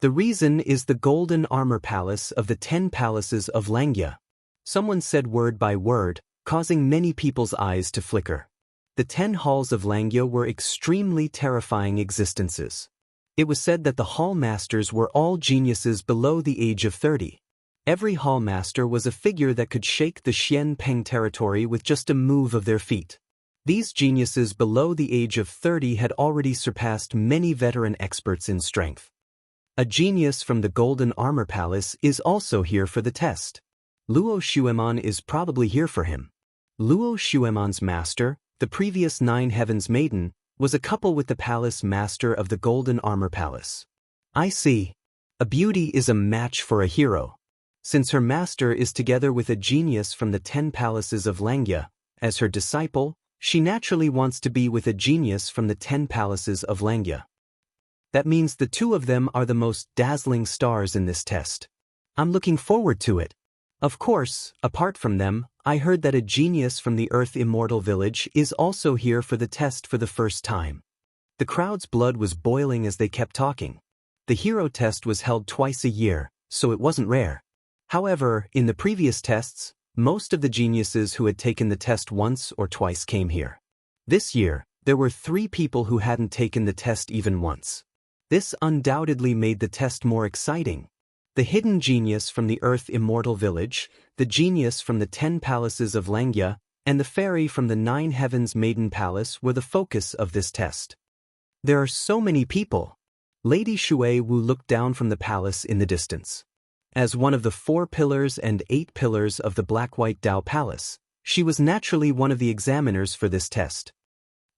A: The reason is the golden armor palace of the 10 palaces of Langya. Someone said word by word, causing many people's eyes to flicker. The 10 halls of Langya were extremely terrifying existences. It was said that the hall masters were all geniuses below the age of 30. Every hall master was a figure that could shake the Xianpeng territory with just a move of their feet. These geniuses below the age of 30 had already surpassed many veteran experts in strength. A genius from the Golden Armor Palace is also here for the test. Luo Xuemon is probably here for him. Luo Xuemon's master, the previous 9 heavens maiden, was a couple with the palace master of the Golden Armor Palace. I see. A beauty is a match for a hero. Since her master is together with a genius from the 10 palaces of Langya, as her disciple, she naturally wants to be with a genius from the 10 palaces of Langya. That means the two of them are the most dazzling stars in this test. I'm looking forward to it. Of course, apart from them, I heard that a genius from the Earth Immortal village is also here for the test for the first time. The crowd's blood was boiling as they kept talking. The hero test was held twice a year, so it wasn't rare. However, in the previous tests, most of the geniuses who had taken the test once or twice came here. This year, there were 3 people who hadn't taken the test even once. This undoubtedly made the test more exciting. The hidden genius from the Earth Immortal village, the genius from the 10 palaces of Langya, and the fairy from the 9 heavens maiden palace were the focus of this test. There are so many people. Lady Shui Wu looked down from the palace in the distance. As one of the 4 pillars and 8 pillars of the Black-White Dao Palace, she was naturally one of the examiners for this test.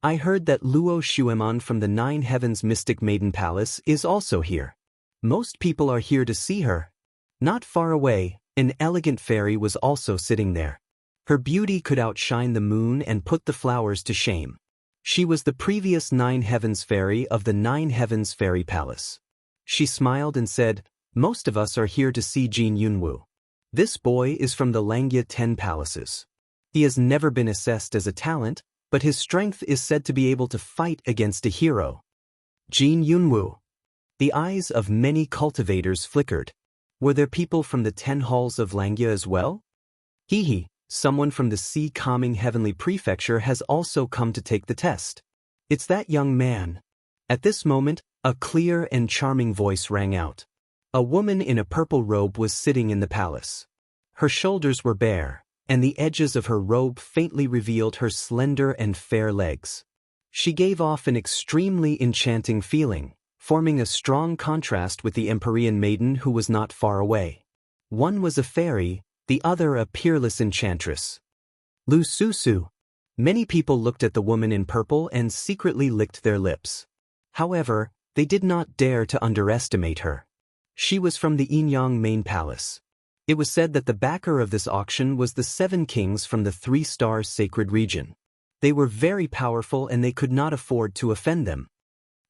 A: I heard that Luo Xuemon from the 9 Heavens Mystic Maiden Palace is also here. Most people are here to see her. Not far away, an elegant fairy was also sitting there. Her beauty could outshine the moon and put the flowers to shame. She was the previous 9 Heavens Fairy of the 9 Heavens Fairy Palace. She smiled and said, "Most of us are here to see Jin Yunwu. This boy is from the Langya 10 palaces. He has never been assessed as a talent, but his strength is said to be able to fight against a hero." Jin Yunwu. The eyes of many cultivators flickered. Were there people from the 10 halls of Langya as well? Hee, someone from the Sea Calming Heavenly Prefecture has also come to take the test. It's that young man. At this moment, a clear and charming voice rang out. A woman in a purple robe was sitting in the palace. Her shoulders were bare, and the edges of her robe faintly revealed her slender and fair legs. She gave off an extremely enchanting feeling, forming a strong contrast with the Empyrean maiden who was not far away. One was a fairy, the other a peerless enchantress. Lu Susu. Many people looked at the woman in purple and secretly licked their lips. However, they did not dare to underestimate her. She was from the Yinyang main palace. It was said that the backer of this auction was the 7 kings from the 3-star sacred region. They were very powerful and they could not afford to offend them.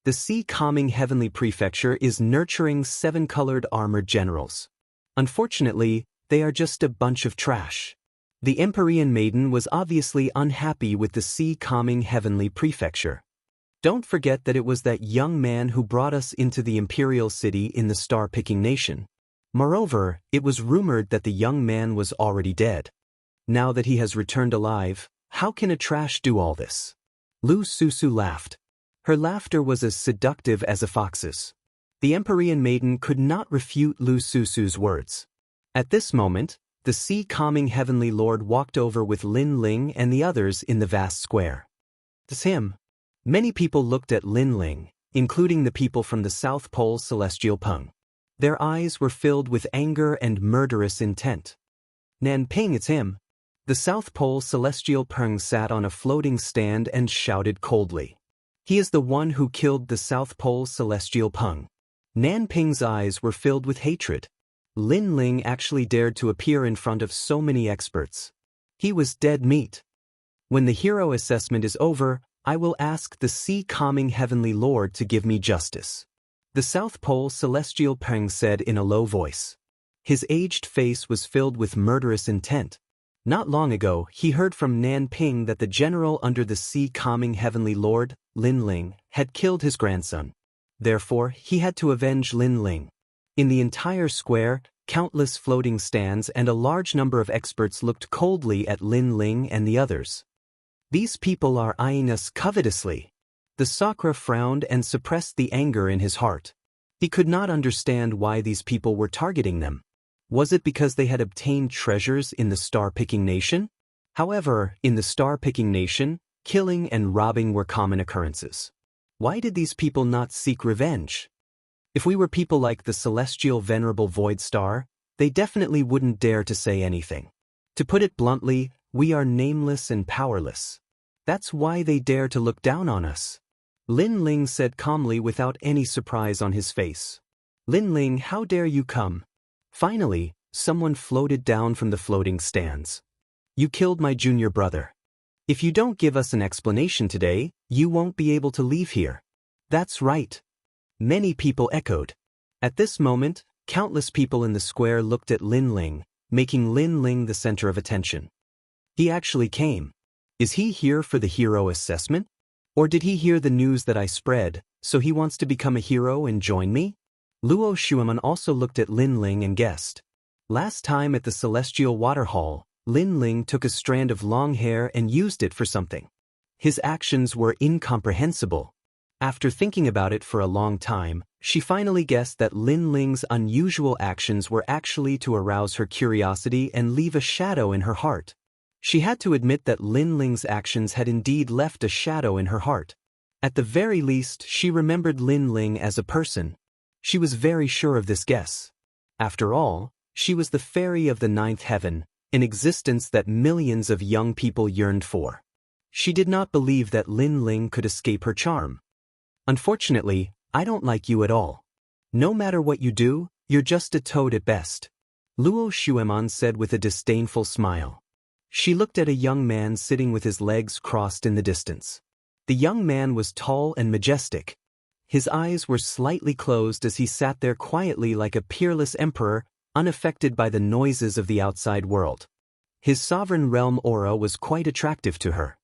A: The Sea Calming Heavenly Prefecture is nurturing 7 colored armored generals. Unfortunately, they are just a bunch of trash. The Empyrean maiden was obviously unhappy with the sea-calming heavenly prefecture. Don't forget that it was that young man who brought us into the imperial city in the star-picking nation. Moreover, it was rumored that the young man was already dead. Now that he has returned alive, how can a trash do all this? Lu Susu laughed. Her laughter was as seductive as a fox's. The Empyrean maiden could not refute Lu Susu's words. At this moment, the sea-calming heavenly lord walked over with Lin Ling and the others in the vast square. It's him. Many people looked at Lin Ling, including the people from the South Pole Celestial Peng. Their eyes were filled with anger and murderous intent. Nanping, it's him. The South Pole Celestial Peng sat on a floating stand and shouted coldly. He is the one who killed the South Pole Celestial Peng. Nanping's eyes were filled with hatred. Lin Ling actually dared to appear in front of so many experts. He was dead meat. When the hero assessment is over, I will ask the sea-calming heavenly lord to give me justice. The South Pole Celestial Peng said in a low voice. His aged face was filled with murderous intent. Not long ago, he heard from Nanping that the general under the sea-calming heavenly lord, Lin Ling, had killed his grandson. Therefore, he had to avenge Lin Ling. In the entire square, countless floating stands and a large number of experts looked coldly at Lin Ling and the others. These people are eyeing us covetously. The Sakra frowned and suppressed the anger in his heart. He could not understand why these people were targeting them. Was it because they had obtained treasures in the star-picking nation? However, in the star-picking nation, killing and robbing were common occurrences. Why did these people not seek revenge? If we were people like the celestial venerable void star, they definitely wouldn't dare to say anything. To put it bluntly, we are nameless and powerless. That's why they dare to look down on us. Lin Ling said calmly without any surprise on his face. Lin Ling, how dare you come? Finally, someone floated down from the floating stands. You killed my junior brother. If you don't give us an explanation today, you won't be able to leave here. That's right. Many people echoed. At this moment, countless people in the square looked at Lin Ling, making Lin Ling the center of attention. He actually came. Is he here for the hero assessment? Or did he hear the news that I spread, so he wants to become a hero and join me? Luo Xueman also looked at Lin Ling and guessed. Last time at the Celestial Water Hall, Lin Ling took a strand of long hair and used it for something. His actions were incomprehensible. After thinking about it for a long time, she finally guessed that Lin Ling's unusual actions were actually to arouse her curiosity and leave a shadow in her heart. She had to admit that Lin Ling's actions had indeed left a shadow in her heart. At the very least, she remembered Lin Ling as a person. She was very sure of this guess. After all, she was the fairy of the ninth heaven, an existence that millions of young people yearned for. She did not believe that Lin Ling could escape her charm. Unfortunately, I don't like you at all. No matter what you do, you're just a toad at best. Luo Xueman said with a disdainful smile. She looked at a young man sitting with his legs crossed in the distance. The young man was tall and majestic. His eyes were slightly closed as he sat there quietly like a peerless emperor, unaffected by the noises of the outside world. His sovereign realm aura was quite attractive to her.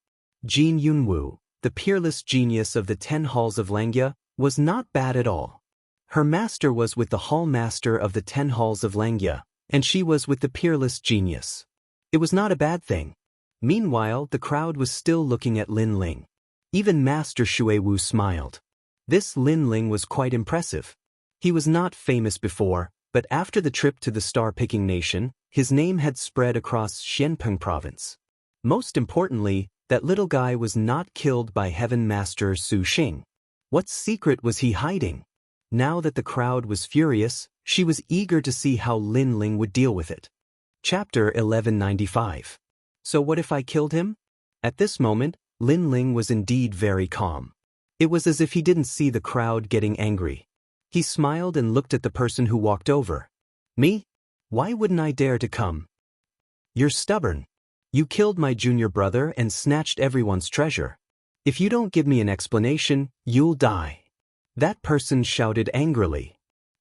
A: Jin Yunwu, the peerless genius of the 10 halls of Langya, was not bad at all. Her master was with the hall master of the 10 halls of Langya, and she was with the peerless genius. It was not a bad thing. Meanwhile, the crowd was still looking at Lin Ling. Even Master Shui Wu smiled. This Lin Ling was quite impressive. He was not famous before, but after the trip to the star-picking nation, his name had spread across Xianpeng province. Most importantly, that little guy was not killed by Heaven Master Su Xing. What secret was he hiding? Now that the crowd was furious, she was eager to see how Lin Ling would deal with it. Chapter 1195. So what if I killed him? At this moment, Lin Ling was indeed very calm. It was as if he didn't see the crowd getting angry. He smiled and looked at the person who walked over. Me? Why wouldn't I dare to come? You're stubborn. You killed my junior brother and snatched everyone's treasure. If you don't give me an explanation, you'll die. That person shouted angrily.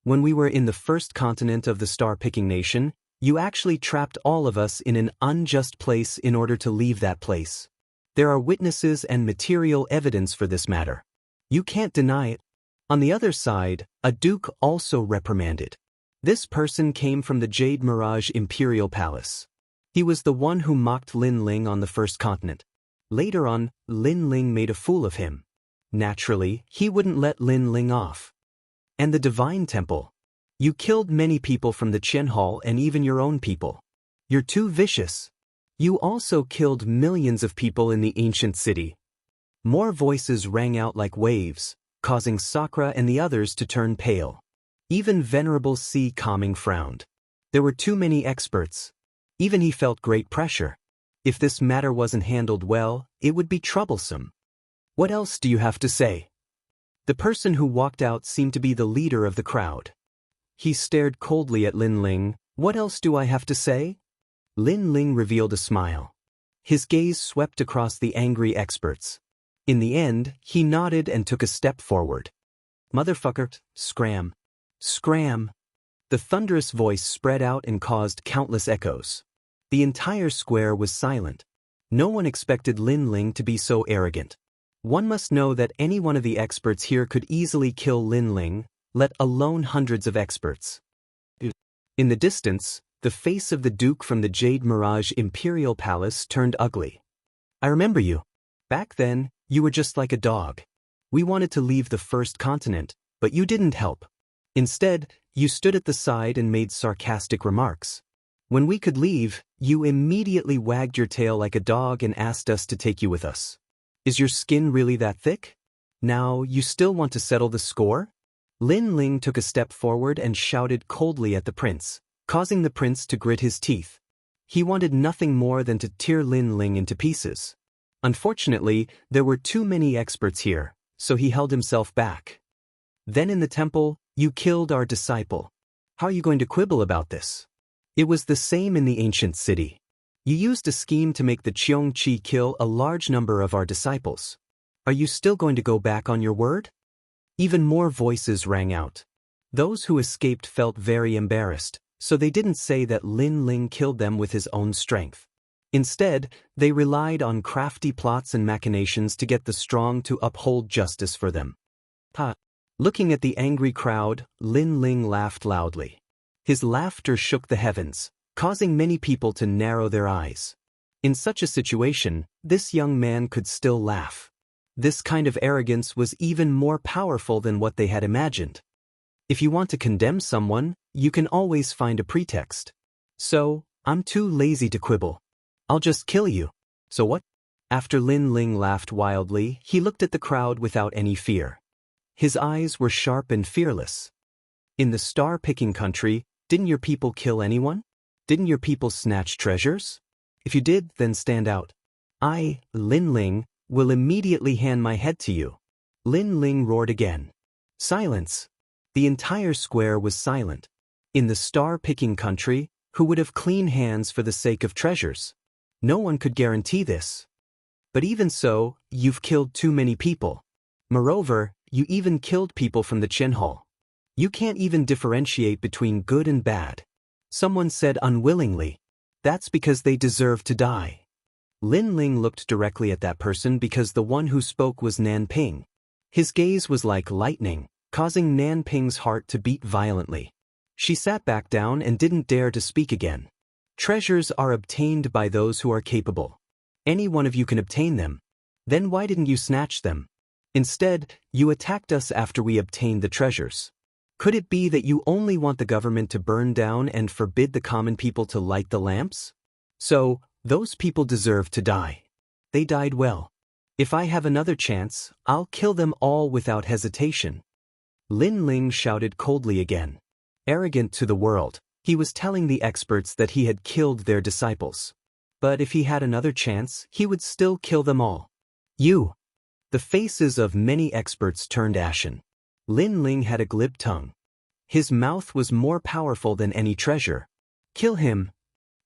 A: When we were in the first continent of the star-picking nation, You actually trapped all of us in an unjust place in order to leave that place. There are witnesses and material evidence for this matter. You can't deny it. On the other side, a duke also reprimanded. This person came from the Jade Mirage Imperial Palace. He was the one who mocked Lin Ling on the first continent. Later on, Lin Ling made a fool of him. Naturally, he wouldn't let Lin Ling off. And the Divine Temple. You killed many people from the Qian Hall and even your own people. You're too vicious. You also killed millions of people in the ancient city. More voices rang out like waves, causing Sakura and the others to turn pale. Even Venerable C. Calming frowned. There were too many experts. Even he felt great pressure. If this matter wasn't handled well, it would be troublesome. What else do you have to say? The person who walked out seemed to be the leader of the crowd. He stared coldly at Lin Ling. What else do I have to say? Lin Ling revealed a smile. His gaze swept across the angry experts. In the end, he nodded and took a step forward. Motherfucker, scram. Scram. The thunderous voice spread out and caused countless echoes. The entire square was silent. No one expected Lin Ling to be so arrogant. One must know that any one of the experts here could easily kill Lin Ling, let alone hundreds of experts. In the distance, the face of the Duke from the Jade Mirage Imperial Palace turned ugly. I remember you. Back then, you were just like a dog. We wanted to leave the first continent, but you didn't help. Instead, you stood at the side and made sarcastic remarks. When we could leave, you immediately wagged your tail like a dog and asked us to take you with us. Is your skin really that thick? Now, you still want to settle the score? Lin Ling took a step forward and shouted coldly at the prince, causing the prince to grit his teeth. He wanted nothing more than to tear Lin Ling into pieces. Unfortunately, there were too many experts here, so he held himself back. Then in the temple, you killed our disciple. How are you going to quibble about this? It was the same in the ancient city. You used a scheme to make the Qiongqi kill a large number of our disciples. Are you still going to go back on your word? Even more voices rang out. Those who escaped felt very embarrassed, so they didn't say that Lin Ling killed them with his own strength. Instead, they relied on crafty plots and machinations to get the strong to uphold justice for them. Looking at the angry crowd, Lin Ling laughed loudly. His laughter shook the heavens, causing many people to narrow their eyes. In such a situation, this young man could still laugh. This kind of arrogance was even more powerful than what they had imagined. If you want to condemn someone, you can always find a pretext. So, I'm too lazy to quibble. I'll just kill you. So what? After Lin Ling laughed wildly, he looked at the crowd without any fear. His eyes were sharp and fearless. In the star-picking country, didn't your people kill anyone? Didn't your people snatch treasures? If you did, then stand out. I, Lin Ling, will immediately hand my head to you. Lin Ling roared again. Silence. The entire square was silent. In the star-picking country, who would have clean hands for the sake of treasures? No one could guarantee this. But even so, you've killed too many people. Moreover, you even killed people from the Qian Hall. You can't even differentiate between good and bad. Someone said unwillingly. That's because they deserve to die. Lin Ling looked directly at that person because the one who spoke was Nanping. His gaze was like lightning, causing Nanping's heart to beat violently. She sat back down and didn't dare to speak again. Treasures are obtained by those who are capable. Any one of you can obtain them. Then why didn't you snatch them? Instead, you attacked us after we obtained the treasures. Could it be that you only want the government to burn down and forbid the common people to light the lamps? So, those people deserve to die. They died well. If I have another chance, I'll kill them all without hesitation. Lin Ling shouted coldly again. Arrogant to the world, he was telling the experts that he had killed their disciples. But if he had another chance, he would still kill them all. You! The faces of many experts turned ashen. Lin Ling had a glib tongue. His mouth was more powerful than any treasure. Kill him!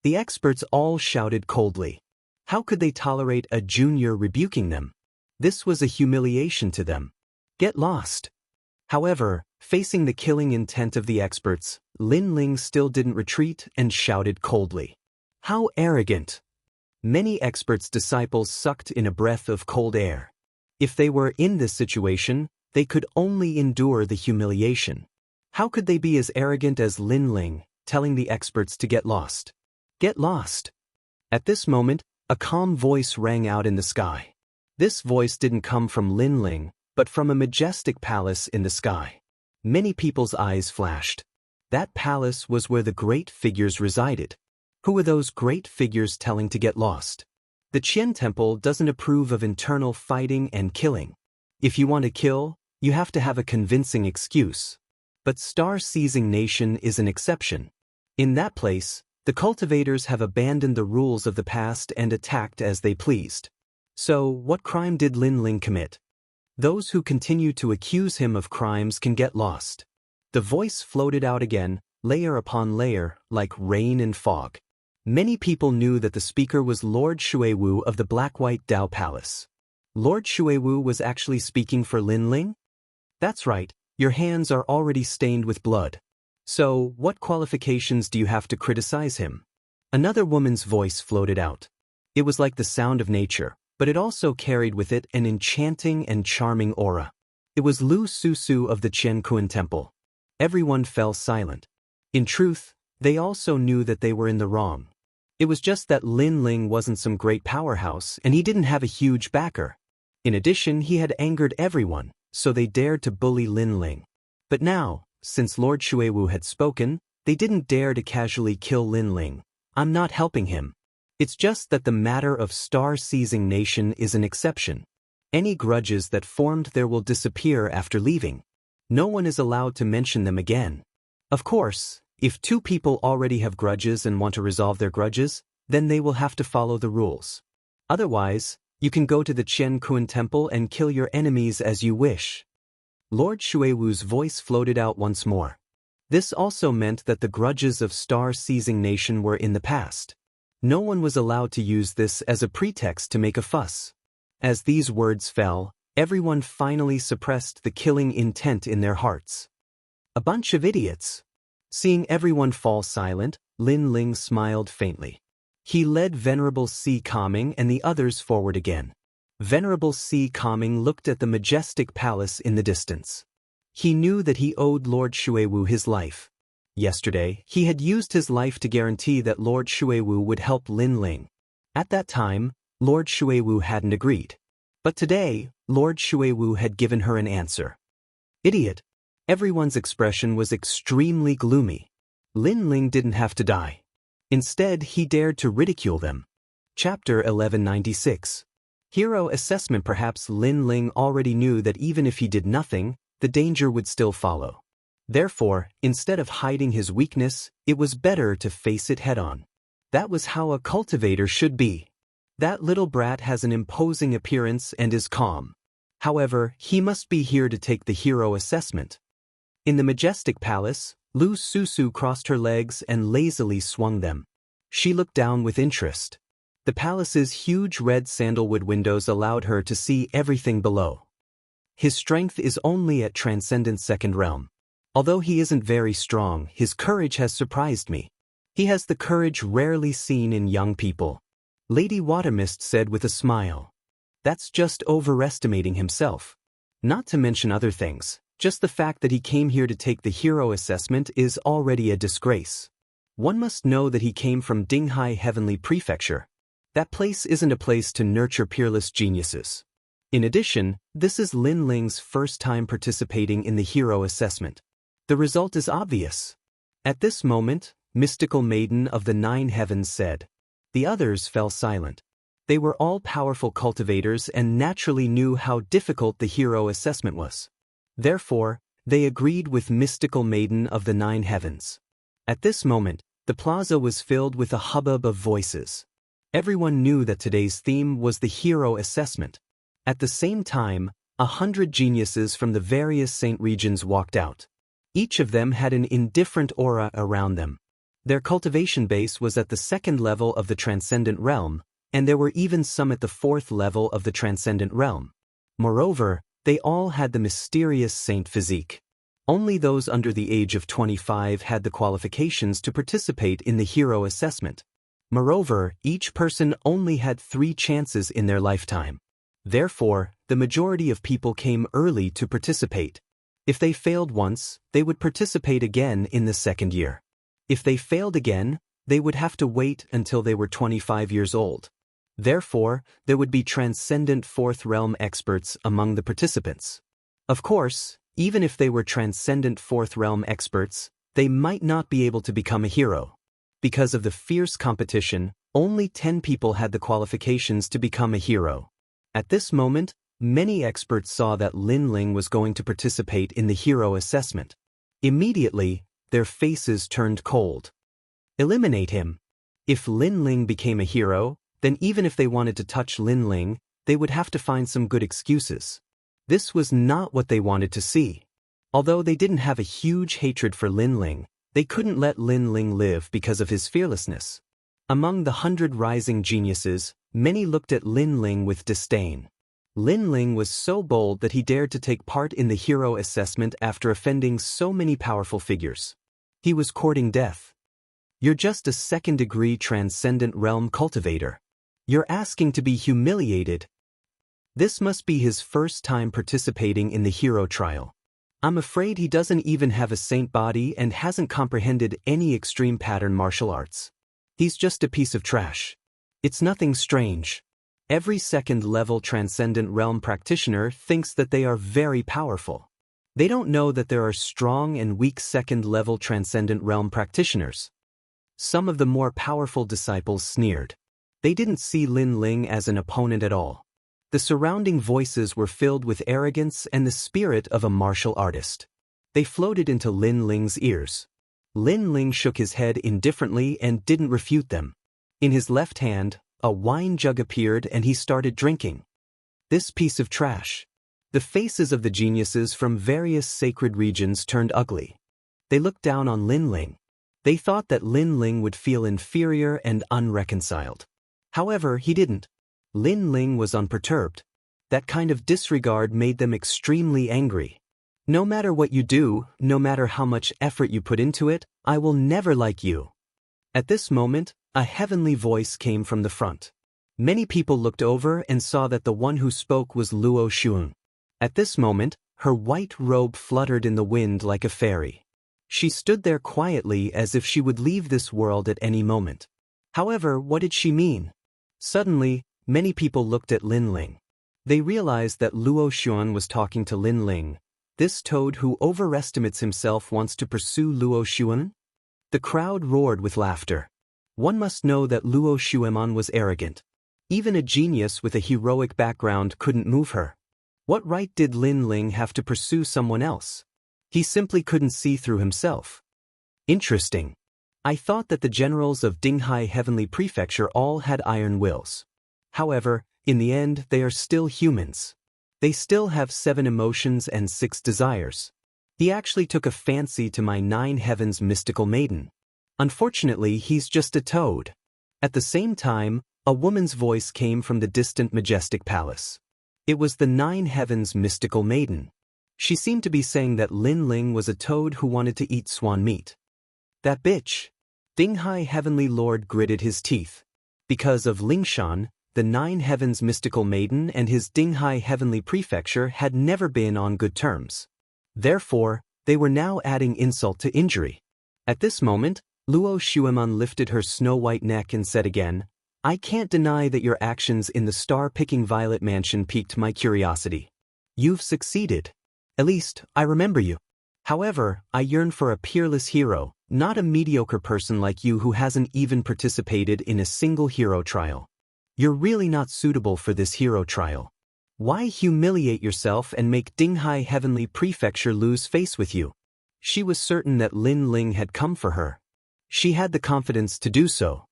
A: The experts all shouted coldly. How could they tolerate a junior rebuking them? This was a humiliation to them. Get lost! However, facing the killing intent of the experts, Lin Ling still didn't retreat and shouted coldly. How arrogant! Many experts' disciples sucked in a breath of cold air. If they were in this situation, they could only endure the humiliation. How could they be as arrogant as Lin Ling, telling the experts to get lost? Get lost! At this moment, a calm voice rang out in the sky. This voice didn't come from Lin Ling, but from a majestic palace in the sky. Many people's eyes flashed. That palace was where the great figures resided. Who were those great figures telling to get lost? The Qian Temple doesn't approve of internal fighting and killing. If you want to kill, you have to have a convincing excuse. But Star-Seizing Nation is an exception. In that place, the cultivators have abandoned the rules of the past and attacked as they pleased. So, what crime did Lin Ling commit? Those who continue to accuse him of crimes can get lost. The voice floated out again, layer upon layer, like rain and fog. Many people knew that the speaker was Lord Xuewu of the Black-White Dao Palace. Lord Xuewu was actually speaking for Lin Ling? That's right, your hands are already stained with blood. So, what qualifications do you have to criticize him? Another woman's voice floated out. It was like the sound of nature, but it also carried with it an enchanting and charming aura. It was Lu Susu of the Qiankuan Temple. Everyone fell silent. In truth, they also knew that they were in the wrong. It was just that Lin Ling wasn't some great powerhouse and he didn't have a huge backer. In addition, he had angered everyone, so they dared to bully Lin Ling. But now, since Lord Xuewu had spoken, they didn't dare to casually kill Lin Ling. I'm not helping him. It's just that the matter of Star-Seizing Nation is an exception. Any grudges that formed there will disappear after leaving. No one is allowed to mention them again. Of course, if two people already have grudges and want to resolve their grudges, then they will have to follow the rules. Otherwise, you can go to the Qiankuan Temple and kill your enemies as you wish. Lord Xuewu's voice floated out once more. This also meant that the grudges of Star-Seizing Nation were in the past. No one was allowed to use this as a pretext to make a fuss. As these words fell, everyone finally suppressed the killing intent in their hearts. A bunch of idiots. Seeing everyone fall silent, Lin Ling smiled faintly. He led Venerable Si Kaming and the others forward again. Venerable Si Kaming looked at the majestic palace in the distance. He knew that he owed Lord Xuewu his life. Yesterday, he had used his life to guarantee that Lord Xuewu would help Lin Ling. At that time, Lord Xuewu hadn't agreed. But today, Lord Xuewu had given her an answer. Idiot. Everyone's expression was extremely gloomy. Lin Ling didn't have to die. Instead, he dared to ridicule them. Chapter 1196. Hero Assessment. Perhaps Lin Ling already knew that even if he did nothing, the danger would still follow. Therefore, instead of hiding his weakness, it was better to face it head-on. That was how a cultivator should be. That little brat has an imposing appearance and is calm. However, he must be here to take the hero assessment. In the majestic palace, Lu Susu crossed her legs and lazily swung them. She looked down with interest. The palace's huge red sandalwood windows allowed her to see everything below. His strength is only at Transcendent Second Realm. Although he isn't very strong, his courage has surprised me. He has the courage rarely seen in young people. Lady Watermist said with a smile. That's just overestimating himself. Not to mention other things. Just the fact that he came here to take the hero assessment is already a disgrace. One must know that he came from Dinghai Heavenly Prefecture. That place isn't a place to nurture peerless geniuses. In addition, this is Lin Ling's first time participating in the hero assessment. The result is obvious. At this moment, Mystical Maiden of the Nine Heavens said. The others fell silent. They were all powerful cultivators and naturally knew how difficult the hero assessment was. Therefore, they agreed with Mystical Maiden of the Nine Heavens. At this moment, the plaza was filled with a hubbub of voices. Everyone knew that today's theme was the hero assessment. At the same time, 100 geniuses from the various saint regions walked out. Each of them had an indifferent aura around them. Their cultivation base was at the second level of the Transcendent Realm, and there were even some at the fourth level of the Transcendent Realm. Moreover, they all had the mysterious saint physique. Only those under the age of 25 had the qualifications to participate in the hero assessment. Moreover, each person only had 3 chances in their lifetime. Therefore, the majority of people came early to participate. If they failed once, they would participate again in the second year. If they failed again, they would have to wait until they were 25 years old. Therefore, there would be transcendent fourth realm experts among the participants. Of course, even if they were transcendent fourth realm experts, they might not be able to become a hero. Because of the fierce competition, only 10 people had the qualifications to become a hero. At this moment, many experts saw that Lin Ling was going to participate in the hero assessment. Immediately, their faces turned cold. Eliminate him. If Lin Ling became a hero, then even if they wanted to touch Lin Ling, they would have to find some good excuses. This was not what they wanted to see. Although they didn't have a huge hatred for Lin Ling, they couldn't let Lin Ling live because of his fearlessness. Among the 100 rising geniuses, many looked at Lin Ling with disdain. Lin Ling was so bold that he dared to take part in the hero assessment after offending so many powerful figures. He was courting death. You're just a second-degree transcendent realm cultivator. You're asking to be humiliated. This must be his first time participating in the hero trial. I'm afraid he doesn't even have a saint body and hasn't comprehended any extreme pattern martial arts. He's just a piece of trash. It's nothing strange. Every second-level transcendent realm practitioner thinks that they are very powerful. They don't know that there are strong and weak second-level transcendent realm practitioners. Some of the more powerful disciples sneered. They didn't see Lin Ling as an opponent at all. The surrounding voices were filled with arrogance and the spirit of a martial artist. They floated into Lin Ling's ears. Lin Ling shook his head indifferently and didn't refute them. In his left hand, a wine jug appeared and he started drinking. This piece of trash. The faces of the geniuses from various sacred regions turned ugly. They looked down on Lin Ling. They thought that Lin Ling would feel inferior and unreconciled. However, he didn't. Lin Ling was unperturbed. That kind of disregard made them extremely angry. No matter what you do, no matter how much effort you put into it, I will never like you. At this moment, a heavenly voice came from the front. Many people looked over and saw that the one who spoke was Luo Xuan. At this moment, her white robe fluttered in the wind like a fairy. She stood there quietly as if she would leave this world at any moment. However, what did she mean? Suddenly, many people looked at Lin Ling. They realized that Luo Xuan was talking to Lin Ling. This toad who overestimates himself wants to pursue Luo Xuan? The crowd roared with laughter. One must know that Luo Xuan was arrogant. Even a genius with a heroic background couldn't move her. What right did Lin Ling have to pursue someone else? He simply couldn't see through himself. Interesting. I thought that the generals of Dinghai Heavenly Prefecture all had iron wills. However, in the end they are still humans. They still have 7 emotions and 6 desires. He actually took a fancy to my 9 heavens mystical maiden. Unfortunately, he's just a toad. At the same time, a woman's voice came from the distant majestic palace. It was the 9 heavens mystical maiden. She seemed to be saying that Lin Ling was a toad who wanted to eat swan meat. That bitch. Dinghai Heavenly Lord gritted his teeth. Because of Lingshan, the 9 heavens mystical maiden and his Dinghai Heavenly Prefecture had never been on good terms. Therefore, they were now adding insult to injury. At this moment, Luo Xuan lifted her snow-white neck and said again, I can't deny that your actions in the star-picking Violet Mansion piqued my curiosity. You've succeeded. At least, I remember you. However, I yearn for a peerless hero, not a mediocre person like you who hasn't even participated in a single hero trial. You're really not suitable for this hero trial. Why humiliate yourself and make Dinghai Heavenly Prefecture lose face with you? She was certain that Lin Ling had come for her. She had the confidence to do so.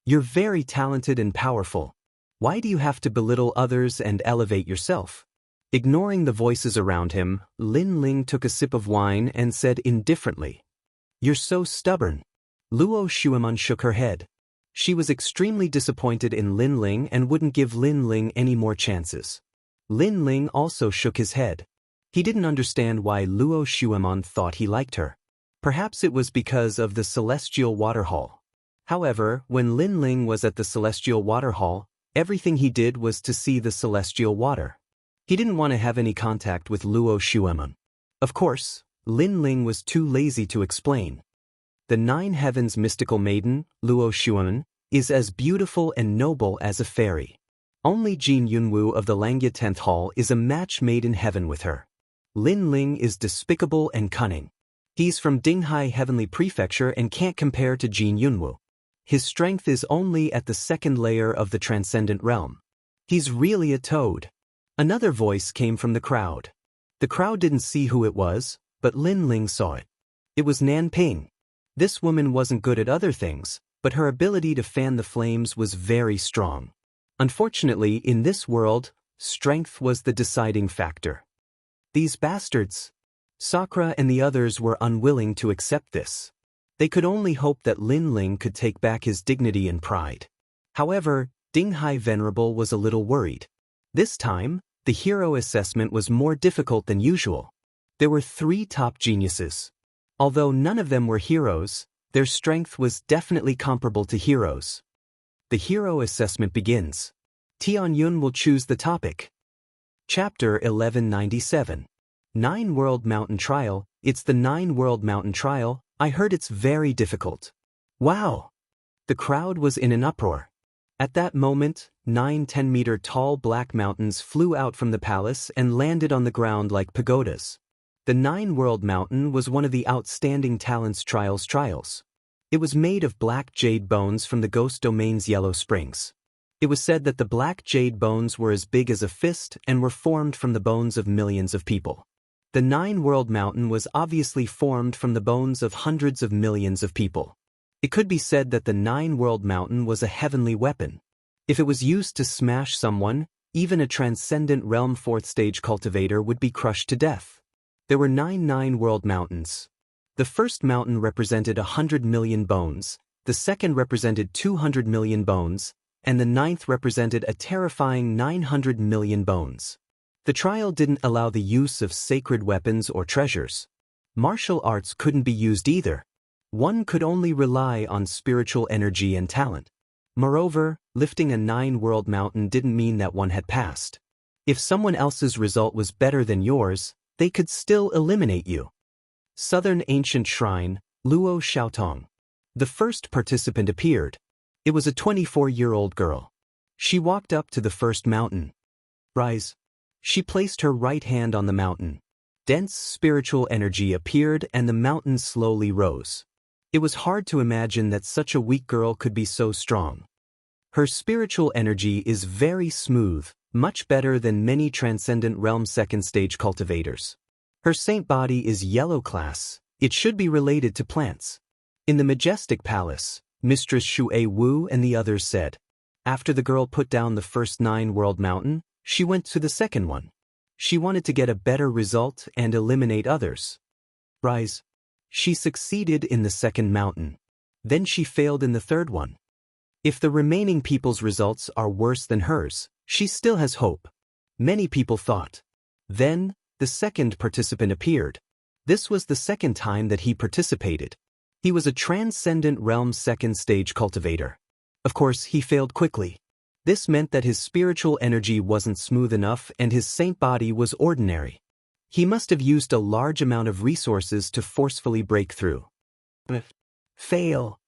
A: You're very talented and powerful. Why do you have to belittle others and elevate yourself? Ignoring the voices around him, Lin Ling took a sip of wine and said indifferently, You're so stubborn. Luo Xuan shook her head. She was extremely disappointed in Lin Ling and wouldn't give Lin Ling any more chances. Lin Ling also shook his head. He didn't understand why Luo Shuiman thought he liked her. Perhaps it was because of the celestial water hall. However, when Lin Ling was at the celestial water hall, everything he did was to see the celestial water. He didn't want to have any contact with Luo Shuiman. Of course, Lin Ling was too lazy to explain. The Nine Heavens mystical maiden, Luo Shuiman, is as beautiful and noble as a fairy. Only Jin Yunwu of the Langya 10th Hall is a match made in heaven with her. Lin Ling is despicable and cunning. He's from Dinghai Heavenly Prefecture and can't compare to Jin Yunwu. His strength is only at the second layer of the transcendent realm. He's really a toad. Another voice came from the crowd. The crowd didn't see who it was, but Lin Ling saw it. It was Nan Ping. This woman wasn't good at other things, but her ability to fan the flames was very strong. Unfortunately, in this world, strength was the deciding factor. These bastards! Sakura and the others were unwilling to accept this. They could only hope that Lin Ling could take back his dignity and pride. However, Dinghai Venerable was a little worried. This time, the hero assessment was more difficult than usual. There were 3 top geniuses. Although none of them were heroes, their strength was definitely comparable to heroes. The hero assessment begins. Tianyun will choose the topic. Chapter 1197. 9 World Mountain Trial. It's the 9 World Mountain Trial. I heard it's very difficult. Wow! The crowd was in an uproar. At that moment, 9 10-meter tall black mountains flew out from the palace and landed on the ground like pagodas. The 9 World Mountain was one of the outstanding talents trials. It was made of black jade bones from the Ghost Domain's Yellow Springs. It was said that the black jade bones were as big as a fist and were formed from the bones of millions of people. The 9 World Mountain was obviously formed from the bones of hundreds of millions of people. It could be said that the 9 World Mountain was a heavenly weapon. If it was used to smash someone, even a transcendent realm 4th stage cultivator would be crushed to death. There were 9 World Mountains. The first mountain represented 100 million bones, the second represented 200 million bones, and the 9th represented a terrifying 900 million bones. The trial didn't allow the use of sacred weapons or treasures. Martial arts couldn't be used either. One could only rely on spiritual energy and talent. Moreover, lifting a 9 World Mountain didn't mean that one had passed. If someone else's result was better than yours, they could still eliminate you. Southern Ancient Shrine, Luo Xiaotong. The first participant appeared. It was a 24-year-old girl. She walked up to the first mountain. Rise. She placed her right hand on the mountain. Dense spiritual energy appeared and the mountain slowly rose. It was hard to imagine that such a weak girl could be so strong. Her spiritual energy is very smooth, much better than many Transcendent Realm 2nd stage cultivators. Her saint body is yellow class. It should be related to plants. In the Majestic Palace, Mistress Shuei Wu and the others said. After the girl put down the first 9 World Mountain, she went to the second one. She wanted to get a better result and eliminate others. Rise. She succeeded in the second mountain. Then she failed in the third one. If the remaining people's results are worse than hers, she still has hope. Many people thought. Then, the second participant appeared. This was the second time that he participated. He was a Transcendent Realm 2nd stage cultivator. Of course, he failed quickly. This meant that his spiritual energy wasn't smooth enough and his saint body was ordinary. He must have used a large amount of resources to forcefully break through. Fail.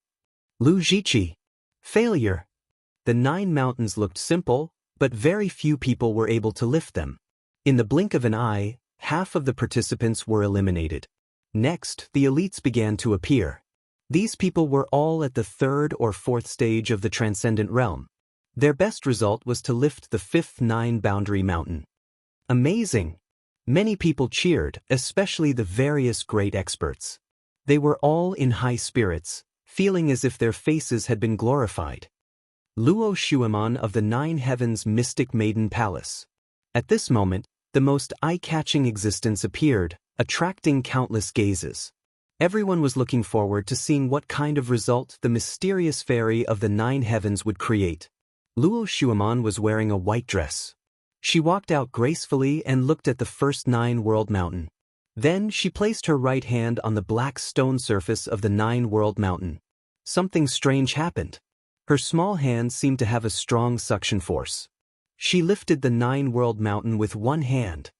A: Lu Jiqi. Failure. The 9 mountains looked simple, but very few people were able to lift them. In the blink of an eye, half of the participants were eliminated. Next, the elites began to appear. These people were all at the 3rd or 4th stage of the Transcendent Realm. Their best result was to lift the 5th 9 boundary mountain. Amazing! Many people cheered, especially the various great experts. They were all in high spirits, feeling as if their faces had been glorified. Luo Shuiman of the 9 Heavens Mystic Maiden Palace. At this moment, the most eye-catching existence appeared, attracting countless gazes. Everyone was looking forward to seeing what kind of result the mysterious fairy of the 9 Heavens would create. Luo Shuiman was wearing a white dress. She walked out gracefully and looked at the first 9-world mountain. Then she placed her right hand on the black stone surface of the 9-world mountain. Something strange happened. Her small hand seemed to have a strong suction force. She lifted the 9-world mountain with one hand.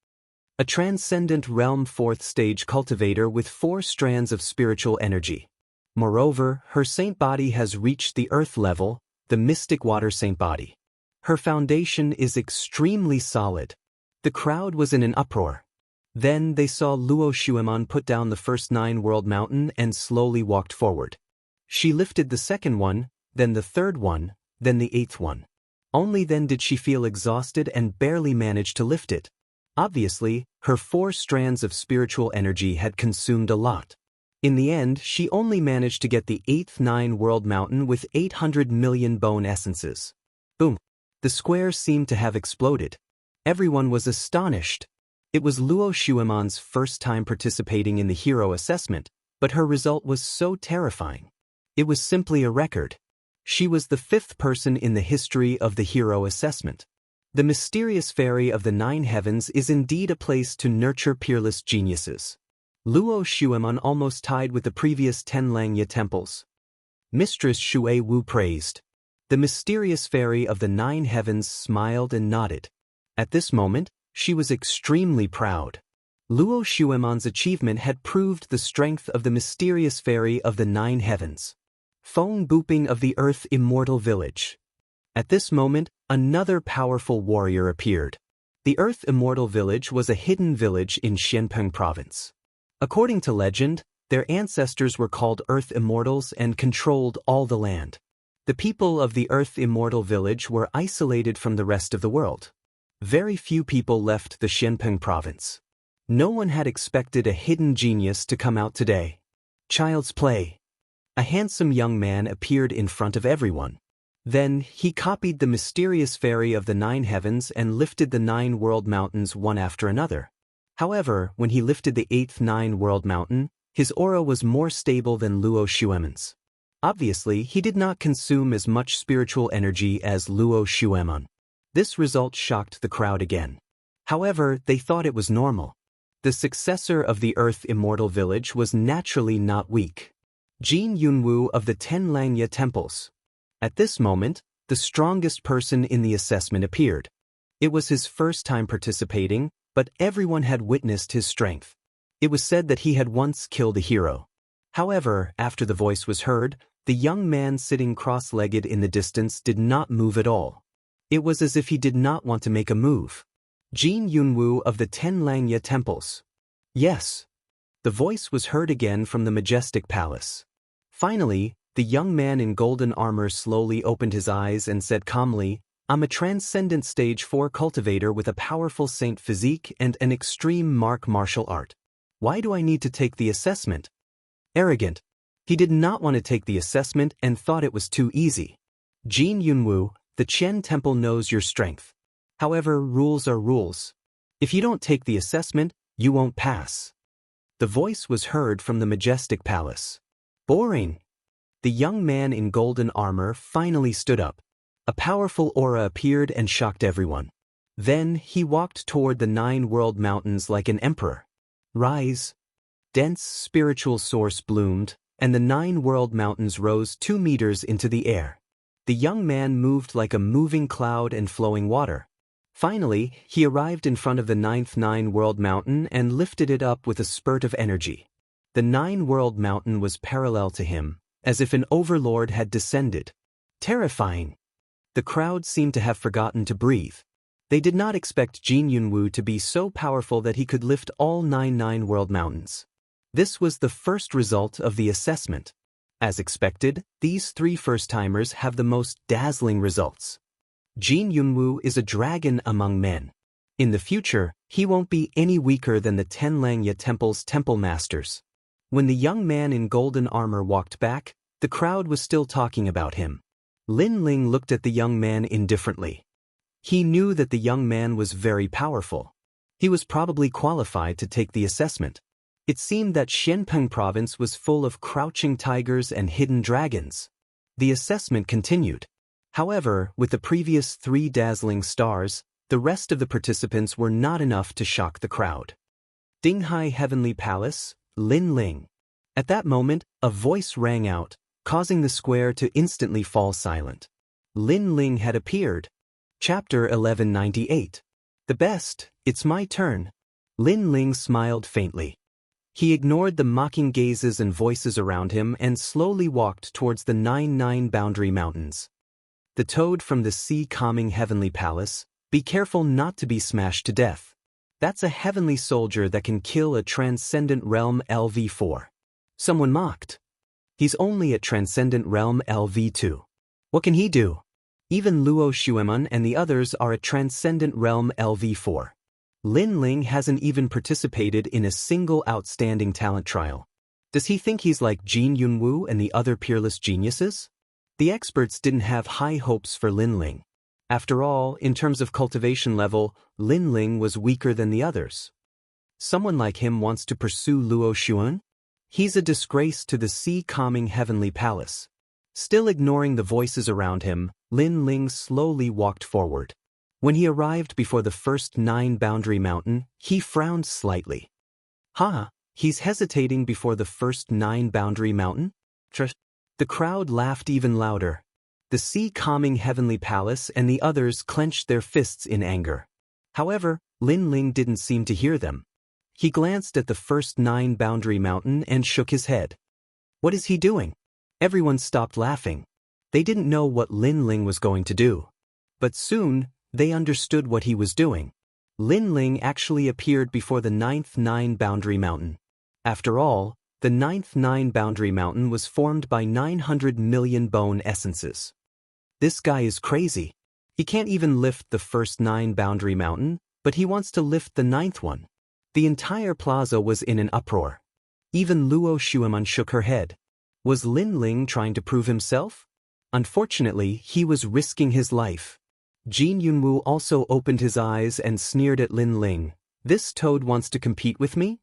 A: A transcendent realm 4th stage cultivator with 4 strands of spiritual energy. Moreover, her saint body has reached the earth level, the mystic water saint body. Her foundation is extremely solid. The crowd was in an uproar. Then they saw Luo Shuiman put down the first 9-world mountain and slowly walked forward. She lifted the second one, then the third one, then the 8th one. Only then did she feel exhausted and barely managed to lift it. Obviously, her 4 strands of spiritual energy had consumed a lot. In the end, she only managed to get the 8th 9-world mountain with 800 million bone essences. Boom! The square seemed to have exploded. Everyone was astonished. It was Luo Shuiman's first time participating in the hero assessment, but her result was so terrifying. It was simply a record. She was the 5th person in the history of the hero assessment. The mysterious fairy of the 9 heavens is indeed a place to nurture peerless geniuses. Luo Shuiman almost tied with the previous 10 Langya temples. Mistress Shui Wu praised. The mysterious fairy of the 9 heavens smiled and nodded. At this moment, she was extremely proud. Luo Shuiman's achievement had proved the strength of the mysterious fairy of the 9 heavens. Phone booping of the Earth Immortal Village. At this moment, another powerful warrior appeared. The Earth Immortal Village was a hidden village in Xianpeng province. According to legend, their ancestors were called Earth Immortals and controlled all the land. The people of the Earth Immortal Village were isolated from the rest of the world. Very few people left the Xianpeng province. No one had expected a hidden genius to come out today. Child's play. A handsome young man appeared in front of everyone. Then, he copied the mysterious fairy of the 9 heavens and lifted the 9 world mountains one after another. However, when he lifted the 8th 9-world mountain, his aura was more stable than Luo Shuiman's. Obviously, he did not consume as much spiritual energy as Luo Shuiman. This result shocked the crowd again. However, they thought it was normal. The successor of the Earth Immortal Village was naturally not weak. Jin Yunwu of the 10 Langya temples. At this moment, the strongest person in the assessment appeared. It was his first time participating, but everyone had witnessed his strength. It was said that he had once killed a hero. However, after the voice was heard, the young man sitting cross-legged in the distance did not move at all. It was as if he did not want to make a move. Jin Yunwu of the 10 Langya temples. Yes. The voice was heard again from the majestic palace. Finally, the young man in golden armor slowly opened his eyes and said calmly, "I'm a transcendent stage 4 cultivator with a powerful saint physique and an extreme martial art. Why do I need to take the assessment?" Arrogant. He did not want to take the assessment and thought it was too easy. Jin Yunwu, the Qian Temple knows your strength. However, rules are rules. If you don't take the assessment, you won't pass. The voice was heard from the majestic palace. Boring. The young man in golden armor finally stood up. A powerful aura appeared and shocked everyone. Then he walked toward the 9 world mountains like an emperor. Rise. Dense spiritual source bloomed, and the 9 world mountains rose 2 meters into the air. The young man moved like a moving cloud and flowing water. Finally, he arrived in front of the 9th 9 world mountain and lifted it up with a spurt of energy. The 9 world mountain was parallel to him, as if an overlord had descended. Terrifying. The crowd seemed to have forgotten to breathe. They did not expect Jin Yunwu to be so powerful that he could lift all 9 world mountains. This was the first result of the assessment. As expected, these 3 first-timers have the most dazzling results. Jin Yunwu is a dragon among men. In the future, he won't be any weaker than the 10 Langya Temple's temple masters. When the young man in golden armor walked back, the crowd was still talking about him. Lin Ling looked at the young man indifferently. He knew that the young man was very powerful. He was probably qualified to take the assessment. It seemed that Xianpeng province was full of crouching tigers and hidden dragons. The assessment continued. However, with the previous 3 dazzling stars, The rest of the participants were not enough to shock the crowd. Dinghai Heavenly Palace, Lin Ling. At that moment, a voice rang out, causing the square to instantly fall silent. Lin Ling had appeared. Chapter 1198. The best, it's my turn. Lin Ling smiled faintly. He ignored the mocking gazes and voices around him and slowly walked towards the 9 boundary mountains. The toad from the sea-calming Heavenly Palace, be careful not to be smashed to death. That's a heavenly soldier that can kill a transcendent realm LV4. Someone mocked. He's only at transcendent realm LV2. What can he do? Even Luo Xuemun and the others are at transcendent realm LV4. Lin Ling hasn't even participated in a single outstanding talent trial. Does he think he's like Jin Yunwu and the other peerless geniuses? The experts didn't have high hopes for Lin Ling. After all, in terms of cultivation level, Lin Ling was weaker than the others. Someone like him wants to pursue Luo Xuan? He's a disgrace to the sea-calming Heavenly Palace. Still ignoring the voices around him, Lin Ling slowly walked forward. When he arrived before the first 9 boundary mountain, he frowned slightly. He's hesitating before the first 9 boundary mountain? The crowd laughed even louder. The sea-calming Heavenly Palace and the others clenched their fists in anger. However, Lin Ling didn't seem to hear them. He glanced at the first 9 boundary mountain and shook his head. What is he doing? Everyone stopped laughing. They didn't know what Lin Ling was going to do. But soon, they understood what he was doing. Lin Ling actually appeared before the 9th 9 boundary mountain. After all, the 9th 9 boundary mountain was formed by 900 million bone essences. This guy is crazy. He can't even lift the first 9 boundary mountain, but he wants to lift the 9th one. The entire plaza was in an uproar. Even Luo Xuemun shook her head. Was Lin Ling trying to prove himself? Unfortunately, he was risking his life. Jin Yunwu also opened his eyes and sneered at Lin Ling. This toad wants to compete with me?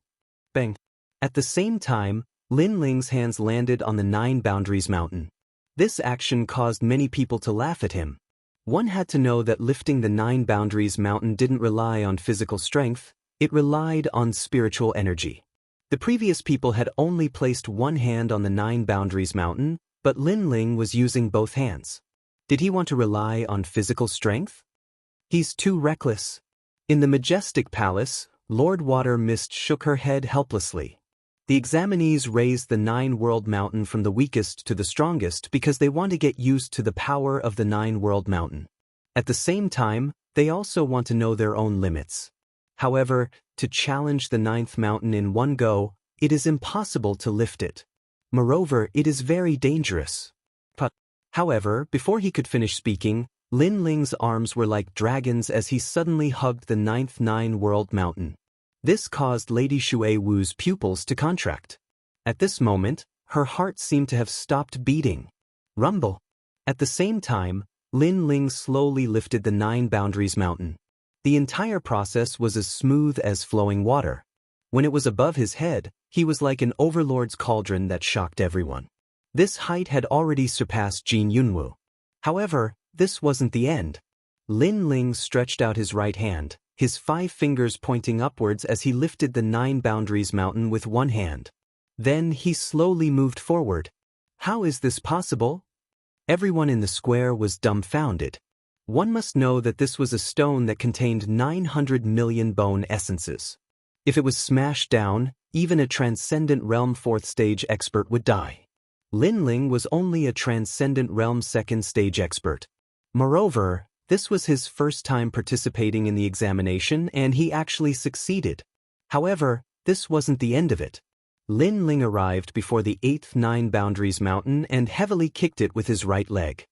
A: Bang. At the same time, Lin Ling's hands landed on the 9 boundaries mountain. This action caused many people to laugh at him. One had to know that lifting the 9 boundaries mountain didn't rely on physical strength, it relied on spiritual energy. The previous people had only placed one hand on the 9 boundaries mountain, but Lin Ling was using both hands. Did he want to rely on physical strength? He's too reckless. In the majestic palace, Lord Water Mist shook her head helplessly. The examinees raised the 9 world mountain from the weakest to the strongest because they want to get used to the power of the 9 world mountain. At the same time, they also want to know their own limits. However, to challenge the 9th mountain in one go, it is impossible to lift it. Moreover, it is very dangerous. However, before he could finish speaking, Lin Ling's arms were like dragons as he suddenly hugged the 9th 9 world mountain. This caused Lady Shui Wu's pupils to contract. At this moment, her heart seemed to have stopped beating. Rumble. At the same time, Lin Ling slowly lifted the 9 boundaries mountain. The entire process was as smooth as flowing water. When it was above his head, he was like an overlord's cauldron that shocked everyone. This height had already surpassed Jin Yunwu. However, this wasn't the end. Lin Ling stretched out his right hand, his 5 fingers pointing upwards as he lifted the 9 boundaries mountain with one hand. Then he slowly moved forward. How is this possible? Everyone in the square was dumbfounded. One must know that this was a stone that contained 900 million bone essences. If it was smashed down, even a transcendent realm 4th stage expert would die. Lin Ling was only a transcendent realm 2nd stage expert. Moreover, this was his first time participating in the examination and he actually succeeded. However, this wasn't the end of it. Lin Ling arrived before the 8th 9 boundaries mountain and heavily kicked it with his right leg.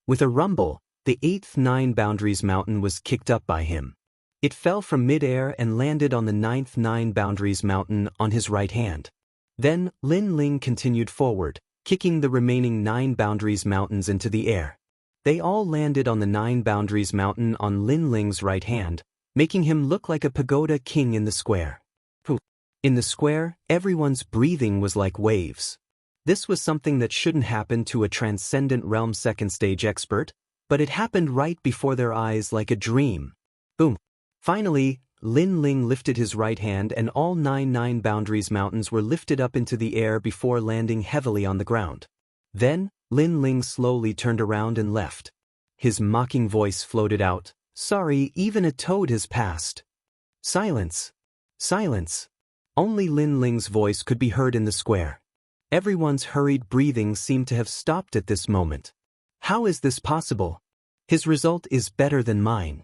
A: With a rumble, the 8th 9 boundaries mountain was kicked up by him. It fell from mid-air and landed on the 9th 9 boundaries mountain on his right hand. Then, Lin Ling continued forward, kicking the remaining 9 boundaries mountains into the air. They all landed on the 9 boundaries mountain on Lin Ling's right hand, making him look like a pagoda king in the square. In the square, everyone's breathing was like waves. This was something that shouldn't happen to a transcendent realm 2nd stage expert, but it happened right before their eyes like a dream. Boom. Finally, Lin Ling lifted his right hand and all 9 boundaries mountains were lifted up into the air before landing heavily on the ground. Then, Lin Ling slowly turned around and left. His mocking voice floated out, "Sorry, even a toad has passed." Silence. Silence. Only Lin Ling's voice could be heard in the square. Everyone's hurried breathing seemed to have stopped at this moment. How is this possible? His result is better than mine.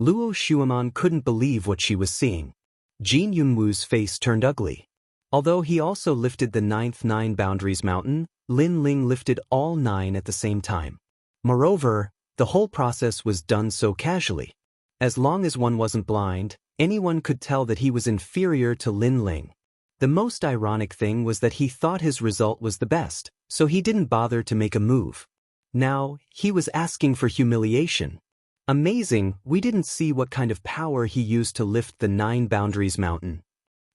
A: Luo Shuaman couldn't believe what she was seeing. Jin Yunwu's face turned ugly. Although he also lifted the 9 boundaries mountain, Lin Ling lifted all 9 at the same time. Moreover, the whole process was done so casually. As long as one wasn't blind, anyone could tell that he was inferior to Lin Ling. The most ironic thing was that he thought his result was the best, so he didn't bother to make a move. Now, he was asking for humiliation. Amazing, we didn't see what kind of power he used to lift the 9 boundaries mountain.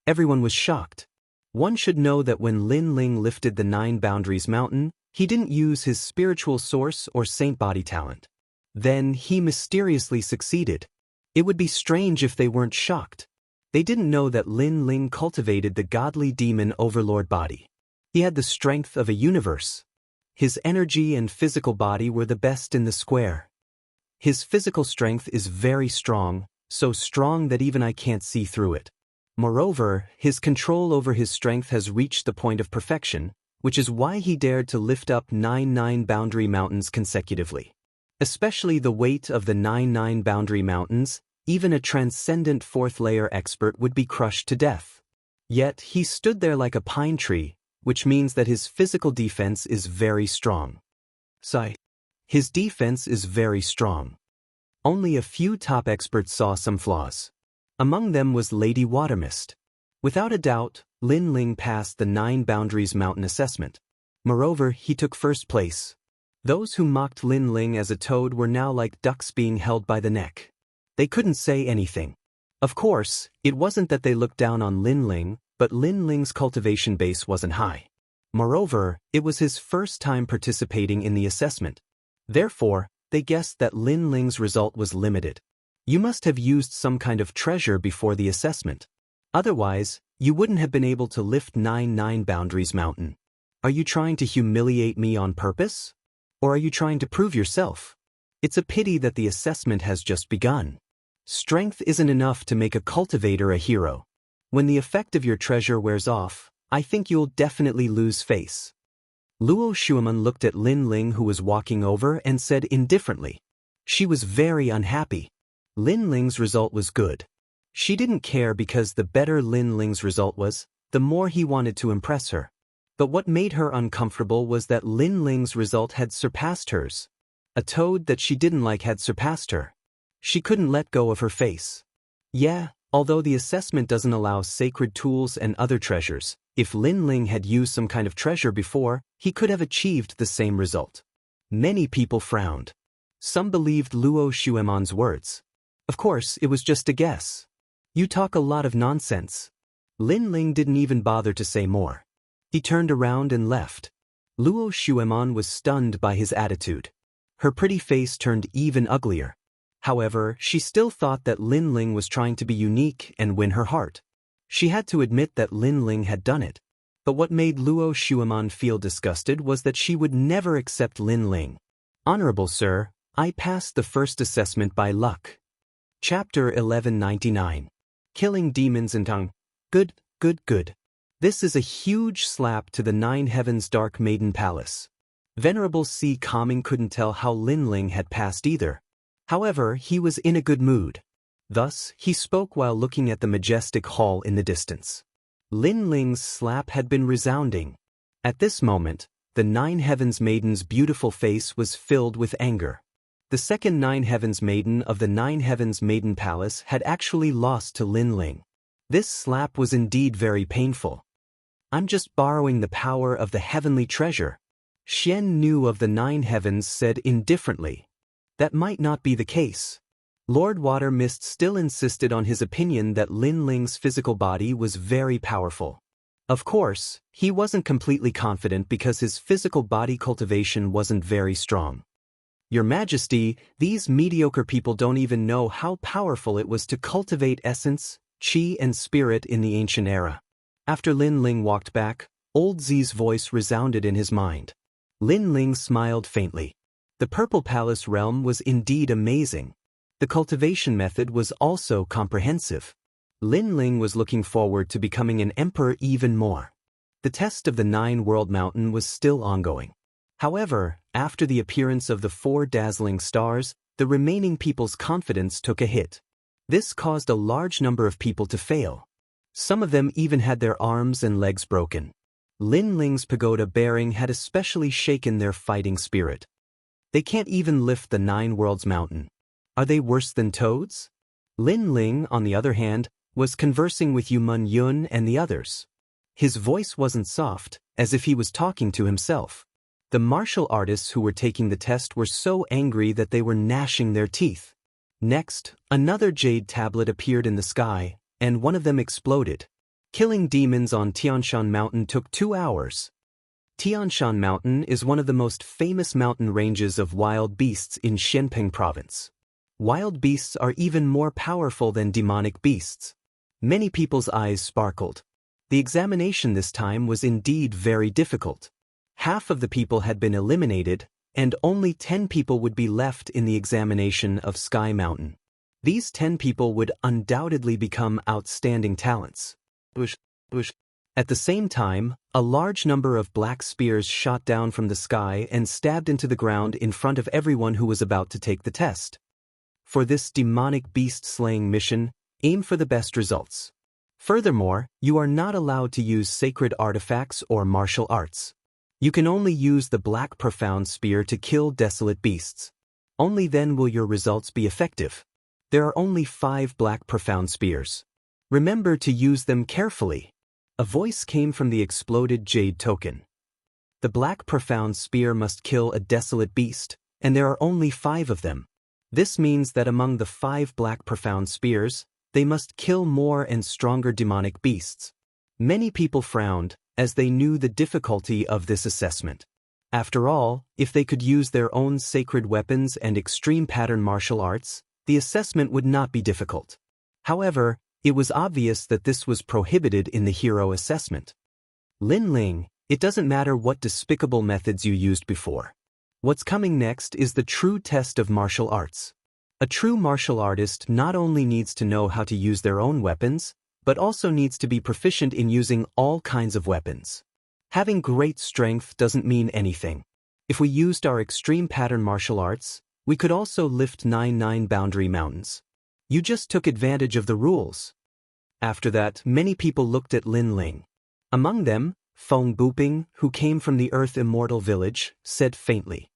A: Everyone was shocked. One should know that when Lin Ling lifted the 9 boundaries mountain, he didn't use his spiritual source or saint body talent. Then he mysteriously succeeded. It would be strange if they weren't shocked. They didn't know that Lin Ling cultivated the godly demon overlord body. He had the strength of a universe. His energy and physical body were the best in the square. His physical strength is very strong, so strong that even I can't see through it. Moreover, his control over his strength has reached the point of perfection, which is why he dared to lift up 9 boundary mountains consecutively. Especially the weight of the 9 boundary mountains, even a transcendent 4th-layer expert would be crushed to death. Yet he stood there like a pine tree, which means that his physical defense is very strong. His defense is very strong. Only a few top experts saw some flaws. Among them was Lady Watermist. Without a doubt, Lin Ling passed the 9 boundaries mountain assessment. Moreover, he took first place. Those who mocked Lin Ling as a toad were now like ducks being held by the neck. They couldn't say anything. Of course, it wasn't that they looked down on Lin Ling, but Lin Ling's cultivation base wasn't high. Moreover, it was his first time participating in the assessment. Therefore, they guessed that Lin Ling's result was limited. You must have used some kind of treasure before the assessment. Otherwise, you wouldn't have been able to lift 9 boundaries mountain. Are you trying to humiliate me on purpose? Or are you trying to prove yourself? It's a pity that the assessment has just begun. Strength isn't enough to make a cultivator a hero. When the effect of your treasure wears off, I think you'll definitely lose face. Luo Shuaman looked at Lin Ling, who was walking over, and said indifferently. She was very unhappy. Lin Ling's result was good. She didn't care because the better Lin Ling's result was, the more he wanted to impress her. But what made her uncomfortable was that Lin Ling's result had surpassed hers. A toad that she didn't like had surpassed her. She couldn't let go of her face. Yeah, although the assessment doesn't allow sacred tools and other treasures, if Lin Ling had used some kind of treasure before, he could have achieved the same result. Many people frowned. Some believed Luo Shueman's words. Of course, it was just a guess. You talk a lot of nonsense. Lin Ling didn't even bother to say more. He turned around and left. Luo Shueman was stunned by his attitude. Her pretty face turned even uglier. However, she still thought that Lin Ling was trying to be unique and win her heart. She had to admit that Lin Ling had done it. But what made Luo Shueman feel disgusted was that she would never accept Lin Ling. Honorable sir, I passed the first assessment by luck. Chapter 1199. Killing Demons in Tongue. Good, good, good. This is a huge slap to the 9 Heavens Dark Maiden Palace. Venerable Si Kaming couldn't tell how Lin Ling had passed either. However, he was in a good mood. Thus, he spoke while looking at the majestic hall in the distance. Lin Ling's slap had been resounding. At this moment, the 9 Heavens Maiden's beautiful face was filled with anger. The second 9 Heavens Maiden of the 9 Heavens Maiden Palace had actually lost to Lin Ling. This slap was indeed very painful. I'm just borrowing the power of the heavenly treasure. Xian Nu of the 9 Heavens said indifferently. That might not be the case. Lord Water Mist still insisted on his opinion that Lin Ling's physical body was very powerful. Of course, he wasn't completely confident because his physical body cultivation wasn't very strong. Your Majesty, these mediocre people don't even know how powerful it was to cultivate essence, qi and spirit in the ancient era. After Lin Ling walked back, Old Zi's voice resounded in his mind. Lin Ling smiled faintly. The Purple Palace realm was indeed amazing. The cultivation method was also comprehensive. Lin Ling was looking forward to becoming an emperor even more. The test of the 9-world mountain was still ongoing. However, after the appearance of the 4 dazzling stars, the remaining people's confidence took a hit. This caused a large number of people to fail. Some of them even had their arms and legs broken. Lin Ling's pagoda bearing had especially shaken their fighting spirit. They can't even lift the 9 worlds mountain. Are they worse than toads? Lin Ling, on the other hand, was conversing with Yumun Yun and the others. His voice wasn't soft, as if he was talking to himself. The martial artists who were taking the test were so angry that they were gnashing their teeth. Next, another jade tablet appeared in the sky, and one of them exploded. Killing demons on Tianshan Mountain took 2 hours. Tianshan Mountain is one of the most famous mountain ranges of wild beasts in Xianping Province. Wild beasts are even more powerful than demonic beasts. Many people's eyes sparkled. The examination this time was indeed very difficult. Half of the people had been eliminated, and only 10 people would be left in the examination of Sky Mountain. These 10 people would undoubtedly become outstanding talents. At the same time, a large number of black spears shot down from the sky and stabbed into the ground in front of everyone who was about to take the test. For this demonic beast-slaying mission, aim for the best results. Furthermore, you are not allowed to use sacred artifacts or martial arts. You can only use the Black Profound Spear to kill desolate beasts. Only then will your results be effective. There are only 5 Black Profound Spears. Remember to use them carefully. A voice came from the exploded jade token. The Black Profound Spear must kill a desolate beast, and there are only 5 of them. This means that among the 5 Black Profound Spears, they must kill more and stronger demonic beasts. Many people frowned, as they knew the difficulty of this assessment. After all, if they could use their own sacred weapons and extreme pattern martial arts, the assessment would not be difficult. However, it was obvious that this was prohibited in the hero assessment. Lin Ling, it doesn't matter what despicable methods you used before. What's coming next is the true test of martial arts. A true martial artist not only needs to know how to use their own weapons, but also needs to be proficient in using all kinds of weapons. Having great strength doesn't mean anything. If we used our extreme pattern martial arts, we could also lift 9 boundary mountains. You just took advantage of the rules. After that, many people looked at Lin Ling. Among them, Feng Buping, who came from the Earth Immortal village, said faintly.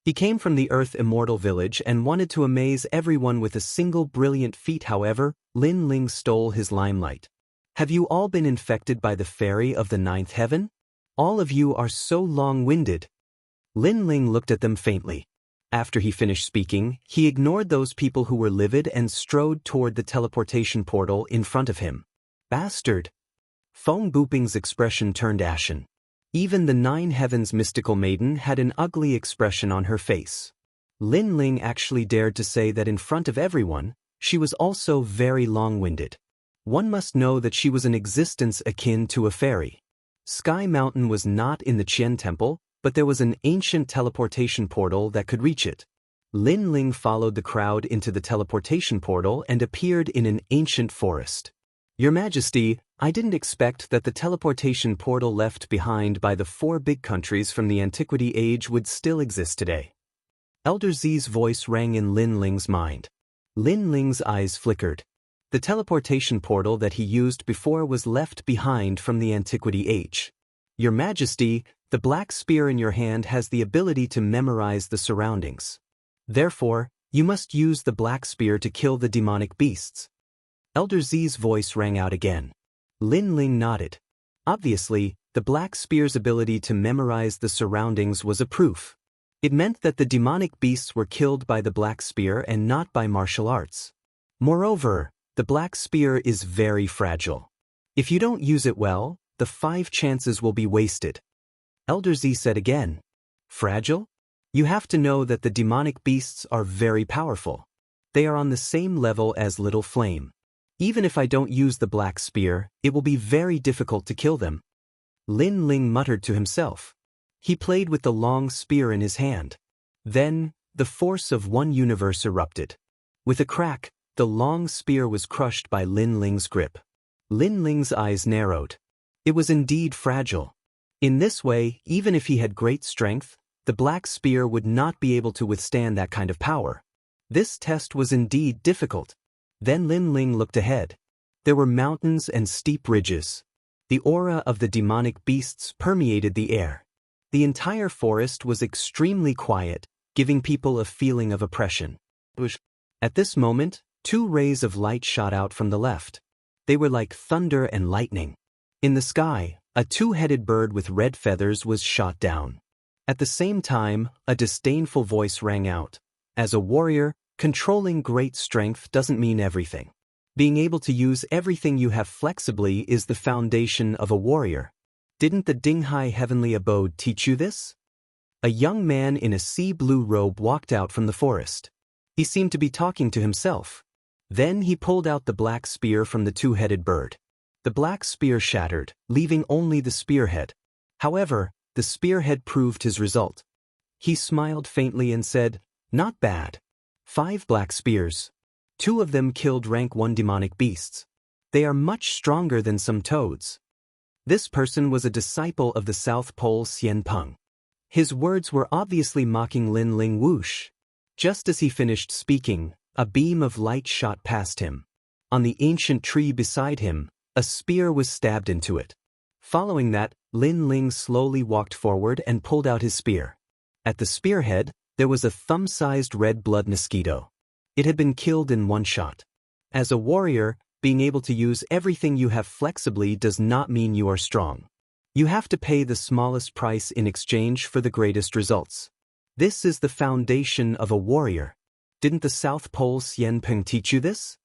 A: He came from the Earth Immortal village and wanted to amaze everyone with a single brilliant feat. However, Lin Ling stole his limelight. Have you all been infected by the fairy of the 9th heaven? All of you are so long-winded. Lin Ling looked at them faintly. After he finished speaking, he ignored those people who were livid and strode toward the teleportation portal in front of him. Bastard! Feng Buping's expression turned ashen. Even the 9 heavens mystical maiden had an ugly expression on her face. Lin Ling actually dared to say that in front of everyone, she was also very long-winded. One must know that she was an existence akin to a fairy. Sky Mountain was not in the Qian Temple, but there was an ancient teleportation portal that could reach it. Lin Ling followed the crowd into the teleportation portal and appeared in an ancient forest. Your Majesty, I didn't expect that the teleportation portal left behind by the 4 big countries from the Antiquity Age would still exist today. Elder Zi's voice rang in Lin Ling's mind. Lin Ling's eyes flickered. The teleportation portal that he used before was left behind from the Antiquity Age. Your Majesty, the black spear in your hand has the ability to memorize the surroundings. Therefore, you must use the black spear to kill the demonic beasts. Elder Zi's voice rang out again. Lin Ling nodded. Obviously, the black spear's ability to memorize the surroundings was a proof. It meant that the demonic beasts were killed by the black spear and not by martial arts. Moreover, the black spear is very fragile. If you don't use it well, the 5 chances will be wasted. Elder Z said again. Fragile? You have to know that the demonic beasts are very powerful. They are on the same level as Little Flame. Even if I don't use the black spear, it will be very difficult to kill them. Lin Ling muttered to himself. He played with the long spear in his hand. Then, the force of one universe erupted. With a crack, the long spear was crushed by Lin Ling's grip. Lin Ling's eyes narrowed. It was indeed fragile. In this way, even if he had great strength, the black spear would not be able to withstand that kind of power. This test was indeed difficult. Then Lin Ling looked ahead. There were mountains and steep ridges. The aura of the demonic beasts permeated the air. The entire forest was extremely quiet, giving people a feeling of oppression. At this moment, two rays of light shot out from the left. They were like thunder and lightning. In the sky, a two-headed bird with red feathers was shot down. At the same time, a disdainful voice rang out. As a warrior, controlling great strength doesn't mean everything. Being able to use everything you have flexibly is the foundation of a warrior. Didn't the Dinghai Heavenly Abode teach you this? A young man in a sea blue robe walked out from the forest. He seemed to be talking to himself. Then he pulled out the black spear from the two-headed bird. The black spear shattered, leaving only the spearhead. However, the spearhead proved his result. He smiled faintly and said, "Not bad. 5 black spears. 2 of them killed rank 1 demonic beasts. They are much stronger than some toads." This person was a disciple of the South Pole Xian Peng. His words were obviously mocking Lin Ling whoosh. Just as he finished speaking, a beam of light shot past him. On the ancient tree beside him, a spear was stabbed into it. Following that, Lin Ling slowly walked forward and pulled out his spear. At the spearhead, there was a thumb-sized red blood mosquito. It had been killed in one shot. As a warrior, being able to use everything you have flexibly does not mean you are strong. You have to pay the smallest price in exchange for the greatest results. This is the foundation of a warrior. Didn't the South Pole Xian Peng teach you this?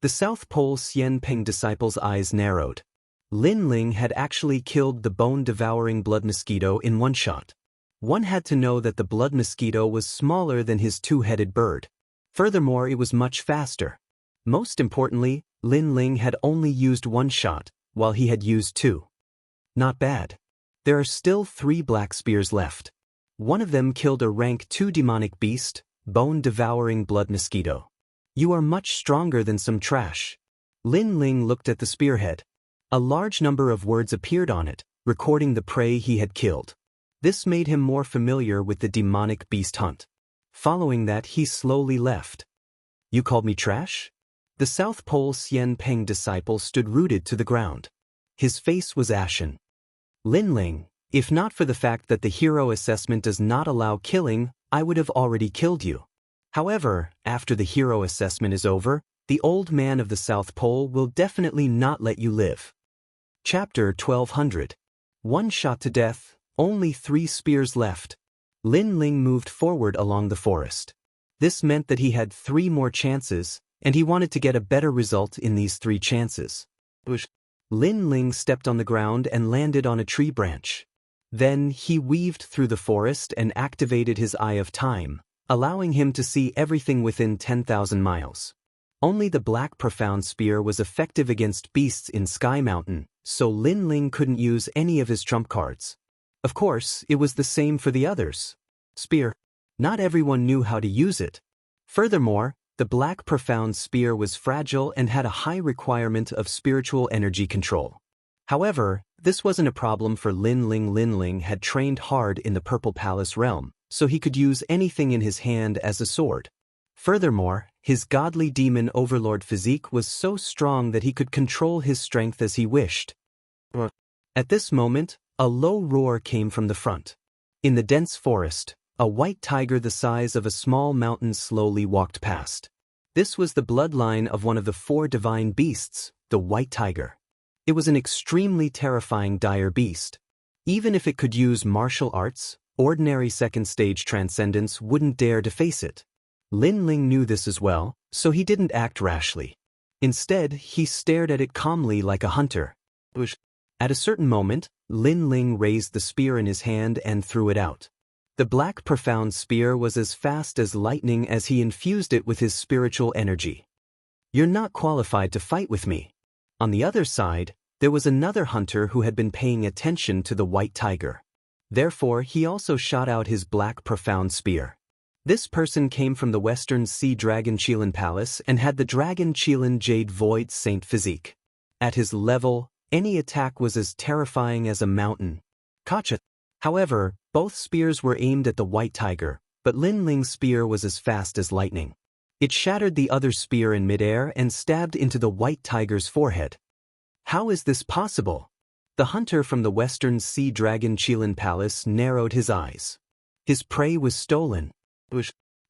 A: The South Pole Xian Peng disciple's eyes narrowed. Lin Ling had actually killed the bone-devouring blood mosquito in one shot. One had to know that the blood mosquito was smaller than his two-headed bird. Furthermore, it was much faster. Most importantly, Lin Ling had only used one shot, while he had used 2. Not bad. There are still 3 black spears left. One of them killed a rank 2 demonic beast, bone-devouring blood mosquito. You are much stronger than some trash. Lin Ling looked at the spearhead. A large number of words appeared on it, recording the prey he had killed. This made him more familiar with the demonic beast hunt. Following that, he slowly left. You called me trash? The South Pole Xian Peng disciple stood rooted to the ground. His face was ashen. Lin Ling, if not for the fact that the hero assessment does not allow killing, I would have already killed you. However, after the hero assessment is over, the old man of the South Pole will definitely not let you live. Chapter 1200. One shot to death, only 3 spears left. Lin Ling moved forward along the forest. This meant that he had 3 more chances, and he wanted to get a better result in these 3 chances. Lin Ling stepped on the ground and landed on a tree branch. Then he weaved through the forest and activated his Eye of Time, allowing him to see everything within 10,000 miles. Only the black profound spear was effective against beasts in Sky Mountain, so Lin Ling couldn't use any of his trump cards. Of course, it was the same for the others. Spear. Not everyone knew how to use it. Furthermore, the black profound spear was fragile and had a high requirement of spiritual energy control. However, this wasn't a problem for Lin Ling. Lin Ling had trained hard in the Purple Palace realm, so he could use anything in his hand as a sword. Furthermore, his godly demon overlord physique was so strong that he could control his strength as he wished. At this moment, a low roar came from the front. In the dense forest, a white tiger the size of a small mountain slowly walked past. This was the bloodline of one of the 4 divine beasts, the white tiger. It was an extremely terrifying dire beast. Even if it could use martial arts, ordinary second-stage transcendence wouldn't dare to face it. Lin Ling knew this as well, so he didn't act rashly. Instead, he stared at it calmly like a hunter. At a certain moment, Lin Ling raised the spear in his hand and threw it out. The black profound spear was as fast as lightning as he infused it with his spiritual energy. "You're not qualified to fight with me." On the other side, there was another hunter who had been paying attention to the white tiger. Therefore, he also shot out his black profound spear. This person came from the Western Sea Dragon Qilin Palace and had the Dragon Qilin Jade Void Saint physique. At his level, any attack was as terrifying as a mountain. Gotcha. However, both spears were aimed at the white tiger, but Lin Ling's spear was as fast as lightning. It shattered the other spear in midair and stabbed into the white tiger's forehead. How is this possible? The hunter from the Western Sea Dragon Qilin Palace narrowed his eyes. His prey was stolen.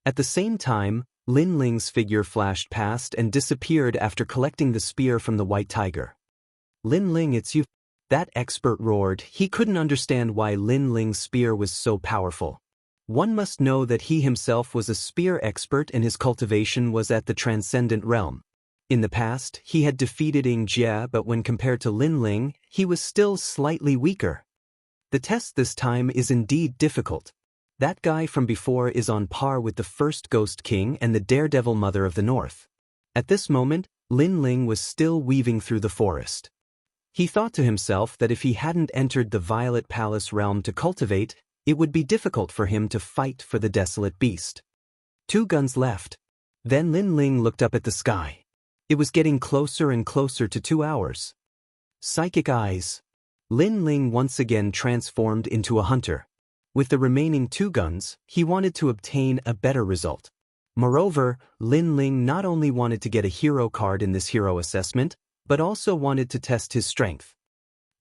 A: At the same time, Lin Ling's figure flashed past and disappeared after collecting the spear from the white tiger. "Lin Ling, it's you." That expert roared. He couldn't understand why Lin Ling's spear was so powerful. One must know that he himself was a spear expert and his cultivation was at the transcendent realm. In the past, he had defeated Ying Jia, but when compared to Lin Ling, he was still slightly weaker. The test this time is indeed difficult. That guy from before is on par with the first Ghost King and the Daredevil Mother of the North. At this moment, Lin Ling was still weaving through the forest. He thought to himself that if he hadn't entered the Violet Palace realm to cultivate, it would be difficult for him to fight for the desolate beast. 2 guns left. Then Lin Ling looked up at the sky. It was getting closer and closer to 2 hours. Psychic eyes. Lin Ling once again transformed into a hunter. With the remaining 2 guns, he wanted to obtain a better result. Moreover, Lin Ling not only wanted to get a hero card in this hero assessment, but also wanted to test his strength.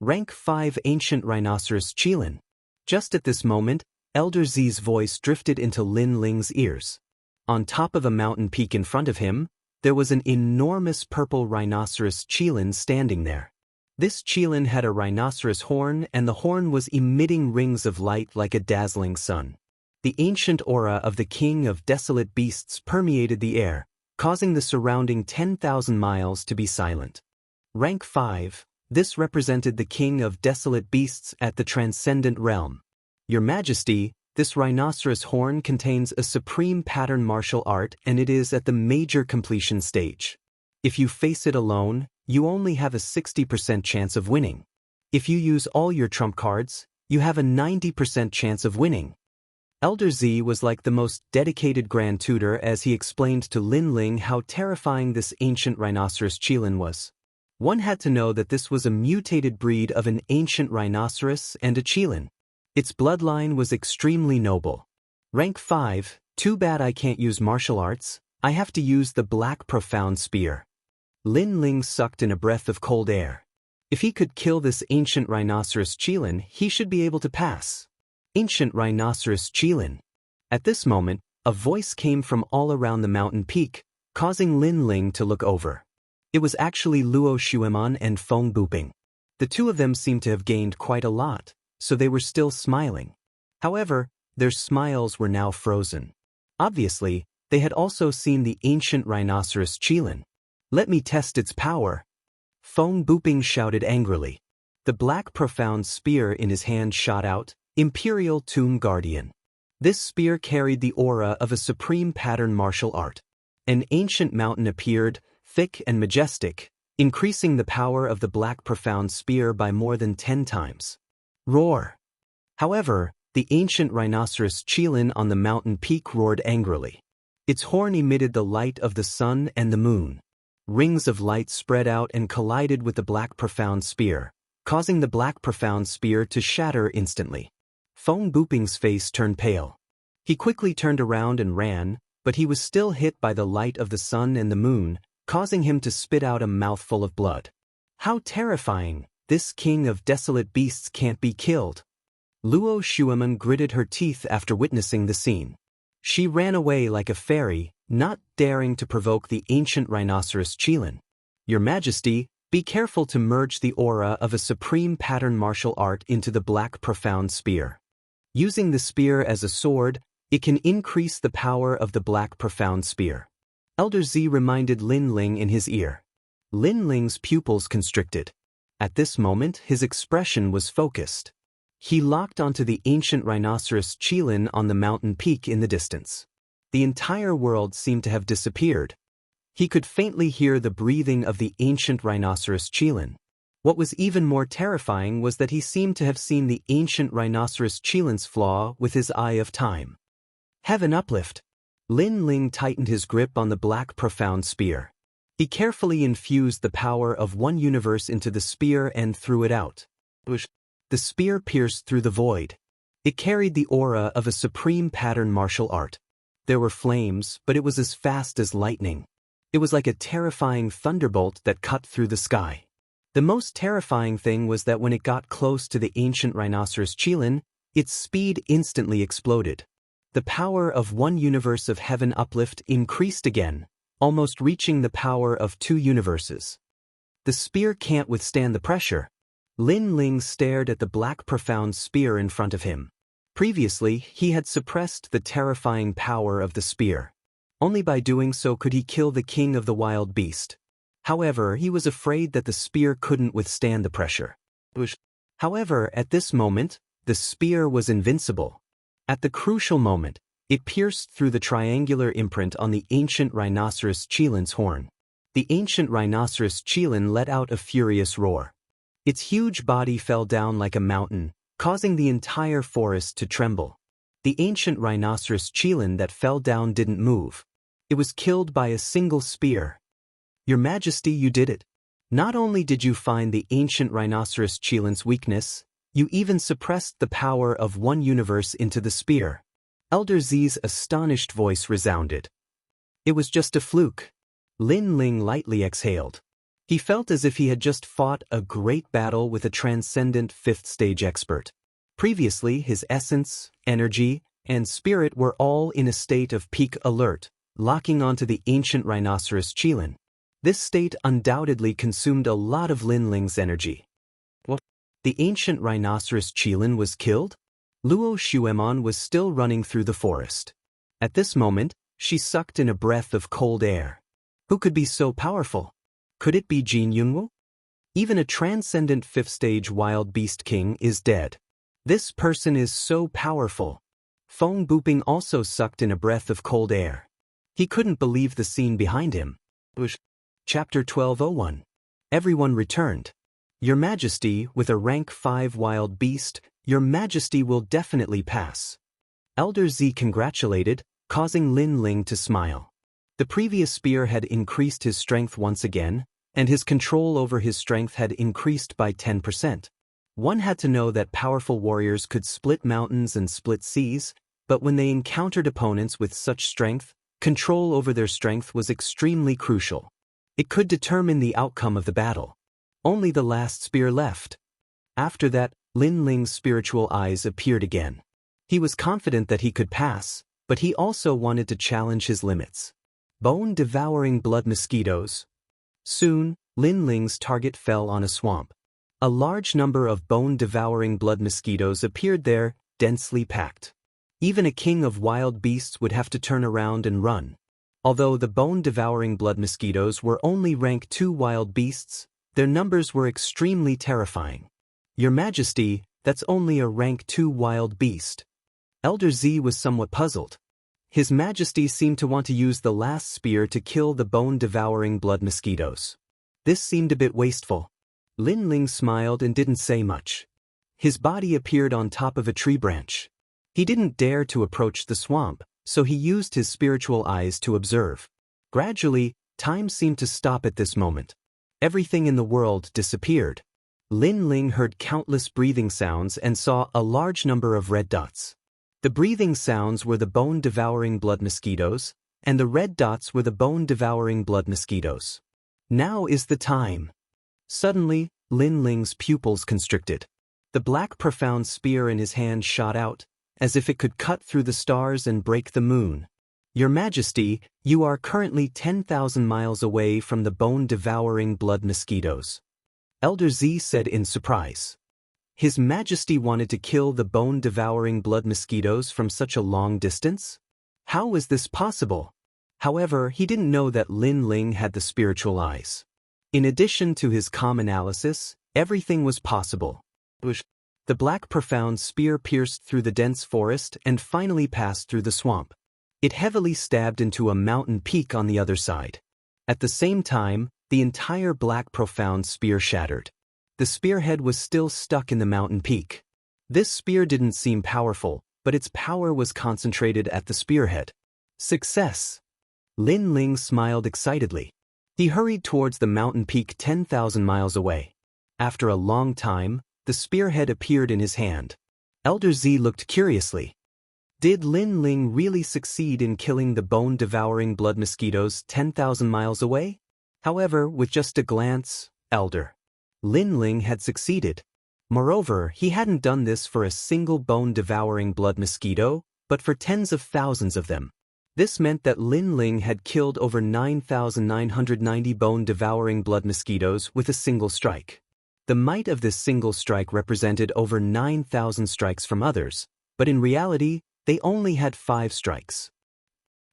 A: Rank 5 Ancient Rhinoceros Qilin. Just at this moment, Elder Z's voice drifted into Lin Ling's ears. On top of a mountain peak in front of him, there was an enormous purple rhinoceros Qilin standing there. This Qilin had a rhinoceros horn and the horn was emitting rings of light like a dazzling sun. The ancient aura of the King of Desolate Beasts permeated the air, causing the surrounding 10,000 miles to be silent. Rank 5, this represented the King of Desolate Beasts at the Transcendent Realm. Your Majesty, this rhinoceros horn contains a supreme pattern martial art and it is at the major completion stage. If you face it alone, you only have a 60% chance of winning. If you use all your trump cards, you have a 90% chance of winning. Elder Z was like the most dedicated Grand Tutor as he explained to Lin Ling how terrifying this ancient rhinoceros Qilin was. One had to know that this was a mutated breed of an ancient rhinoceros and a Qilin. Its bloodline was extremely noble. Rank 5, too bad I can't use martial arts, I have to use the black profound spear. Lin Ling sucked in a breath of cold air. If he could kill this ancient rhinoceros Qilin, he should be able to pass. Ancient rhinoceros Qilin. At this moment, a voice came from all around the mountain peak, causing Lin Ling to look over. It was actually Luo Xueman and Feng Buping. The 2 of them seemed to have gained quite a lot, so they were still smiling. However, their smiles were now frozen. Obviously, they had also seen the ancient rhinoceros Qilin. "Let me test its power." Feng Buping shouted angrily. The black profound spear in his hand shot out, Imperial Tomb Guardian. This spear carried the aura of a supreme pattern martial art. An ancient mountain appeared, thick and majestic, increasing the power of the black profound spear by more than 10 times. Roar! However, the ancient rhinoceros Qilin on the mountain peak roared angrily. Its horn emitted the light of the sun and the moon. Rings of light spread out and collided with the black profound spear, causing the black profound spear to shatter instantly. Feng Buping's face turned pale. He quickly turned around and ran, but he was still hit by the light of the sun and the moon, causing him to spit out a mouthful of blood. How terrifying! This King of Desolate Beasts can't be killed. Luo Xueman gritted her teeth after witnessing the scene. She ran away like a fairy, not daring to provoke the ancient rhinoceros Qilin. "Your Majesty, be careful to merge the aura of a supreme pattern martial art into the black profound spear. Using the spear as a sword, it can increase the power of the black profound spear." Elder Z reminded Lin Ling in his ear. Lin Ling's pupils constricted. At this moment, his expression was focused. He locked onto the ancient rhinoceros Qilin on the mountain peak in the distance. The entire world seemed to have disappeared. He could faintly hear the breathing of the ancient rhinoceros Qilin. What was even more terrifying was that he seemed to have seen the ancient rhinoceros Qilin's flaw with his eye of time. Heaven uplift. Lin Ling tightened his grip on the black profound spear. He carefully infused the power of one universe into the spear and threw it out. The spear pierced through the void. It carried the aura of a supreme pattern martial art. There were flames, but it was as fast as lightning. It was like a terrifying thunderbolt that cut through the sky. The most terrifying thing was that when it got close to the ancient rhinoceros Qilin, its speed instantly exploded. The power of one universe of heaven uplift increased again, almost reaching the power of two universes. The spear can't withstand the pressure. Lin Ling stared at the black profound spear in front of him. Previously, he had suppressed the terrifying power of the spear. Only by doing so could he kill the king of the wild beast. However, he was afraid that the spear couldn't withstand the pressure. However, at this moment, the spear was invincible. At the crucial moment, it pierced through the triangular imprint on the ancient rhinoceros Qilin's horn. The ancient rhinoceros Qilin let out a furious roar. Its huge body fell down like a mountain, causing the entire forest to tremble. The ancient rhinoceros Qilin that fell down didn't move. It was killed by a single spear. Your Majesty, you did it. Not only did you find the ancient rhinoceros Qilin's weakness, you even suppressed the power of one universe into the spear. Elder Zi's astonished voice resounded. It was just a fluke. Lin Ling lightly exhaled. He felt as if he had just fought a great battle with a transcendent fifth-stage expert. Previously, his essence, energy, and spirit were all in a state of peak alert, locking onto the ancient rhinoceros Qilin. This state undoubtedly consumed a lot of Lin Ling's energy. What? The ancient rhinoceros Qilin was killed? Luo Xuemon was still running through the forest. At this moment, she sucked in a breath of cold air. Who could be so powerful? Could it be Jianghu? Even a transcendent fifth-stage wild beast king is dead. This person is so powerful. Feng Buping also sucked in a breath of cold air. He couldn't believe the scene behind him. Chapter 1201. Everyone returned. Your Majesty, with a rank 5 wild beast, Your Majesty will definitely pass. Elder Z congratulated, causing Lin Ling to smile. The previous spear had increased his strength once again, and his control over his strength had increased by 10%. One had to know that powerful warriors could split mountains and split seas, but when they encountered opponents with such strength, control over their strength was extremely crucial. It could determine the outcome of the battle. Only the last spear left. After that, Lin Ling's spiritual eyes appeared again. He was confident that he could pass, but he also wanted to challenge his limits. Bone-devouring blood mosquitoes. Soon, Lin Ling's target fell on a swamp. A large number of bone-devouring blood mosquitoes appeared there, densely packed. Even a king of wild beasts would have to turn around and run. Although the bone-devouring blood mosquitoes were only rank 2 wild beasts, their numbers were extremely terrifying. Your Majesty, that's only a rank 2 wild beast. Elder Z was somewhat puzzled. His Majesty seemed to want to use the last spear to kill the bone-devouring blood mosquitoes. This seemed a bit wasteful. Lin Ling smiled and didn't say much. His body appeared on top of a tree branch. He didn't dare to approach the swamp, so he used his spiritual eyes to observe. Gradually, time seemed to stop at this moment. Everything in the world disappeared. Lin Ling heard countless breathing sounds and saw a large number of red dots. The breathing sounds were the bone-devouring blood mosquitoes, and the red dots were the bone-devouring blood mosquitoes. Now is the time. Suddenly, Lin Ling's pupils constricted. The black profound spear in his hand shot out, as if it could cut through the stars and break the moon. Your Majesty, you are currently 10,000 miles away from the bone-devouring blood mosquitoes. Elder Z said in surprise. His Majesty wanted to kill the bone-devouring blood mosquitoes from such a long distance? How was this possible? However, he didn't know that Lin Ling had the spiritual eyes. In addition to his calm analysis, everything was possible. The black profound spear pierced through the dense forest and finally passed through the swamp. It heavily stabbed into a mountain peak on the other side. At the same time, the entire black profound spear shattered. The spearhead was still stuck in the mountain peak. This spear didn't seem powerful, but its power was concentrated at the spearhead. Success! Lin Ling smiled excitedly. He hurried towards the mountain peak 10,000 miles away. After a long time, the spearhead appeared in his hand. Elder Z looked curiously. Did Lin Ling really succeed in killing the bone-devouring blood mosquitoes 10,000 miles away? However, with just a glance, Elder Lin Ling had succeeded. Moreover, he hadn't done this for a single bone-devouring blood mosquito, but for tens of thousands of them. This meant that Lin Ling had killed over 9,990 bone-devouring blood mosquitoes with a single strike. The might of this single strike represented over 9,000 strikes from others, but in reality, they only had 5 strikes.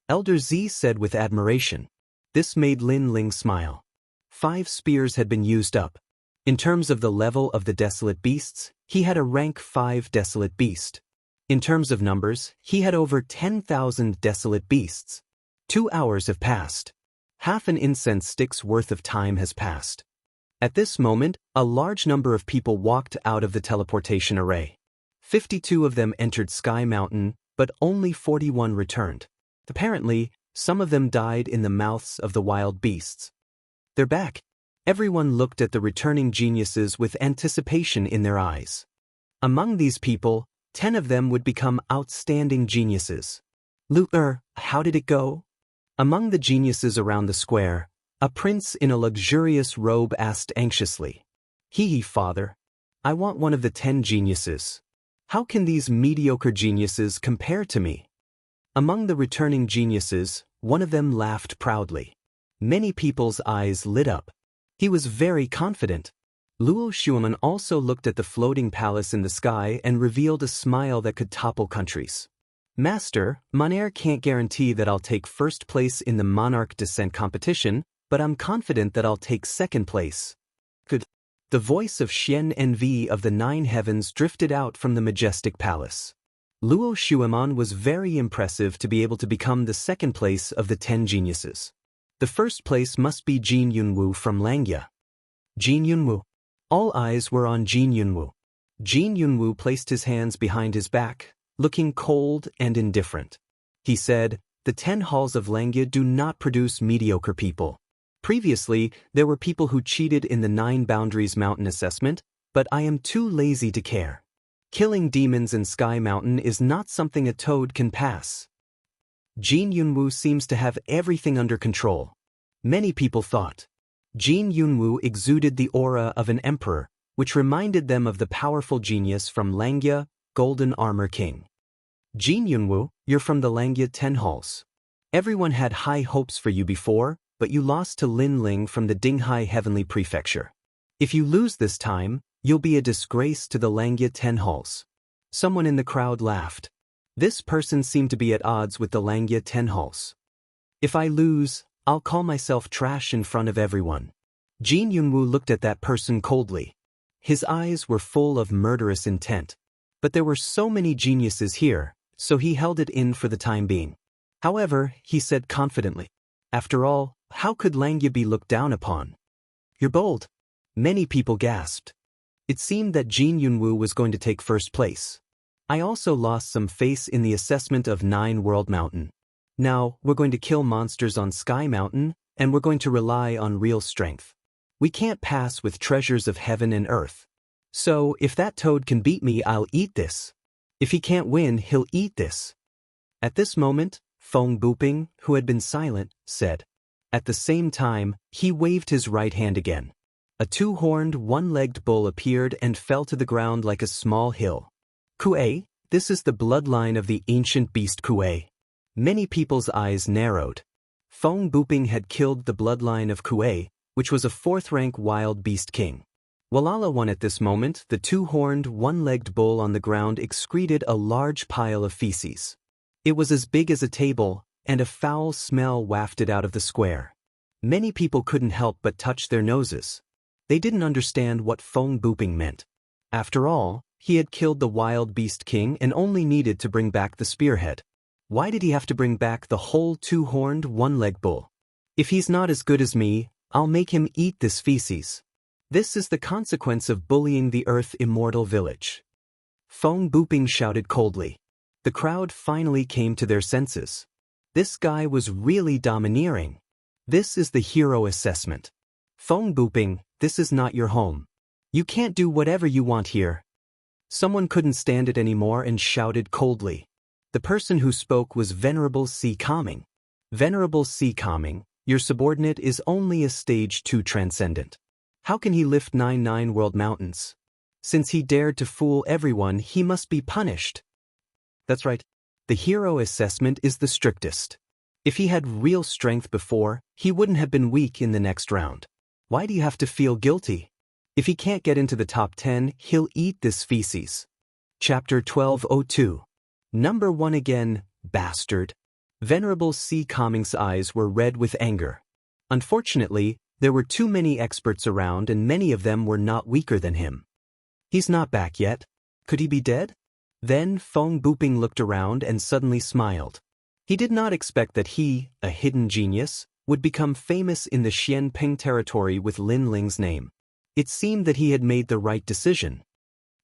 A: Elder Z said with admiration. This made Lin Ling smile. 5 spears had been used up. In terms of the level of the desolate beasts, he had a rank 5 desolate beast. In terms of numbers, he had over 10,000 desolate beasts. 2 hours have passed. Half an incense stick's worth of time has passed. At this moment, a large number of people walked out of the teleportation array. 52 of them entered Sky Mountain, but only 41 returned. Apparently, some of them died in the mouths of the wild beasts. They're back. Everyone looked at the returning geniuses with anticipation in their eyes. Among these people, 10 of them would become outstanding geniuses. How did it go? Among the geniuses around the square, a prince in a luxurious robe asked anxiously. Father. I want one of the 10 geniuses. How can these mediocre geniuses compare to me? Among the returning geniuses, one of them laughed proudly. Many people's eyes lit up. He was very confident. Luo Xueman also looked at the floating palace in the sky and revealed a smile that could topple countries. Master, Mon heir can't guarantee that I'll take first place in the Monarch Descent competition, but I'm confident that I'll take second place. Good. The voice of Xian Envi of the 9 heavens drifted out from the majestic palace. Luo Xueman was very impressive to be able to become the second place of the 10 geniuses. The first place must be Jin Yunwu from Langya. Jin Yunwu. All eyes were on Jin Yunwu. Jin Yunwu placed his hands behind his back, looking cold and indifferent. He said, "The 10 halls of Langya do not produce mediocre people. Previously, there were people who cheated in the 9 Boundaries Mountain assessment, but I am too lazy to care. Killing demons in Sky Mountain is not something a toad can pass." Jin Yunwu seems to have everything under control. Many people thought. Jin Yunwu exuded the aura of an emperor, which reminded them of the powerful genius from Langya, Golden Armor King. Jin Yunwu, you're from the Langya 10 halls. Everyone had high hopes for you before, but you lost to Lin Ling from the Dinghai Heavenly Prefecture. If you lose this time, you'll be a disgrace to the Langya 10 halls. Someone in the crowd laughed. This person seemed to be at odds with the Langya 10 halls. If I lose, I'll call myself trash in front of everyone. Jin Yunwu looked at that person coldly. His eyes were full of murderous intent. But there were so many geniuses here, so he held it in for the time being. However, he said confidently, "After all, how could Langya be looked down upon?" "You're bold." Many people gasped. It seemed that Jin Yunwu was going to take first place. I also lost some face in the assessment of 9 World Mountain. Now, we're going to kill monsters on Sky Mountain, and we're going to rely on real strength. We can't pass with treasures of heaven and earth. So, if that toad can beat me, I'll eat this. If he can't win, he'll eat this. At this moment, Feng Buping, who had been silent, said. At the same time, he waved his right hand again. A 2-horned, 1-legged bull appeared and fell to the ground like a small hill. Kuei, this is the bloodline of the ancient beast Kuei. Many people's eyes narrowed. Feng Buping had killed the bloodline of Kuei, which was a 4th-rank wild beast king. Walala won at this moment. The 2-horned, 1-legged bull on the ground excreted a large pile of feces. It was as big as a table, and a foul smell wafted out of the square. Many people couldn't help but touch their noses. They didn't understand what Feng Buping meant. After all, He had killed the wild beast king and only needed to bring back the spearhead. Why did he have to bring back the whole two-horned, one-legged bull? If he's not as good as me, I'll make him eat this feces. This is the consequence of bullying the Earth Immortal village. Feng Buping shouted coldly. The crowd finally came to their senses. This guy was really domineering. This is the hero assessment. Feng Buping, this is not your home. You can't do whatever you want here. Someone couldn't stand it anymore and shouted coldly. The person who spoke was Venerable C. Calming. Venerable C. Calming, your subordinate is only a stage 2 transcendent. How can he lift 9 world mountains? Since he dared to fool everyone, he must be punished. That's right. The hero assessment is the strictest. If he had real strength before, he wouldn't have been weak in the next round. Why do you have to feel guilty? If he can't get into the top 10, he'll eat this feces. Chapter 1202. Number 1 again, bastard. Venerable C. Calming's eyes were red with anger. Unfortunately, there were too many experts around and many of them were not weaker than him. He's not back yet. Could he be dead? Then Feng Buping looked around and suddenly smiled. He did not expect that he, a hidden genius, would become famous in the Xianping territory with Lin Ling's name. It seemed that he had made the right decision.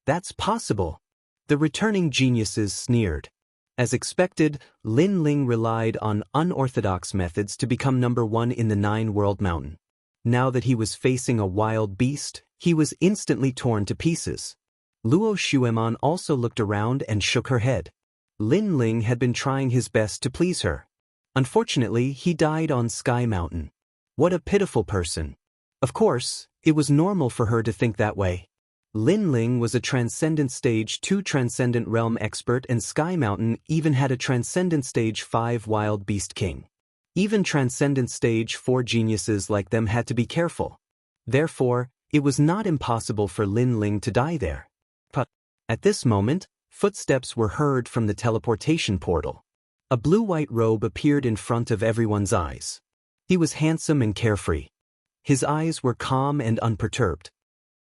A: That's possible. The returning geniuses sneered. As expected, Lin Ling relied on unorthodox methods to become number 1 in the 9-world mountain. Now that he was facing a wild beast, he was instantly torn to pieces. Luo Xuemon also looked around and shook her head. Lin Ling had been trying his best to please her. Unfortunately, he died on Sky Mountain. What a pitiful person. Of course, it was normal for her to think that way. Lin Ling was a Transcendent Stage 2 Transcendent Realm expert and Sky Mountain even had a Transcendent Stage 5 Wild Beast King. Even Transcendent Stage 4 geniuses like them had to be careful. Therefore, it was not impossible for Lin Ling to die there. But at this moment, footsteps were heard from the teleportation portal. A blue-white robe appeared in front of everyone's eyes. He was handsome and carefree. His eyes were calm and unperturbed.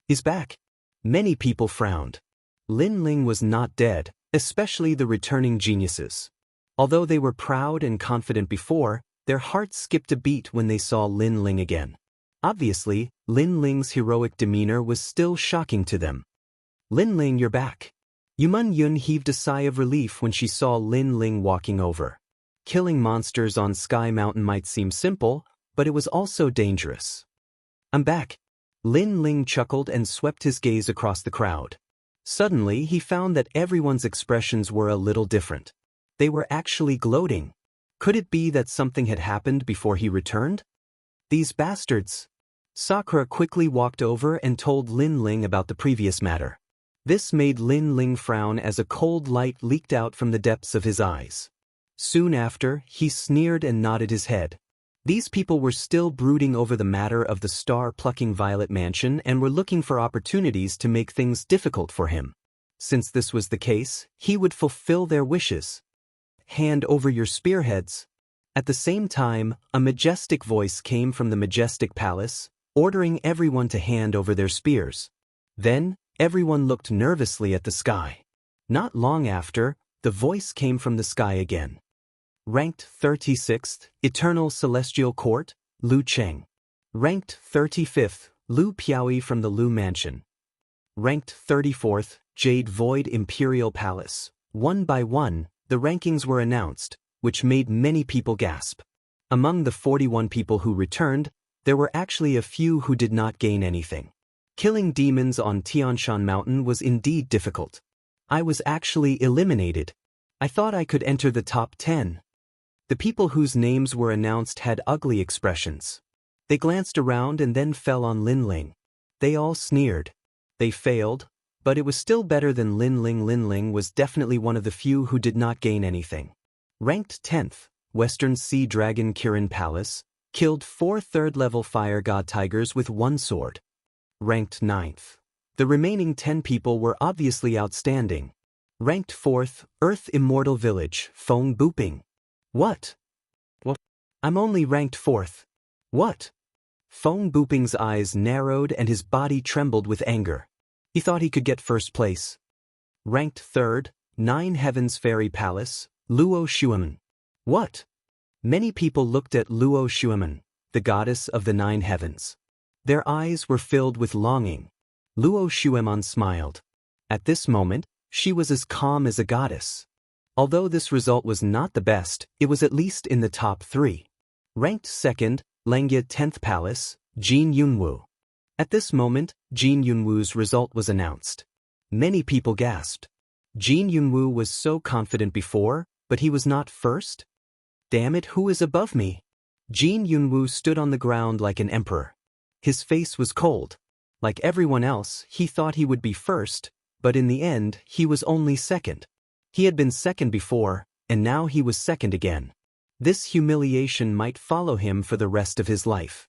A: He's back. Many people frowned. Lin Ling was not dead, especially the returning geniuses. Although they were proud and confident before, their hearts skipped a beat when they saw Lin Ling again. Obviously, Lin Ling's heroic demeanor was still shocking to them. Lin Ling, you're back. Yuman Yun heaved a sigh of relief when she saw Lin Ling walking over. Killing monsters on Sky Mountain might seem simple, but it was also dangerous. I'm back. Lin Ling chuckled and swept his gaze across the crowd. Suddenly, he found that everyone's expressions were a little different. They were actually gloating. Could it be that something had happened before he returned? These bastards. Sakura quickly walked over and told Lin Ling about the previous matter. This made Lin Ling frown as a cold light leaked out from the depths of his eyes. Soon after, he sneered and nodded his head. These people were still brooding over the matter of the star-plucking Violet Mansion and were looking for opportunities to make things difficult for him. Since this was the case, he would fulfill their wishes. Hand over your spearheads. At the same time, a majestic voice came from the majestic palace, ordering everyone to hand over their spears. Then, everyone looked nervously at the sky. Not long after, the voice came from the sky again. Ranked 36th, Eternal Celestial Court, Lu Cheng. Ranked 35th, Lu Piaoi from the Lu Mansion. Ranked 34th, Jade Void Imperial Palace. One by one, the rankings were announced, which made many people gasp. Among the 41 people who returned, there were actually a few who did not gain anything. Killing demons on Tianshan Mountain was indeed difficult. I was actually eliminated. I thought I could enter the top 10. The people whose names were announced had ugly expressions. They glanced around and then fell on Lin Ling. They all sneered. They failed, but it was still better than Lin Ling. Lin Ling was definitely one of the few who did not gain anything. Ranked 10th, Western Sea Dragon Kirin Palace, killed 4 third-level fire god tigers with 1 sword. Ranked 9th. The remaining 10 people were obviously outstanding. Ranked 4th, Earth Immortal Village, Feng Buping. What? Well, I'm only ranked 4th. What? Feng Buping's eyes narrowed and his body trembled with anger. He thought he could get first place. Ranked 3rd, 9 Heavens Fairy Palace, Luo Xuemen. What? Many people looked at Luo Xuemen, the goddess of the 9 heavens. Their eyes were filled with longing. Luo Xuemen smiled. At this moment, she was as calm as a goddess. Although this result was not the best, it was at least in the top 3. Ranked 2nd, Langya 10th Palace, Jin Yunwu. At this moment, Jin Yunwu's result was announced. Many people gasped. Jin Yunwu was so confident before, but he was not first? Damn it, who is above me? Jin Yunwu stood on the ground like an emperor. His face was cold. Like everyone else, he thought he would be first, but in the end, he was only second. He had been second before, and now he was second again. This humiliation might follow him for the rest of his life.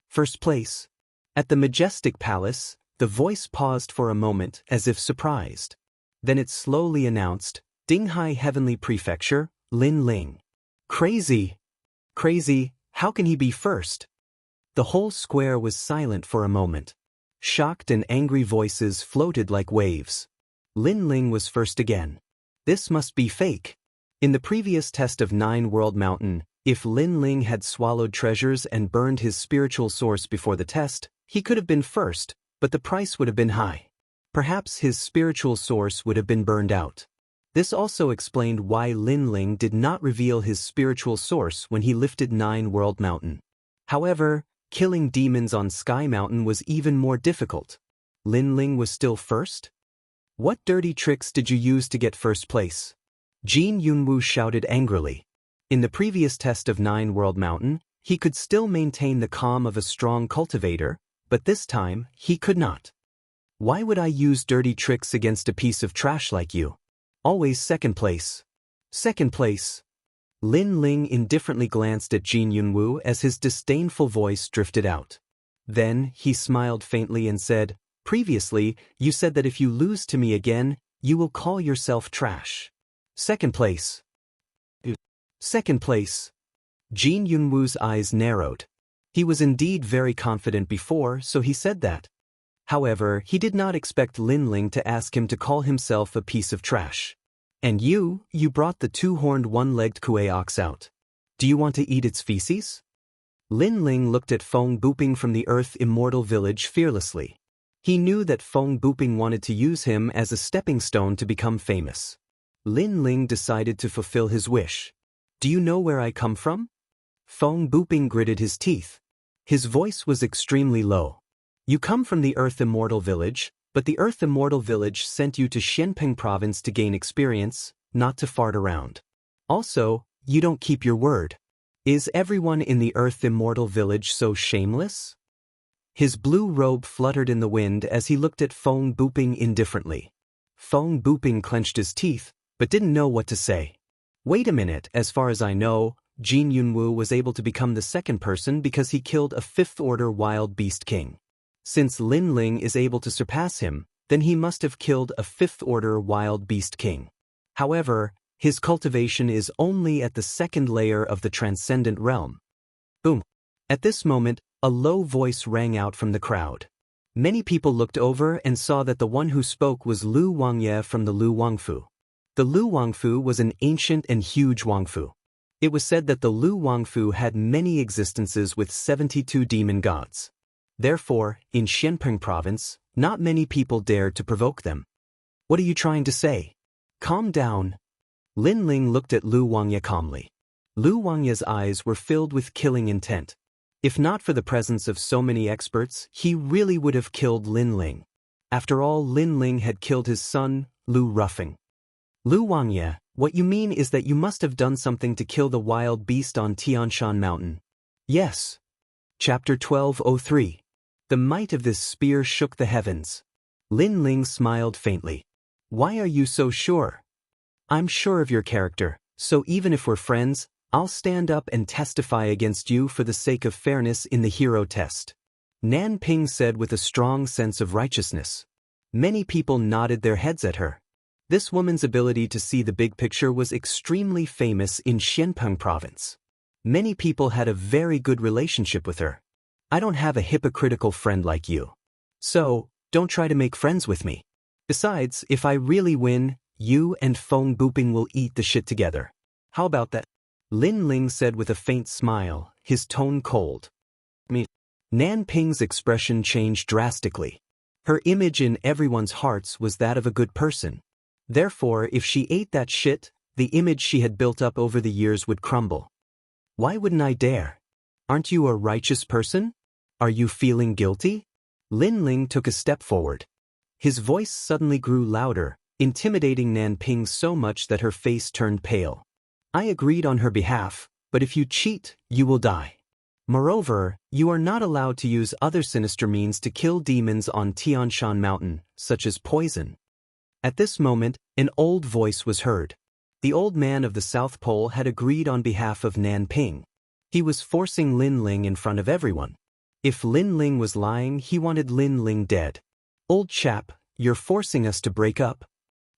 A: First place. At the majestic palace, the voice paused for a moment as if surprised. Then it slowly announced, Dinghai Heavenly Prefecture, Lin Ling. Crazy! Crazy, how can he be first? The whole square was silent for a moment. Shocked and angry voices floated like waves. Lin Ling was first again. This must be fake. In the previous test of 9 World Mountain, if Lin Ling had swallowed treasures and burned his spiritual source before the test, he could have been first, but the price would have been high. Perhaps his spiritual source would have been burned out. This also explained why Lin Ling did not reveal his spiritual source when he lifted 9 World Mountain. However, killing demons on Sky Mountain was even more difficult. Lin Ling was still first? What dirty tricks did you use to get first place? Jin Yunwu shouted angrily. In the previous test of 9 World Mountain, he could still maintain the calm of a strong cultivator, but this time, he could not. Why would I use dirty tricks against a piece of trash like you? Always second place. Second place. Lin Ling indifferently glanced at Jin Yunwu as his disdainful voice drifted out. Then, he smiled faintly and said, Previously, you said that if you lose to me again, you will call yourself trash. Second place. Second place. Jin Yunwu's eyes narrowed. He was indeed very confident before, so he said that. However, he did not expect Lin Ling to ask him to call himself a piece of trash. And you brought the 2-horned one-legged Kue ox out. Do you want to eat its feces? Lin Ling looked at Feng Buping from the Earth Immortal village fearlessly. He knew that Feng Buping wanted to use him as a stepping stone to become famous. Lin Ling decided to fulfill his wish. Do you know where I come from? Feng Buping gritted his teeth. His voice was extremely low. You come from the Earth Immortal village, but the Earth Immortal village sent you to Xianpeng province to gain experience, not to fart around. Also, you don't keep your word. Is everyone in the Earth Immortal village so shameless? His blue robe fluttered in the wind as he looked at Feng Buping indifferently. Feng Buping clenched his teeth, but didn't know what to say. Wait a minute, as far as I know, Jin Yunwu was able to become the second person because he killed a 5th-order wild beast king. Since Lin Ling is able to surpass him, then he must have killed a 5th-order wild beast king. However, his cultivation is only at the 2nd layer of the transcendent realm. Boom. At this moment, a low voice rang out from the crowd. Many people looked over and saw that the one who spoke was Lu Wangye from the Lu Wangfu. The Lu Wangfu was an ancient and huge Wangfu. It was said that the Lu Wangfu had many existences with 72 demon gods. Therefore, in Xianpeng province, not many people dared to provoke them. What are you trying to say? Calm down. Lin Ling looked at Lu Wangye calmly. Lu Wangye's eyes were filled with killing intent. If not for the presence of so many experts, he really would have killed Lin Ling. After all, Lin Ling had killed his son, Lu Ruffing. Lu Wangye, what you mean is that you must have done something to kill the wild beast on Tianshan Mountain. Yes. Chapter 1203. The might of this spear shook the heavens. Lin Ling smiled faintly. Why are you so sure? I'm sure of your character, so even if we're friends, I'll stand up and testify against you for the sake of fairness in the hero test. Nan Ping said with a strong sense of righteousness. Many people nodded their heads at her. This woman's ability to see the big picture was extremely famous in Xianpeng province. Many people had a very good relationship with her. I don't have a hypocritical friend like you. So, don't try to make friends with me. Besides, if I really win, you and Feng Buping will eat the shit together. How about that? Lin Ling said with a faint smile, his tone cold. Nan Ping's expression changed drastically. Her image in everyone's hearts was that of a good person. Therefore, if she ate that shit, the image she had built up over the years would crumble. Why wouldn't I dare? Aren't you a righteous person? Are you feeling guilty? Lin Ling took a step forward. His voice suddenly grew louder, intimidating Nan Ping so much that her face turned pale. I agreed on her behalf, but if you cheat, you will die. Moreover, you are not allowed to use other sinister means to kill demons on Tianshan Mountain, such as poison. At this moment, an old voice was heard. The old man of the South Pole had agreed on behalf of Nan Ping. He was forcing Lin Ling in front of everyone. If Lin Ling was lying, he wanted Lin Ling dead. Old chap, you're forcing us to break up.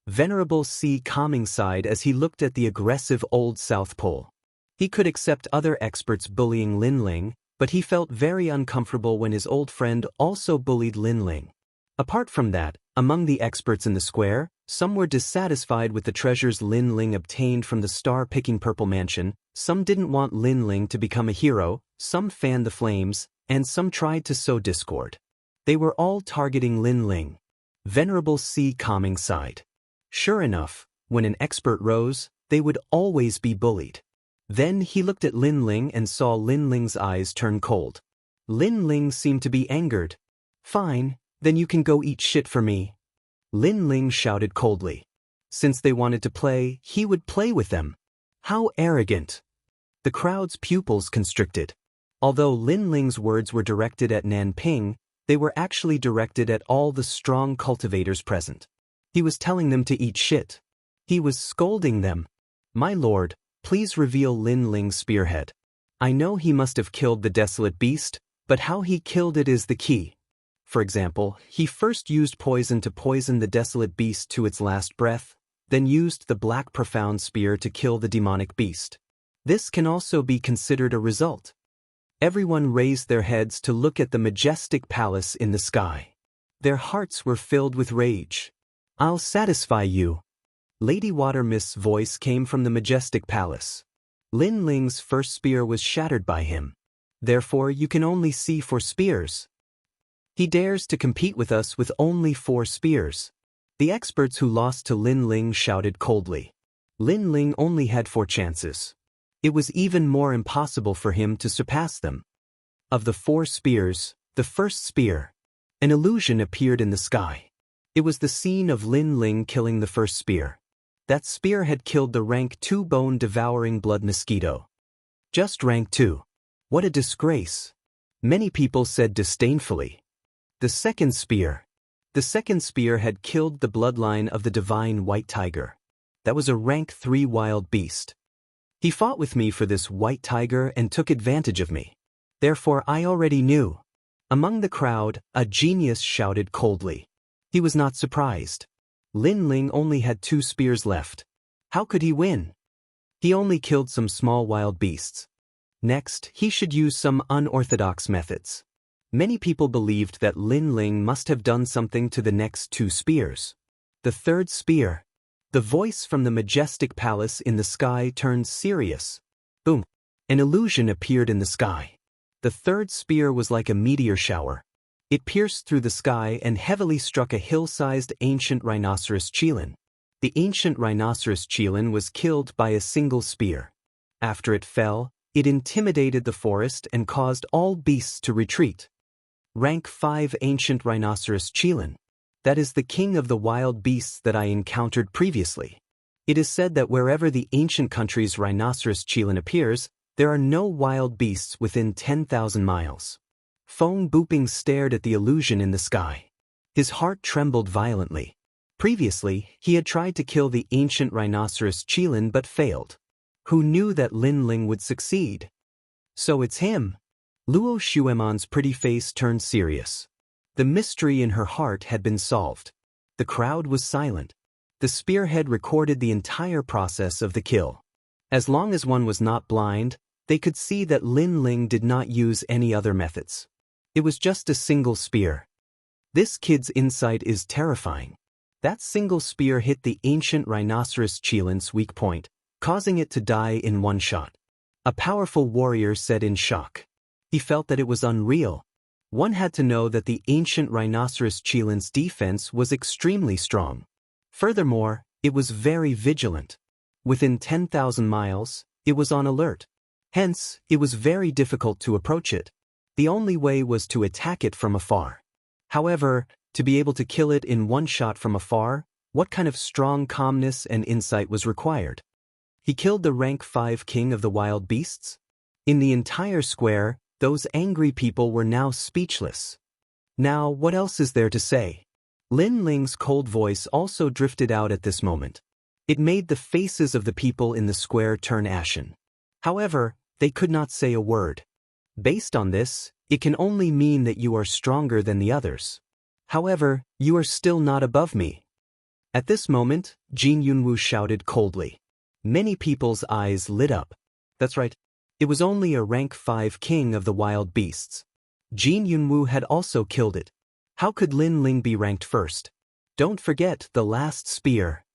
A: Venerable C. Calming sighed as he looked at the aggressive old South Pole. He could accept other experts bullying Lin Ling, but he felt very uncomfortable when his old friend also bullied Lin Ling. Apart from that, among the experts in the square, some were dissatisfied with the treasures Lin Ling obtained from the star-picking Purple Mansion, some didn't want Lin Ling to become a hero, some fanned the flames, and some tried to sow discord. They were all targeting Lin Ling. Venerable C. Calming sighed. Sure enough, when an expert rose, they would always be bullied. Then he looked at Lin Ling and saw Lin Ling's eyes turn cold. Lin Ling seemed to be angered. Fine, then you can go eat shit for me. Lin Ling shouted coldly. Since they wanted to play, he would play with them. How arrogant. The crowd's pupils constricted. Although Lin Ling's words were directed at Nan Ping, they were actually directed at all the strong cultivators present. He was telling them to eat shit. He was scolding them. My lord, please reveal Lin Ling's spearhead. I know he must have killed the desolate beast, but how he killed it is the key. For example, he first used poison to poison the desolate beast to its last breath, then used the black profound spear to kill the demonic beast. This can also be considered a result. Everyone raised their heads to look at the majestic palace in the sky. Their hearts were filled with rage. I'll satisfy you. Lady Watermist's voice came from the majestic palace. Lin Ling's first spear was shattered by him. Therefore you can only see 4 spears. He dares to compete with us with only 4 spears. The experts who lost to Lin Ling shouted coldly. Lin Ling only had 4 chances. It was even more impossible for him to surpass them. Of the 4 spears, the first spear, an illusion appeared in the sky. It was the scene of Lin Ling killing the first spear. That spear had killed the rank 2 bone-devouring blood mosquito. Just rank 2. What a disgrace. Many people said disdainfully. The second spear. The second spear had killed the bloodline of the divine white tiger. That was a rank 3 wild beast. He fought with me for this white tiger and took advantage of me. Therefore I already knew. Among the crowd, a genius shouted coldly. He was not surprised. Lin Ling only had 2 spears left. How could he win? He only killed some small wild beasts. Next, he should use some unorthodox methods. Many people believed that Lin Ling must have done something to the next 2 spears. The third spear. The voice from the majestic palace in the sky turned serious. Boom. An illusion appeared in the sky. The third spear was like a meteor shower. It pierced through the sky and heavily struck a hill-sized ancient rhinoceros qilin. The ancient rhinoceros qilin was killed by a single spear. After it fell, it intimidated the forest and caused all beasts to retreat. Rank 5 ancient rhinoceros qilin. That is the king of the wild beasts that I encountered previously. It is said that wherever the ancient country's rhinoceros qilin appears, there are no wild beasts within 10,000 miles. Feng Buping stared at the illusion in the sky. His heart trembled violently. Previously, he had tried to kill the ancient rhinoceros qilin but failed. Who knew that Lin Ling would succeed? So it's him. Luo Xuemon's pretty face turned serious. The mystery in her heart had been solved. The crowd was silent. The spearhead recorded the entire process of the kill. As long as one was not blind, they could see that Lin Ling did not use any other methods. It was just a single spear. This kid's insight is terrifying. That single spear hit the ancient rhinoceros Chilin's weak point, causing it to die in one shot. A powerful warrior said in shock. He felt that it was unreal. One had to know that the ancient rhinoceros Chilin's defense was extremely strong. Furthermore, it was very vigilant. Within 10,000 miles, it was on alert. Hence, it was very difficult to approach it. The only way was to attack it from afar. However, to be able to kill it in one shot from afar, what kind of strong calmness and insight was required? He killed the rank 5 king of the wild beasts? In the entire square, those angry people were now speechless. Now, what else is there to say? Lin Ling's cold voice also drifted out at this moment. It made the faces of the people in the square turn ashen. However, they could not say a word. Based on this, it can only mean that you are stronger than the others. However, you are still not above me. At this moment, Jianghu shouted coldly. Many people's eyes lit up. That's right. It was only a rank 5 king of the wild beasts. Jianghu had also killed it. How could Lin Ling be ranked first? Don't forget the last spear.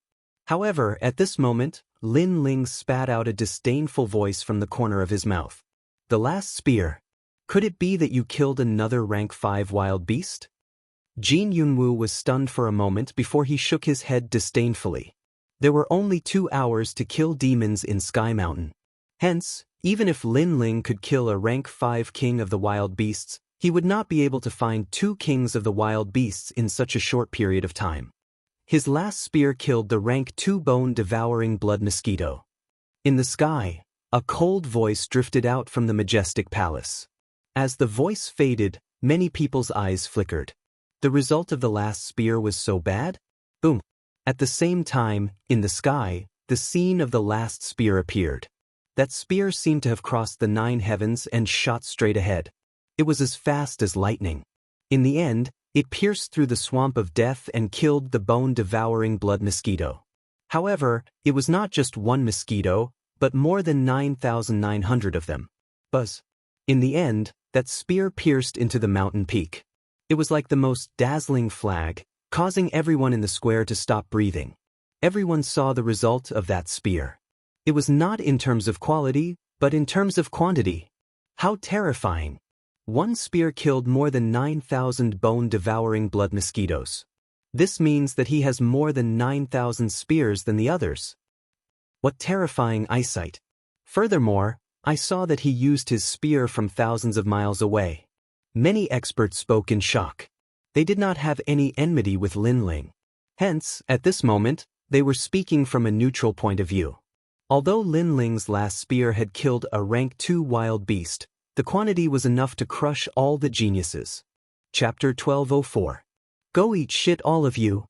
A: However, at this moment, Lin Ling spat out a disdainful voice from the corner of his mouth. The last spear. Could it be that you killed another rank 5 wild beast? Jianghu was stunned for a moment before he shook his head disdainfully. There were only 2 hours to kill demons in Sky Mountain. Hence, even if Lin Ling could kill a rank 5 king of the wild beasts, he would not be able to find 2 kings of the wild beasts in such a short period of time. His last spear killed the rank 2 bone-devouring blood mosquito. In the sky, a cold voice drifted out from the majestic palace. As the voice faded, many people's eyes flickered. The result of the last spear was so bad? Boom! At the same time, in the sky, the scene of the last spear appeared. That spear seemed to have crossed the 9 heavens and shot straight ahead. It was as fast as lightning. In the end, it pierced through the swamp of death and killed the bone-devouring blood mosquito. However, it was not just one mosquito, but more than 9,900 of them. Buzz. In the end, that spear pierced into the mountain peak. It was like the most dazzling flag, causing everyone in the square to stop breathing. Everyone saw the result of that spear. It was not in terms of quality, but in terms of quantity. How terrifying! One spear killed more than 9,000 bone-devouring blood mosquitoes. This means that he has more than 9,000 spears than the others. What terrifying eyesight! Furthermore, I saw that he used his spear from thousands of miles away. Many experts spoke in shock. They did not have any enmity with Lin Ling. Hence, at this moment, they were speaking from a neutral point of view. Although Lin Ling's last spear had killed a rank 2 wild beast, the quantity was enough to crush all the geniuses. Chapter 1204. Go eat shit, all of you.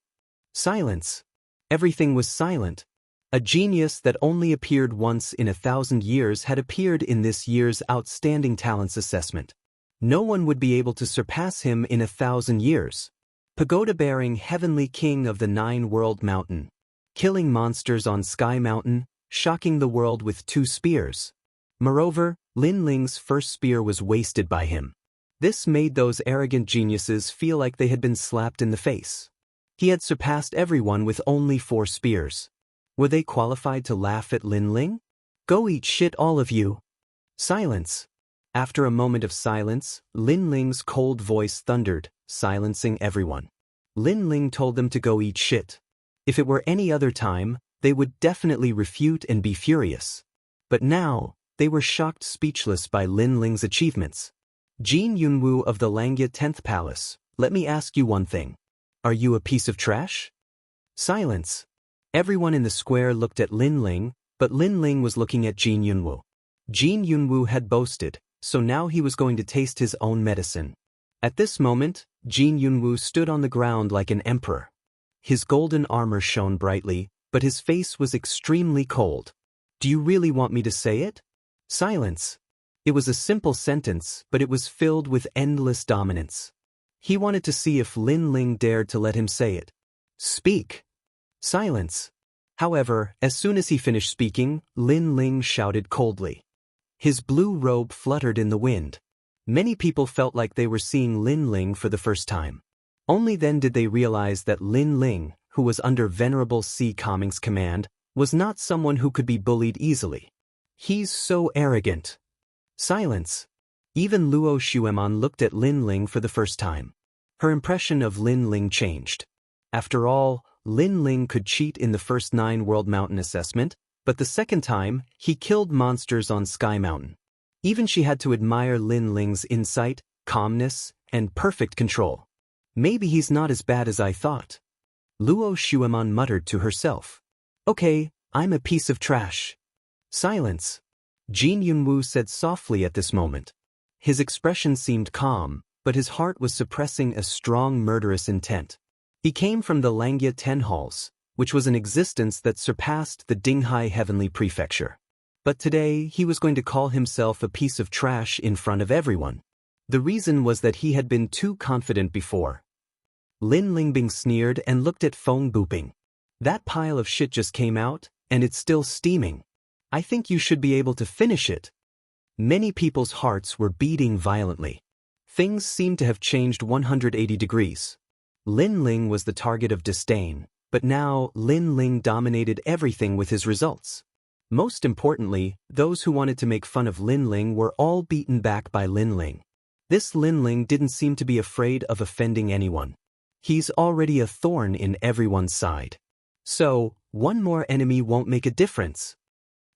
A: Silence. Everything was silent. A genius that only appeared once in 1,000 years had appeared in this year's Outstanding Talents Assessment. No one would be able to surpass him in 1,000 years. Pagoda-bearing heavenly king of the 9-world mountain. Killing monsters on Sky Mountain, shocking the world with 2 spears. Moreover, Lin Ling's first spear was wasted by him. This made those arrogant geniuses feel like they had been slapped in the face. He had surpassed everyone with only 4 spears. Were they qualified to laugh at Lin Ling? Go eat shit, all of you. Silence. After a moment of silence, Lin Ling's cold voice thundered, silencing everyone. Lin Ling told them to go eat shit. If it were any other time, they would definitely refute and be furious. But now, they were shocked speechless by Lin Ling's achievements. Jianghu of the Langya 10th Palace, let me ask you one thing. Are you a piece of trash? Silence. Everyone in the square looked at Lin Ling, but Lin Ling was looking at Jianghu. Jianghu had boasted, so now he was going to taste his own medicine. At this moment, Jianghu stood on the ground like an emperor. His golden armor shone brightly, but his face was extremely cold. Do you really want me to say it? Silence. It was a simple sentence, but it was filled with endless dominance. He wanted to see if Lin Ling dared to let him say it. Speak. Silence. However, as soon as he finished speaking, Lin Ling shouted coldly. His blue robe fluttered in the wind. Many people felt like they were seeing Lin Ling for the first time. Only then did they realize that Lin Ling, who was under Venerable Si Kaming's command, was not someone who could be bullied easily. He's so arrogant. Silence. Even Luo Xueman looked at Lin Ling for the first time. Her impression of Lin Ling changed. After all, Lin Ling could cheat in the first 9 World Mountain assessment, but the second time, he killed monsters on Sky Mountain. Even she had to admire Lin Ling's insight, calmness, and perfect control. Maybe he's not as bad as I thought. Luo Xueman muttered to herself. Okay, I'm a piece of trash. Silence. Jin Yunwu said softly at this moment. His expression seemed calm, but his heart was suppressing a strong murderous intent. He came from the Langia Ten Halls, which was an existence that surpassed the Dinghai Heavenly Prefecture. But today he was going to call himself a piece of trash in front of everyone. The reason was that he had been too confident before. Lin Lingbing sneered and looked at Feng Buping. That pile of shit just came out, and it's still steaming. I think you should be able to finish it. Many people's hearts were beating violently. Things seemed to have changed 180 degrees. Lin Ling was the target of disdain, but now Lin Ling dominated everything with his results. Most importantly, those who wanted to make fun of Lin Ling were all beaten back by Lin Ling. This Lin Ling didn't seem to be afraid of offending anyone. He's already a thorn in everyone's side. So, one more enemy won't make a difference.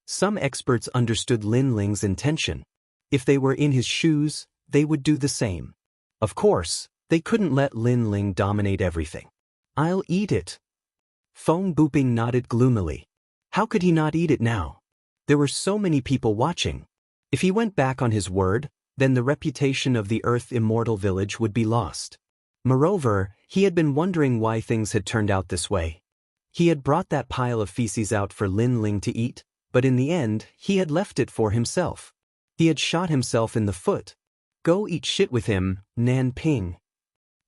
A: Some experts understood Lin Ling's intention. If they were in his shoes, they would do the same. Of course, they couldn't let Lin Ling dominate everything. I'll eat it. Feng Buping nodded gloomily. How could he not eat it now? There were so many people watching. If he went back on his word, then the reputation of the Earth Immortal village would be lost. Moreover, he had been wondering why things had turned out this way. He had brought that pile of feces out for Lin Ling to eat, but in the end, he had left it for himself. He had shot himself in the foot. Go eat shit with him, Nan Ping.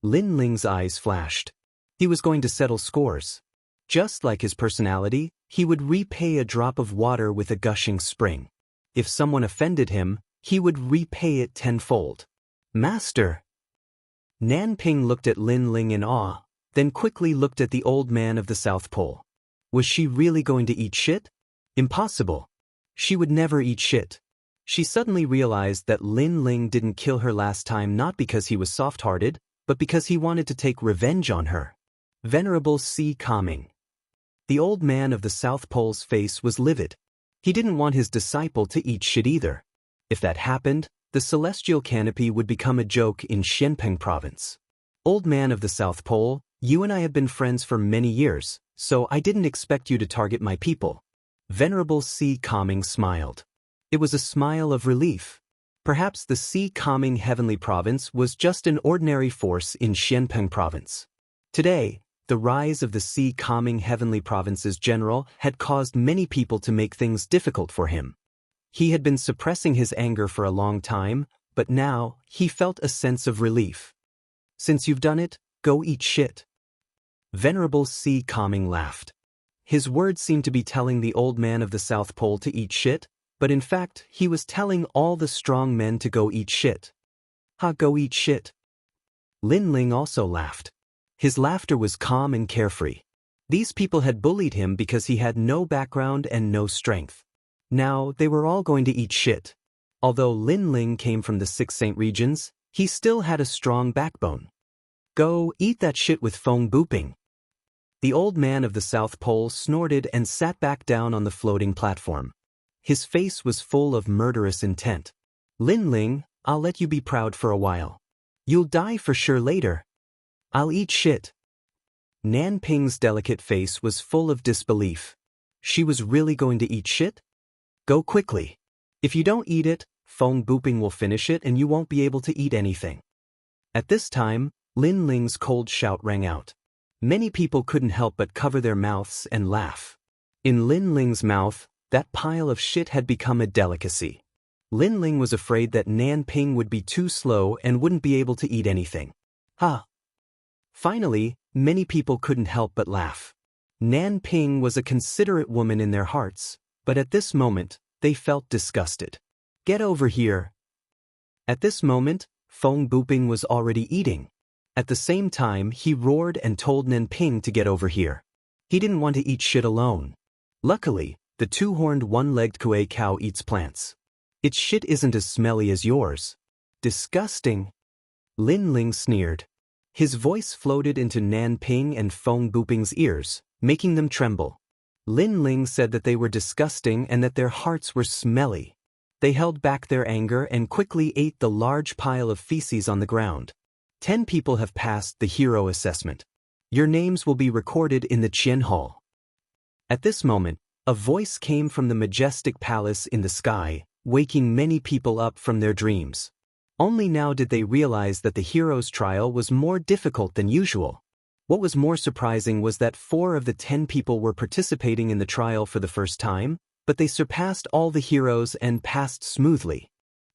A: Lin Ling's eyes flashed. He was going to settle scores. Just like his personality, he would repay a drop of water with a gushing spring. If someone offended him, he would repay it tenfold. Master! Nan Ping looked at Lin Ling in awe, then quickly looked at the old man of the South Pole. Was she really going to eat shit? Impossible. She would never eat shit. She suddenly realized that Lin Ling didn't kill her last time not because he was soft-hearted, but because he wanted to take revenge on her. Venerable Si Kaming. The old man of the South Pole's face was livid. He didn't want his disciple to eat shit either. If that happened, the celestial canopy would become a joke in Xianpeng province. Old man of the South Pole, you and I have been friends for many years, so I didn't expect you to target my people. Venerable Si Kaming smiled. It was a smile of relief. Perhaps the Si Kaming Heavenly Province was just an ordinary force in Xianpeng province. Today, the rise of the Si Kaming Heavenly Province's general had caused many people to make things difficult for him. He had been suppressing his anger for a long time, but now he felt a sense of relief. Since you've done it, go eat shit. Venerable Si Kaming laughed. His words seemed to be telling the old man of the South Pole to eat shit, but in fact, he was telling all the strong men to go eat shit. Go eat shit. Lin Ling also laughed. His laughter was calm and carefree. These people had bullied him because he had no background and no strength. Now, they were all going to eat shit. Although Lin Ling came from the 6 Saint regions, he still had a strong backbone. Go eat that shit with Feng Buping. The old man of the South Pole snorted and sat back down on the floating platform. His face was full of murderous intent. Lin Ling, I'll let you be proud for a while. You'll die for sure later. I'll eat shit. Nan Ping's delicate face was full of disbelief. She was really going to eat shit? Go quickly. If you don't eat it, Feng Buping will finish it and you won't be able to eat anything. At this time, Lin Ling's cold shout rang out. Many people couldn't help but cover their mouths and laugh. In Lin Ling's mouth, that pile of shit had become a delicacy. Lin Ling was afraid that Nan Ping would be too slow and wouldn't be able to eat anything. Finally, many people couldn't help but laugh. Nan Ping was a considerate woman in their hearts, but at this moment, they felt disgusted. Get over here. At this moment, Feng Buping was already eating. At the same time, he roared and told Nanping to get over here. He didn't want to eat shit alone. Luckily, the two-horned one-legged Kuei cow eats plants. Its shit isn't as smelly as yours. Disgusting. Lin Ling sneered. His voice floated into Nanping and Feng Buping's ears, making them tremble. Lin Ling said that they were disgusting and that their hearts were smelly. They held back their anger and quickly ate the large pile of feces on the ground. 10 people have passed the hero assessment. Your names will be recorded in the Qian Hall. At this moment, a voice came from the majestic palace in the sky, waking many people up from their dreams. Only now did they realize that the hero's trial was more difficult than usual. What was more surprising was that 4 of the 10 people were participating in the trial for the first time, but they surpassed all the heroes and passed smoothly.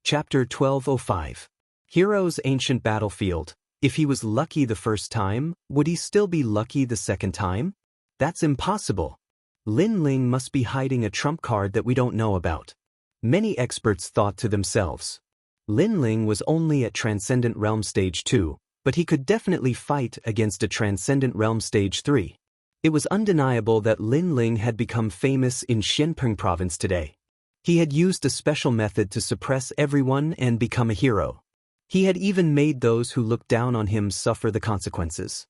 A: Chapter 1205. Hero's Ancient Battlefield. If he was lucky the first time, would he still be lucky the second time? That's impossible. Lin Ling must be hiding a trump card that we don't know about. Many experts thought to themselves. Lin Ling was only at Transcendent Realm Stage 2, but he could definitely fight against a Transcendent Realm Stage 3. It was undeniable that Lin Ling had become famous in Xianpeng Province today. He had used a special method to suppress everyone and become a hero. He had even made those who looked down on him suffer the consequences.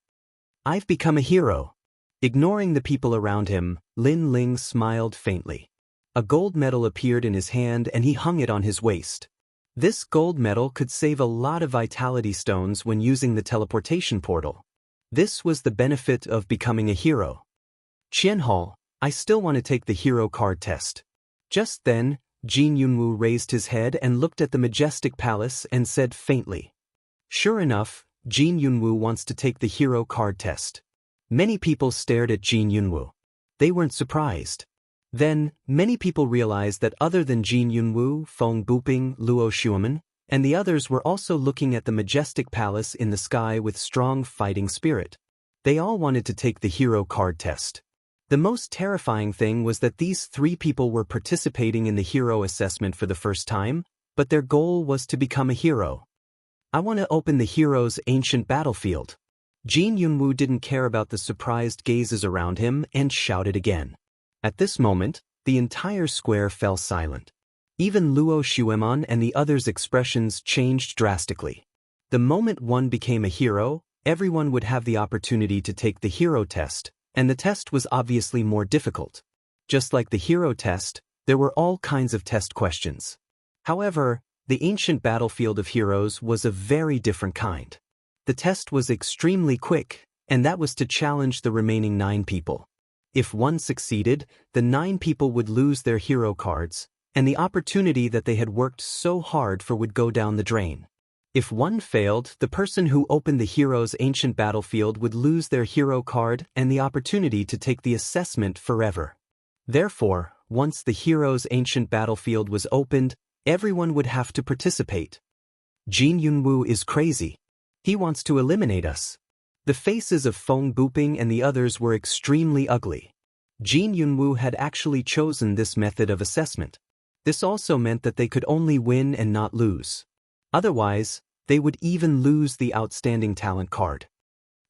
A: I've become a hero. Ignoring the people around him, Lin Ling smiled faintly. A gold medal appeared in his hand and he hung it on his waist. This gold medal could save a lot of vitality stones when using the teleportation portal. This was the benefit of becoming a hero. Qian Hall, I still want to take the hero card test. Just then, Jin Yunwu raised his head and looked at the majestic palace and said faintly. Sure enough, Jin Yunwu wants to take the hero card test. Many people stared at Jin Yunwu. They weren't surprised. Then, many people realized that other than Jin Yunwu, Feng Buping, Luo Xueman, and the others were also looking at the majestic palace in the sky with strong fighting spirit. They all wanted to take the hero card test. The most terrifying thing was that these 3 people were participating in the hero assessment for the first time, but their goal was to become a hero. I want to open the hero's ancient battlefield. Jin Yunwu didn't care about the surprised gazes around him and shouted again. At this moment, the entire square fell silent. Even Luo Xueman and the others' expressions changed drastically. The moment one became a hero, everyone would have the opportunity to take the hero test, and the test was obviously more difficult. Just like the hero test, there were all kinds of test questions. However, the ancient battlefield of heroes was a very different kind. The test was extremely quick, and that was to challenge the remaining 9 people. If one succeeded, the 9 people would lose their hero cards, and the opportunity that they had worked so hard for would go down the drain. If one failed, the person who opened the hero's ancient battlefield would lose their hero card and the opportunity to take the assessment forever. Therefore, once the hero's ancient battlefield was opened, everyone would have to participate. Jin Yunwu is crazy. He wants to eliminate us. The faces of Feng Buping and the others were extremely ugly. Jin Yunwu had actually chosen this method of assessment. This also meant that they could only win and not lose. Otherwise, they would even lose the outstanding talent card.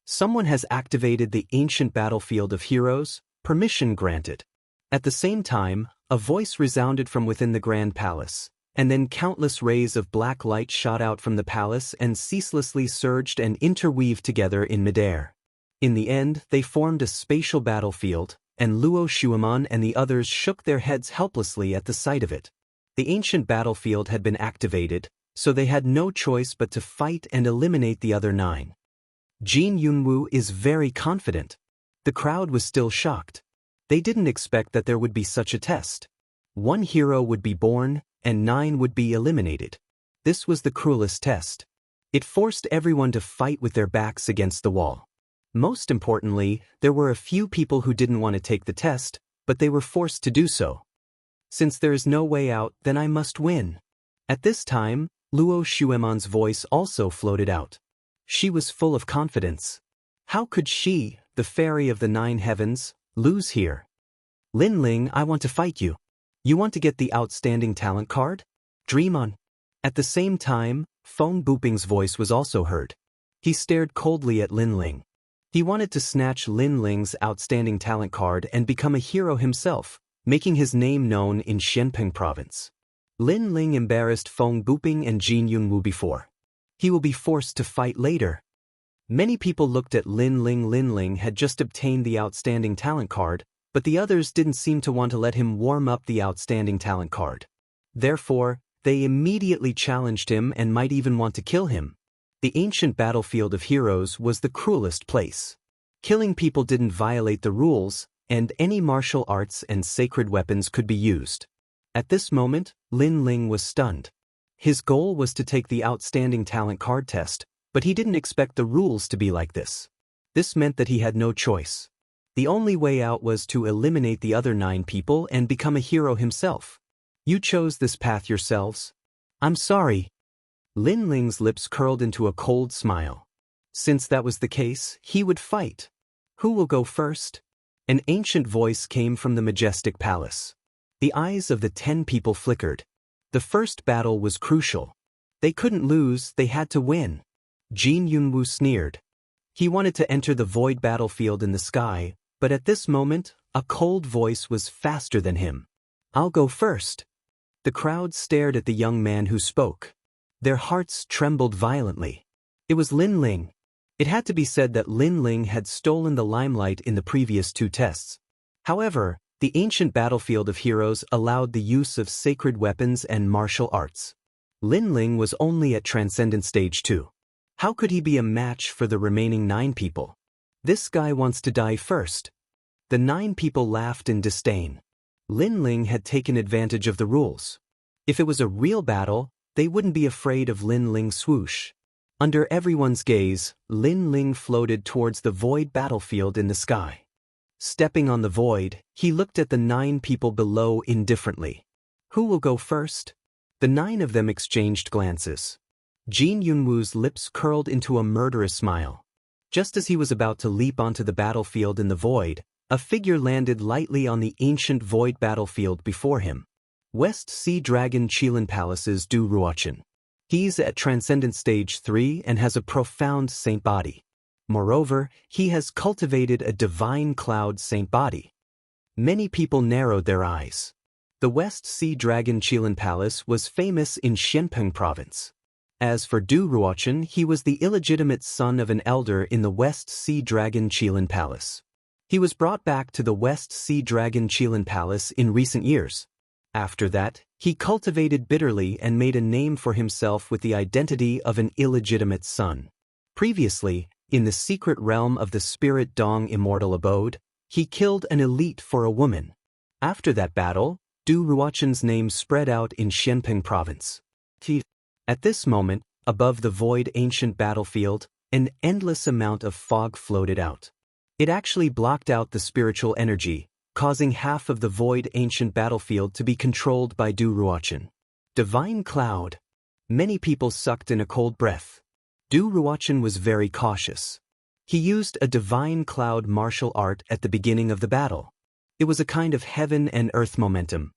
A: Someone has activated the ancient battlefield of heroes, permission granted. At the same time, a voice resounded from within the grand palace, and then countless rays of black light shot out from the palace and ceaselessly surged and interweaved together in midair. In the end, they formed a spatial battlefield, and Luo Xueman and the others shook their heads helplessly at the sight of it. The ancient battlefield had been activated, so they had no choice but to fight and eliminate the other 9. Jin Yunwu is very confident. The crowd was still shocked. They didn't expect that there would be such a test. 1 hero would be born, and 9 would be eliminated. This was the cruelest test. It forced everyone to fight with their backs against the wall. Most importantly, there were a few people who didn't want to take the test, but they were forced to do so. Since there is no way out, then I must win. At this time, Luo Xueman's voice also floated out. She was full of confidence. How could she, the fairy of the 9 heavens, lose here? Lin Ling, I want to fight you. You want to get the outstanding talent card? Dream on. At the same time, Feng Buping's voice was also heard. He stared coldly at Lin Ling. He wanted to snatch Lin Ling's outstanding talent card and become a hero himself, making his name known in Xianping province. Lin Ling embarrassed Feng Buping and Jin Yunwu before. He will be forced to fight later. Many people looked at Lin Ling. Lin Ling had just obtained the outstanding talent card, but the others didn't seem to want to let him warm up the outstanding talent card. Therefore, they immediately challenged him and might even want to kill him. The ancient battlefield of heroes was the cruelest place. Killing people didn't violate the rules, and any martial arts and sacred weapons could be used. At this moment, Lin Ling was stunned. His goal was to take the outstanding talent card test, but he didn't expect the rules to be like this. This meant that he had no choice. The only way out was to eliminate the other 9 people and become a hero himself. You chose this path yourselves? I'm sorry. Lin Ling's lips curled into a cold smile. Since that was the case, he would fight. Who will go first? An ancient voice came from the majestic palace. The eyes of the 10 people flickered. The first battle was crucial. They couldn't lose, they had to win. Jin Yunwu sneered. He wanted to enter the void battlefield in the sky, but at this moment, a cold voice was faster than him. I'll go first. The crowd stared at the young man who spoke. Their hearts trembled violently. It was Lin Ling. It had to be said that Lin Ling had stolen the limelight in the previous 2 tests. However, the ancient battlefield of heroes allowed the use of sacred weapons and martial arts. Lin Ling was only at Transcendent Stage 2. How could he be a match for the remaining 9 people? This guy wants to die first. The 9 people laughed in disdain. Lin Ling had taken advantage of the rules. If it was a real battle, they wouldn't be afraid of Lin Ling's swoosh. Under everyone's gaze, Lin Ling floated towards the void battlefield in the sky. Stepping on the void, he looked at the 9 people below indifferently. Who will go first? The 9 of them exchanged glances. Jin Yunwu's lips curled into a murderous smile. Just as he was about to leap onto the battlefield in the void, a figure landed lightly on the ancient void battlefield before him. West Sea Dragon Qilin Palace's Du Ruochen. He's at Transcendent Stage 3 and has a profound saint body. Moreover, he has cultivated a divine cloud saint body. Many people narrowed their eyes. The West Sea Dragon Qilin Palace was famous in Xianping province. As for Du Ruochen, he was the illegitimate son of an elder in the West Sea Dragon Qilin Palace. He was brought back to the West Sea Dragon Qilin Palace in recent years. After that, he cultivated bitterly and made a name for himself with the identity of an illegitimate son. Previously, in the secret realm of the Spirit Dong Immortal abode, he killed an elite for a woman. After that battle, Du Ruochen's name spread out in Xianping province. At this moment, above the void ancient battlefield, an endless amount of fog floated out. It actually blocked out the spiritual energy, causing half of the void ancient battlefield to be controlled by Du Ruochen. Divine cloud. Many people sucked in a cold breath. Du Ruochen was very cautious. He used a divine cloud martial art at the beginning of the battle. It was a kind of heaven and earth momentum.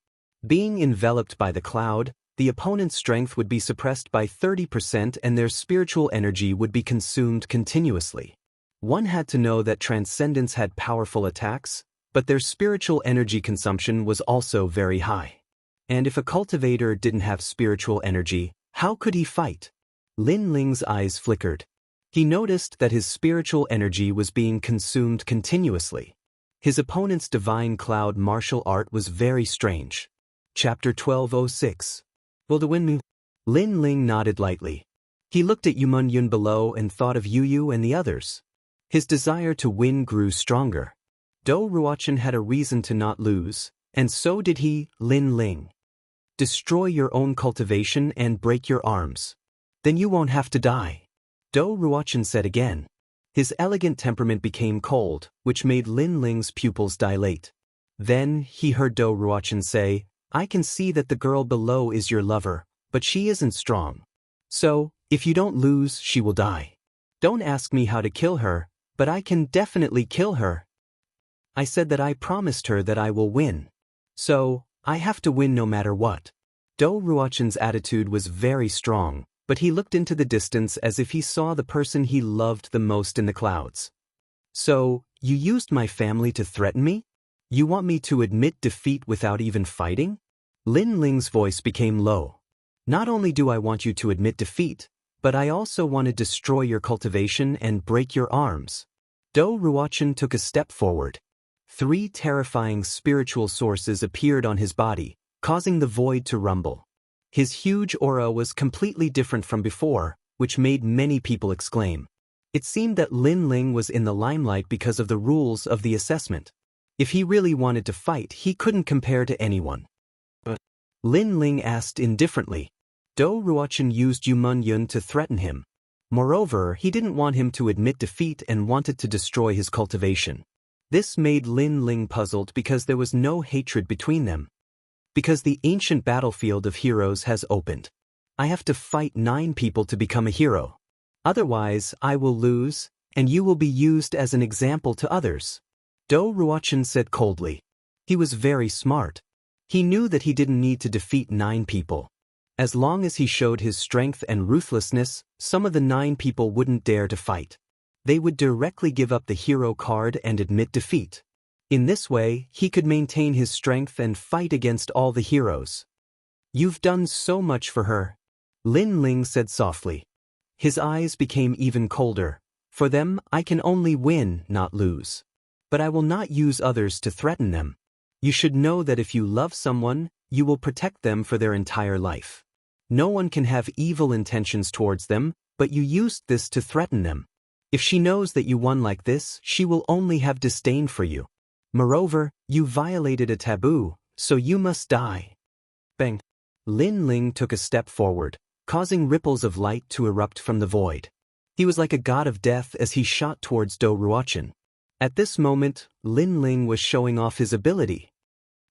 A: Being enveloped by the cloud, the opponent's strength would be suppressed by 30% and their spiritual energy would be consumed continuously. One had to know that Transcendence had powerful attacks, but their spiritual energy consumption was also very high. And if a cultivator didn't have spiritual energy, how could he fight? Lin Ling's eyes flickered. He noticed that his spiritual energy was being consumed continuously. His opponent's divine cloud martial art was very strange. Chapter 1206. Will the wind move? Lin Ling nodded lightly. He looked at Yumun Yun below and thought of Yu Yu and the others. His desire to win grew stronger. Du Ruochen had a reason to not lose, and so did he, Lin Ling. Destroy your own cultivation and break your arms. Then you won't have to die. Du Ruochen said again. His elegant temperament became cold, which made Lin Ling's pupils dilate. Then he heard Du Ruochen say, I can see that the girl below is your lover, but she isn't strong. So, if you don't lose, she will die. Don't ask me how to kill her, but I can definitely kill her. I said that I promised her that I will win. So, I have to win no matter what. Du Ruochen's attitude was very strong, but he looked into the distance as if he saw the person he loved the most in the clouds. So, you used my family to threaten me? You want me to admit defeat without even fighting? Lin Ling's voice became low. Not only do I want you to admit defeat, but I also want to destroy your cultivation and break your arms. Dou Ruochen took a step forward. 3 terrifying spiritual sources appeared on his body, causing the void to rumble. His huge aura was completely different from before, which made many people exclaim. It seemed that Lin Ling was in the limelight because of the rules of the assessment. If he really wanted to fight, he couldn't compare to anyone. But Lin Ling asked indifferently. Dou Ruochen used Yumun Yun to threaten him. Moreover, he didn't want him to admit defeat and wanted to destroy his cultivation. This made Lin Ling puzzled because there was no hatred between them. Because the ancient battlefield of heroes has opened. I have to fight 9 people to become a hero. Otherwise, I will lose, and you will be used as an example to others. Dou Ruochen said coldly. He was very smart. He knew that he didn't need to defeat 9 people. As long as he showed his strength and ruthlessness, some of the 9 people wouldn't dare to fight. They would directly give up the hero card and admit defeat. In this way, he could maintain his strength and fight against all the heroes. You've done so much for her. Lin Ling said softly. His eyes became even colder. For them, I can only win, not lose. But I will not use others to threaten them. You should know that if you love someone, you will protect them for their entire life. No one can have evil intentions towards them, but you used this to threaten them. If she knows that you won like this, she will only have disdain for you. Moreover, you violated a taboo, so you must die. Bang! Lin Ling took a step forward, causing ripples of light to erupt from the void. He was like a god of death as he shot towards Dou Ruochen. At this moment, Lin Ling was showing off his ability.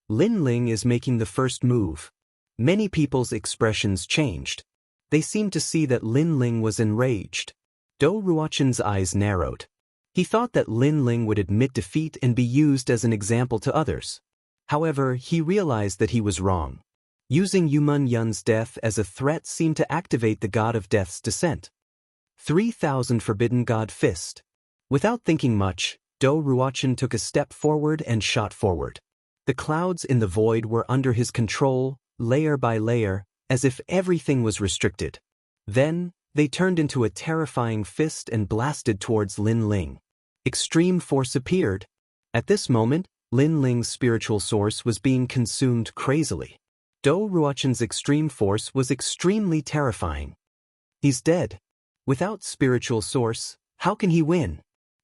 A: Lin Ling is making the first move. Many people's expressions changed. They seemed to see that Lin Ling was enraged. Dou Ruochen's eyes narrowed. He thought that Lin Ling would admit defeat and be used as an example to others. However, he realized that he was wrong. Using Yumun Yun's death as a threat seemed to activate the god of death's descent. 3,000 Forbidden God Fist. Without thinking much, Dou Ruochen took a step forward and shot forward. The clouds in the void were under his control, layer by layer, as if everything was restricted. Then, they turned into a terrifying fist and blasted towards Lin Ling. Extreme force appeared. At this moment, Lin Ling's spiritual source was being consumed crazily. Dou Ruochen's extreme force was extremely terrifying. He's dead. Without spiritual source, how can he win?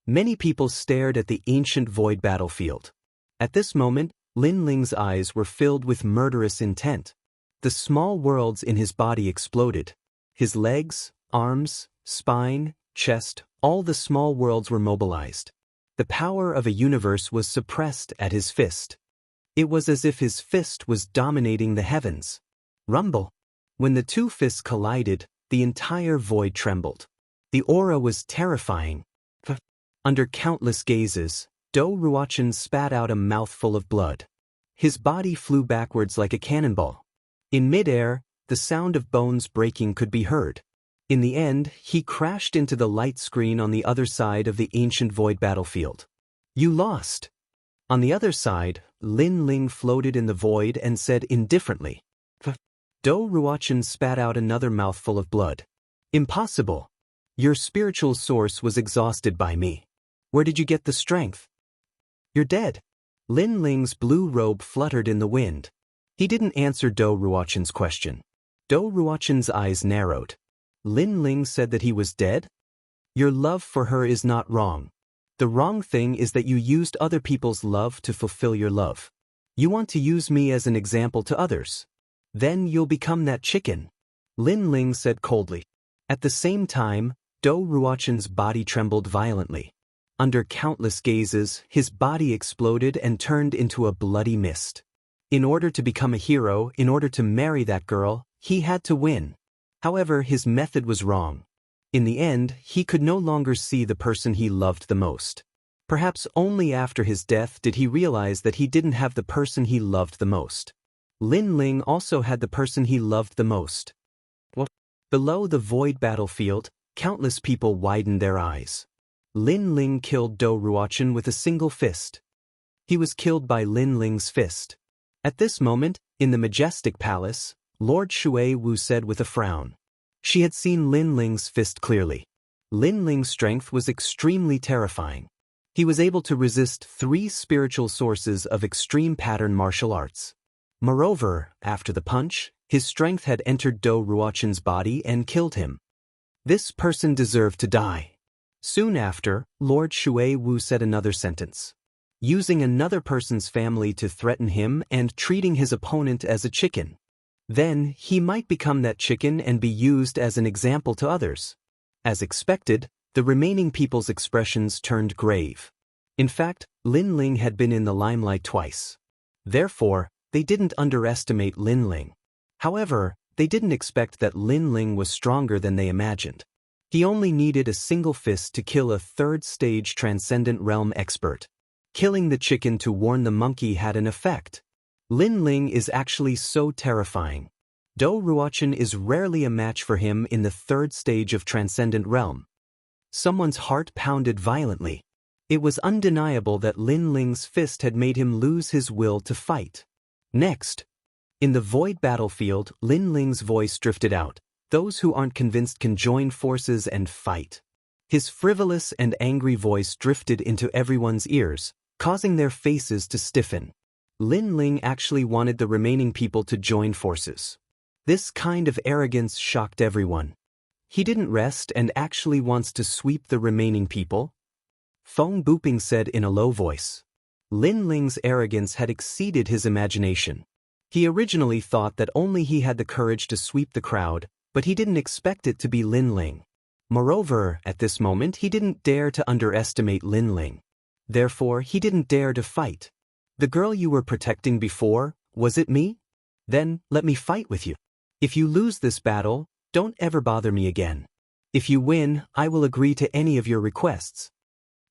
A: Many people stared at the ancient void battlefield. At this moment, Lin Ling's eyes were filled with murderous intent. The small worlds in his body exploded. His legs, arms, spine, chest, all the small worlds were mobilized. The power of a universe was suppressed at his fist. It was as if his fist was dominating the heavens. Rumble. When the 2 fists collided, the entire void trembled. The aura was terrifying. Under countless gazes, Dou Ruochen spat out a mouthful of blood. His body flew backwards like a cannonball. In midair, the sound of bones breaking could be heard. In the end, he crashed into the light screen on the other side of the ancient void battlefield. You lost. On the other side, Lin Ling floated in the void and said indifferently. Dou Ruochen spat out another mouthful of blood. Impossible. Your spiritual source was exhausted by me. Where did you get the strength? You're dead. Lin Ling's blue robe fluttered in the wind. He didn't answer Dou Ruochen's question. Dou Ruochen's eyes narrowed. Lin Ling said that he was dead? Your love for her is not wrong. The wrong thing is that you used other people's love to fulfill your love. You want to use me as an example to others. Then you'll become that chicken. Lin Ling said coldly. At the same time, Dou Ruochen's body trembled violently. Under countless gazes, his body exploded and turned into a bloody mist. In order to become a hero, in order to marry that girl, he had to win. However, his method was wrong. In the end, he could no longer see the person he loved the most. Perhaps only after his death did he realize that he didn't have the person he loved the most. Lin Ling also had the person he loved the most. What? Below the void battlefield, countless people widened their eyes. Lin Ling killed Dou Ruochen with a single fist. He was killed by Lin Ling's fist. At this moment, in the majestic palace, Lord Shui Wu said with a frown. She had seen Lin Ling's fist clearly. Lin Ling's strength was extremely terrifying. He was able to resist 3 spiritual sources of extreme pattern martial arts. Moreover, after the punch, his strength had entered Dou Ruochen's body and killed him. This person deserved to die. Soon after, Lord Shui Wu said another sentence. Using another person's family to threaten him and treating his opponent as a chicken. Then, he might become that chicken and be used as an example to others. As expected, the remaining people's expressions turned grave. In fact, Lin Ling had been in the limelight twice. Therefore, they didn't underestimate Lin Ling. However, they didn't expect that Lin Ling was stronger than they imagined. He only needed a single fist to kill a third-stage Transcendent Realm expert. Killing the chicken to warn the monkey had an effect. Lin Ling is actually so terrifying. Dou Ruochen is rarely a match for him in the 3rd stage of Transcendent Realm. Someone's heart pounded violently. It was undeniable that Lin Ling's fist had made him lose his will to fight. Next, in the void battlefield, Lin Ling's voice drifted out. Those who aren't convinced can join forces and fight. His frivolous and angry voice drifted into everyone's ears, causing their faces to stiffen. Lin Ling actually wanted the remaining people to join forces. This kind of arrogance shocked everyone. He didn't rest and actually wants to sweep the remaining people. Feng Buping said in a low voice. Lin Ling's arrogance had exceeded his imagination. He originally thought that only he had the courage to sweep the crowd, but he didn't expect it to be Lin Ling. Moreover, at this moment he didn't dare to underestimate Lin Ling. Therefore, he didn't dare to fight. The girl you were protecting before, was it me? Then, let me fight with you. If you lose this battle, don't ever bother me again. If you win, I will agree to any of your requests.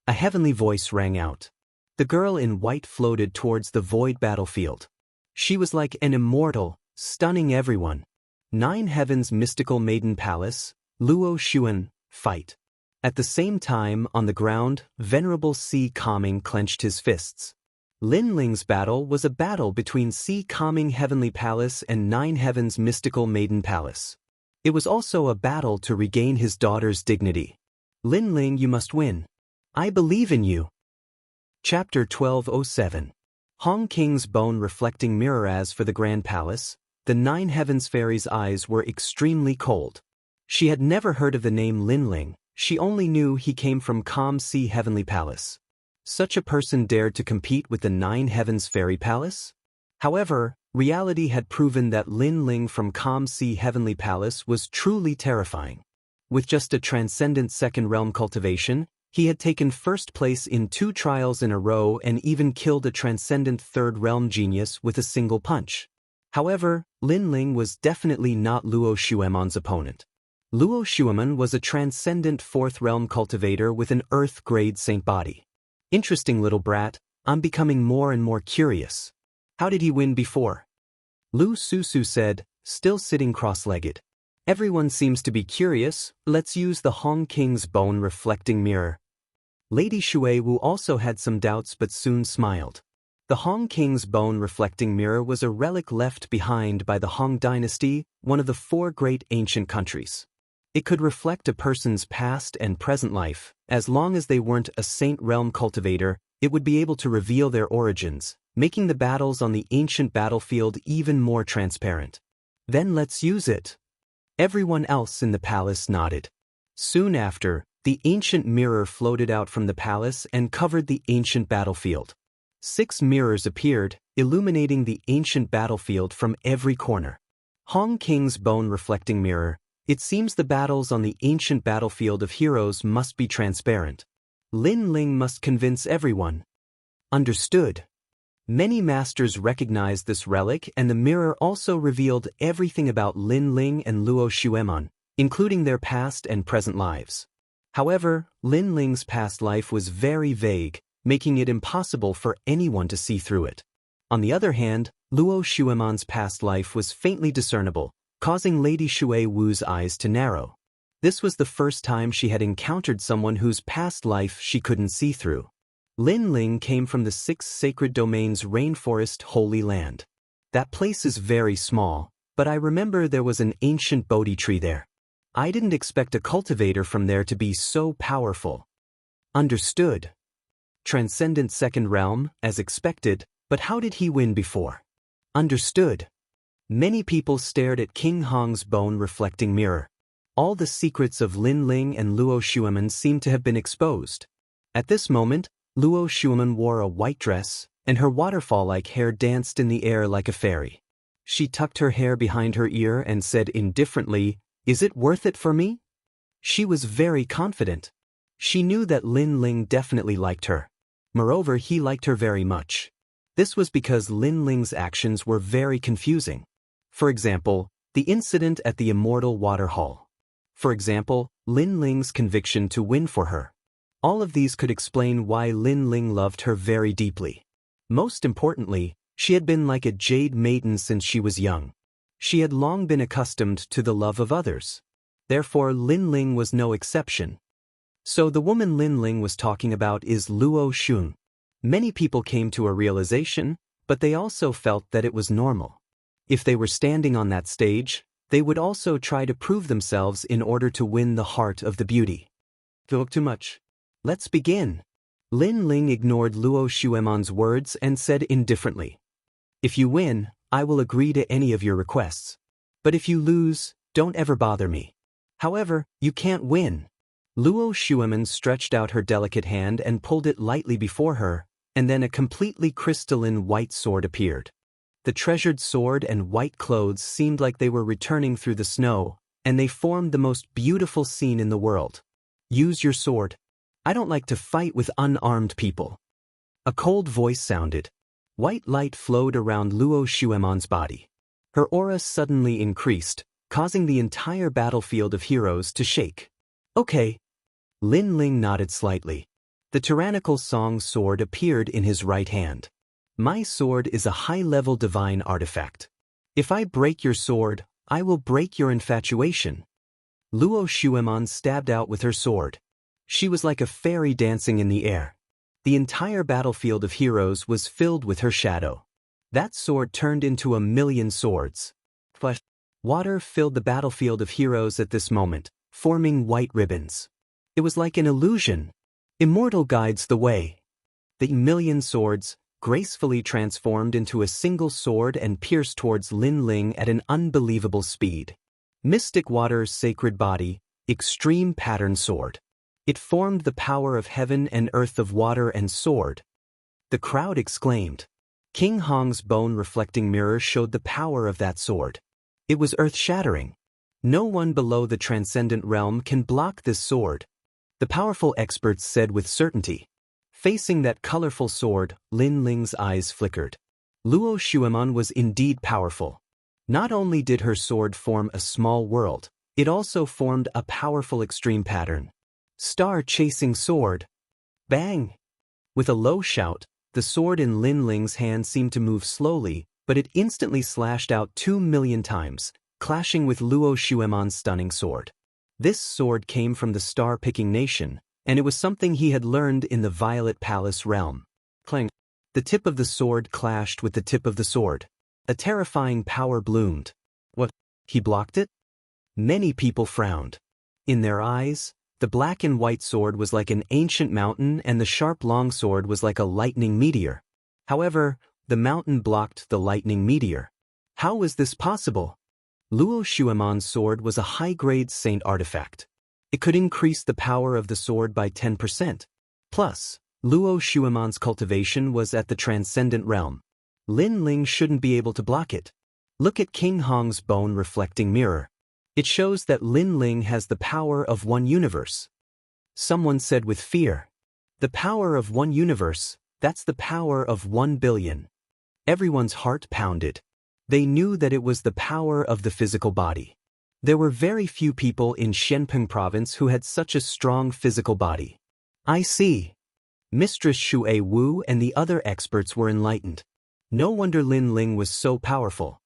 A: A heavenly voice rang out. The girl in white floated towards the void battlefield. She was like an immortal, stunning everyone. 9 Heavens Mystical Maiden Palace, Luo Xuan, fight. At the same time, on the ground, Venerable Si Calming clenched his fists. Lin Ling's battle was a battle between Si Calming Heavenly Palace and 9 Heavens Mystical Maiden Palace. It was also a battle to regain his daughter's dignity. Lin Ling, you must win. I believe in you. Chapter 1207. Hong King's bone reflecting mirror. As for the Grand Palace, the 9 Heavens Fairy's eyes were extremely cold. She had never heard of the name Lin Ling, she only knew he came from Calm Sea Heavenly Palace. Such a person dared to compete with the 9 Heavens Fairy Palace? However, reality had proven that Lin Ling from Calm Sea Heavenly Palace was truly terrifying. With just a transcendent 2nd realm cultivation, he had taken 1st place in 2 trials in a row and even killed a transcendent 3rd realm genius with a single punch. However, Lin Ling was definitely not Luo Xuemon's opponent. Luo Xuemon was a transcendent 4th realm cultivator with an earth-grade saint body. Interesting little brat, I'm becoming more and more curious. How did he win before? Lu Susu said, still sitting cross-legged. Everyone seems to be curious, let's use the Hong King's bone reflecting mirror. Lady Shui Wu also had some doubts but soon smiled. The Hong King's bone reflecting mirror was a relic left behind by the Hong dynasty, one of the 4 great ancient countries. It could reflect a person's past and present life. As long as they weren't a saint realm cultivator, it would be able to reveal their origins, making the battles on the ancient battlefield even more transparent. Then let's use it. Everyone else in the palace nodded. Soon after, the ancient mirror floated out from the palace and covered the ancient battlefield. 6 mirrors appeared, illuminating the ancient battlefield from every corner. Hong King's bone reflecting mirror. It seems the battles on the ancient battlefield of heroes must be transparent. Lin Ling must convince everyone. Understood. Many masters recognized this relic, and the mirror also revealed everything about Lin Ling and Luo Xuemon, including their past and present lives. However, Lin Ling's past life was very vague, making it impossible for anyone to see through it. On the other hand, Luo Xuemon's past life was faintly discernible, causing Lady Shui Wu's eyes to narrow. This was the first time she had encountered someone whose past life she couldn't see through. Lin Ling came from the 6 Sacred Domains Rainforest Holy Land. That place is very small, but I remember there was an ancient Bodhi tree there. I didn't expect a cultivator from there to be so powerful. Understood. Transcendent Second Realm, as expected, but how did he win before? Understood. Many people stared at King Hong's bone-reflecting mirror. All the secrets of Lin Ling and Luo Xueman seemed to have been exposed. At this moment, Luo Xueman wore a white dress, and her waterfall-like hair danced in the air like a fairy. She tucked her hair behind her ear and said indifferently, "Is it worth it for me?" She was very confident. She knew that Lin Ling definitely liked her. Moreover, he liked her very much. This was because Lin Ling's actions were very confusing. For example, the incident at the Immortal Water Hall. For example, Lin Ling's conviction to win for her. All of these could explain why Lin Ling loved her very deeply. Most importantly, she had been like a jade maiden since she was young. She had long been accustomed to the love of others. Therefore, Lin Ling was no exception. So the woman Lin Ling was talking about is Luo Xun. Many people came to a realization, but they also felt that it was normal. If they were standing on that stage, they would also try to prove themselves in order to win the heart of the beauty. Talk too much. Let's begin. Lin Ling ignored Luo Xueman's words and said indifferently, "If you win, I will agree to any of your requests. But if you lose, don't ever bother me. However, you can't win." Luo Xueman stretched out her delicate hand and pulled it lightly before her, and then a completely crystalline white sword appeared. The treasured sword and white clothes seemed like they were returning through the snow, and they formed the most beautiful scene in the world. "Use your sword. I don't like to fight with unarmed people." A cold voice sounded. White light flowed around Luo Xueman's body. Her aura suddenly increased, causing the entire battlefield of heroes to shake. "Okay." Lin Ling nodded slightly. The tyrannical Song sword appeared in his right hand. "My sword is a high-level divine artifact. If I break your sword, I will break your infatuation." Luo Xueman stabbed out with her sword. She was like a fairy dancing in the air. The entire battlefield of heroes was filled with her shadow. That sword turned into 1,000,000 swords. Water filled the battlefield of heroes at this moment, forming white ribbons. It was like an illusion. Immortal guides the way. The 1,000,000 swords, gracefully transformed into a single sword and pierced towards Lin Ling at an unbelievable speed. Mystic Water's sacred body, extreme pattern sword. It formed the power of heaven and earth of water and sword. The crowd exclaimed. King Hong's bone-reflecting mirror showed the power of that sword. It was earth-shattering. No one below the transcendent realm can block this sword, the powerful experts said with certainty. Facing that colorful sword, Lin Ling's eyes flickered. Luo Xueman was indeed powerful. Not only did her sword form a small world, it also formed a powerful extreme pattern. Star-chasing sword. Bang! With a low shout, the sword in Lin Ling's hand seemed to move slowly, but it instantly slashed out 2,000,000 times, clashing with Luo Xueman's stunning sword. This sword came from the star-picking nation, and it was something he had learned in the Violet Palace realm. Clang! The tip of the sword clashed with the tip of the sword. A terrifying power bloomed. What? He blocked it? Many people frowned. In their eyes, the black and white sword was like an ancient mountain and the sharp long sword was like a lightning meteor. However, the mountain blocked the lightning meteor. How was this possible? Luo Xueman's sword was a high-grade saint artifact. It could increase the power of the sword by 10%. Plus, Luo Xueman's cultivation was at the transcendent realm. Lin Ling shouldn't be able to block it. Look at King Hong's bone-reflecting mirror. It shows that Lin Ling has the power of one universe. Someone said with fear. The power of one universe, that's the power of 1,000,000,000. Everyone's heart pounded. They knew that it was the power of the physical body. There were very few people in Shenpeng province who had such a strong physical body. I see. Mistress Shui Wu and the other experts were enlightened. No wonder Lin Ling was so powerful.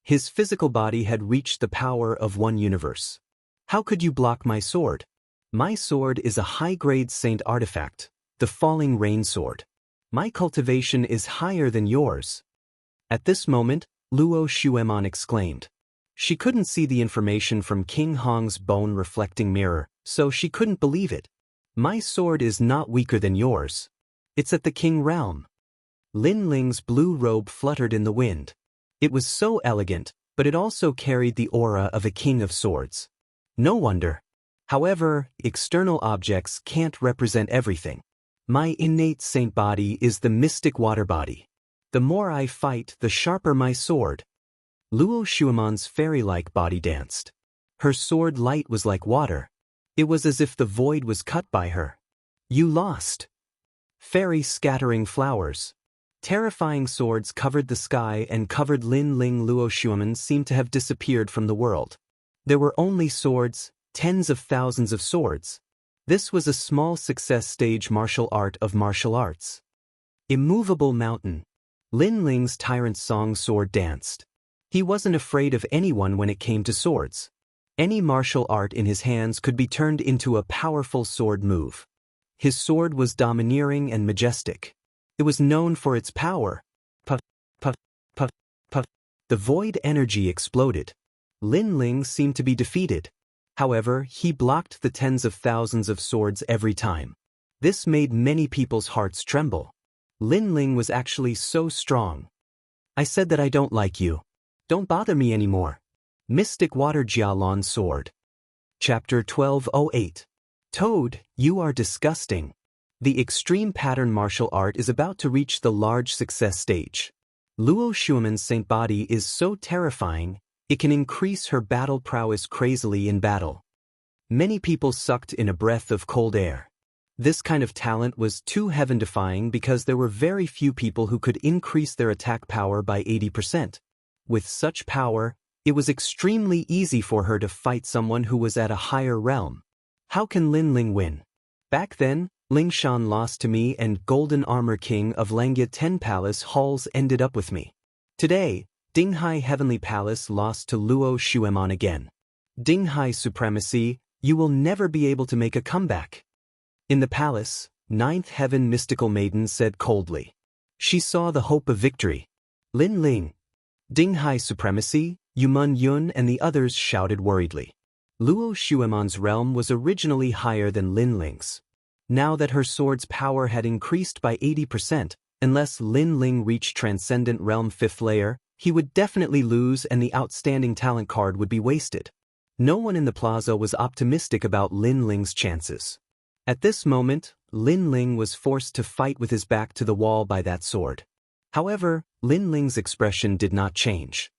A: His physical body had reached the power of one universe. How could you block my sword? My sword is a high-grade saint artifact, the falling rain sword. My cultivation is higher than yours. At this moment, Luo Shuemon exclaimed. She couldn't see the information from King Hong's bone-reflecting mirror, so she couldn't believe it. My sword is not weaker than yours. It's at the king realm. Lin Ling's blue robe fluttered in the wind. It was so elegant, but it also carried the aura of a king of swords. No wonder. However, external objects can't represent everything. My innate saint body is the mystic water body. The more I fight, the sharper my sword. Luo Shuemon's fairy-like body danced. Her sword light was like water. It was as if the void was cut by her. You lost. Fairy scattering flowers. Terrifying swords covered the sky and covered Lin Ling. Luo Shuemon seemed to have disappeared from the world. There were only swords, tens of thousands of swords. This was a small success stage martial art of martial arts. Immovable mountain. Lin Ling's tyrant song sword danced. He wasn't afraid of anyone when it came to swords. Any martial art in his hands could be turned into a powerful sword move. His sword was domineering and majestic. It was known for its power. Puff, puff, puff, puff. The void energy exploded. Lin Ling seemed to be defeated. However, he blocked the tens of thousands of swords every time. This made many people's hearts tremble. Lin Ling was actually so strong. I said that I don't like you. Don't bother me anymore. Mystic Water Jialon Sword. Chapter 1208. Toad, you are disgusting. The extreme pattern martial art is about to reach the large success stage. Luo Shuemon's saint body is so terrifying, it can increase her battle prowess crazily in battle. Many people sucked in a breath of cold air. This kind of talent was too heaven-defying because there were very few people who could increase their attack power by 80%. With such power, it was extremely easy for her to fight someone who was at a higher realm. How can Lin Ling win? Back then, Ling Shan lost to me and Golden Armor King of Langya 10 Palace Halls ended up with me. Today, Dinghai Heavenly Palace lost to Luo Shuemon again. Dinghai Supremacy, you will never be able to make a comeback. In the palace, Ninth Heaven Mystical Maiden said coldly. She saw the hope of victory. Lin Ling. Dinghai Supremacy, Yumun Yun and the others shouted worriedly. Luo Shuemon's realm was originally higher than Lin Ling's. Now that her sword's power had increased by 80%, unless Lin Ling reached Transcendent Realm 5th layer, he would definitely lose and the outstanding talent card would be wasted. No one in the plaza was optimistic about Lin Ling's chances. At this moment, Lin Ling was forced to fight with his back to the wall by that sword. However, Lin Ling's expression did not change.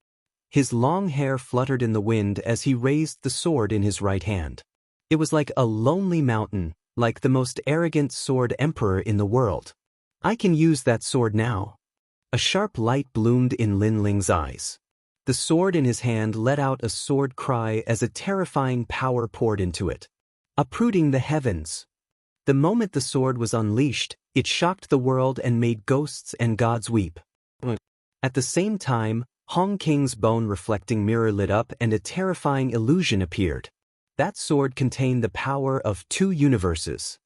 A: His long hair fluttered in the wind as he raised the sword in his right hand. It was like a lonely mountain, like the most arrogant sword emperor in the world. I can use that sword now. A sharp light bloomed in Lin Ling's eyes. The sword in his hand let out a sword cry as a terrifying power poured into it, uprooting the heavens. The moment the sword was unleashed, it shocked the world and made ghosts and gods weep. At the same time, Hong King's bone-reflecting mirror lit up and a terrifying illusion appeared. That sword contained the power of 2 universes.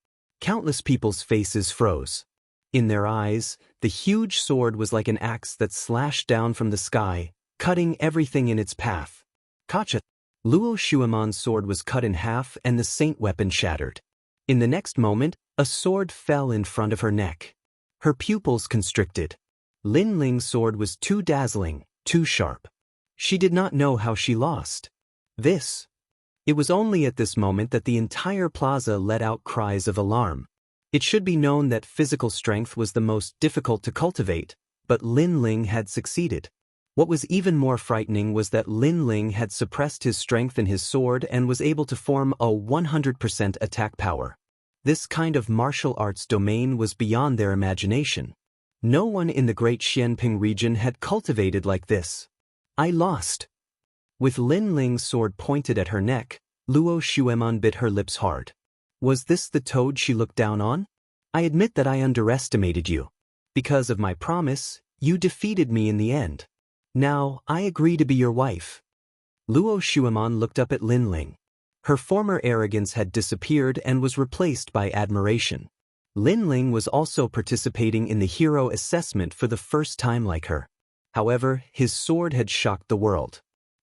A: Countless people's faces froze. In their eyes, the huge sword was like an axe that slashed down from the sky, cutting everything in its path. Kacha! Luo Shuemon's sword was cut in half and the saint weapon shattered. In the next moment, a sword fell in front of her neck. Her pupils constricted. Lin Ling's sword was too dazzling, too sharp. She did not know how she lost. It was only at this moment that the entire plaza let out cries of alarm. It should be known that physical strength was the most difficult to cultivate, but Lin Ling had succeeded. What was even more frightening was that Lin Ling had suppressed his strength in his sword and was able to form a 100% attack power. This kind of martial arts domain was beyond their imagination. No one in the Great Xianping region had cultivated like this. I lost. With Lin Ling's sword pointed at her neck, Luo Shuemon bit her lips hard. Was this the toad she looked down on? I admit that I underestimated you. Because of my promise, you defeated me in the end. Now, I agree to be your wife. Luo Shuiman looked up at Lin Ling. Her former arrogance had disappeared and was replaced by admiration. Lin Ling was also participating in the hero assessment for the first time like her. However, his sword had shocked the world.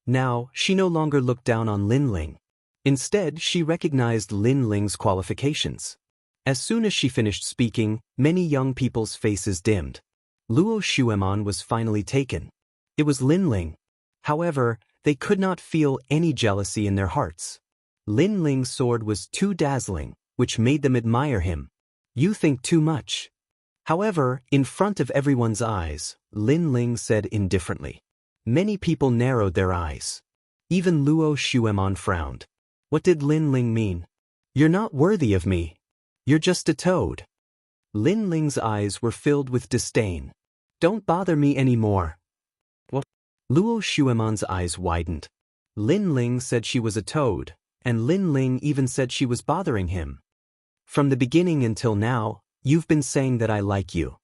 A: Now, she no longer looked down on Lin Ling. Instead, she recognized Lin Ling's qualifications. As soon as she finished speaking, many young people's faces dimmed. Luo Shuiman was finally taken. It was Lin Ling. However, they could not feel any jealousy in their hearts. Lin Ling's sword was too dazzling, which made them admire him. You think too much. However, in front of everyone's eyes, Lin Ling said indifferently. Many people narrowed their eyes. Even Luo Shuiman frowned. What did Lin Ling mean? You're not worthy of me. You're just a toad. Lin Ling's eyes were filled with disdain. Don't bother me anymore. What? Luo Shuiman's eyes widened. Lin Ling said she was a toad, and Lin Ling even said she was bothering him. From the beginning until now, you've been saying that I like you.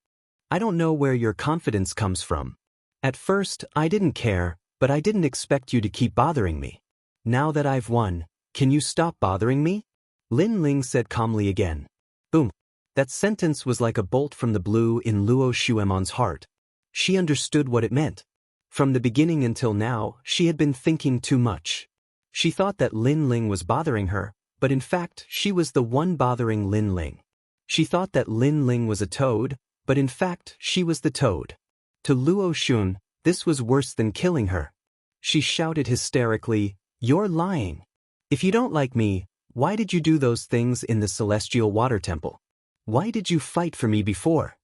A: I don't know where your confidence comes from. At first, I didn't care, but I didn't expect you to keep bothering me. Now that I've won, can you stop bothering me? Lin Ling said calmly again. Boom. That sentence was like a bolt from the blue in Luo Shuiman's heart. She understood what it meant. From the beginning until now, she had been thinking too much. She thought that Lin Ling was bothering her, but in fact, she was the one bothering Lin Ling. She thought that Lin Ling was a toad, but in fact, she was the toad. To Luo Shun, this was worse than killing her. She shouted hysterically, "You're lying. If you don't like me, why did you do those things in the Celestial Water Temple? Why did you fight for me before?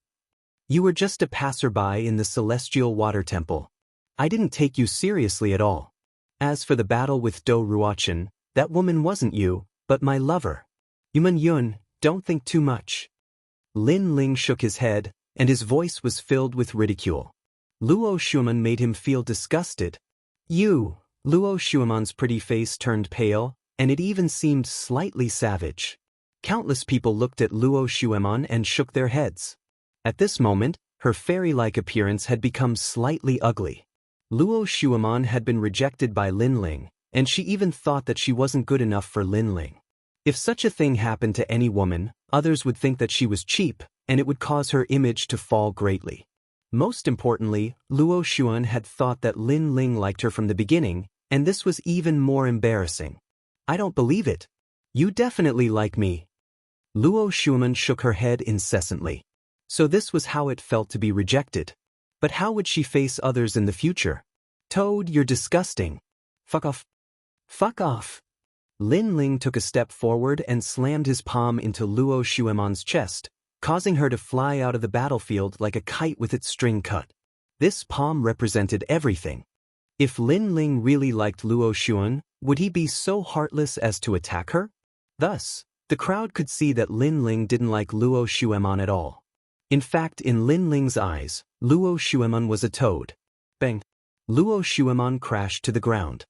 A: You were just a passerby in the Celestial Water Temple. I didn't take you seriously at all. As for the battle with Do Ruochen, that woman wasn't you, but my lover. Yuman Yun, don't think too much." Lin Ling shook his head, and his voice was filled with ridicule. Luo Shuiman made him feel disgusted. You! Luo Shuiman's pretty face turned pale, and it even seemed slightly savage. Countless people looked at Luo Shuiman and shook their heads. At this moment, her fairy-like appearance had become slightly ugly. Luo Shuiman had been rejected by Lin Ling, and she even thought that she wasn't good enough for Lin Ling. If such a thing happened to any woman, others would think that she was cheap, and it would cause her image to fall greatly. Most importantly, Luo Shuan had thought that Lin Ling liked her from the beginning, and this was even more embarrassing. I don't believe it. You definitely like me. Luo Shuan shook her head incessantly. So this was how it felt to be rejected. But how would she face others in the future? Toad, you're disgusting. Fuck off. Fuck off. Lin Ling took a step forward and slammed his palm into Luo Shuiman's chest, causing her to fly out of the battlefield like a kite with its string cut. This palm represented everything. If Lin Ling really liked Luo Shuan, would he be so heartless as to attack her? Thus, the crowd could see that Lin Ling didn't like Luo Shuiman at all. In fact, in Lin Ling's eyes, Luo Shuiman was a toad. Bang! Luo Shuiman crashed to the ground.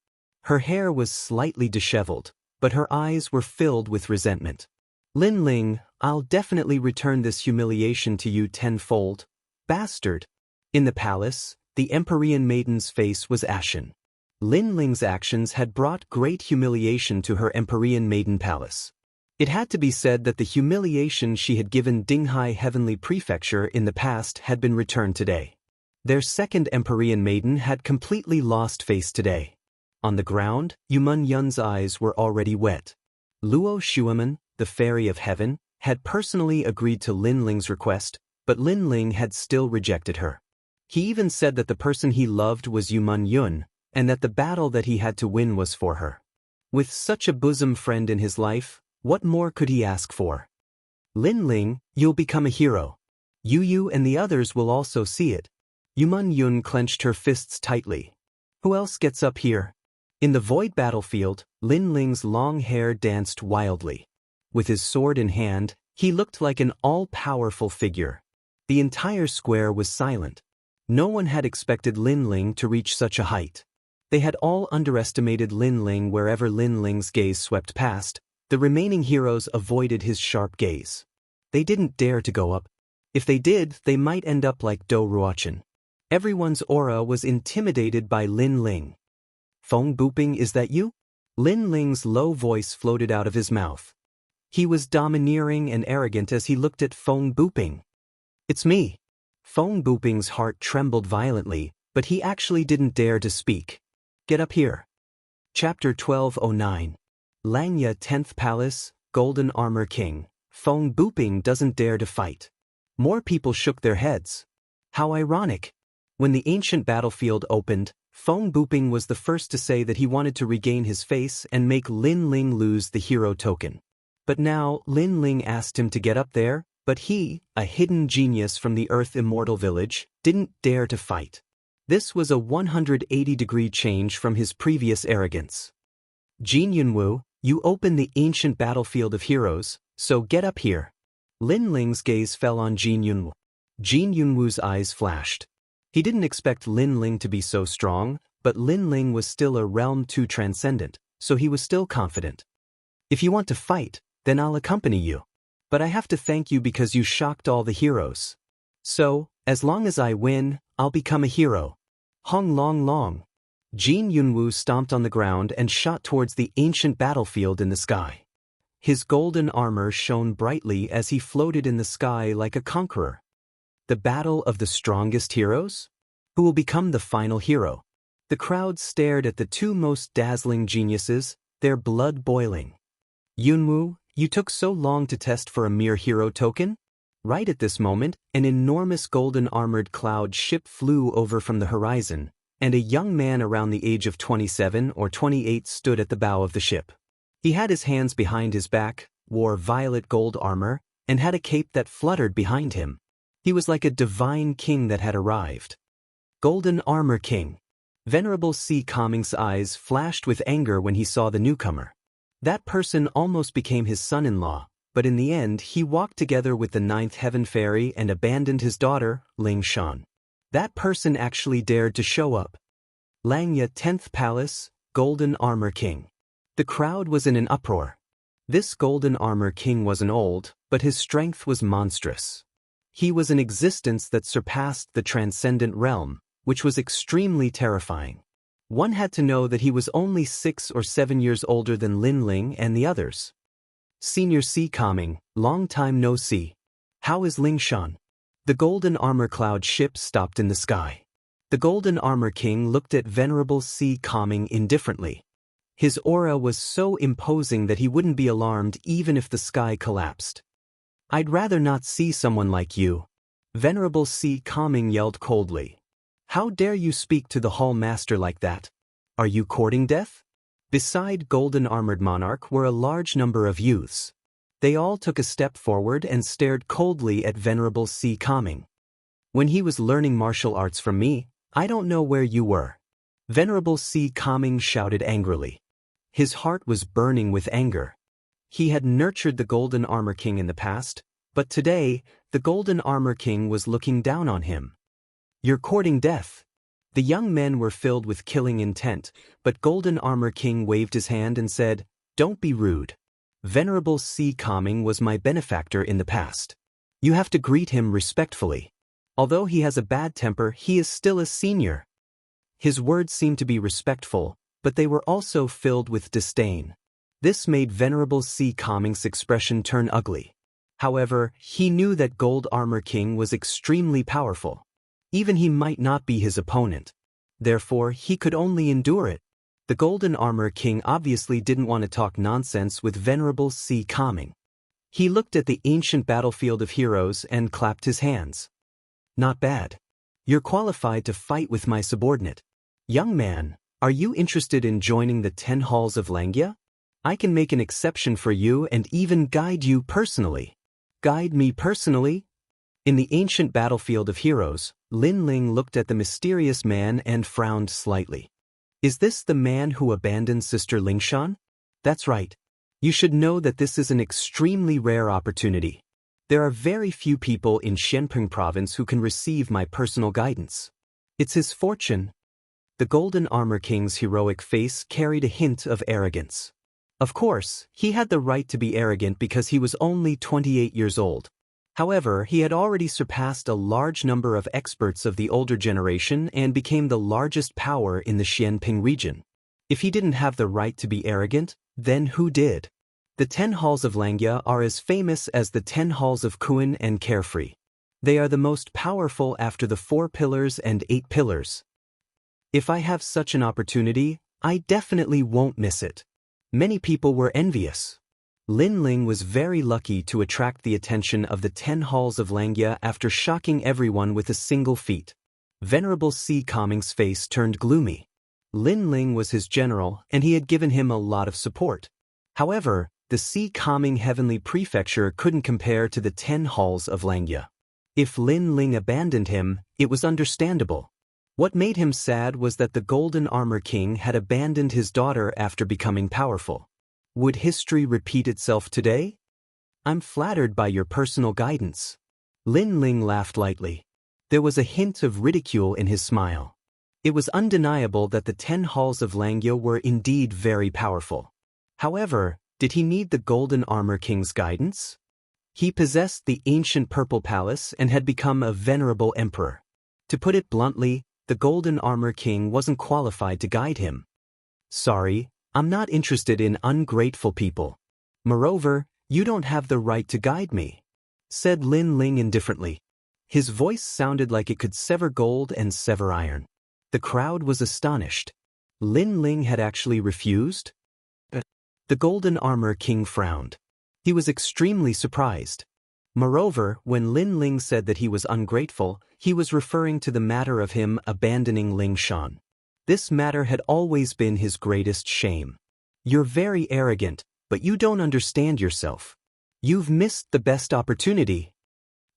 A: Her hair was slightly disheveled, but her eyes were filled with resentment. Lin Ling, I'll definitely return this humiliation to you tenfold. Bastard! In the palace, the Empyrean maiden's face was ashen. Lin Ling's actions had brought great humiliation to her Empyrean maiden palace. It had to be said that the humiliation she had given Dinghai Heavenly Prefecture in the past had been returned today. Their second Empyrean maiden had completely lost face today. On the ground, Yuman Yun's eyes were already wet. Luo Shuiman, the Fairy of Heaven, had personally agreed to Lin Ling's request, but Lin Ling had still rejected her. He even said that the person he loved was Yuman Yun, and that the battle that he had to win was for her. With such a bosom friend in his life, what more could he ask for? Lin Ling, you'll become a hero. You and the others will also see it. Yuman Yun clenched her fists tightly. Who else gets up here? In the void battlefield, Lin Ling's long hair danced wildly. With his sword in hand, he looked like an all-powerful figure. The entire square was silent. No one had expected Lin Ling to reach such a height. They had all underestimated Lin Ling wherever Lin Ling's gaze swept past. The remaining heroes avoided his sharp gaze. They didn't dare to go up. If they did, they might end up like Do Ruochen. Everyone's aura was intimidated by Lin Ling. "Feng Buping, is that you?" Lin Ling's low voice floated out of his mouth. He was domineering and arrogant as he looked at Feng Buping. "It's me." Feng Buping's heart trembled violently, but he actually didn't dare to speak. "Get up here." Chapter 1209. Langya 10th Palace, Golden Armor King. Feng Buping doesn't dare to fight. More people shook their heads. How ironic. When the ancient battlefield opened, Feng Buping was the first to say that he wanted to regain his face and make Lin Ling lose the hero token. But now Lin Ling asked him to get up there, but he, a hidden genius from the Earth Immortal village, didn't dare to fight. This was a 180-degree change from his previous arrogance. "Jin Yunwu, you opened the ancient battlefield of heroes, so get up here." Lin Ling's gaze fell on Jin Yunwu. Jin Yunwu's eyes flashed. He didn't expect Lin Ling to be so strong, but Lin Ling was still a realm too transcendent, so he was still confident. "If you want to fight, then I'll accompany you. But I have to thank you because you shocked all the heroes. So, as long as I win, I'll become a hero." Hong Long Long. Jin Yunwu stomped on the ground and shot towards the ancient battlefield in the sky. His golden armor shone brightly as he floated in the sky like a conqueror. The battle of the strongest heroes? Who will become the final hero? The crowd stared at the two most dazzling geniuses, their blood boiling. "Yunwu, you took so long to test for a mere hero token?" Right at this moment, an enormous golden armored cloud ship flew over from the horizon, and a young man around the age of 27 or 28 stood at the bow of the ship. He had his hands behind his back, wore violet gold armor, and had a cape that fluttered behind him. He was like a divine king that had arrived. Golden Armor King. Venerable C. Calming's eyes flashed with anger when he saw the newcomer. That person almost became his son-in-law, but in the end he walked together with the 9th Heaven Fairy and abandoned his daughter, Ling Shan. That person actually dared to show up. Langya 10th Palace, Golden Armor King. The crowd was in an uproar. This Golden Armor King wasn't old, but his strength was monstrous. He was an existence that surpassed the transcendent realm, which was extremely terrifying. One had to know that he was only 6 or 7 years older than Lin Ling and the others. Senior C. Calming, long time no see. How is Ling Shan? The golden armor cloud ship stopped in the sky. The Golden Armor King looked at Venerable C. Calming indifferently. His aura was so imposing that he wouldn't be alarmed even if the sky collapsed. "I'd rather not see someone like you." Venerable C. Calming yelled coldly. "How dare you speak to the Hall Master like that? Are you courting death?" Beside Golden Armored Monarch were a large number of youths. They all took a step forward and stared coldly at Venerable C. Calming. "When he was learning martial arts from me, I don't know where you were." Venerable C. Calming shouted angrily. His heart was burning with anger. He had nurtured the Golden Armor King in the past, but today, the Golden Armor King was looking down on him. "You're courting death." The young men were filled with killing intent, but Golden Armor King waved his hand and said, "Don't be rude. Venerable C. Calming was my benefactor in the past. You have to greet him respectfully. Although he has a bad temper, he is still a senior." His words seemed to be respectful, but they were also filled with disdain. This made Venerable C. Calming's expression turn ugly. However, he knew that Gold Armor King was extremely powerful. Even he might not be his opponent. Therefore, he could only endure it. The Golden Armor King obviously didn't want to talk nonsense with Venerable C. Calming. He looked at the ancient battlefield of heroes and clapped his hands. "Not bad. You're qualified to fight with my subordinate. Young man, are you interested in joining the 10 Halls of Langya? I can make an exception for you and even guide you personally." "Guide me personally?" In the ancient battlefield of heroes, Lin Ling looked at the mysterious man and frowned slightly. "Is this the man who abandoned Sister Lingshan?" "That's right. You should know that this is an extremely rare opportunity. There are very few people in Xianping province who can receive my personal guidance. It's his fortune." The Golden Armor King's heroic face carried a hint of arrogance. Of course, he had the right to be arrogant because he was only 28 years old. However, he had already surpassed a large number of experts of the older generation and became the largest power in the Xianping region. If he didn't have the right to be arrogant, then who did? The 10 halls of Langya are as famous as the 10 halls of Kuan and Carefree. They are the most powerful after the 4 pillars and 8 pillars. If I have such an opportunity, I definitely won't miss it. Many people were envious. Lin Ling was very lucky to attract the attention of the 10 halls of Langya after shocking everyone with a single feat. Venerable Si Kaming's face turned gloomy. Lin Ling was his general and he had given him a lot of support. However, the Si Kaming Heavenly Prefecture couldn't compare to the 10 halls of Langya. If Lin Ling abandoned him, it was understandable. What made him sad was that the Golden Armor King had abandoned his daughter after becoming powerful. Would history repeat itself today? I'm flattered by your personal guidance. Lin Ling laughed lightly. There was a hint of ridicule in his smile. It was undeniable that the 10 halls of Langya were indeed very powerful. However, did he need the Golden Armor King's guidance? He possessed the ancient Purple Palace and had become a venerable emperor. To put it bluntly, the Golden Armor King wasn't qualified to guide him. Sorry, I'm not interested in ungrateful people. Moreover, you don't have the right to guide me, said Lin Ling indifferently. His voice sounded like it could sever gold and sever iron. The crowd was astonished. Lin Ling had actually refused? The Golden Armor King frowned. He was extremely surprised. Moreover, when Lin Ling said that he was ungrateful, he was referring to the matter of him abandoning Ling Shan. This matter had always been his greatest shame. You're very arrogant, but you don't understand yourself. You've missed the best opportunity.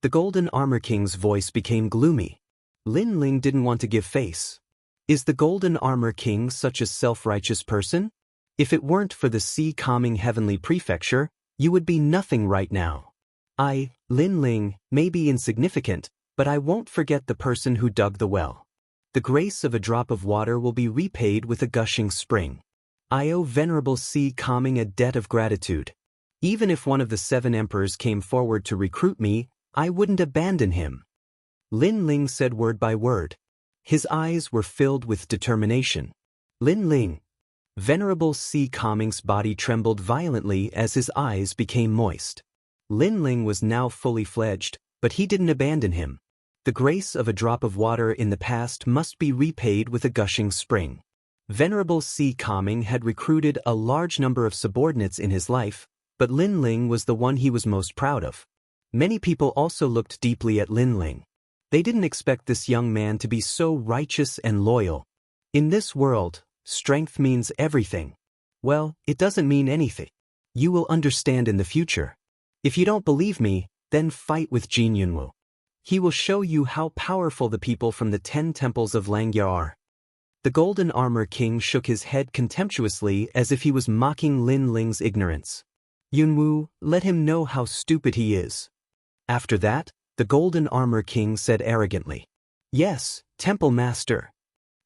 A: The Golden Armor King's voice became gloomy. Lin Ling didn't want to give face. Is the Golden Armor King such a self-righteous person? If it weren't for the Si Kaming Heavenly Prefecture, you would be nothing right now. I, Lin Ling, may be insignificant, but I won't forget the person who dug the well. The grace of a drop of water will be repaid with a gushing spring. I owe Venerable Si Kaming a debt of gratitude. Even if one of the 7 emperors came forward to recruit me, I wouldn't abandon him. Lin Ling said word by word. His eyes were filled with determination. Lin Ling. Venerable Si Kaming's body trembled violently as his eyes became moist. Lin Ling was now fully fledged, but he didn't abandon him. The grace of a drop of water in the past must be repaid with a gushing spring. Venerable Si Kaming had recruited a large number of subordinates in his life, but Lin Ling was the one he was most proud of. Many people also looked deeply at Lin Ling. They didn't expect this young man to be so righteous and loyal. In this world, strength means everything. Well, it doesn't mean anything. You will understand in the future. If you don't believe me, then fight with Jianghu. He will show you how powerful the people from the 10 temples of Langya are. The Golden Armor King shook his head contemptuously as if he was mocking Lin Ling's ignorance. Yunwu, let him know how stupid he is. After that, the Golden Armor King said arrogantly, Yes, Temple Master.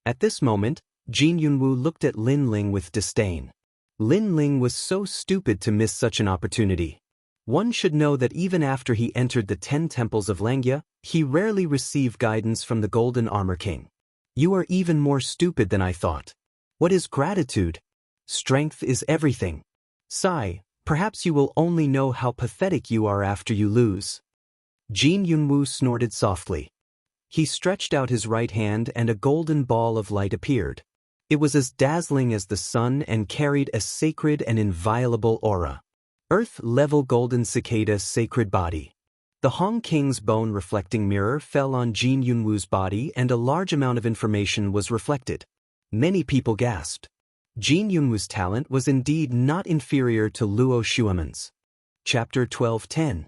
A: At this moment, Jin Yunwu looked at Lin Ling with disdain. Lin Ling was so stupid to miss such an opportunity. One should know that even after he entered the 10 temples of Langya, he rarely received guidance from the Golden Armor King. You are even more stupid than I thought. What is gratitude? Strength is everything. Sigh, perhaps you will only know how pathetic you are after you lose. Jin Yunwu snorted softly. He stretched out his right hand and a golden ball of light appeared. It was as dazzling as the sun and carried a sacred and inviolable aura. Earth-level golden cicada sacred body. The Hong King's bone-reflecting mirror fell on Jin Yunwu's body and a large amount of information was reflected. Many people gasped. Jin Yunwu's talent was indeed not inferior to Luo Xueman's. Chapter 12:10.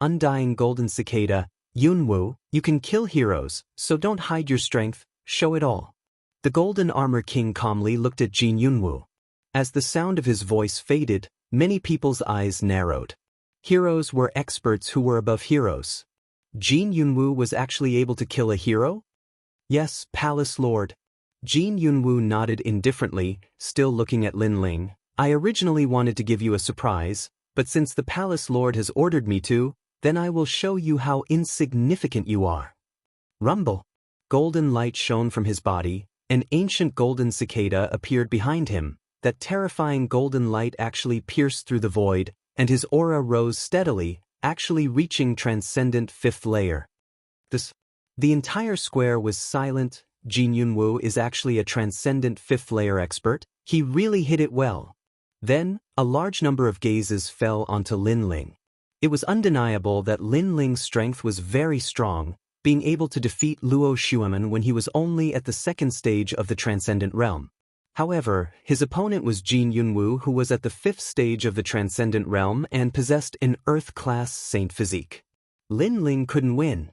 A: Undying Golden Cicada. Yunwu, you can kill heroes, so don't hide your strength, show it all. The Golden Armor King calmly looked at Jin Yunwu. As the sound of his voice faded, many people's eyes narrowed. Heroes were experts who were above heroes. Jin Yunwu was actually able to kill a hero? Yes, Palace Lord. Jin Yunwu nodded indifferently, still looking at Lin Ling. I originally wanted to give you a surprise, but since the Palace Lord has ordered me to, then I will show you how insignificant you are. Rumble. Golden light shone from his body. An ancient golden cicada appeared behind him. That terrifying golden light actually pierced through the void, and his aura rose steadily, actually reaching transcendent fifth layer. The entire square was silent. Jianghu is actually a transcendent fifth layer expert. He really hit it well. Then, a large number of gazes fell onto Linling. It was undeniable that Linling's strength was very strong, being able to defeat Luo Xueman when he was only at the second stage of the transcendent realm. However, his opponent was Jianghu, who was at the fifth stage of the transcendent realm and possessed an Earth-class saint physique. Linling couldn't win.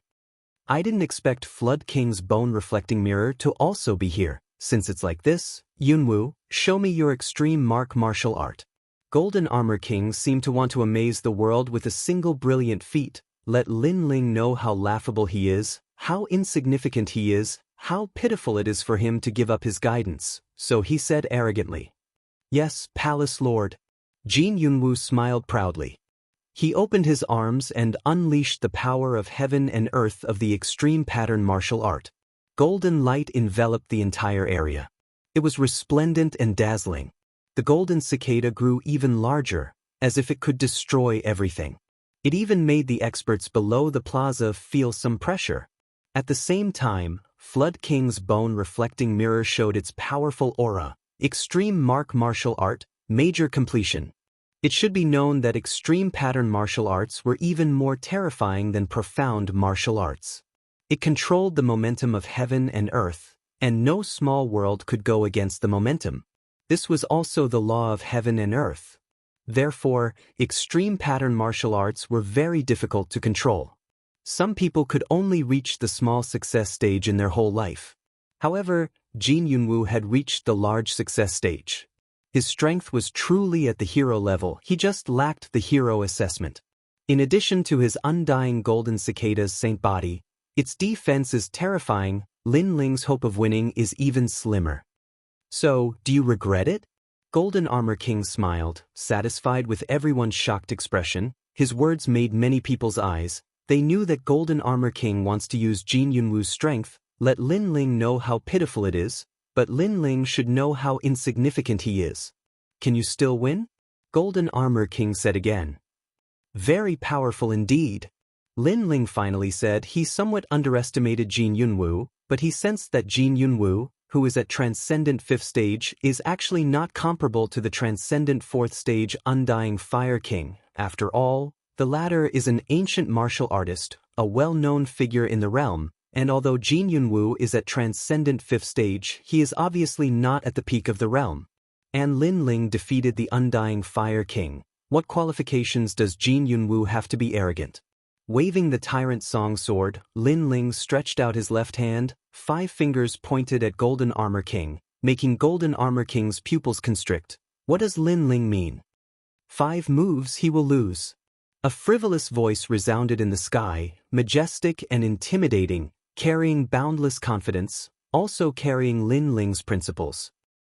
A: I didn't expect Flood King's bone-reflecting mirror to also be here. Since it's like this, Yunwu, show me your extreme martial art. Golden Armor King seemed to want to amaze the world with a single brilliant feat. Let Linling know how laughable he is, how insignificant he is, how pitiful it is for him to give up his guidance. So he said arrogantly, "Yes, Palace Lord." Jin Yunwu smiled proudly. He opened his arms and unleashed the power of heaven and earth of the extreme pattern martial art. Golden light enveloped the entire area. It was resplendent and dazzling. The golden cicada grew even larger, as if it could destroy everything. It even made the experts below the plaza feel some pressure. At the same time, Flood King's bone-reflecting mirror showed its powerful aura. Extreme martial art, major completion. It should be known that extreme pattern martial arts were even more terrifying than profound martial arts. It controlled the momentum of heaven and earth, and no small world could go against the momentum. This was also the law of heaven and earth. Therefore, extreme pattern martial arts were very difficult to control. Some people could only reach the small success stage in their whole life. However, Jin Yunwu had reached the large success stage. His strength was truly at the hero level, he just lacked the hero assessment. In addition to his undying golden cicada's saint body, its defense is terrifying. Linling's hope of winning is even slimmer. So, do you regret it? Golden Armor King smiled, satisfied with everyone's shocked expression. His words made many people's eyes. They knew that Golden Armor King wants to use Jin Yunwu's strength. Let Linling know how pitiful it is, but Linling should know how insignificant he is. Can you still win? Golden Armor King said again. Very powerful indeed. Linling finally said he somewhat underestimated Jin Yunwu, but he sensed that Jin Yunwu, who is at Transcendent 5th stage, is actually not comparable to the Transcendent 4th stage Undying Fire King. After all, the latter is an ancient martial artist, a well-known figure in the realm, and although Jin Yunwu is at Transcendent 5th stage, he is obviously not at the peak of the realm. And Linling defeated the Undying Fire King. What qualifications does Jin Yunwu have to be arrogant? Waving the Tyrant Song Sword, Linling stretched out his left hand, 5 fingers pointed at Golden Armor King, making Golden Armor King's pupils constrict. What does Linling mean? 5 moves he will lose. A frivolous voice resounded in the sky, majestic and intimidating, carrying boundless confidence, also carrying Linling's principles.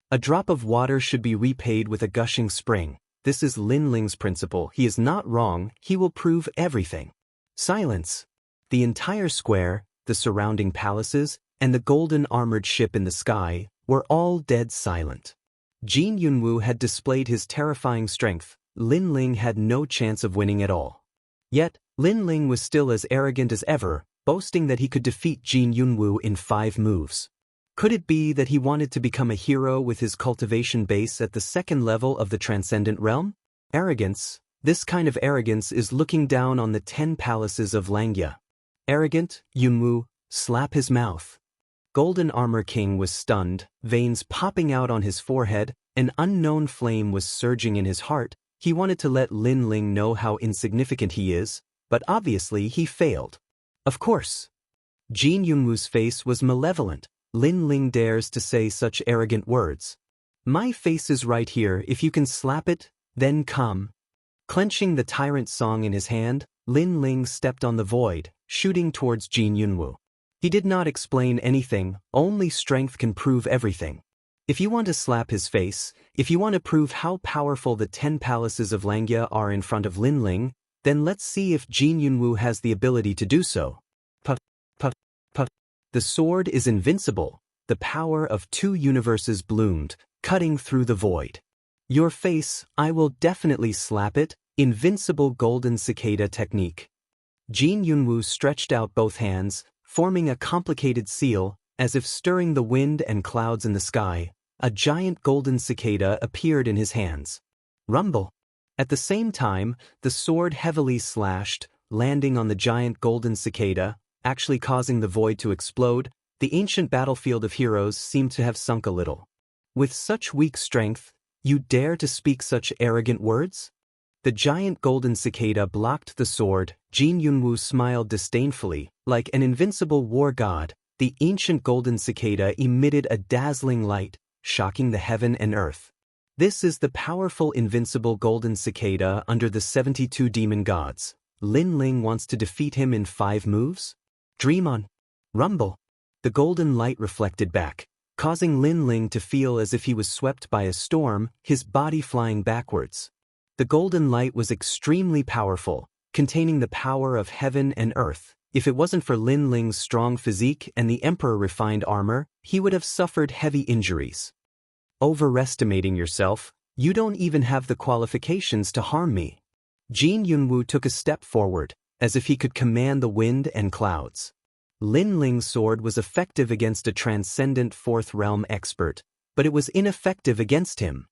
A: A drop of water should be repaid with a gushing spring. This is Linling's principle. He is not wrong. He will prove everything. Silence. The entire square, the surrounding palaces, and the golden armored ship in the sky were all dead silent. Jin Yunwu had displayed his terrifying strength. Linling had no chance of winning at all. Yet, Linling was still as arrogant as ever, boasting that he could defeat Jin Yunwu in 5 moves. Could it be that he wanted to become a hero with his cultivation base at the second level of the transcendent realm? Arrogance. This kind of arrogance is looking down on the 10 palaces of Langya. Arrogant, Yunwu, slap his mouth. Golden Armor King was stunned, veins popping out on his forehead, an unknown flame was surging in his heart. He wanted to let Linling know how insignificant he is, but obviously he failed. Of course. Jin Yunwu's face was malevolent. Linling dares to say such arrogant words. My face is right here. If you can slap it, then come. Clenching the Tyrant Song in his hand, Linling stepped on the void, shooting towards Jin Yunwu. He did not explain anything. Only strength can prove everything. If you want to slap his face, if you want to prove how powerful the 10 palaces of Langya are in front of Linling, Then let's see if Jin Yunwu has the ability to do so. Puff, puff, puff. The sword is invincible. The power of two universes bloomed, cutting through the void. Your face, I will definitely slap it. Invincible golden cicada technique. Jin Yunwu stretched out both hands, forming a complicated seal, as if stirring the wind and clouds in the sky. A giant golden cicada appeared in his hands. Rumble. At the same time, the sword heavily slashed, landing on the giant golden cicada, actually causing the void to explode. The ancient battlefield of heroes seemed to have sunk a little. With such weak strength, you dare to speak such arrogant words? The giant golden cicada blocked the sword. Jin Yunwu smiled disdainfully, like an invincible war god. The ancient golden cicada emitted a dazzling light, shocking the heaven and earth. This is the powerful invincible golden cicada under the 72 demon gods. Lin Ling wants to defeat him in 5 moves? Dream on. Rumble. The golden light reflected back, causing Lin Ling to feel as if he was swept by a storm, his body flying backwards. The golden light was extremely powerful, containing the power of heaven and earth. If it wasn't for Lin Ling's strong physique and the Emperor refined armor, he would have suffered heavy injuries. Overestimating yourself, you don't even have the qualifications to harm me. Jin Yunwu took a step forward, as if he could command the wind and clouds. Lin Ling's sword was effective against a transcendent fourth realm expert, but it was ineffective against him.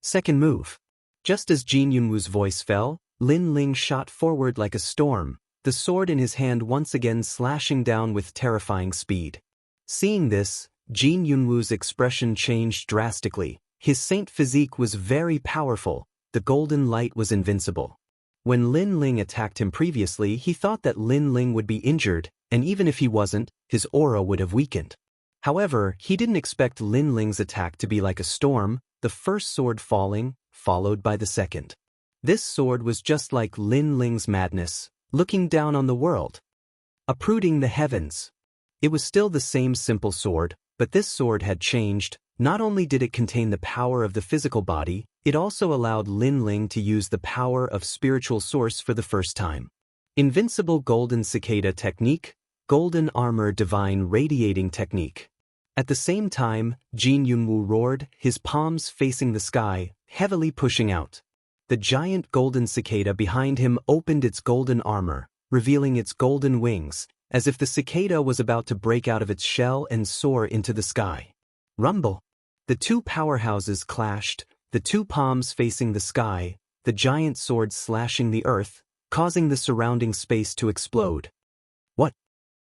A: Second move. Just as Jin Yunwu's voice fell, Lin Ling shot forward like a storm, the sword in his hand once again slashing down with terrifying speed. Seeing this, Jin Yunwu's expression changed drastically. His saint physique was very powerful, the golden light was invincible. When Lin Ling attacked him previously, he thought that Lin Ling would be injured, and even if he wasn't, his aura would have weakened. However, he didn't expect Lin Ling's attack to be like a storm, the first sword falling, followed by the second. This sword was just like Lin Ling's madness, looking down on the world, uprooting the heavens. It was still the same simple sword, but this sword had changed. Not only did it contain the power of the physical body, it also allowed Lin Ling to use the power of spiritual source for the first time. Invincible golden cicada technique, golden armor divine radiating technique. At the same time, Jin Yunwu roared, his palms facing the sky, heavily pushing out. The giant golden cicada behind him opened its golden armor, revealing its golden wings, as if the cicada was about to break out of its shell and soar into the sky. Rumble. The two powerhouses clashed, the two palms facing the sky, the giant sword slashing the earth, causing the surrounding space to explode. What?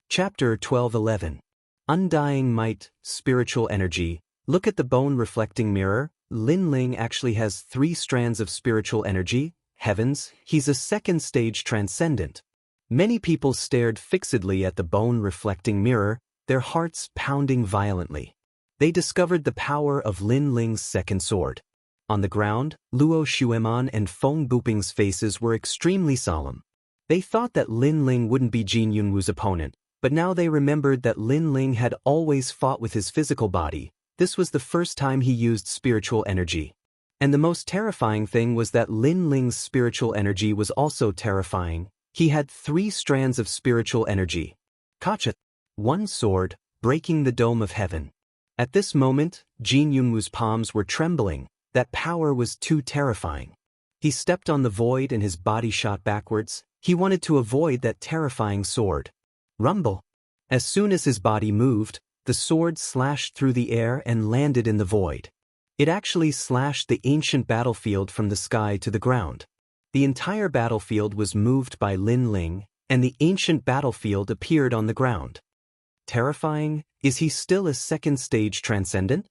A: Chapter 12:11. Undying Might, Spiritual Energy. Look at the bone-reflecting mirror. Lin Ling actually has 3 strands of spiritual energy. Heavens, he's a second-stage transcendent. Many people stared fixedly at the bone-reflecting mirror, their hearts pounding violently. They discovered the power of Lin Ling's second sword. On the ground, Luo Xueman and Feng Buping's faces were extremely solemn. They thought that Lin Ling wouldn't be Jin Yunwu's opponent, but now they remembered that Lin Ling had always fought with his physical body. This was the first time he used spiritual energy. And the most terrifying thing was that Lin Ling's spiritual energy was also terrifying. He had 3 strands of spiritual energy. Kacha. 1 sword, breaking the dome of heaven. At this moment, Jin Yunwu's palms were trembling. That power was too terrifying. He stepped on the void and his body shot backwards. He wanted to avoid that terrifying sword. Rumble. As soon as his body moved, the sword slashed through the air and landed in the void. It actually slashed the ancient battlefield from the sky to the ground. The entire battlefield was moved by Lin Ling, and the ancient battlefield appeared on the ground. Terrifying, is he still a second-stage transcendent?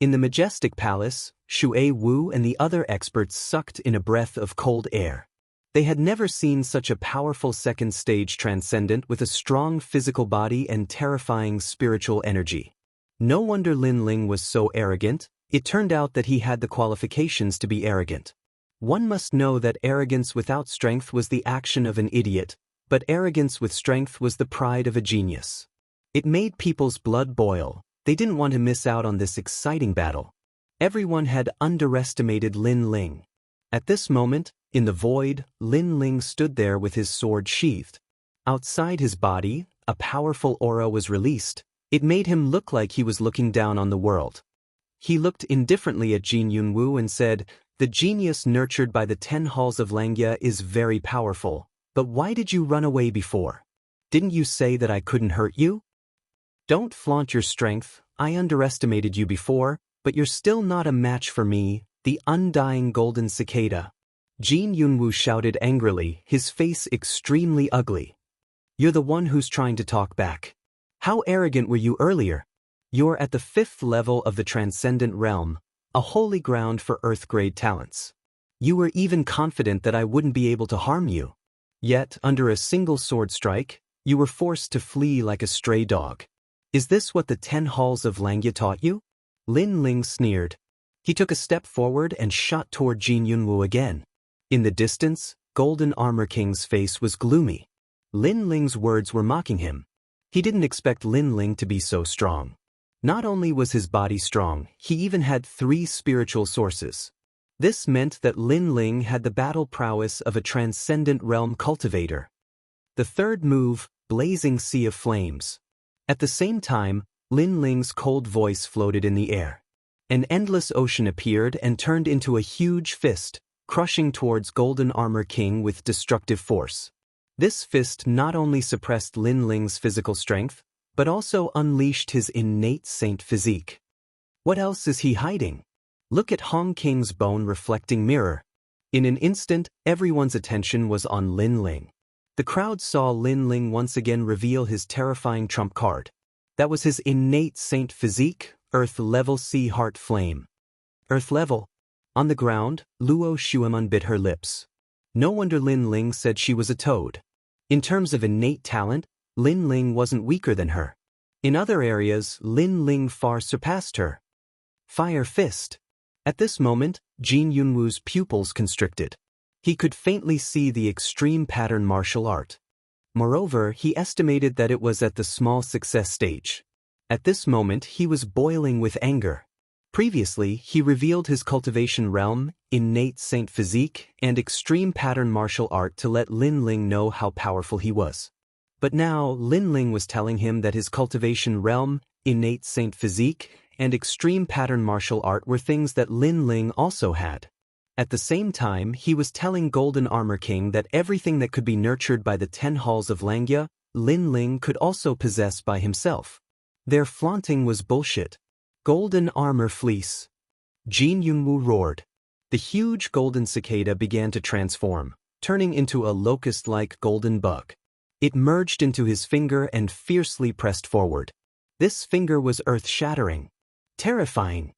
A: In the majestic palace, Xue Wu and the other experts sucked in a breath of cold air. They had never seen such a powerful second-stage transcendent with a strong physical body and terrifying spiritual energy. No wonder Lin Ling was so arrogant. It turned out that he had the qualifications to be arrogant. One must know that arrogance without strength was the action of an idiot, but arrogance with strength was the pride of a genius. It made people's blood boil. They didn't want to miss out on this exciting battle. Everyone had underestimated Lin Ling. At this moment, In the void, Lin Ling stood there with his sword sheathed. Outside his body, a powerful aura was released. It made him look like he was looking down on the world. He looked indifferently at Jin Yunwu and said, "The genius nurtured by the 10 halls of Langya is very powerful, but why did you run away before? Didn't you say that I couldn't hurt you? Don't flaunt your strength. I underestimated you before, but you're still not a match for me, the undying golden cicada." Jin Yunwu shouted angrily, his face extremely ugly. "You're the one who's trying to talk back. How arrogant were you earlier? You're at the 5th level of the Transcendent Realm, a holy ground for Earth-grade talents. You were even confident that I wouldn't be able to harm you. Yet, under a single sword strike, you were forced to flee like a stray dog. Is this what the 10 halls of Langya taught you?" Lin Ling sneered. He took a step forward and shot toward Jin Yunwu again. In the distance, Golden Armor King's face was gloomy. Lin Ling's words were mocking him. He didn't expect Lin Ling to be so strong. Not only was his body strong, he even had 3 spiritual sources. This meant that Lin Ling had the battle prowess of a transcendent realm cultivator. The third move, Blazing Sea of Flames. At the same time, Lin Ling's cold voice floated in the air. An endless ocean appeared and turned into a huge fist, crushing towards Golden Armor King with destructive force. This fist not only suppressed Lin Ling's physical strength, but also unleashed his innate saint physique. What else is he hiding? Look at Hong King's bone-reflecting mirror. In an instant, everyone's attention was on Lin Ling. The crowd saw Lin Ling once again reveal his terrifying trump card. That was his innate saint physique, Earth level Sea Heart Flame. Earth level. On the ground, Luo Xuemun bit her lips. No wonder Lin Ling said she was a toad. In terms of innate talent, Lin Ling wasn't weaker than her. In other areas, Lin Ling far surpassed her. Fire Fist. At this moment, Jin Yunwu's pupils constricted. He could faintly see the extreme pattern martial art. Moreover, he estimated that it was at the small success stage. At this moment, he was boiling with anger. Previously, he revealed his cultivation realm, innate saint physique, and extreme pattern martial art to let Lin Ling know how powerful he was. But now, Lin Ling was telling him that his cultivation realm, innate saint physique, and extreme pattern martial art were things that Lin Ling also had. At the same time, he was telling Golden Armor King that everything that could be nurtured by the 10 halls of Langya, Lin Ling could also possess by himself. Their flaunting was bullshit. Golden Armor Fleece. Jin Yunwu roared. The huge golden cicada began to transform, turning into a locust-like golden bug. It merged into his finger and fiercely pressed forward. This finger was earth-shattering. Terrifying.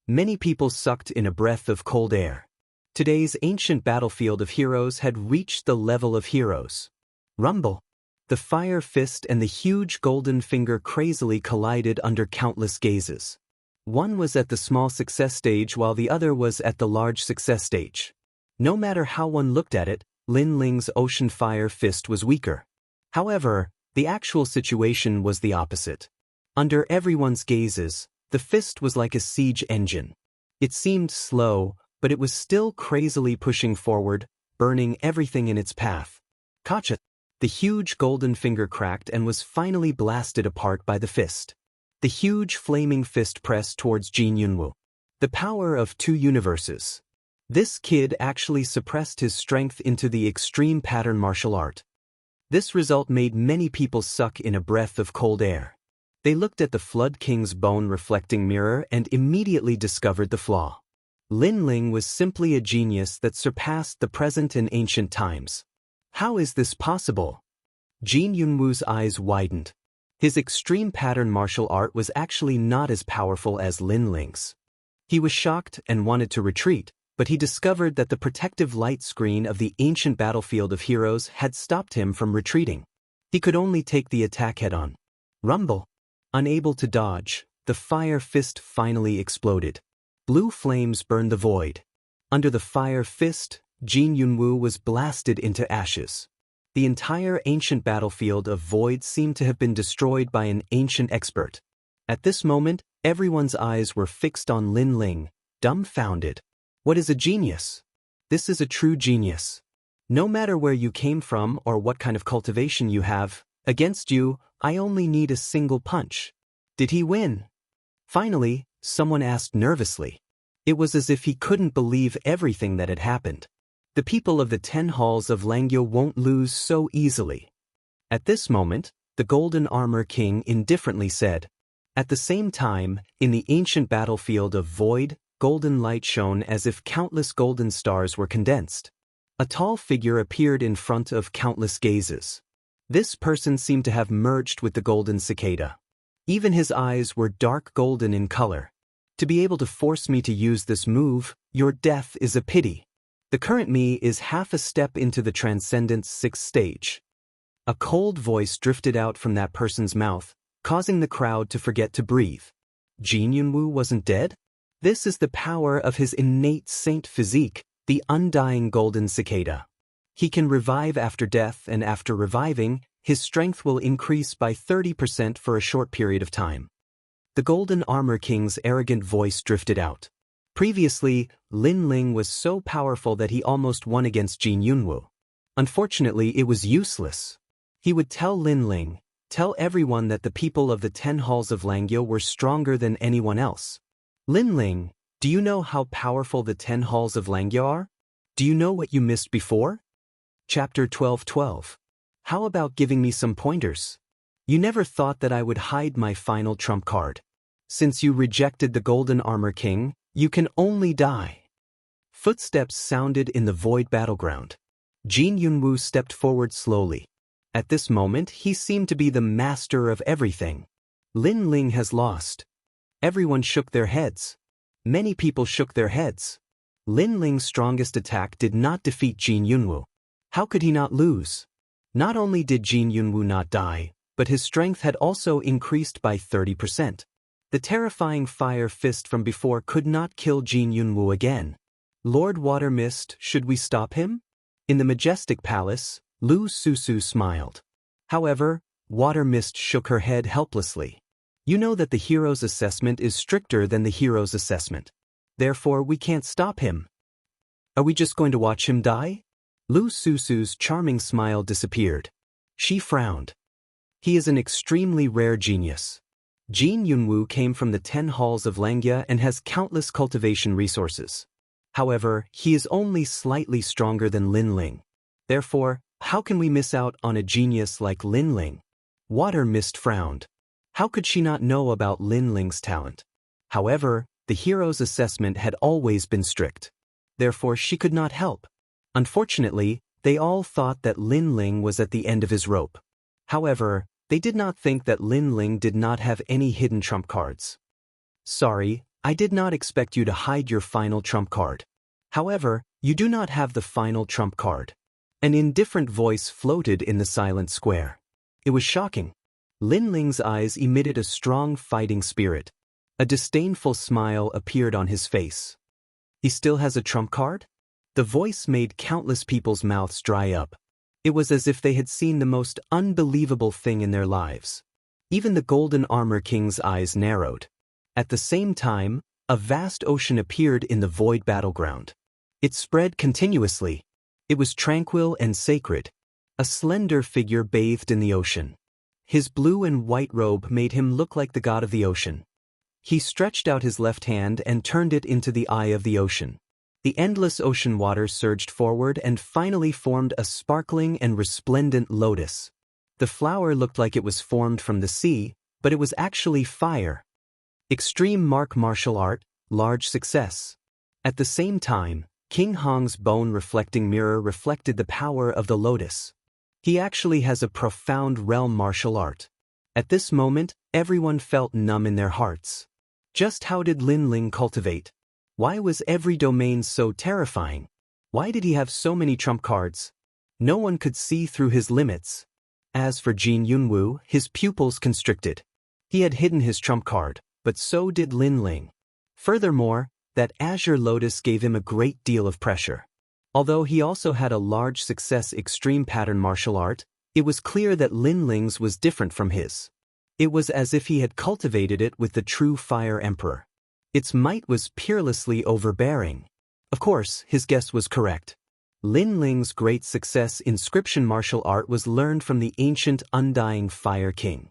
A: Many people sucked in a breath of cold air. Today's ancient battlefield of heroes had reached the level of heroes. Rumble. The fire fist and the huge golden finger crazily collided under countless gazes. One was at the small success stage while the other was at the large success stage. No matter how one looked at it, Lin Ling's ocean fire fist was weaker. However, the actual situation was the opposite. Under everyone's gazes, the fist was like a siege engine. It seemed slow, but it was still crazily pushing forward, burning everything in its path. Kacha! The huge golden finger cracked and was finally blasted apart by the fist. The huge flaming fist pressed towards Jin Yunwu. The power of 2 universes. This kid actually suppressed his strength into the extreme pattern martial art. This result made many people suck in a breath of cold air. They looked at the Flood King's bone-reflecting mirror and immediately discovered the flaw. Lin Ling was simply a genius that surpassed the present and ancient times. How is this possible? Jin Yunwu's eyes widened. His extreme pattern martial art was actually not as powerful as Lin Ling's. He was shocked and wanted to retreat, but he discovered that the protective light screen of the ancient battlefield of heroes had stopped him from retreating. He could only take the attack head-on. Rumble. Unable to dodge, the fire fist finally exploded. Blue flames burned the void. Under the fire fist, Jin Yunwu was blasted into ashes. The entire ancient battlefield of void seemed to have been destroyed by an ancient expert. At this moment, everyone's eyes were fixed on Lin Ling, dumbfounded. What is a genius? This is a true genius. No matter where you came from or what kind of cultivation you have, against you, I only need a single punch. Did he win? Finally, someone asked nervously. It was as if he couldn't believe everything that had happened. The people of the 10 halls of Langyo won't lose so easily. At this moment, the Golden Armor King indifferently said. At the same time, in the ancient battlefield of void, golden light shone as if countless golden stars were condensed. A tall figure appeared in front of countless gazes. This person seemed to have merged with the golden cicada. Even his eyes were dark golden in color. To be able to force me to use this move, your death is a pity. The current me is half a step into the Transcendence 6th stage. A cold voice drifted out from that person's mouth, causing the crowd to forget to breathe. Jianghu wasn't dead? This is the power of his innate saint physique, the undying golden cicada. He can revive after death, and after reviving, his strength will increase by 30% for a short period of time. The Golden Armor King's arrogant voice drifted out. Previously, Lin Ling was so powerful that he almost won against Jianghu. Unfortunately, it was useless. He would tell Lin Ling, tell everyone that the people of the 10 halls of Langyo were stronger than anyone else. Lin Ling, do you know how powerful the 10 halls of Langyo are? Do you know what you missed before? Chapter 12:12. How about giving me some pointers? You never thought that I would hide my final trump card. Since you rejected the Golden Armor King, you can only die. Footsteps sounded in the void battleground. Jianghu stepped forward slowly. At this moment, he seemed to be the master of everything. Lin Ling has lost. Everyone shook their heads. Many people shook their heads. Lin Ling's strongest attack did not defeat Jianghu. How could he not lose? Not only did Jianghu not die, but his strength had also increased by 30%. The terrifying fire fist from before could not kill Jianghu again. Lord Water Mist, should we stop him? In the majestic palace, Lu Susu smiled. However, Water Mist shook her head helplessly. You know that the hero's assessment is stricter than the hero's assessment. Therefore, we can't stop him. Are we just going to watch him die? Lu Susu's charming smile disappeared. She frowned. He is an extremely rare genius. Jianghu came from the 10 halls of Langya and has countless cultivation resources. However, he is only slightly stronger than Lin Ling. Therefore, how can we miss out on a genius like Lin Ling? Water Mist frowned. How could she not know about Lin Ling's talent? However, the hero's assessment had always been strict. Therefore, she could not help. Unfortunately, they all thought that Lin Ling was at the end of his rope. However, they did not think that Lin Ling did not have any hidden trump cards. Sorry, I did not expect you to hide your final trump card. However, you do not have the final trump card. An indifferent voice floated in the silent square. It was shocking. Lin Ling's eyes emitted a strong fighting spirit. A disdainful smile appeared on his face. He still has a trump card? The voice made countless people's mouths dry up. It was as if they had seen the most unbelievable thing in their lives. Even the Golden Armor King's eyes narrowed. At the same time, a vast ocean appeared in the void battleground. It spread continuously. It was tranquil and sacred. A slender figure bathed in the ocean. His blue and white robe made him look like the god of the ocean. He stretched out his left hand and turned it into the eye of the ocean. The endless ocean water surged forward and finally formed a sparkling and resplendent lotus. The flower looked like it was formed from the sea, but it was actually fire. Extreme martial art, large success. At the same time, King Hong's bone-reflecting mirror reflected the power of the lotus. He actually has a profound realm martial art. At this moment, everyone felt numb in their hearts. Just how did Lin Ling cultivate? Why was every domain so terrifying? Why did he have so many trump cards? No one could see through his limits. As for Jianghu, his pupils constricted. He had hidden his trump card, but so did Lin Ling. Furthermore, that azure lotus gave him a great deal of pressure. Although he also had a large success extreme pattern martial art, it was clear that Lin Ling's was different from his. It was as if he had cultivated it with the true Fire Emperor. Its might was peerlessly overbearing. Of course, his guess was correct. Lin Ling's great success inscription martial art was learned from the ancient Undying Fire King.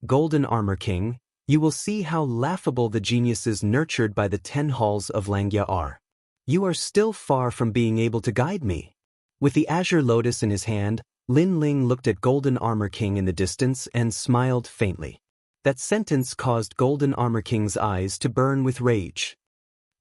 A: Golden Armor King, you will see how laughable the geniuses nurtured by the 10 halls of Langya are. You are still far from being able to guide me. With the azure lotus in his hand, Lin Ling looked at Golden Armor King in the distance and smiled faintly. That sentence caused Golden Armor King's eyes to burn with rage.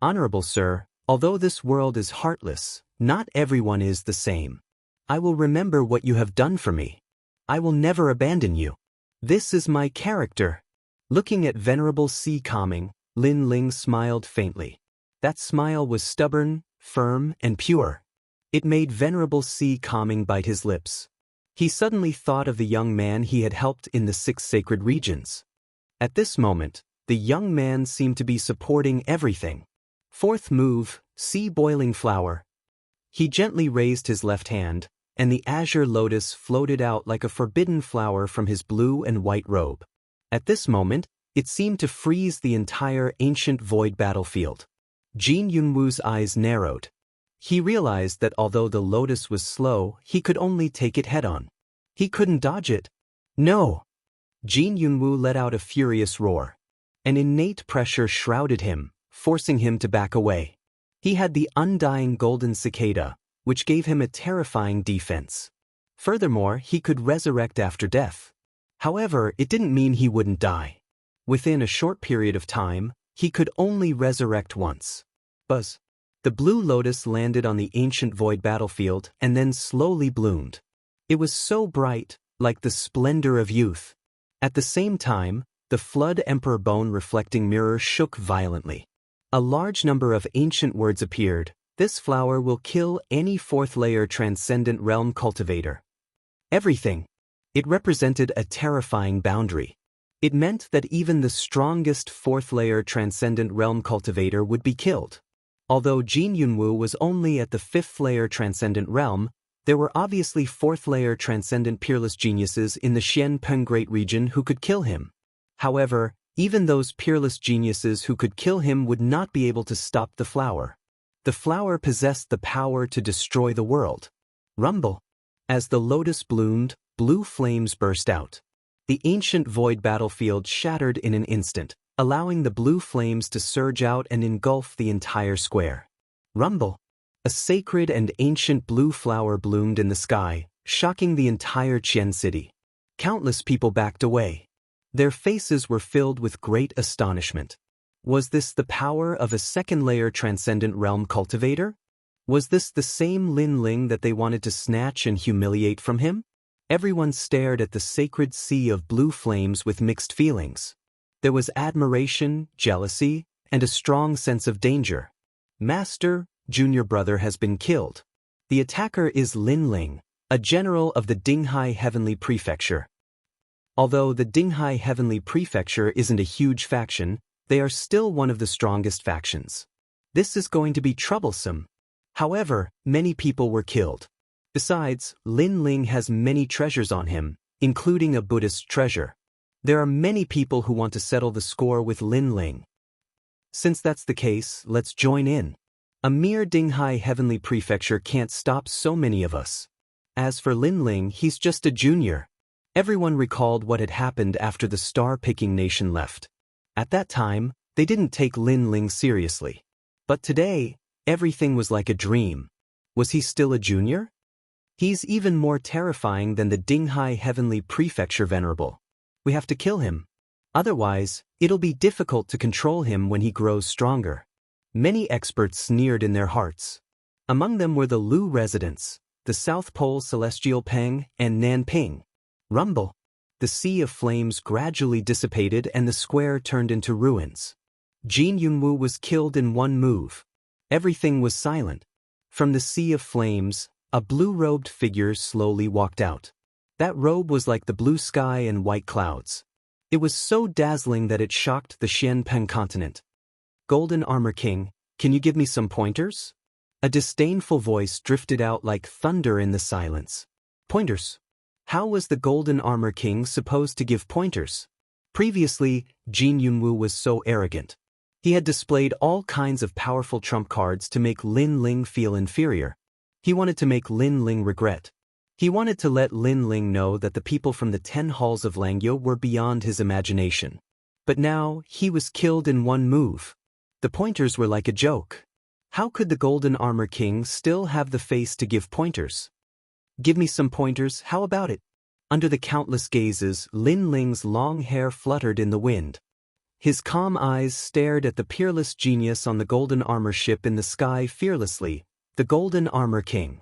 A: Honorable sir, although this world is heartless, not everyone is the same. I will remember what you have done for me. I will never abandon you. This is my character. Looking at Venerable Si Calming, Lin Ling smiled faintly. That smile was stubborn, firm, and pure. It made Venerable Si Calming bite his lips. He suddenly thought of the young man he had helped in the 6 sacred regions. At this moment, the young man seemed to be supporting everything. Fourth move, Sea Boiling Flower. He gently raised his left hand, and the azure lotus floated out like a forbidden flower from his blue and white robe. At this moment, it seemed to freeze the entire ancient void battlefield. Jin Yunwu's eyes narrowed. He realized that although the lotus was slow, he could only take it head-on. He couldn't dodge it. No! Jin Yunwu let out a furious roar. An innate pressure shrouded him, forcing him to back away. He had the undying golden cicada, which gave him a terrifying defense. Furthermore, he could resurrect after death. However, it didn't mean he wouldn't die. Within a short period of time, he could only resurrect once. Buzz. The blue lotus landed on the ancient void battlefield and then slowly bloomed. It was so bright, like the splendor of youth. At the same time, the Flood Emperor Bone reflecting mirror shook violently. A large number of ancient words appeared. This flower will kill any 4th layer transcendent realm cultivator. Everything. It represented a terrifying boundary. It meant that even the strongest 4th layer transcendent realm cultivator would be killed. Although Jin Yunwu was only at the 5th layer transcendent realm, there were obviously 4th layer transcendent peerless geniuses in the Xianpeng Great Region who could kill him. However, even those peerless geniuses who could kill him would not be able to stop the flower. The flower possessed the power to destroy the world. Rumble. As the lotus bloomed, blue flames burst out. The ancient void battlefield shattered in an instant, allowing the blue flames to surge out and engulf the entire square. Rumble. A sacred and ancient blue flower bloomed in the sky, shocking the entire Qian city. Countless people backed away. Their faces were filled with great astonishment. Was this the power of a 2nd layer transcendent realm cultivator? Was this the same Lin Ling that they wanted to snatch and humiliate from him? Everyone stared at the sacred sea of blue flames with mixed feelings. There was admiration, jealousy, and a strong sense of danger. Master, junior brother has been killed. The attacker is Lin Ling, a general of the Dinghai Heavenly Prefecture. Although the Dinghai Heavenly Prefecture isn't a huge faction, they are still one of the strongest factions. This is going to be troublesome. However, many people were killed. Besides, Lin Ling has many treasures on him, including a Buddhist treasure. There are many people who want to settle the score with Lin Ling. Since that's the case, let's join in. A mere Dinghai Heavenly Prefecture can't stop so many of us. As for Lin Ling, he's just a junior. Everyone recalled what had happened after the star-picking nation left. At that time, they didn't take Lin Ling seriously. But today, everything was like a dream. Was he still a junior? He's even more terrifying than the Dinghai Heavenly Prefecture Venerable. We have to kill him. Otherwise, it'll be difficult to control him when he grows stronger. Many experts sneered in their hearts. Among them were the Lu residents, the South Pole Celestial Peng, and Nanping. Rumble. The sea of flames gradually dissipated and the square turned into ruins. Jin Yunwu was killed in one move. Everything was silent. From the sea of flames, a blue-robed figure slowly walked out. That robe was like the blue sky and white clouds. It was so dazzling that it shocked the Xianpeng continent. Golden Armor King, can you give me some pointers? A disdainful voice drifted out like thunder in the silence. Pointers? How was the Golden Armor King supposed to give pointers? Previously, Jin Yunwu was so arrogant. He had displayed all kinds of powerful trump cards to make Lin Ling feel inferior. He wanted to make Lin Ling regret. He wanted to let Lin Ling know that the people from the 10 halls of Langyou were beyond his imagination. But now, he was killed in one move. The pointers were like a joke. How could the Golden Armor King still have the face to give pointers? Give me some pointers, how about it? Under the countless gazes, Lin Ling's long hair fluttered in the wind. His calm eyes stared at the peerless genius on the golden armor ship in the sky fearlessly, the Golden Armor King.